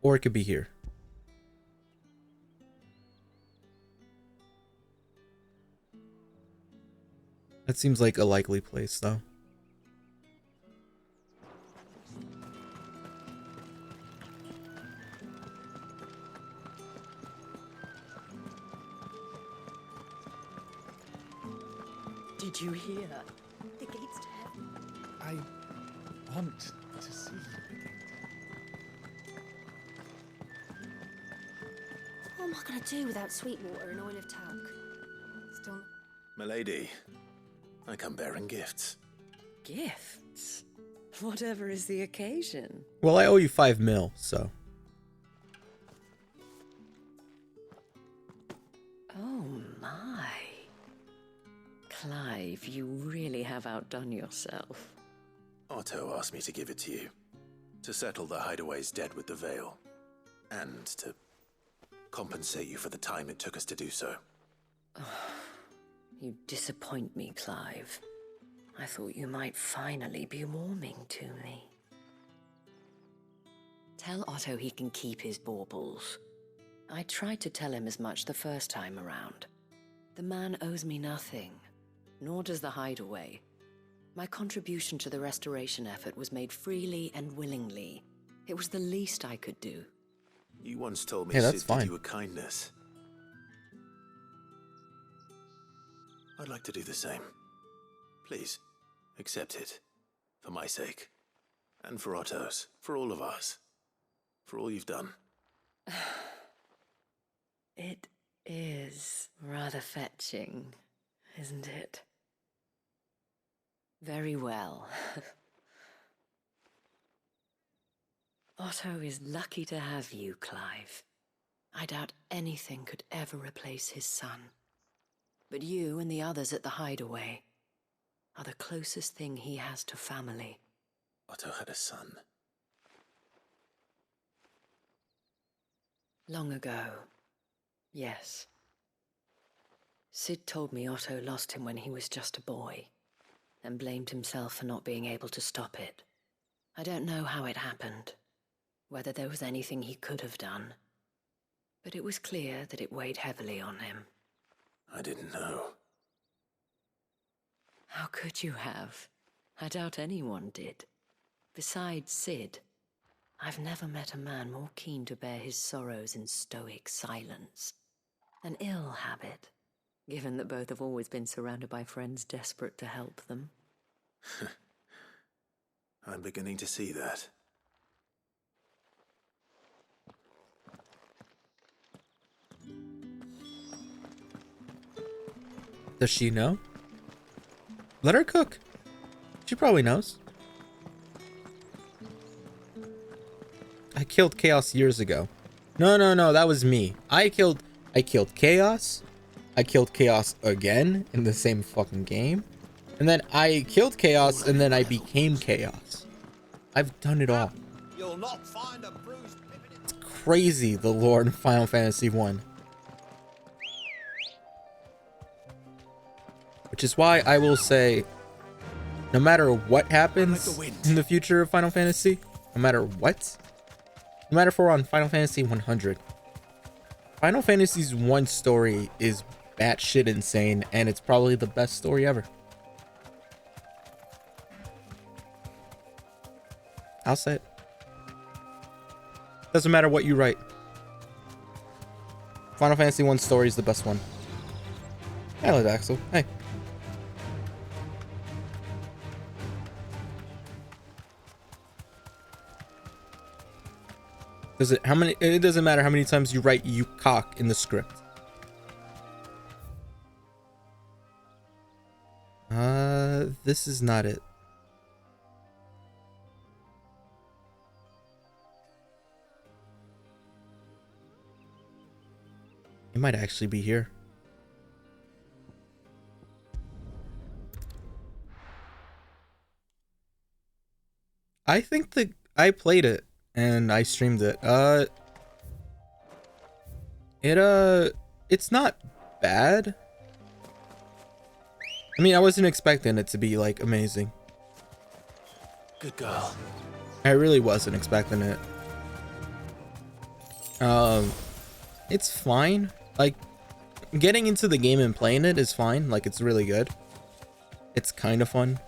Or it could be here. That seems like a likely place, though. Did you hear? The gates to heaven. I want to see you again. What am I gonna do without sweet water and oil of talc? Still. Milady, I come bearing gifts. Gifts? Whatever is the occasion. Well, I owe you 5 mil, so. Oh my. Clive, you really have outdone yourself. Otto asked me to give it to you. To settle the Hideaway's debt with the Veil. And to compensate you for the time it took us to do so. You disappoint me, Clive. I thought you might finally be warming to me. Tell Otto he can keep his baubles. I tried to tell him as much the first time around. The man owes me nothing, nor does the Hideaway. My contribution to the restoration effort was made freely and willingly. It was the least I could do. You once told me that's Sid fine. did you a kindness. I'd like to do the same. Please, accept it. For my sake. And for Otto's. For all of us. For all you've done. It is rather fetching, isn't it? Very well. Otto is lucky to have you, Clive. I doubt anything could ever replace his son. But you and the others at the Hideaway are the closest thing he has to family. Otto had a son. Long ago, yes. Sid told me Otto lost him when he was just a boy, and blamed himself for not being able to stop it. I don't know how it happened, whether there was anything he could have done, but it was clear that it weighed heavily on him. I didn't know. How could you have? I doubt anyone did. Besides Sid, I've never met a man more keen to bear his sorrows in stoic silence. An ill habit, given that both have always been surrounded by friends desperate to help them. I'm beginning to see that. Does she know? Let her cook. She probably knows. I killed Chaos years ago. No, that was me. I killed Chaos. I killed Chaos again in the same fucking game. And then I killed Chaos and then I became Chaos. I've done it all. You'll not find a bruised pippin. It's crazy, the lore in Final Fantasy 1. Which is why I will say, no matter what happens in the future of Final Fantasy, no matter if we're on Final Fantasy 100, Final Fantasy's 1 story is batshit insane, and it's probably the best story ever. I'll say it. Doesn't matter what you write. Final Fantasy 1 story is the best one. Hello, Axel. Hey. It doesn't matter how many times you write "you cock" in the script. This is not it. It might actually be here. I think I played it and I streamed it. It's not bad. I mean, I wasn't expecting it to be like amazing. Good girl. I really wasn't expecting it. It's fine. Like, getting into the game and playing it is fine. Like, it's really good. It's kind of fun.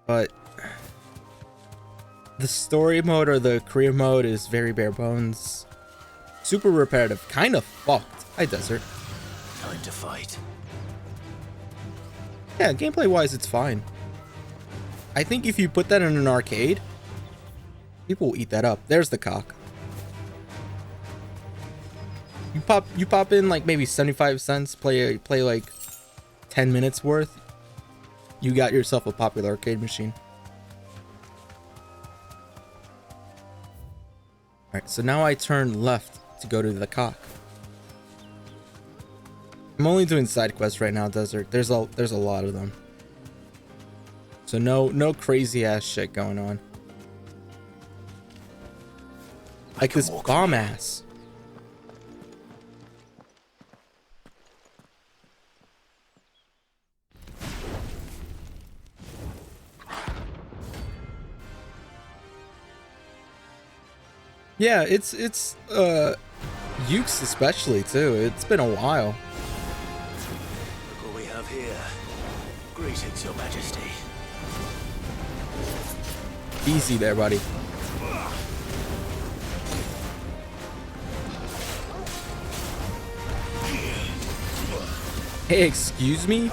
But the story mode or the career mode is very bare bones. Super repetitive. Kind of fucked. Hi, Desert. Time to fight. Yeah, gameplay wise, it's fine. I think if you put that in an arcade, people will eat that up. There's the cock. You pop in like maybe 75 cents, play like 10 minutes worth. You got yourself a popular arcade machine. Alright, so now I turn left to go to the cock. I'm only doing side quests right now, Desert. There's a lot of them. So no crazy ass shit going on. Like this bomb ass. Yeah, it's Ukes especially too. It's been a while. Look what we have here. Greetings, Your Majesty. Easy there, buddy. Hey, excuse me?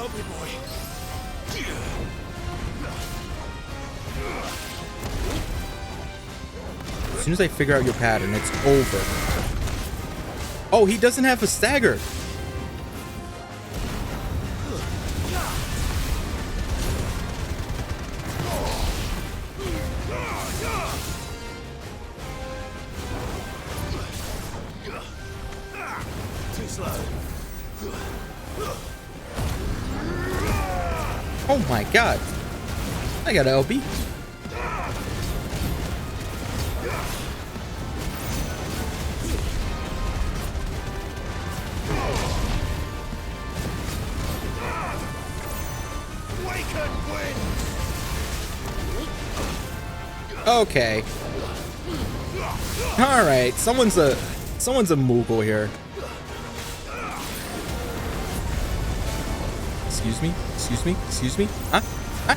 As soon as I figure out your pattern, it's over. Oh, he doesn't have a stagger. Too slow. Oh my god. I got an LB. Okay. All right. Someone's a Moogle here. Excuse me. Excuse me. Excuse me. Huh? Huh?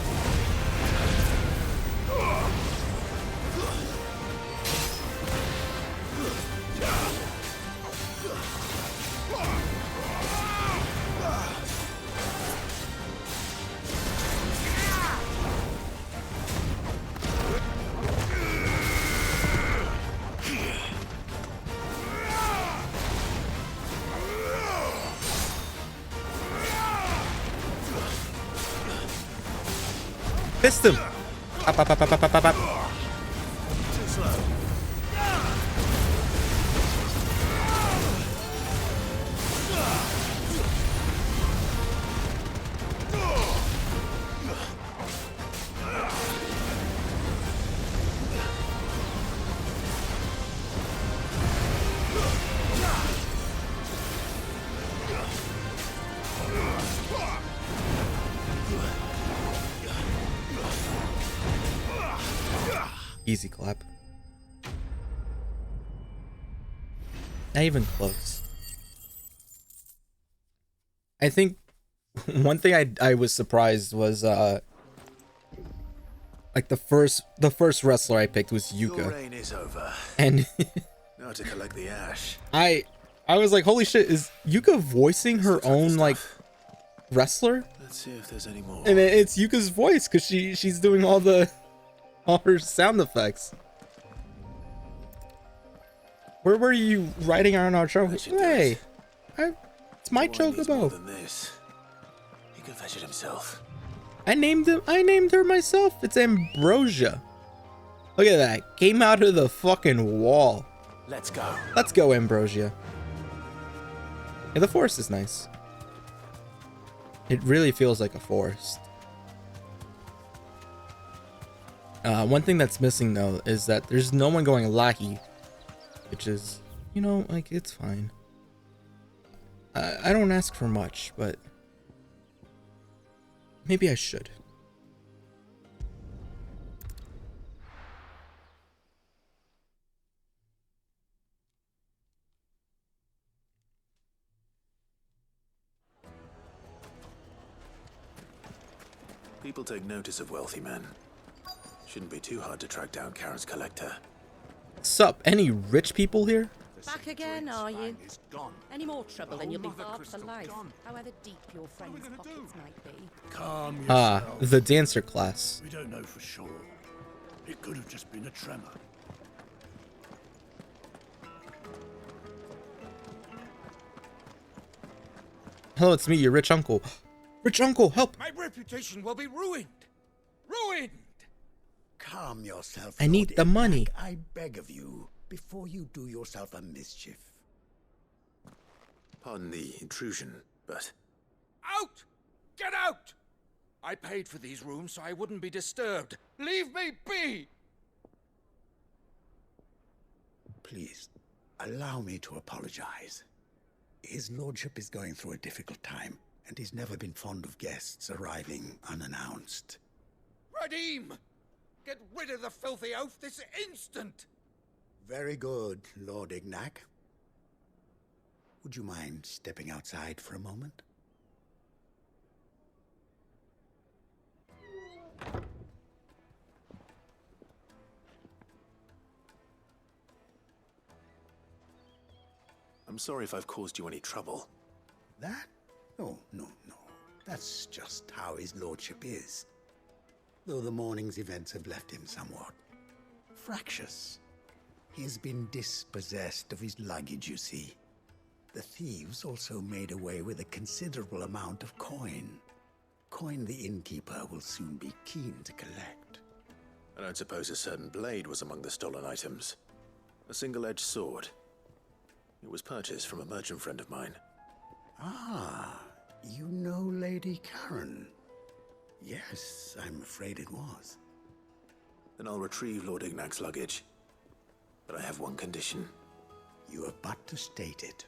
Fist him. Up, up, up, up, up, up, up, up. Too slow. Easy clap. Not even close. I think one thing I was surprised was like the first wrestler I picked was Your Yuka. reign is over. And Now to collect the ash. I was like, holy shit, is Yuka voicing her own like wrestler? Let's see if there's any more. And it's Yuka's voice because she's doing all her sound effects. Where were you riding on our show? Hey, it's my chocobo. Than this. He can fetch it himself. I named her myself. It's Ambrosia. Look at that. Came out of the fucking wall. Let's go. Let's go, Ambrosia. Yeah, the forest is nice. It really feels like a forest. One thing that's missing though is that there's no one going lackey, which is, you know, like, it's fine. I don't ask for much, but maybe I should. People take notice of wealthy men. Shouldn't be too hard to track down Karen's collector. Sup? Any rich people here? Back again, are you? Any more trouble and you'll be barred for life, however deep your friend's pockets might be. Calm Ah, the dancer class. We don't know for sure. It could have just been a tremor. Hello, it's me, your rich uncle. Rich uncle, help! My reputation will be ruined. Ruined! Calm yourself. I need the money. I beg of you, before you do yourself a mischief. Pardon the intrusion, but... Out! Get out! I paid for these rooms so I wouldn't be disturbed. Leave me be! Please, allow me to apologize. His lordship is going through a difficult time, and he's never been fond of guests arriving unannounced. Radim! Get rid of the filthy oaf this instant! Very good, Lord Ignac. Would you mind stepping outside for a moment? I'm sorry if I've caused you any trouble. That? Oh, no. That's just how his lordship is. Though the morning's events have left him somewhat fractious. He has been dispossessed of his luggage, you see. The thieves also made away with a considerable amount of coin. Coin the innkeeper will soon be keen to collect. I don't suppose a certain blade was among the stolen items. A single-edged sword. It was purchased from a merchant friend of mine. Ah, you know Lady Karen. Yes, I'm afraid it was. Then I'll retrieve Lord Ignac's luggage. But I have one condition. You have but to state it.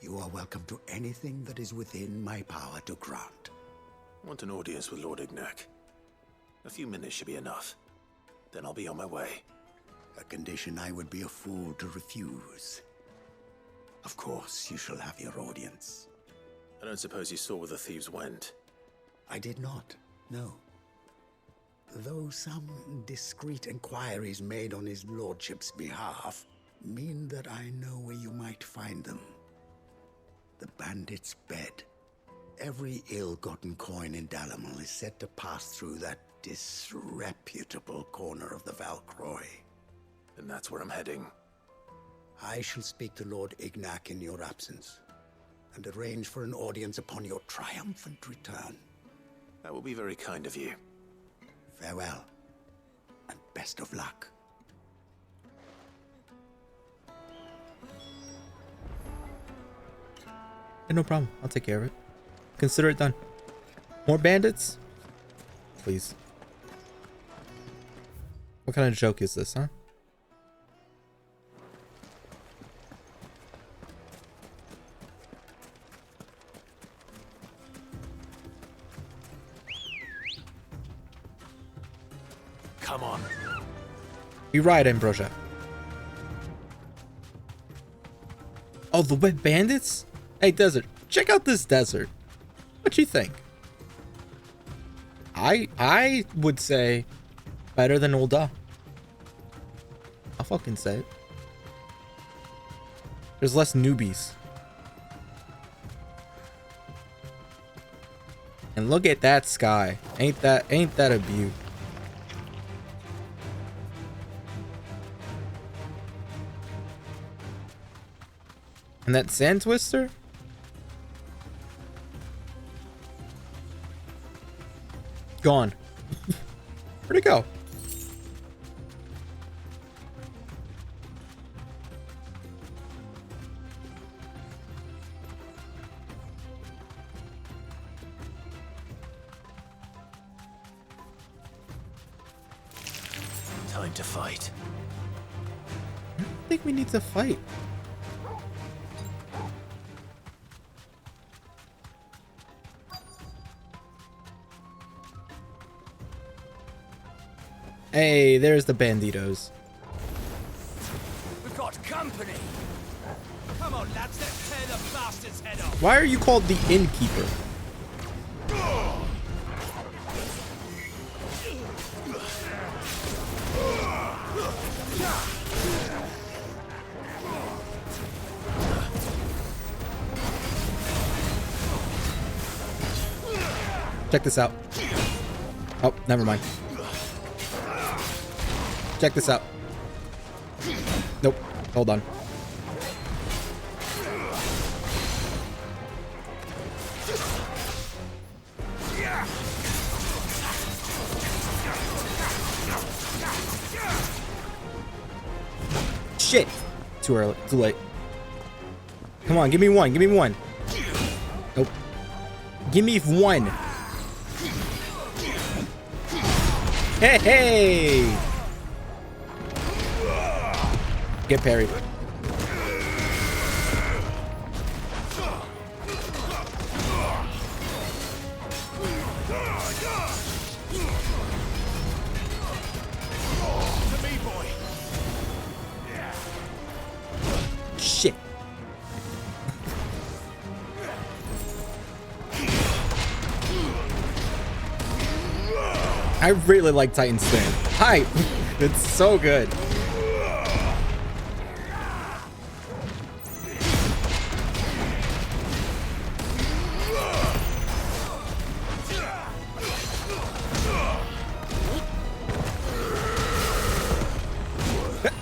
You are welcome to anything that is within my power to grant. I want an audience with Lord Ignac. A few minutes should be enough. Then I'll be on my way. A condition I would be a fool to refuse. Of course, you shall have your audience. I don't suppose you saw where the thieves went. I did not, no. Though some discreet inquiries made on his lordship's behalf mean that I know where you might find them. The bandit's bed. Every ill-gotten coin in Dalamal is said to pass through that disreputable corner of the Valcroy. And that's where I'm heading. I shall speak to Lord Ignac in your absence, and arrange for an audience upon your triumphant return. That will be very kind of you. Farewell, and best of luck. Yeah, no problem. I'll take care of it. Consider it done. More bandits? Please. What kind of joke is this, huh? Come on. You right, Ambrosia. Oh, the wet bandits? Hey, desert. Check out this desert. What you think? I would say better than Ul'dah. I'll fucking say it. There's less newbies. And look at that sky. Ain't that a beaut? And that sand twister? Gone. Where'd it go? time to fight. I don't think we need to fight. Hey, there's the banditos. We've got company. Come on, lads, let's tear the bastard's head off. Why are you called the innkeeper? Check this out. Oh, never mind. Check this out. Nope. Hold on. Shit! Too early. Too late. Come on, give me one. Give me one. Nope. Give me one. Hey, hey! Get parried. Shit. I really like Titan Stand. Hi! It's so good.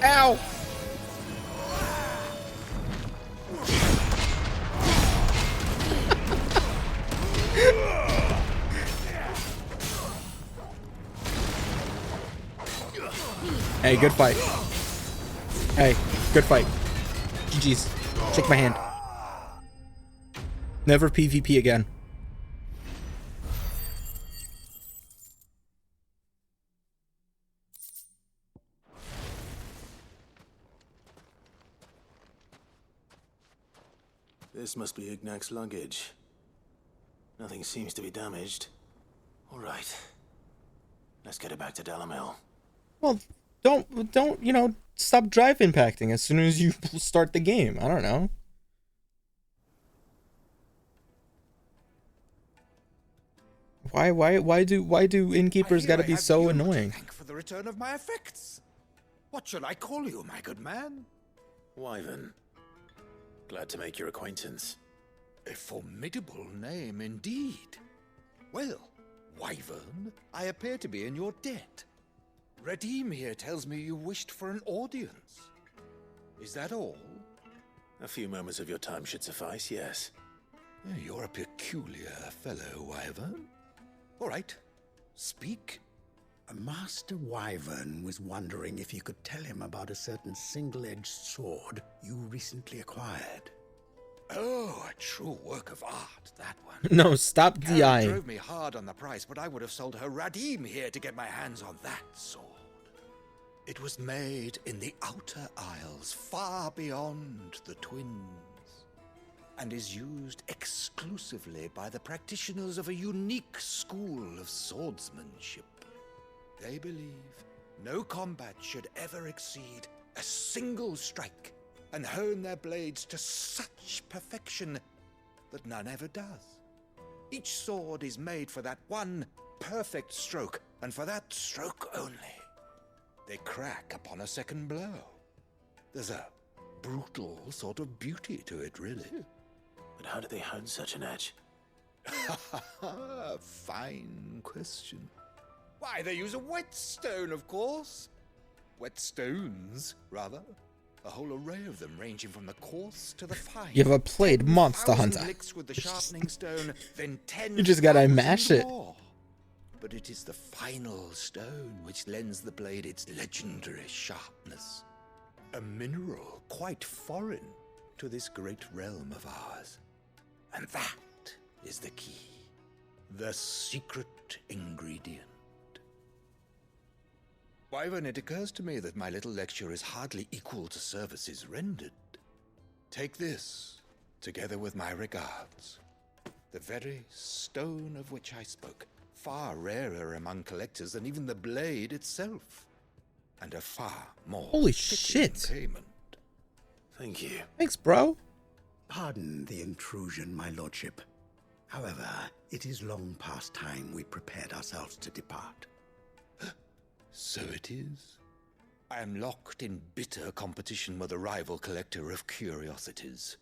Ow! Hey, good fight. Hey, good fight. GG's. Shake my hand. Never PvP again. This must be Ignac's luggage. Nothing seems to be damaged. All right. Let's get it back to Dalamil. Well, don't, you know, stop drive impacting as soon as you start the game. I don't know. Why do innkeepers gotta be so annoying? Thank for the return of my effects. What shall I call you, my good man? Wyvern. Glad to make your acquaintance. A formidable name indeed. Well, Wyvern, I appear to be in your debt. Redeem here tells me you wished for an audience. Is that all? A few moments of your time should suffice, yes. You're a peculiar fellow, Wyvern. All right, speak. Master Wyvern was wondering if you could tell him about a certain single-edged sword you recently acquired. Oh, a true work of art, that one. No, stop Karen DIing. drove me hard on the price, but I would have sold her Radim here to get my hands on that sword. It was made in the Outer Isles, far beyond the Twins, and is used exclusively by the practitioners of a unique school of swordsmanship. They believe no combat should ever exceed a single strike, and hone their blades to such perfection that none ever does. Each sword is made for that one perfect stroke, and for that stroke only. They crack upon a second blow. There's a brutal sort of beauty to it, really. But how do they hone such an edge? Fine question. Why, they use a whetstone, of course. Whetstones, rather. A whole array of them, ranging from the coarse to the fine. You ever played Monster Hunter? With the sharpening stone, then 10 You just gotta mash it. more. But it is the final stone which lends the blade its legendary sharpness. A mineral quite foreign to this great realm of ours. And that is the key. The secret ingredient. Wyvern, it occurs to me that my little lecture is hardly equal to services rendered. Take this, together with my regards. The very stone of which I spoke, far rarer among collectors than even the blade itself, and a far more Holy fitting shit. payment. Thank you. Thanks, bro. Pardon the intrusion, my lordship. However, it is long past time we prepared ourselves to depart. So it is. I am locked in bitter competition with a rival collector of curiosities.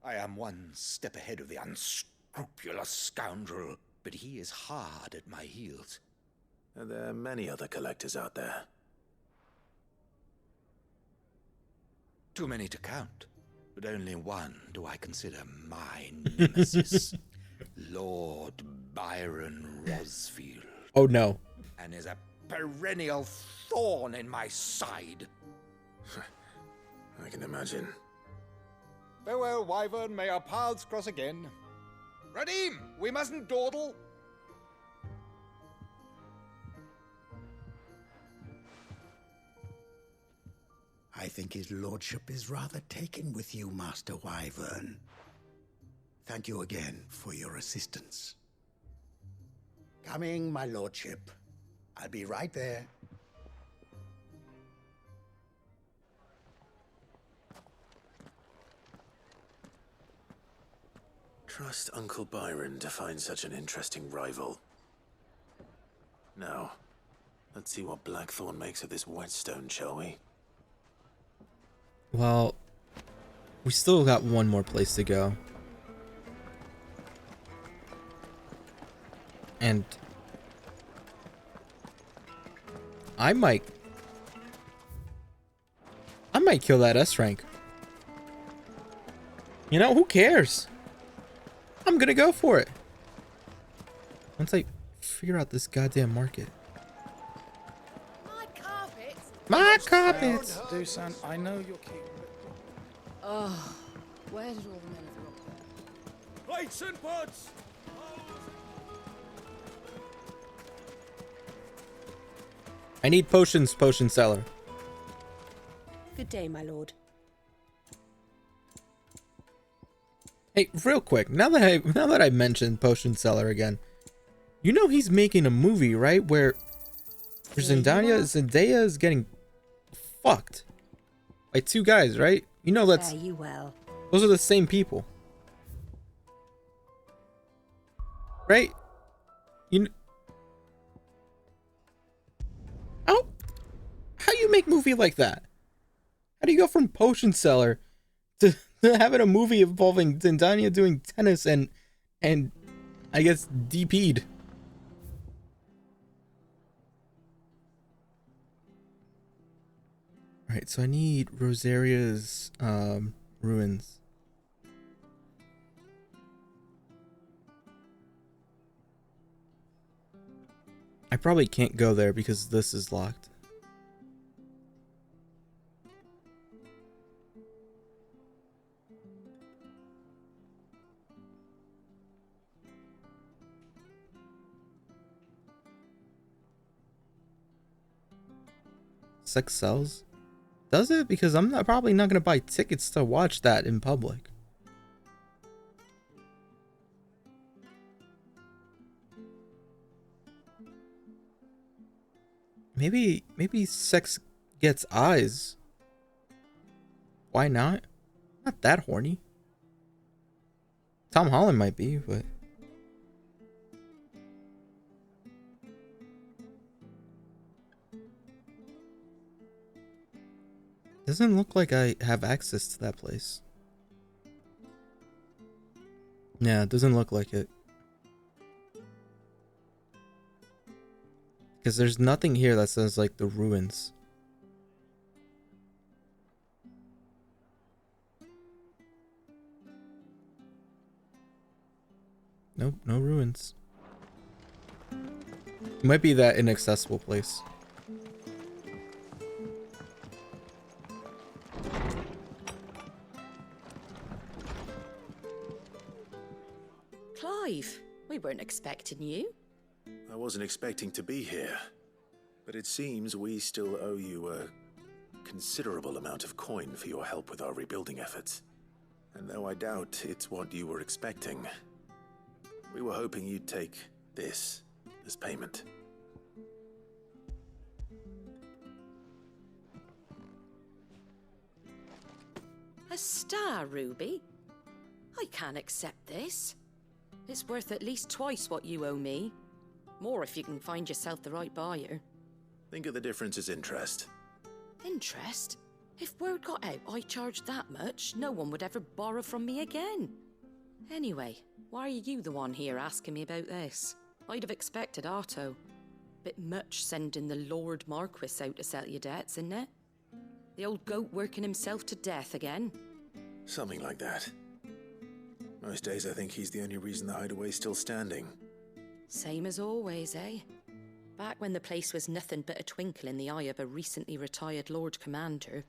I am one step ahead of the unscrupulous scoundrel, but he is hard at my heels. And there are many other collectors out there. Too many to count, but only one do I consider my nemesis. Lord Byron Rosfield. Oh no. And is a perennial thorn in my side. I can imagine. Farewell, Wyvern. May our paths cross again. Radim, we mustn't dawdle. I think his lordship is rather taken with you, Master Wyvern. Thank you again for your assistance. Coming, my lordship. I'll be right there. Trust Uncle Byron to find such an interesting rival. Now, let's see what Blackthorn makes of this whetstone, shall we? Well, we still got one more place to go. And I might kill that S rank. You know, who cares? I'm gonna go for it. Once I figure out this goddamn market. My carpets! Dusan, I know you're keen. Oh, where did all the men have got there? Plates and pots! I need potions, potion seller. Good day, my lord. Hey, real quick, now that I mentioned potion seller again, you know he's making a movie, right? Where Zendaya is getting fucked by two guys, right? You know that's Fare you well. those are the same people, right? How you make movie like that? How do you go from potion seller to having a movie involving Zendaya doing tennis and I guess DP'd? Alright, so I need Rosaria's ruins. I probably can't go there because this is locked. Sex sells? Does it? Because I'm probably not gonna buy tickets to watch that in public. Maybe sex gets eyes. Why not? Not that horny. Tom Holland might be, but doesn't look like I have access to that place. Yeah, it doesn't look like it. Because there's nothing here that says like the ruins. Nope, no ruins. It might be that inaccessible place. Clive, we weren't expecting you. I wasn't expecting to be here. But it seems we still owe you a considerable amount of coin for your help with our rebuilding efforts. And though I doubt it's what you were expecting, we were hoping you'd take this as payment. A star ruby? I can't accept this. It's worth at least twice what you owe me. More if you can find yourself the right buyer. Think of the difference as interest. Interest? If word got out I charged that much, no one would ever borrow from me again. Anyway, why are you the one here asking me about this? I'd have expected Otto. Bit much sending the Lord Marquis out to settle your debts, isn't it? The old goat working himself to death again? Something like that. Most days I think he's the only reason the hideaway's still standing. Same as always, eh? Back when the place was nothing but a twinkle in the eye of a recently retired Lord Commander,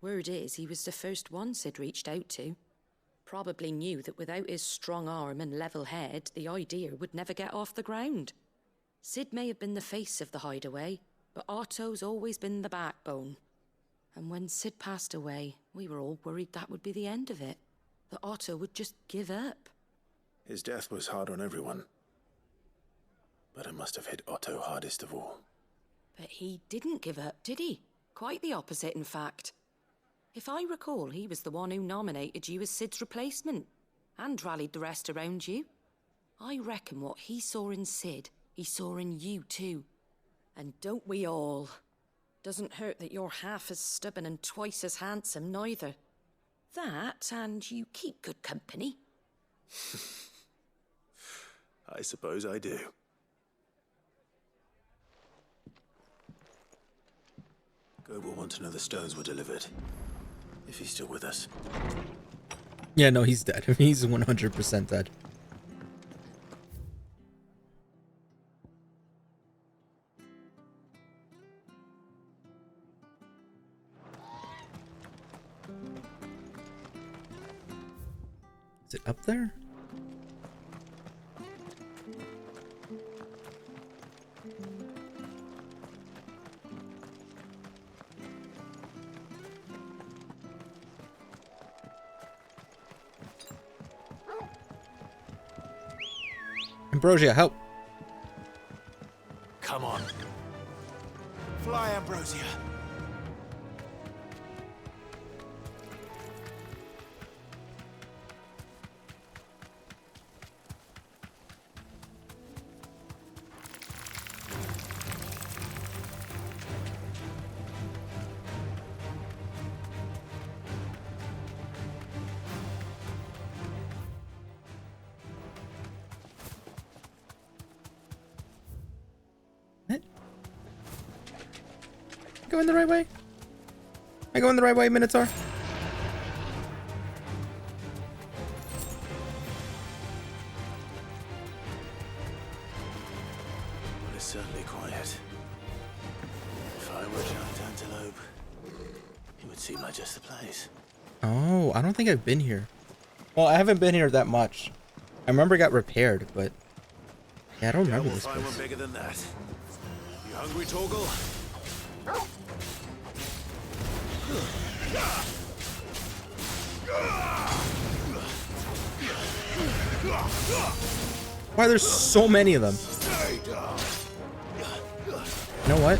word is he was the first one Sid reached out to. Probably knew that without his strong arm and level head, the idea would never get off the ground. Sid may have been the face of the hideaway, but Otto's always been the backbone. And when Sid passed away, we were all worried that would be the end of it. That Otto would just give up. His death was hard on everyone. But it must have hit Otto hardest of all. But he didn't give up, did he? Quite the opposite, in fact. If I recall, he was the one who nominated you as Sid's replacement, and rallied the rest around you. I reckon what he saw in Sid, he saw in you too. And don't we all? Doesn't hurt that you're half as stubborn and twice as handsome, neither. That, and you keep good company. I suppose I do. Gob will want to know the stones were delivered. If he's still with us. Yeah, no, he's dead. He's 100% dead. Is it up there? Ambrosia, help! Come on. Fly, Ambrosia. Going the right way? Am I going the right way, Minotaur? Well, it's certainly quiet. If I were a giant antelope, it would seem like just the place. Oh, I don't think I've been here. Well, I haven't been here that much. I remember it got repaired, but yeah, I don't remember this Find one place. bigger than that. You hungry, Torgal? Why there's so many of them? You know what?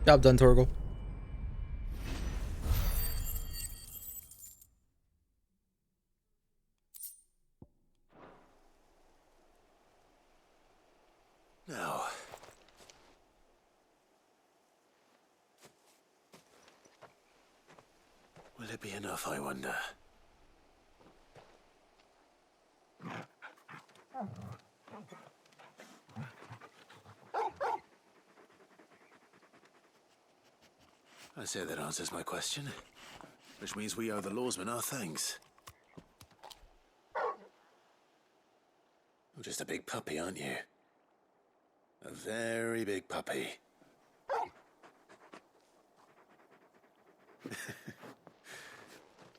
Job done, Torgal. Now. Will it be enough, I wonder? I say that answers my question. Which means we owe the lawsman our thanks. You're just a big puppy, aren't you? A very big puppy.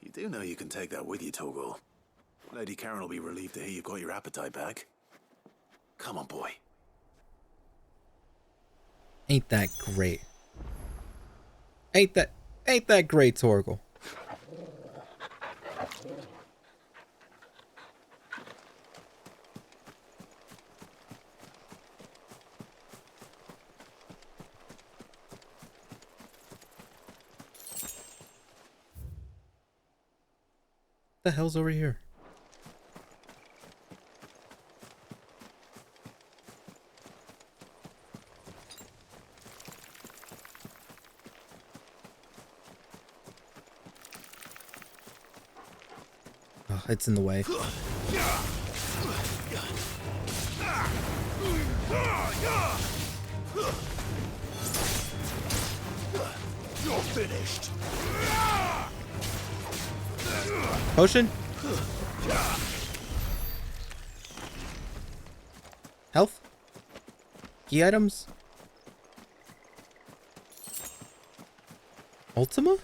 You do know you can take that with you, Torgal. Lady Karen will be relieved to hear you've got your appetite back. Come on, boy. Ain't that great? Ain't that great, Torgal? What the hell's over here? Oh, it's in the way. You're finished. Potion? Health? Key items? Ultima?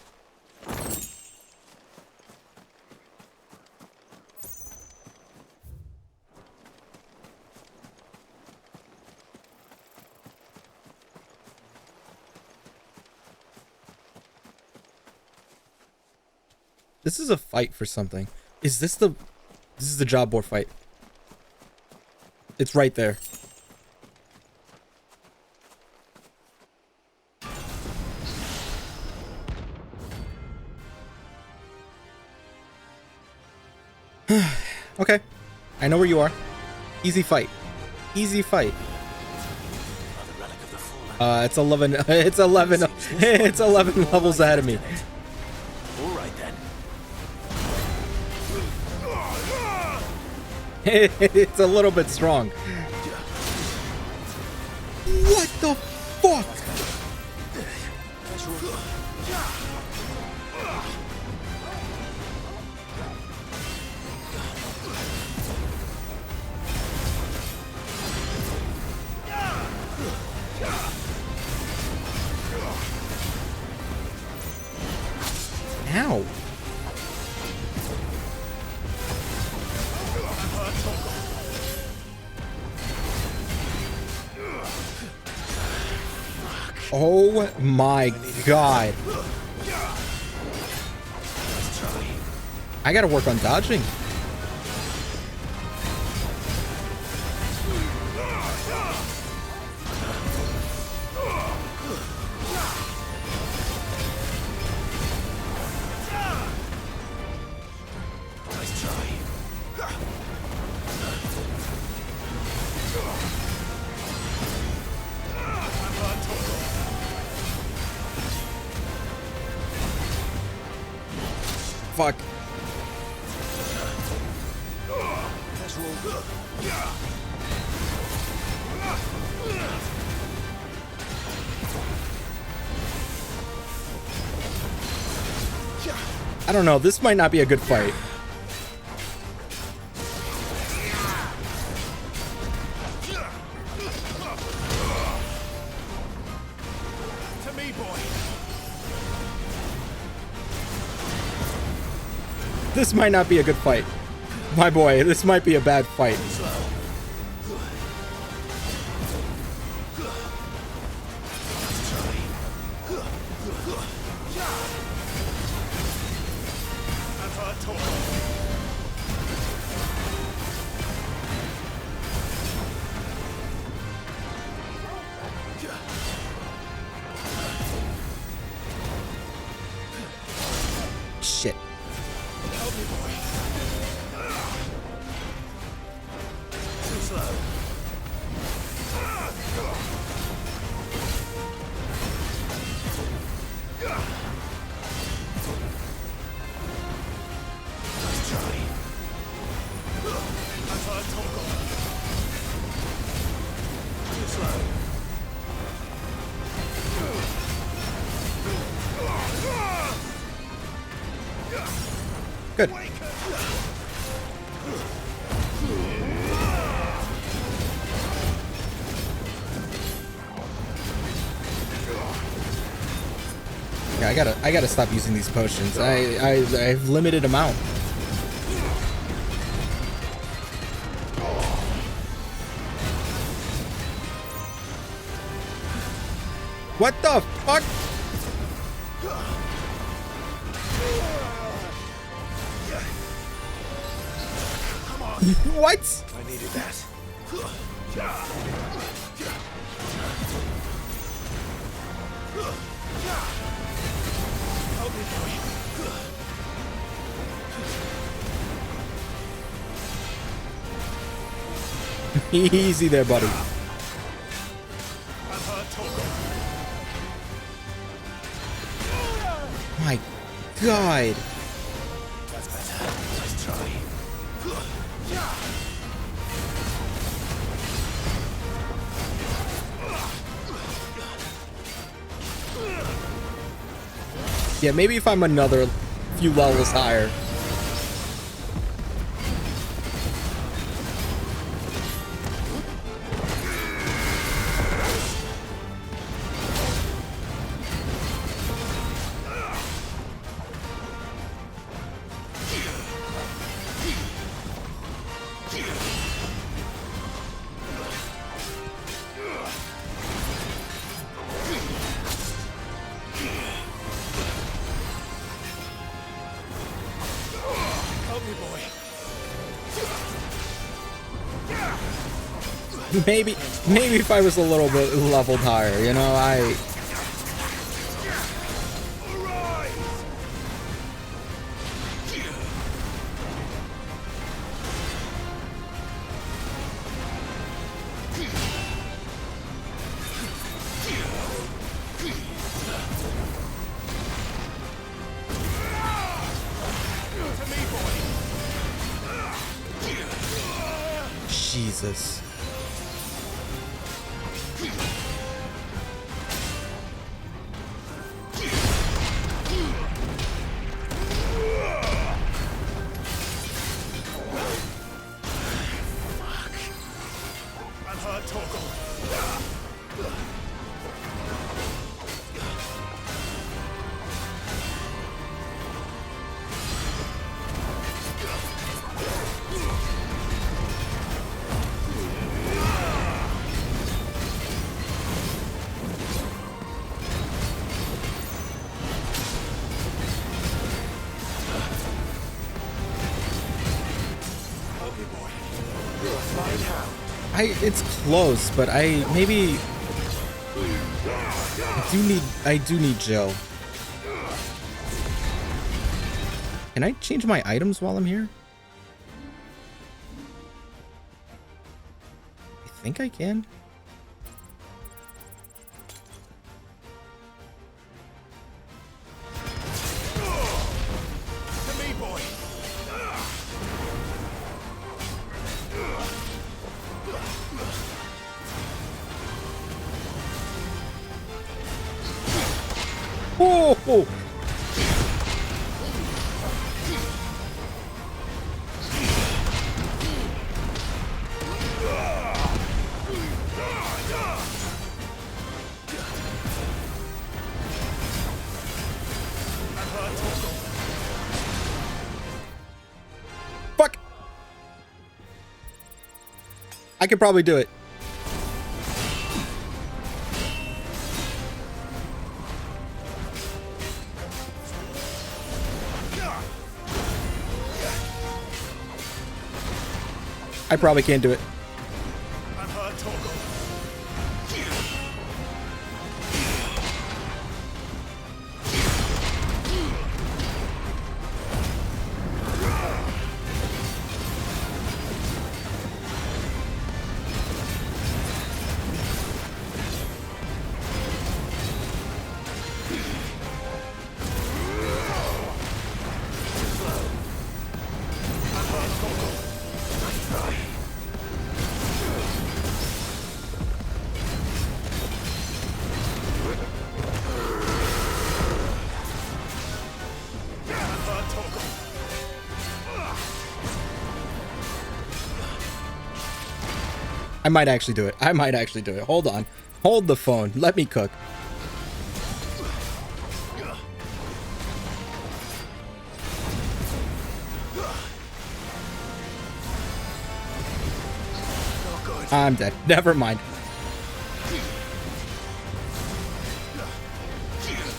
This is a fight for something. Is this the... This is the job board fight. It's right there. Okay. I know where you are. Easy fight. Easy fight. It's 11 it's 11 it's 11 levels ahead of me. It's a little bit strong. What the fuck? Ow. Oh my god. I gotta work on dodging. Fuck. I don't know. This might not be a good fight. To me, boy. This might not be a good fight. My boy, this might be a bad fight. Shit. Help me, boy. Too slow. Nice try. I've heard Torgal. Too slow. good. Yeah, I gotta stop using these potions. I have limited amount. What the fuck? What? I needed that. Easy there, buddy. My God. That's better. Let's try. Yeah, maybe if I'm another few levels higher. Maybe if I was a little bit leveled higher, you know, Jesus. It's close, but I do need Jill. Can I change my items while I'm here? I think I can. Oh! Fuck! I could probably do it. I probably can't do it. I might actually do it. I might actually do it. Hold on. Hold the phone. Let me cook. I'm dead. Never mind.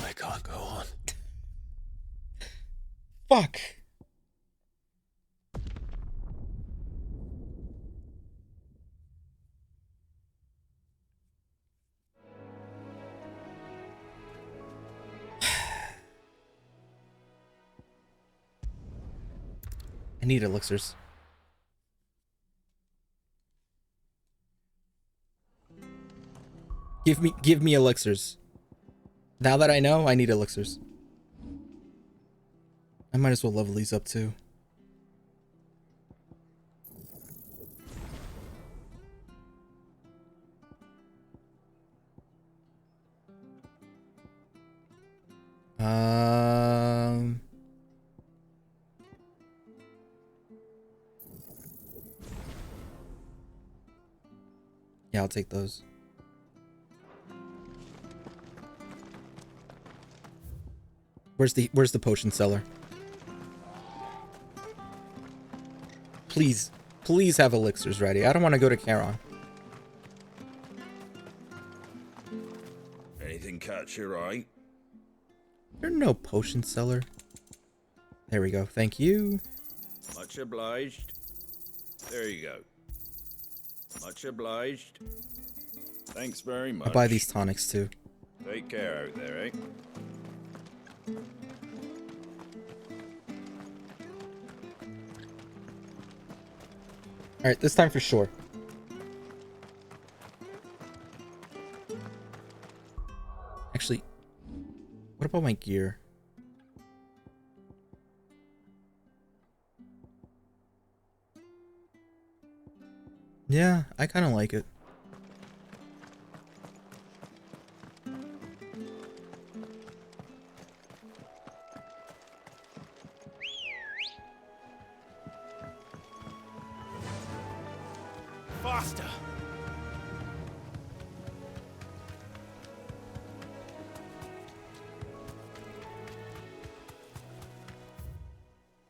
I can't go on. Fuck. I need elixirs. Give me elixirs. Now that I know, I need elixirs. I might as well level these up too. Yeah, I'll take those. Where's the potion seller? Please have elixirs ready. I don't want to go to Charon. Anything catch your eye? There's no potion seller. There we go. Thank you. Much obliged. There you go. Much obliged. Thanks very much. I'll buy these tonics too. Take care out there, eh? Alright, this time for sure. Actually, what about my gear? Yeah, I kind of like it. Faster!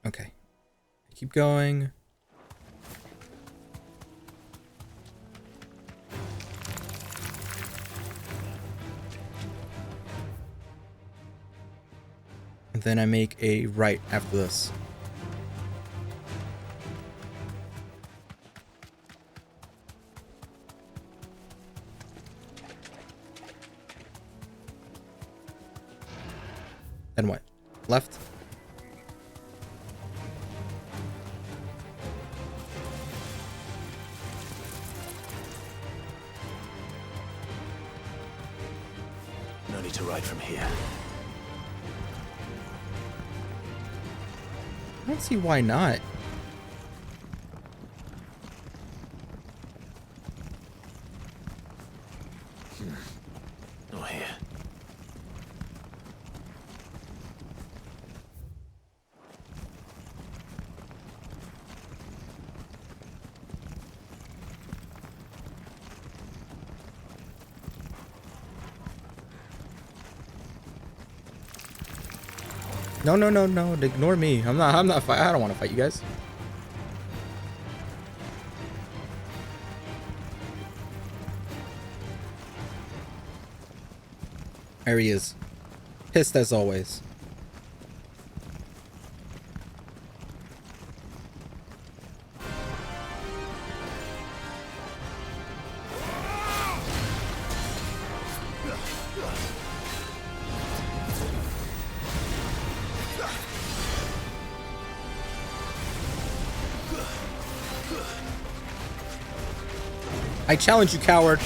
Okay. Keep going. And then I make a right after this. Then what? Left? No need to ride from here. I don't see why not. Not here. No, no, no, no. Ignore me. I'm not I don't want to fight you guys. There he is. Pissed as always. I challenge you, coward.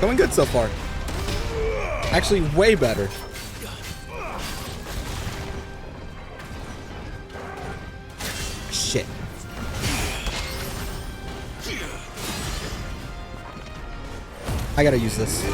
Going good so far. Actually, way better. Shit. I gotta use this.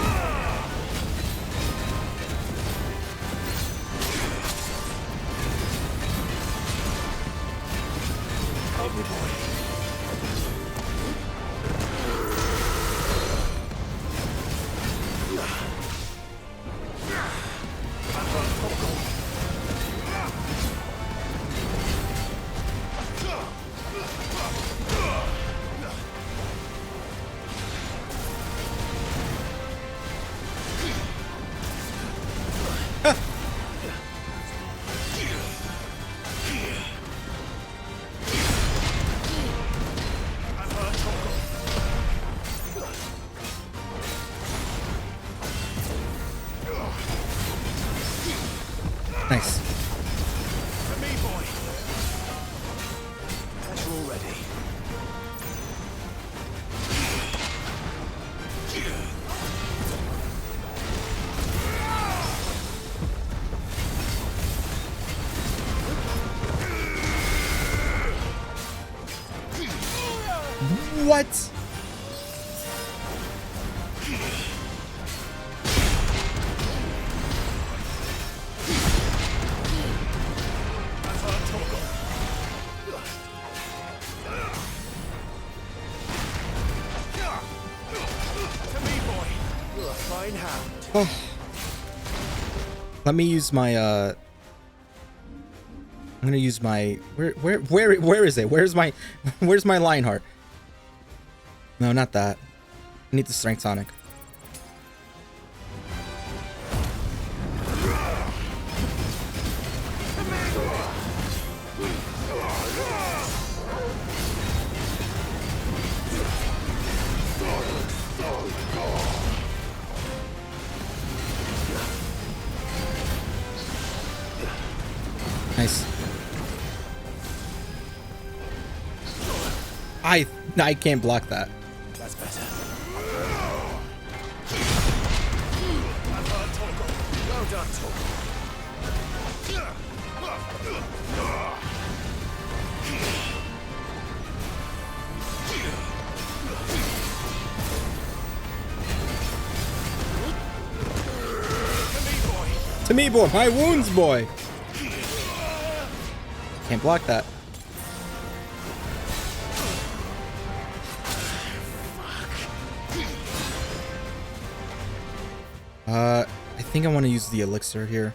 Nice. To me, boy. As you're ready. What? Let me use my I'm gonna use my where is it? Where's my Lionheart? No, not that. I need the strength tonic. Nice. I can't block that. That's better. Well done, Torgal. To me, boy. My wounds, boy. Can't block that. I think I want to use the elixir here.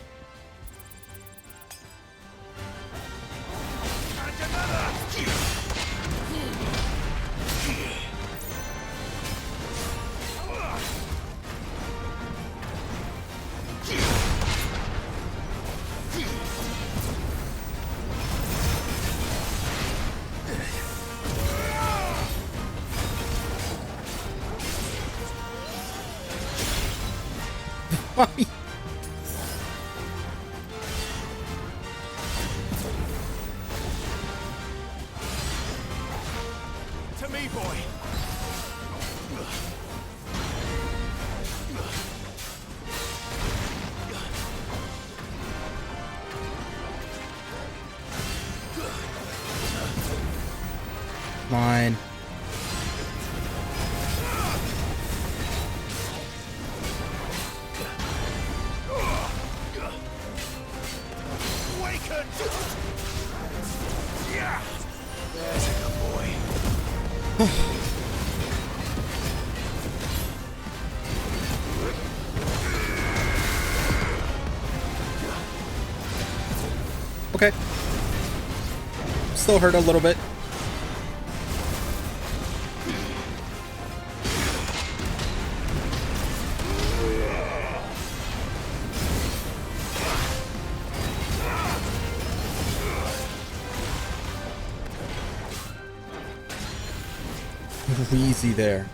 To me, boy. Mine. Yeah. There's a good boy. Okay. Still hurt a little bit. Easy there.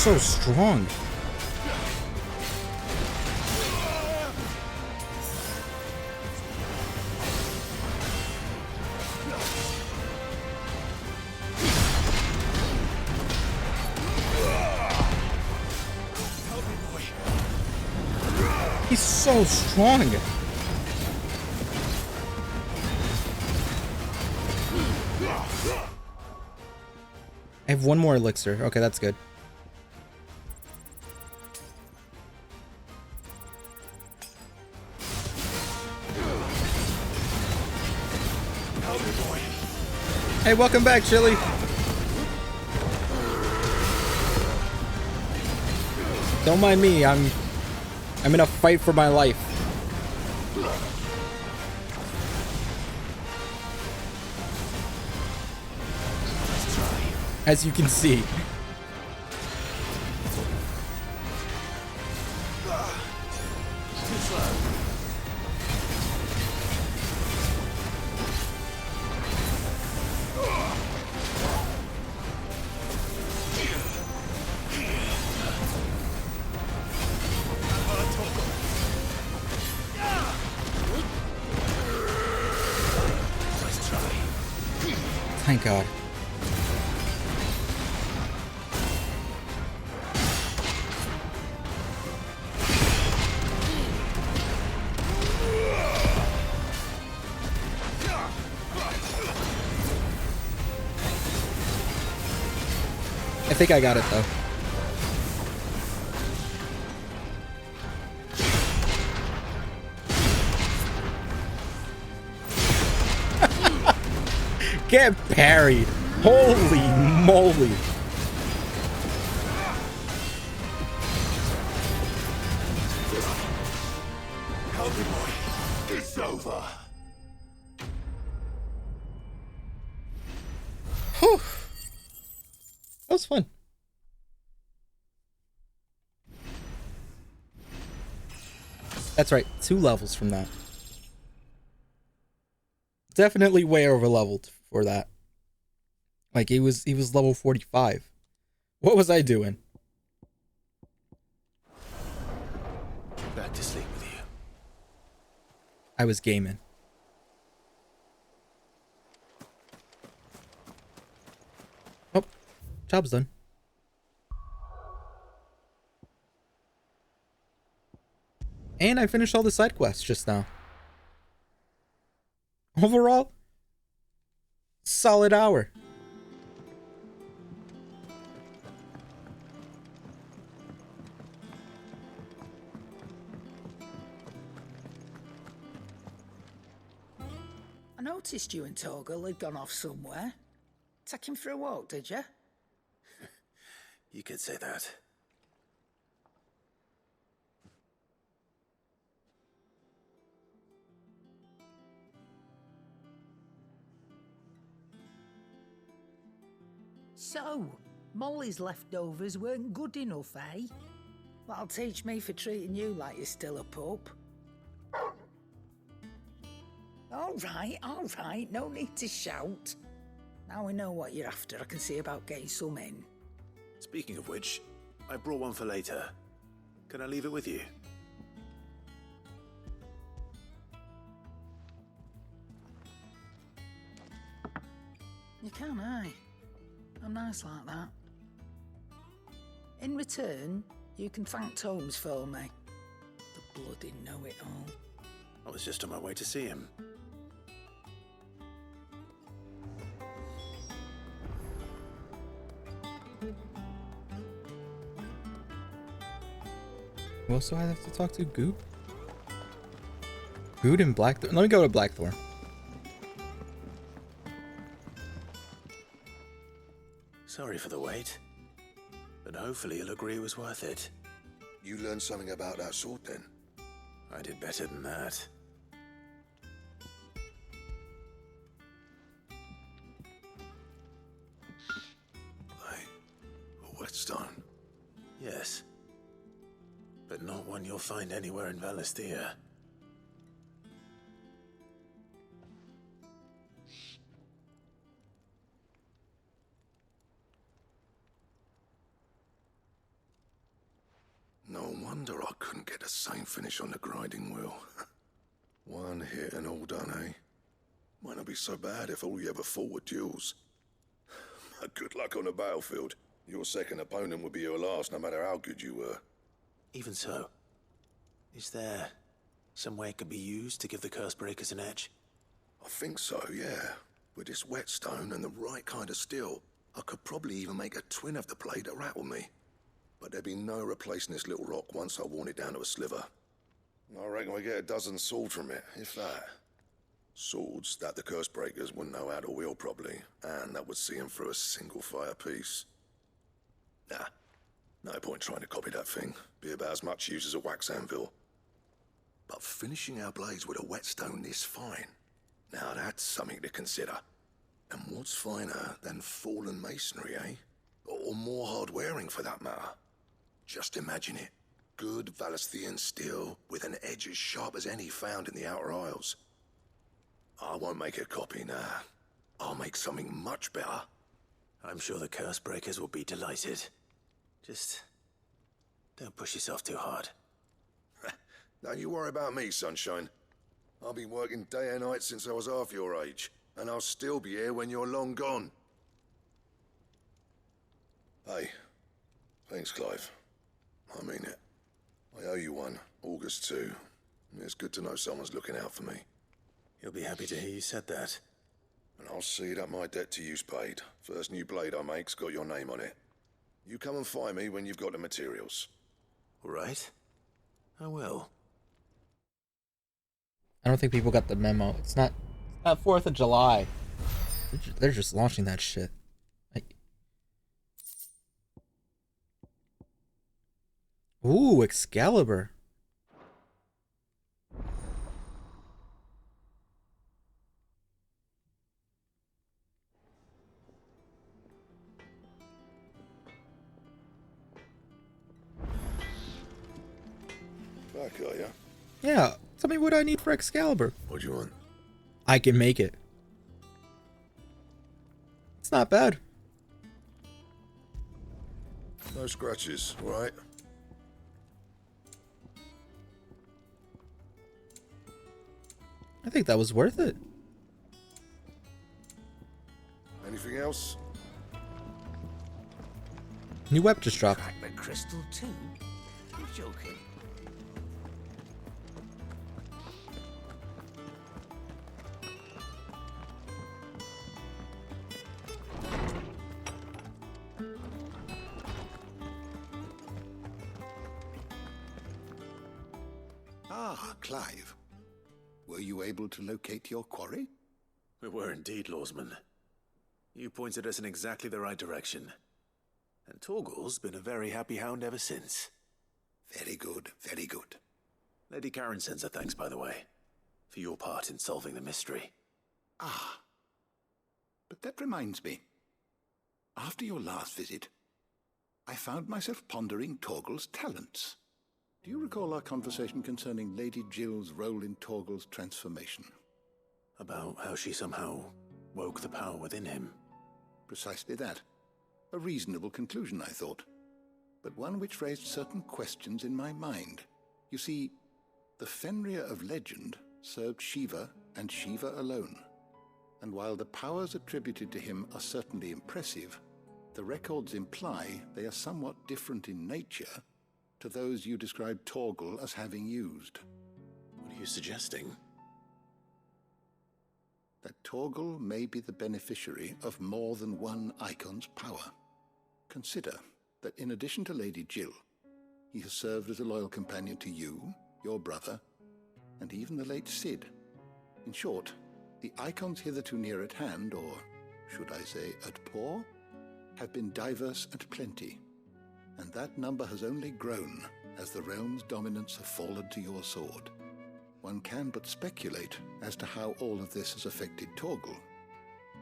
so strong. He's so strong. I have one more elixir. Okay, that's good. Hey, welcome back, Chili. Don't mind me. I'm in a fight for my life. As you can see. Thank God. I think I got it though. Get parried. Holy moly. It's over. Whew. That was fun. That's right, 2 levels from that. Definitely way over leveled for that. Like he was level 45. What was I doing? Back to sleep with you. I was gaming. Oh, job's done. And I finished all the side quests just now. Overall, solid hour. I noticed you and Torgal had gone off somewhere. Take him for a walk, did you? You could say that. So, Molly's leftovers weren't good enough, eh? That'll teach me for treating you like you're still a pup. All right, no need to shout. Now we know what you're after, I can see about getting some in. Speaking of which, I brought one for later. Can I leave it with you? You can, aye. I'm nice like that. In return, you can thank Tomes for me. The bloody know-it-all. I was just on my way to see him. Who else do I have to talk to? Good? Good and Blackthorn. Let me go to Blackthorn. Sorry for the wait, but hopefully you'll agree it was worth it. You learned something about that sword then? I did better than that. A whetstone? Yes. But not one you'll find anywhere in Valisthea. No wonder I couldn't get the same finish on the grinding wheel. One hit and all done, eh? Might not be so bad if all you ever fought were duels. Good luck on the battlefield. Your second opponent would be your last, no matter how good you were. Even so, is there some way it could be used to give the curse breakers an edge? I think so, yeah. With this whetstone and the right kind of steel, I could probably even make a twin of the blade to rattle me. But there'd be no replacing this little rock once I worn it down to a sliver. I reckon we get a dozen swords from it, if that. Swords that the curse breakers wouldn't know how to wield properly, and that would see them through a single fire piece. Nah, no point trying to copy that thing. Be about as much use as a wax anvil. But finishing our blades with a whetstone this fine, now that's something to consider. And what's finer than fallen masonry, eh? Or more hard-wearing, for that matter. Just imagine it. Good Valisthian steel with an edge as sharp as any found in the Outer Isles. I won't make a copy, nah. I'll make something much better. I'm sure the curse breakers will be delighted. Just don't push yourself too hard. Don't you worry about me, sunshine. I've been working day and night since I was half your age, and I'll still be here when you're long gone. Hey, thanks, Clive. I mean it. I owe you one, August too. It's good to know someone's looking out for me. You'll be happy to hear you said that. And I'll see that my debt to you's paid. First new blade I make's got your name on it. You come and find me when you've got the materials. All right. I will. I don't think people got the memo. It's not 4th of July. They're just launching that shit. Ooh, Excalibur. Back, are ya? Yeah, tell me what I need for Excalibur. What do you want? I can make it. It's not bad. No scratches, all right? I think that was worth it. Anything else? New web just dropped. Crack the crystal too? You're joking. Ah, Clive. Were you able to locate your quarry? We were indeed, Lawsman. You pointed us in exactly the right direction. And Torgal's been a very happy hound ever since. Very good, very good. Lady Karen sends her thanks, by the way, for your part in solving the mystery. Ah. But that reminds me. After your last visit, I found myself pondering Torgal's talents. Do you recall our conversation concerning Lady Jill's role in Torgal's transformation? About how she somehow woke the power within him. Precisely that. A reasonable conclusion, I thought, but one which raised certain questions in my mind. You see, the Fenrir of legend served Shiva and Shiva alone, and while the powers attributed to him are certainly impressive, the records imply they are somewhat different in nature to those you described Torgal as having used. What are you suggesting? That Torgal may be the beneficiary of more than one icon's power. Consider that in addition to Lady Jill, he has served as a loyal companion to you, your brother, and even the late Cid. In short, the icons hitherto near at hand, or should I say at paw, have been diverse and plenty, and that number has only grown as the realm's dominance have fallen to your sword. One can but speculate as to how all of this has affected Torgal.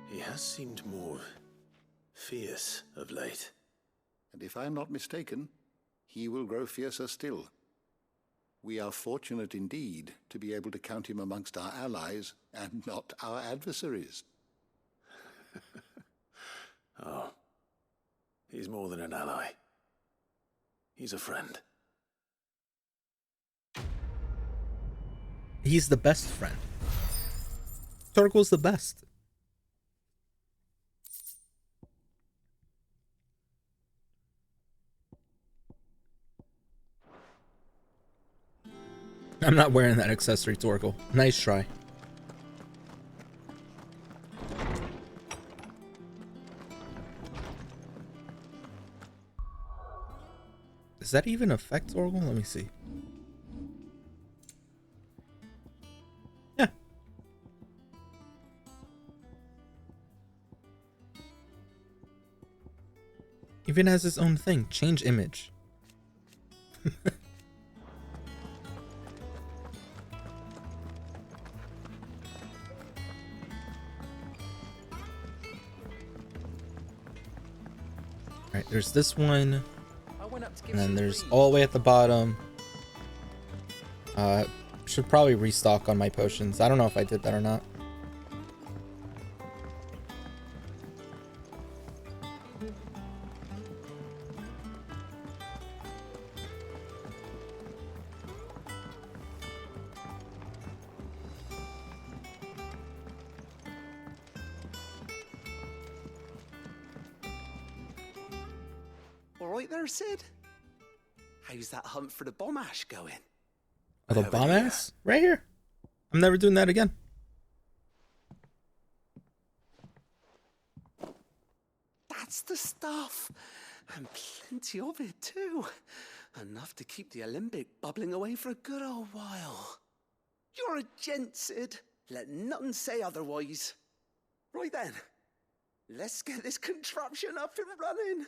He has seemed more fierce of late. And if I am not mistaken, he will grow fiercer still. We are fortunate indeed to be able to count him amongst our allies and not our adversaries. Oh, he's more than an ally. He's a friend. He's the best friend. Torgal's the best. I'm not wearing that accessory, Torgal. Nice try. Does that even affect Torgal? Let me see. Yeah. Even has his own thing. Change image. Alright, there's this one. And then there's all the way at the bottom. Should probably restock on my potions. I don't know if I did that or not. All right there, Sid? How's that hunt for the bomb ash going? Oh, the bomb ass? Right here. I'm never doing that again. That's the stuff. And plenty of it, too. Enough to keep the Alembic bubbling away for a good old while. You're a gent, Sid. Let nothing say otherwise. Right then. Let's get this contraption up and running.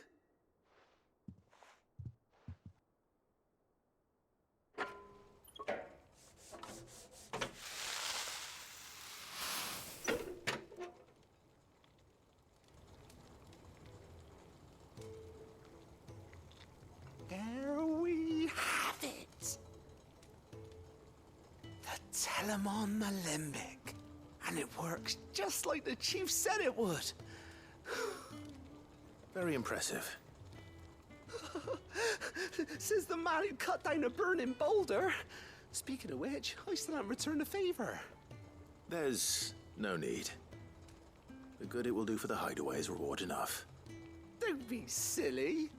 There we have it. The Telemon Alembic. And it works just like the chief said it would. Very impressive. Says the man who cut down a burning boulder. Speaking of which, I still haven't returned the favor. There's no need. The good it will do for the hideaway is reward enough. Don't be silly.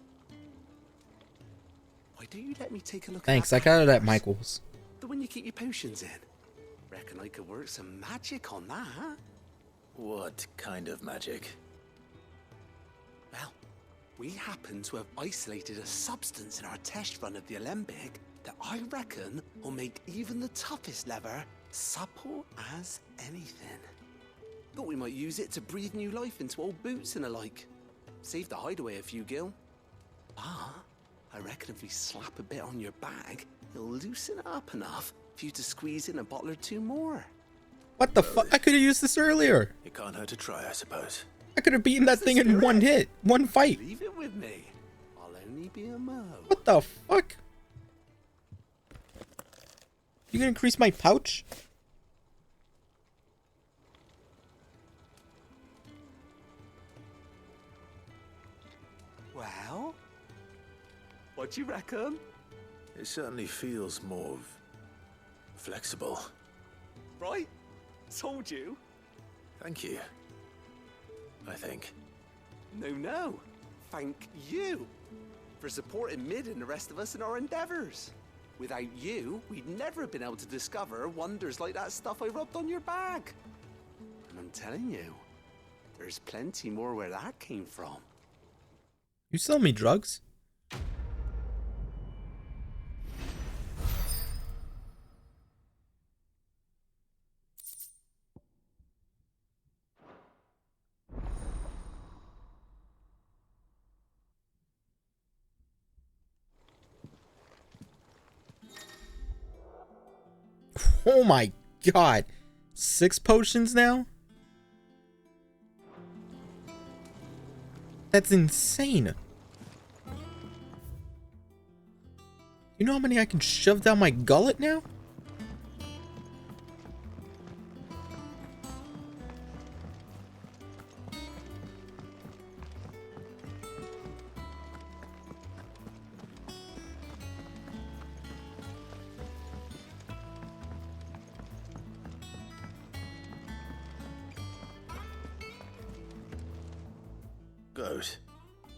Why don't you let me take a look Thanks, at I got it at Michael's. the one you keep your potions in? Reckon I could work some magic on that. What kind of magic? Well, we happen to have isolated a substance in our test run of the Alembic that I reckon will make even the toughest lever supple as anything. Thought we might use it to breathe new life into old boots and the like. Save the hideaway a few gil. Ah, I reckon if we slap a bit on your bag, it'll loosen it up enough for you to squeeze in a bottle or two more. What the fuck? I could have used this earlier. It can't hurt to try, I suppose. I could have beaten that thing in one hit, one fight. Leave it with me. I'll only be a mo. What the fuck? You gonna increase my pouch? Well, what do you reckon? It certainly feels more flexible. Right? Told you. Thank you. I think. No. Thank you for supporting Mid and the rest of us in our endeavors. Without you, we'd never have been able to discover wonders like that stuff I rubbed on your bag. And I'm telling you, there's plenty more where that came from. You sell me drugs? Oh my god. 6 potions now? That's insane. You know how many I can shove down my gullet now? Goat.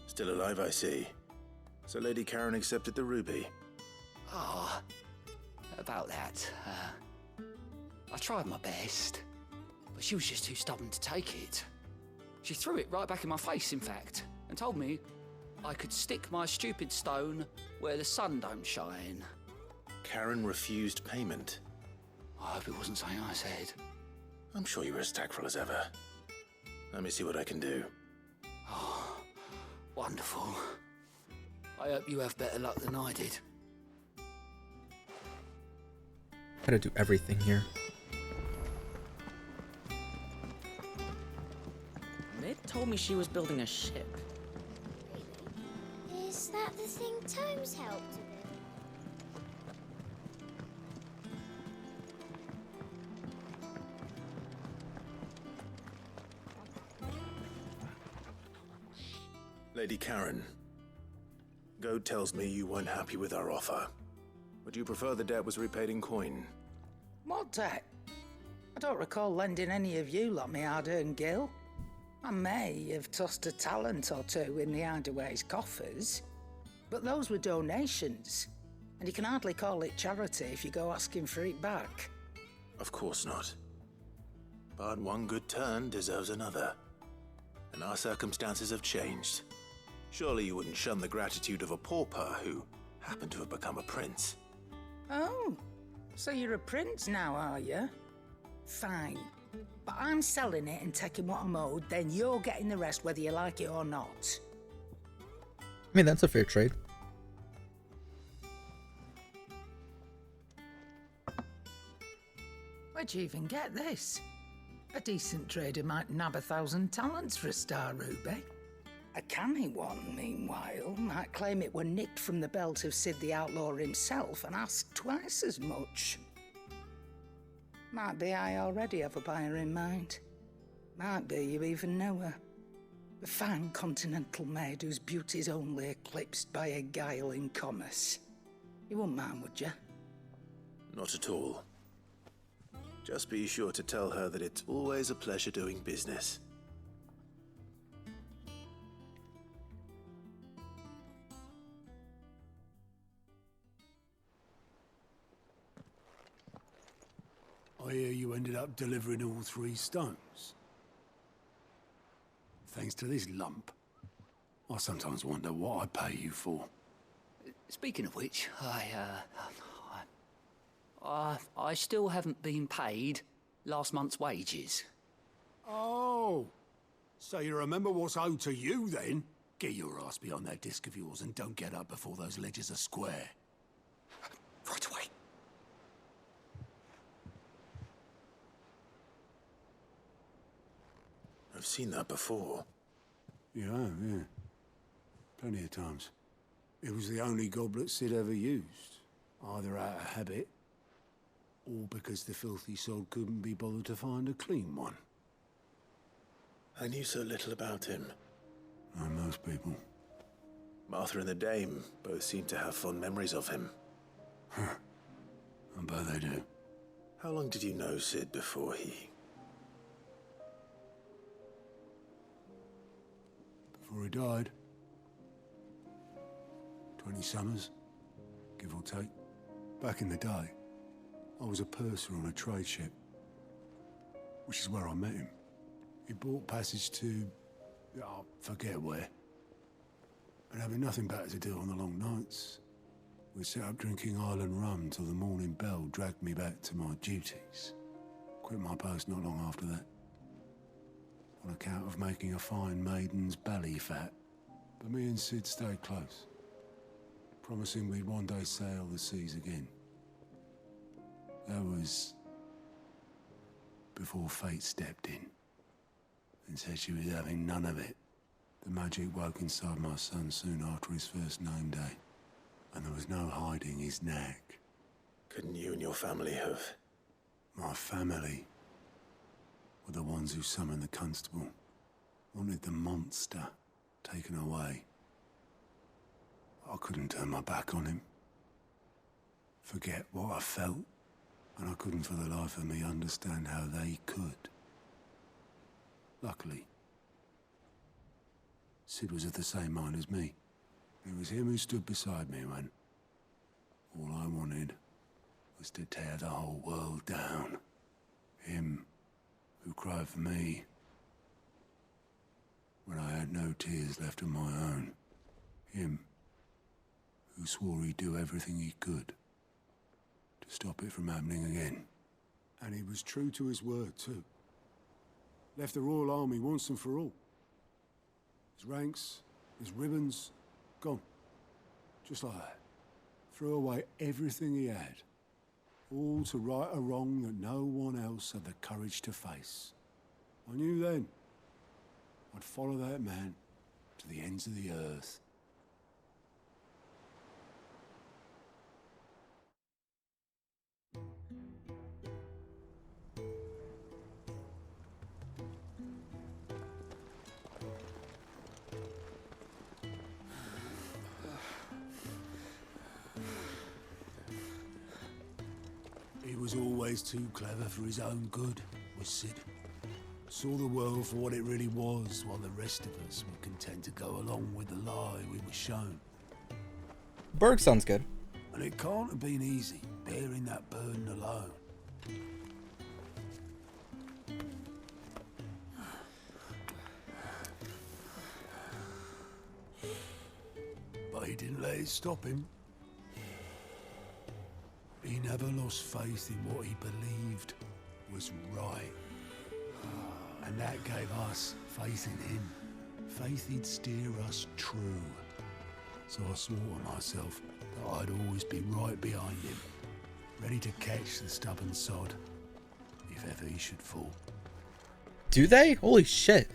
Still alive, I see. So Lady Karen accepted the ruby. Ah, about that. I tried my best, but she was just too stubborn to take it. She threw it right back in my face, in fact, and told me I could stick my stupid stone where the sun don't shine. Karen refused payment. I hope it wasn't something I said. I'm sure you were as tactful as ever. Let me see what I can do. Oh, wonderful. I hope you have better luck than I did. Gotta do everything here. Mid told me she was building a ship. Is that the thing Tomes helped with? Lady Karen, Goad tells me you weren't happy with our offer. Would you prefer the debt was repaid in coin? What debt? I don't recall lending any of you like me hard-earned gil. I may have tossed a talent or two in the Hideaway's coffers, but those were donations, and you can hardly call it charity if you go asking for it back. Of course not. But one good turn deserves another. And our circumstances have changed. Surely you wouldn't shun the gratitude of a pauper who happened to have become a prince. Oh, so you're a prince now, are you? Fine. But I'm selling it and taking what I'm owed, then you're getting the rest whether you like it or not. I mean, that's a fair trade. Where'd you even get this? A decent trader might nab 1,000 talents for a star ruby. A canny one, meanwhile, might claim it were nicked from the belt of Sid the Outlaw himself and ask twice as much. Might be I already have a buyer in mind. Might be you even know her. A fine continental maid whose beauty's only eclipsed by a guile in commerce. You wouldn't mind, would you? Not at all. Just be sure to tell her that it's always a pleasure doing business. I hear you ended up delivering all 3 stones. Thanks to this lump. I sometimes wonder what I pay you for. Speaking of which, I still haven't been paid last month's wages. Oh, so you remember what's owed to you then? Get your ass behind that disc of yours and don't get up before those ledgers are square. Right away. I've seen that before. Yeah. Plenty of times. It was the only goblet Sid ever used. Either out of habit, or because the filthy soul couldn't be bothered to find a clean one. I knew so little about him. Like most people. Martha and the Dame both seem to have fond memories of him. I bet they do. How long did you know Sid before he... Before he died. 20 summers, give or take. Back in the day, I was a purser on a trade ship, which is where I met him. He bought passage to... I forget where. And having nothing better to do on the long nights, we set up drinking island rum till the morning bell dragged me back to my duties. Quit my post not long after that. On account of making a fine maiden's belly fat. But me and Sid stayed close, promising we'd one day sail the seas again. That was before fate stepped in and said she was having none of it. The magic woke inside my son soon after his first name day, and there was no hiding his nag. Couldn't you and your family have... My family were the ones who summoned the constable, wanted the monster taken away. I couldn't turn my back on him, forget what I felt, and I couldn't for the life of me understand how they could. Luckily, Sid was of the same mind as me. It was him who stood beside me when all I wanted was to tear the whole world down. Him who cried for me when I had no tears left of my own. Him who swore he'd do everything he could to stop it from happening again. And he was true to his word, too. Left the Royal Army once and for all. His ranks, his ribbons, gone. Just like that. Threw away everything he had. All to right a wrong that no one else had the courage to face. I knew then I'd follow that man to the ends of the earth. He was always too clever for his own good, was Sid. Saw the world for what it really was, while the rest of us were content to go along with the lie we were shown. Berg sounds good. And it can't have been easy, bearing that burden alone. But he didn't let it stop him. He never lost faith in what he believed was right. And that gave us faith in him. Faith he'd steer us true. So I swore to myself that I'd always be right behind him, ready to catch the stubborn sod, if ever he should fall. Do they? Holy shit.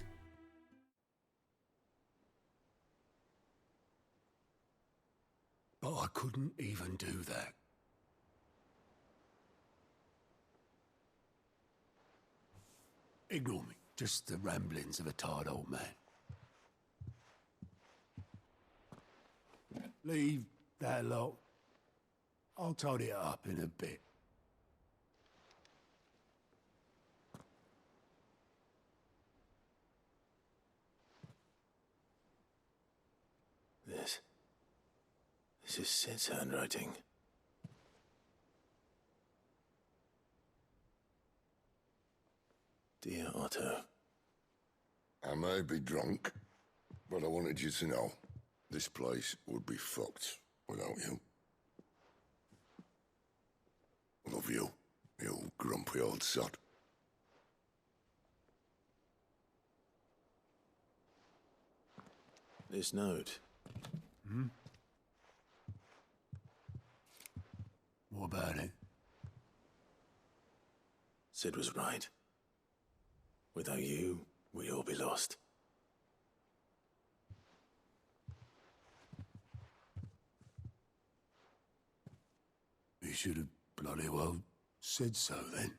But I couldn't even do that. Ignore me. Just the ramblings of a tired old man. Leave that lot. I'll tidy it up in a bit. This is Sid's handwriting. Dear Otto. I may be drunk, but I wanted you to know this place would be fucked without you. I love you, you grumpy old sod. This note. Hmm? What about it? Sid was right. Without you, we'd all be lost. He should have bloody well said so then.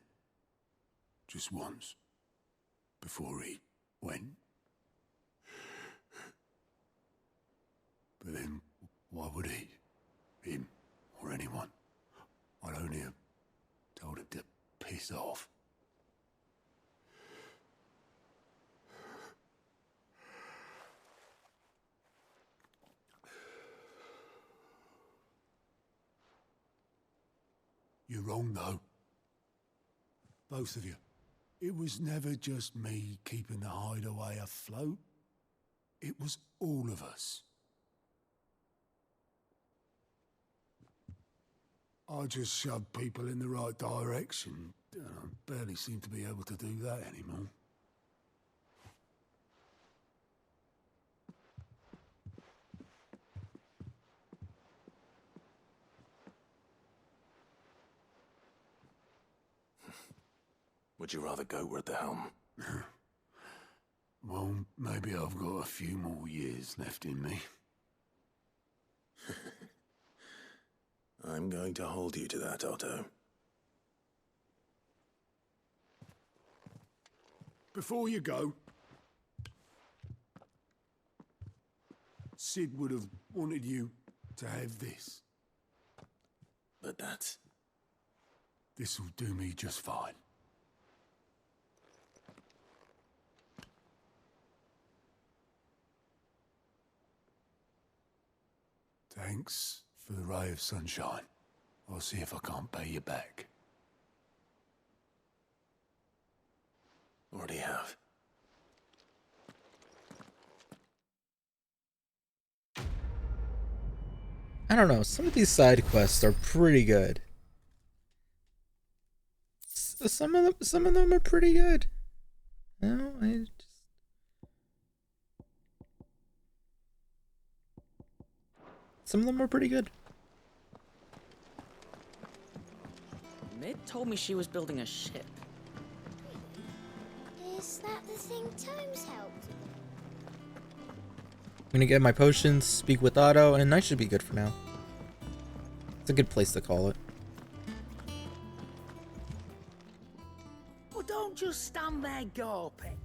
Just once. Before he went. But then, why would he? Him, or anyone? I'd only have told him to piss off. You're wrong, though. Both of you. It was never just me keeping the hideaway afloat. It was all of us. I just shoved people in the right direction. I barely seem to be able to do that anymore. Would you rather go at the helm? Well, maybe I've got a few more years left in me. I'm going to hold you to that, Otto. Before you go, Sid would have wanted you to have this. But that's... This'll do me just fine. Thanks for the ray of sunshine. I'll see if I can't pay you back. Already have. I don't know. Some of these side quests are pretty good. Some of them are pretty good. No, some of them are pretty good. Mid told me she was building a ship. Is that the thing Tomes helped? I'm gonna get my potions, speak with Otto, and I should be good for now. It's a good place to call it. Well, don't just stand there gawping.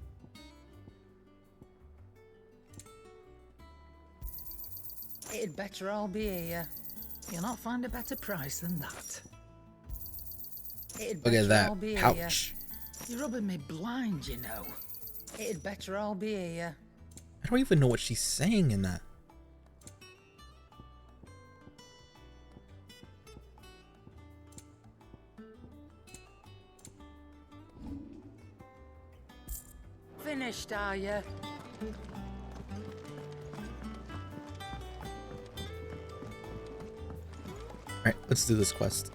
It'd better all be here. You'll not find a better price than that. It'd Look at better all that be pouch. Here. You're rubbing me blind, you know. It'd better all be here. I don't even know what she's saying in that. Finished, are you? Alright, let's do this quest.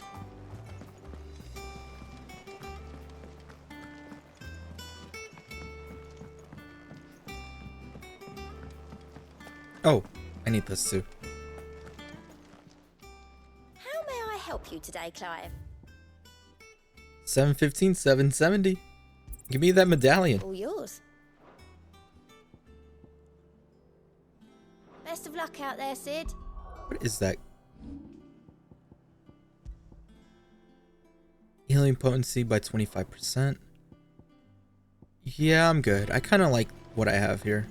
Oh, I need this too. How may I help you today, Clive? 715, 770. Give me that medallion. All yours. Best of luck out there, Sid. What is that? Healing potency by 25%. Yeah, I'm good. I kind of like what I have here.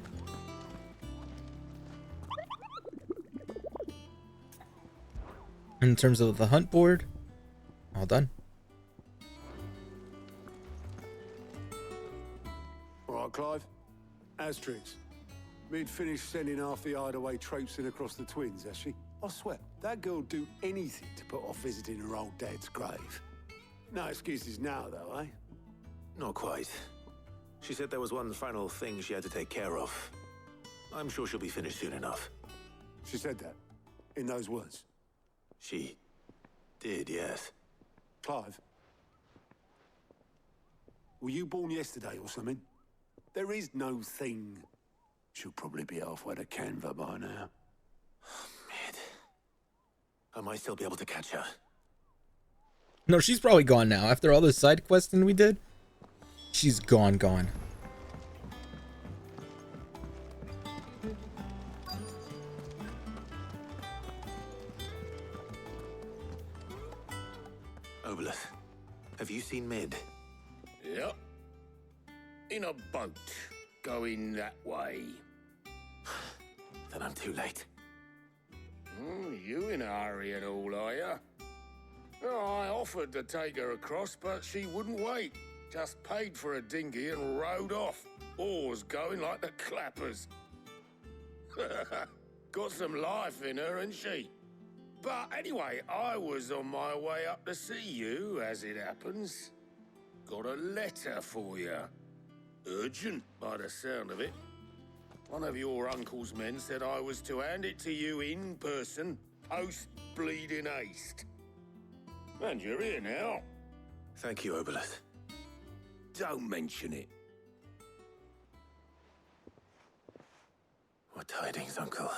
In terms of the hunt board, all done. All right, Clive. Asterix. Mid finished sending half the hideaway traipsing across the twins, has she? I swear, that girl'd do anything to put off visiting her old dad's grave. No excuses now, though, eh? Not quite. She said there was one final thing she had to take care of. I'm sure she'll be finished soon enough. She said that? In those words? She did, yes. Clive? Were you born yesterday or something? There is no thing. She'll probably be halfway to Canva by now. Mid. I might still be able to catch her. No, she's probably gone now. After all the side questing we did, she's gone. Obelith, have you seen Mid? Yep. In a boat, going that way. Then I'm too late. You in a hurry and all, are ya? Oh, I offered to take her across, but she wouldn't wait. Just paid for a dinghy and rowed off. Oars going like the clappers. Got some life in her, ain't she? But anyway, I was on my way up to see you, as it happens. Got a letter for you. Urgent, by the sound of it. One of your uncle's men said I was to hand it to you in person, post-bleeding haste. And you're here now. Thank you, Obelith. Don't mention it. What tidings, Uncle?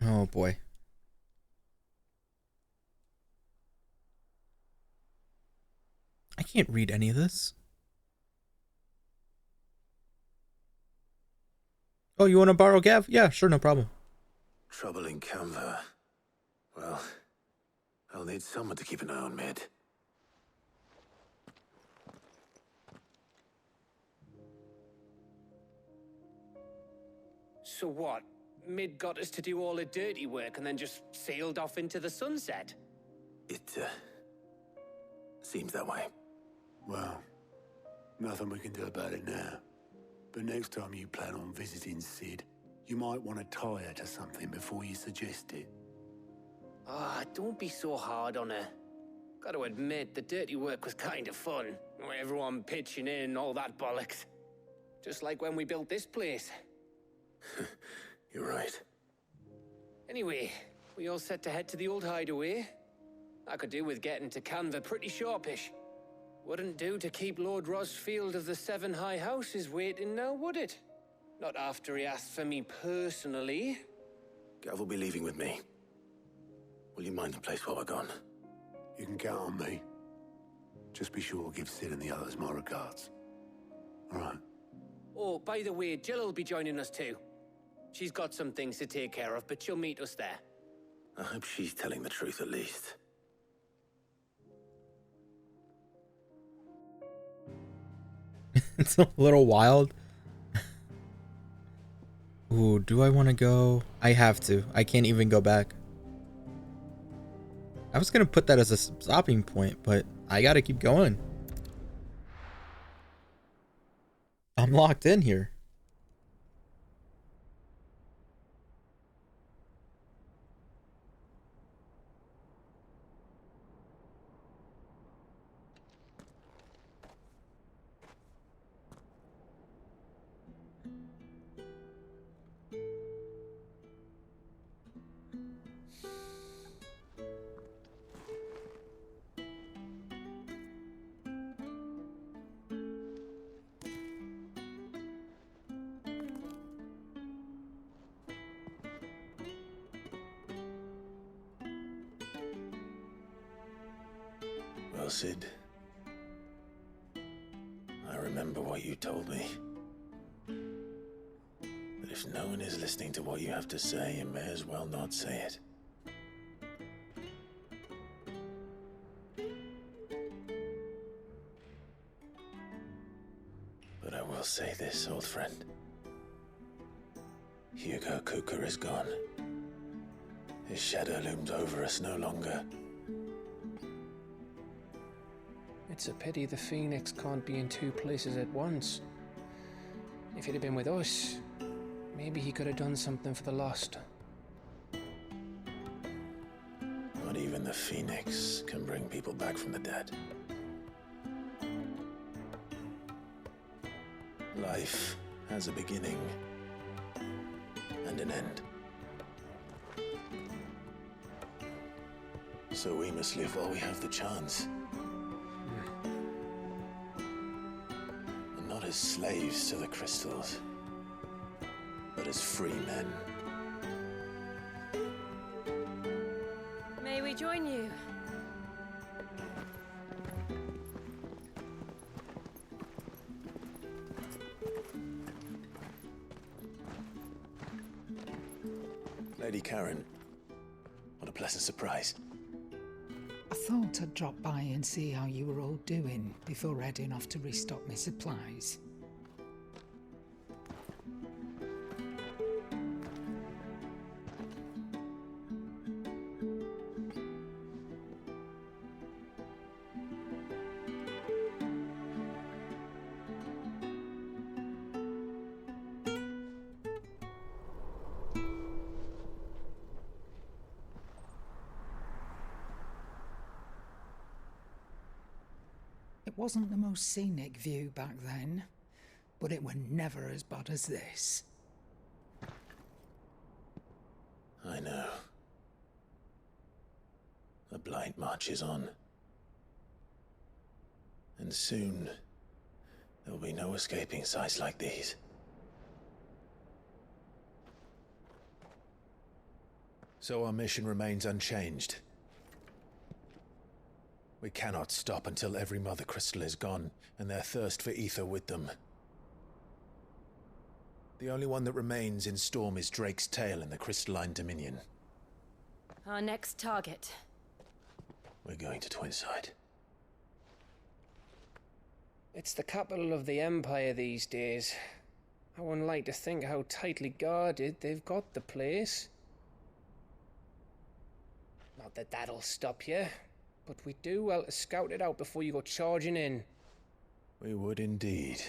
Oh boy. I can't read any of this. Oh, you want to borrow Gav? Yeah, sure, no problem. Trouble in Canva. Well, I'll need someone to keep an eye on Mid. So what? Mid got us to do all the dirty work and then just sailed off into the sunset? It, seems that way. Well, nothing we can do about it now. but next time you plan on visiting Sid, you might want to tie her to something before you suggest it. Ah, don't be so hard on her. Gotta admit, the dirty work was kind of fun. Everyone pitching in and all that bollocks. Just like when we built this place. You're right. Anyway, we all set to head to the old hideaway. I could do with getting to Canva pretty sharpish. Wouldn't do to keep Lord Rosfield of the Seven High Houses waiting now, would it? Not after he asked for me personally. Gav will be leaving with me. Will you mind the place while we're gone? You can count on me. Just be sure to give Sid and the others my regards. All right. Oh, by the way, Jill will be joining us too. She's got some things to take care of, but she'll meet us there. I hope she's telling the truth at least. It's a little wild. Ooh, do I want to go? I have to. I can't even go back. I was gonna put that as a stopping point, but I gotta keep going. I'm locked in here. Well, Sid, I remember what you told me. But if no one is listening to what you have to say, you may as well not say it. But I will say this, old friend. Hugo Cooker is gone. His shadow looms over us no longer. It's a pity the Phoenix can't be in two places at once. If he'd have been with us, maybe he could have done something for the lost. Not even the Phoenix can bring people back from the dead. Life has a beginning and an end. So we must live while we have the chance. And not as slaves to the crystals, but as free men. May we join you? Lady Karen, what a pleasant surprise. I thought I'd drop by and see how you were all doing before heading off to restock my supplies. It wasn't the most scenic view back then, but it were never as bad as this. I know. The blight marches on. And soon, there'll be no escaping sights like these. So our mission remains unchanged. We cannot stop until every Mother Crystal is gone, and their thirst for ether with them. The only one that remains in Storm is Drake's tail in the Crystalline Dominion. Our next target. We're going to Twinside. It's the capital of the Empire these days. I wouldn't like to think how tightly guarded they've got the place. Not that that'll stop you, but we do well to scout it out before you go charging in. We would indeed.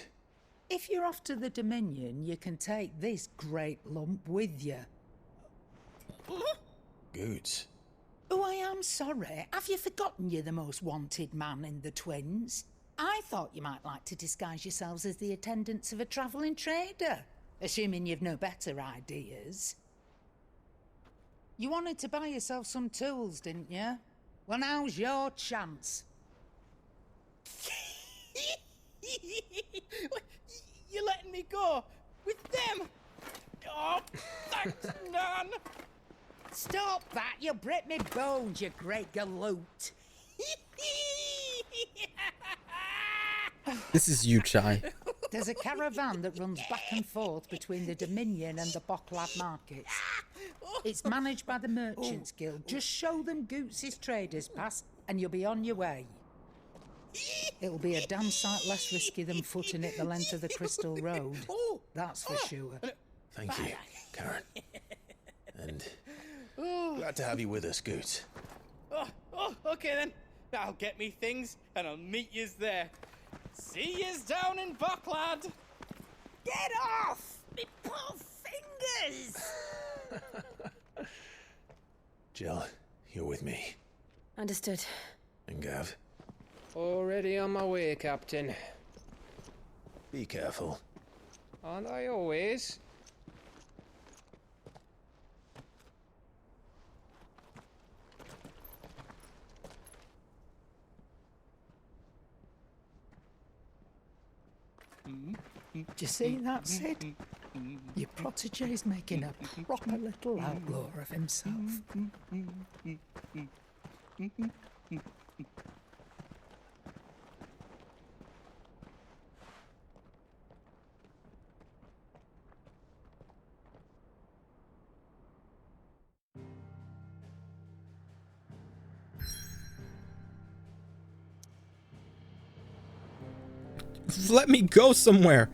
If you're off to the Dominion, you can take this great lump with you. Goods. Oh, I am sorry. Have you forgotten you're the most wanted man in the Twins? I thought you might like to disguise yourselves as the attendants of a travelling trader, assuming you've no better ideas. You wanted to buy yourself some tools, didn't you? Well, now's your chance. You're letting me go with them? Oh, thanks, Nan. Stop that! You'll break me bones, you great galoot. This is you, Chai. There's a caravan that runs back and forth between the Dominion and the Bocklad markets. It's managed by the Merchants Guild. Just show them Goots' traders pass and you'll be on your way. It'll be a damn sight less risky than footing it the length of the Crystal Road. That's for sure. Thank you, Karen. And glad to have you with us, Goots. Okay then. I'll get me things and I'll meet yous there. See yous down in Bocklad. Get off! Me poor fingers! Jill, you're with me. Understood. And Gav, Already on my way, Captain. be careful. Aren't I always? Do you see that, Sid? Your protege's making a proper little outlaw of himself. Let me go somewhere.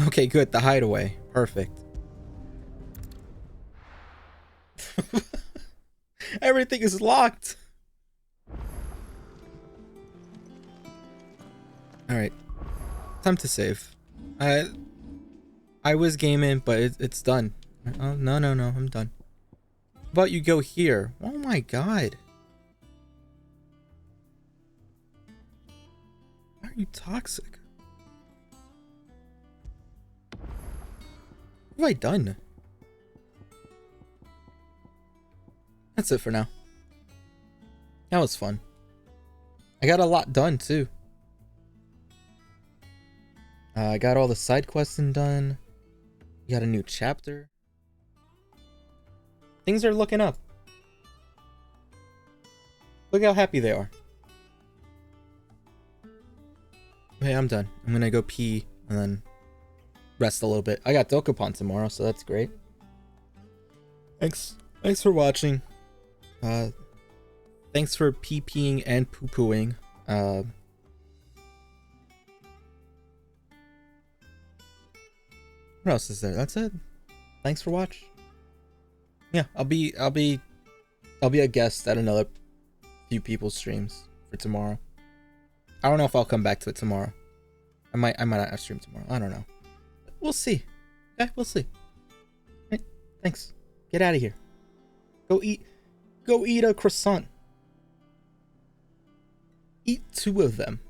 Okay, good. The hideaway. Perfect. Everything is locked. Alright. Time to save. I was gaming, but it's done. Oh, no, I'm done. How about you go here? Oh my god. Why are you toxic? What have I done? That's it for now. That was fun. I got a lot done too. I got all the side quests done. We got a new chapter. Things are looking up. Look how happy they are. Okay, I'm done. I'm gonna go pee and then rest a little bit. I got Dokapon tomorrow, so that's great. Thanks for watching. Thanks for pee-peeing and poo-pooing. What else is there? That's it. Thanks for watching. Yeah, I'll be a guest at another few people's streams for tomorrow. I don't know if I'll come back to it tomorrow. I might not stream tomorrow. I don't know. We'll see. Okay, we'll see. Right, thanks. Get out of here. Go eat a croissant. Eat 2 of them.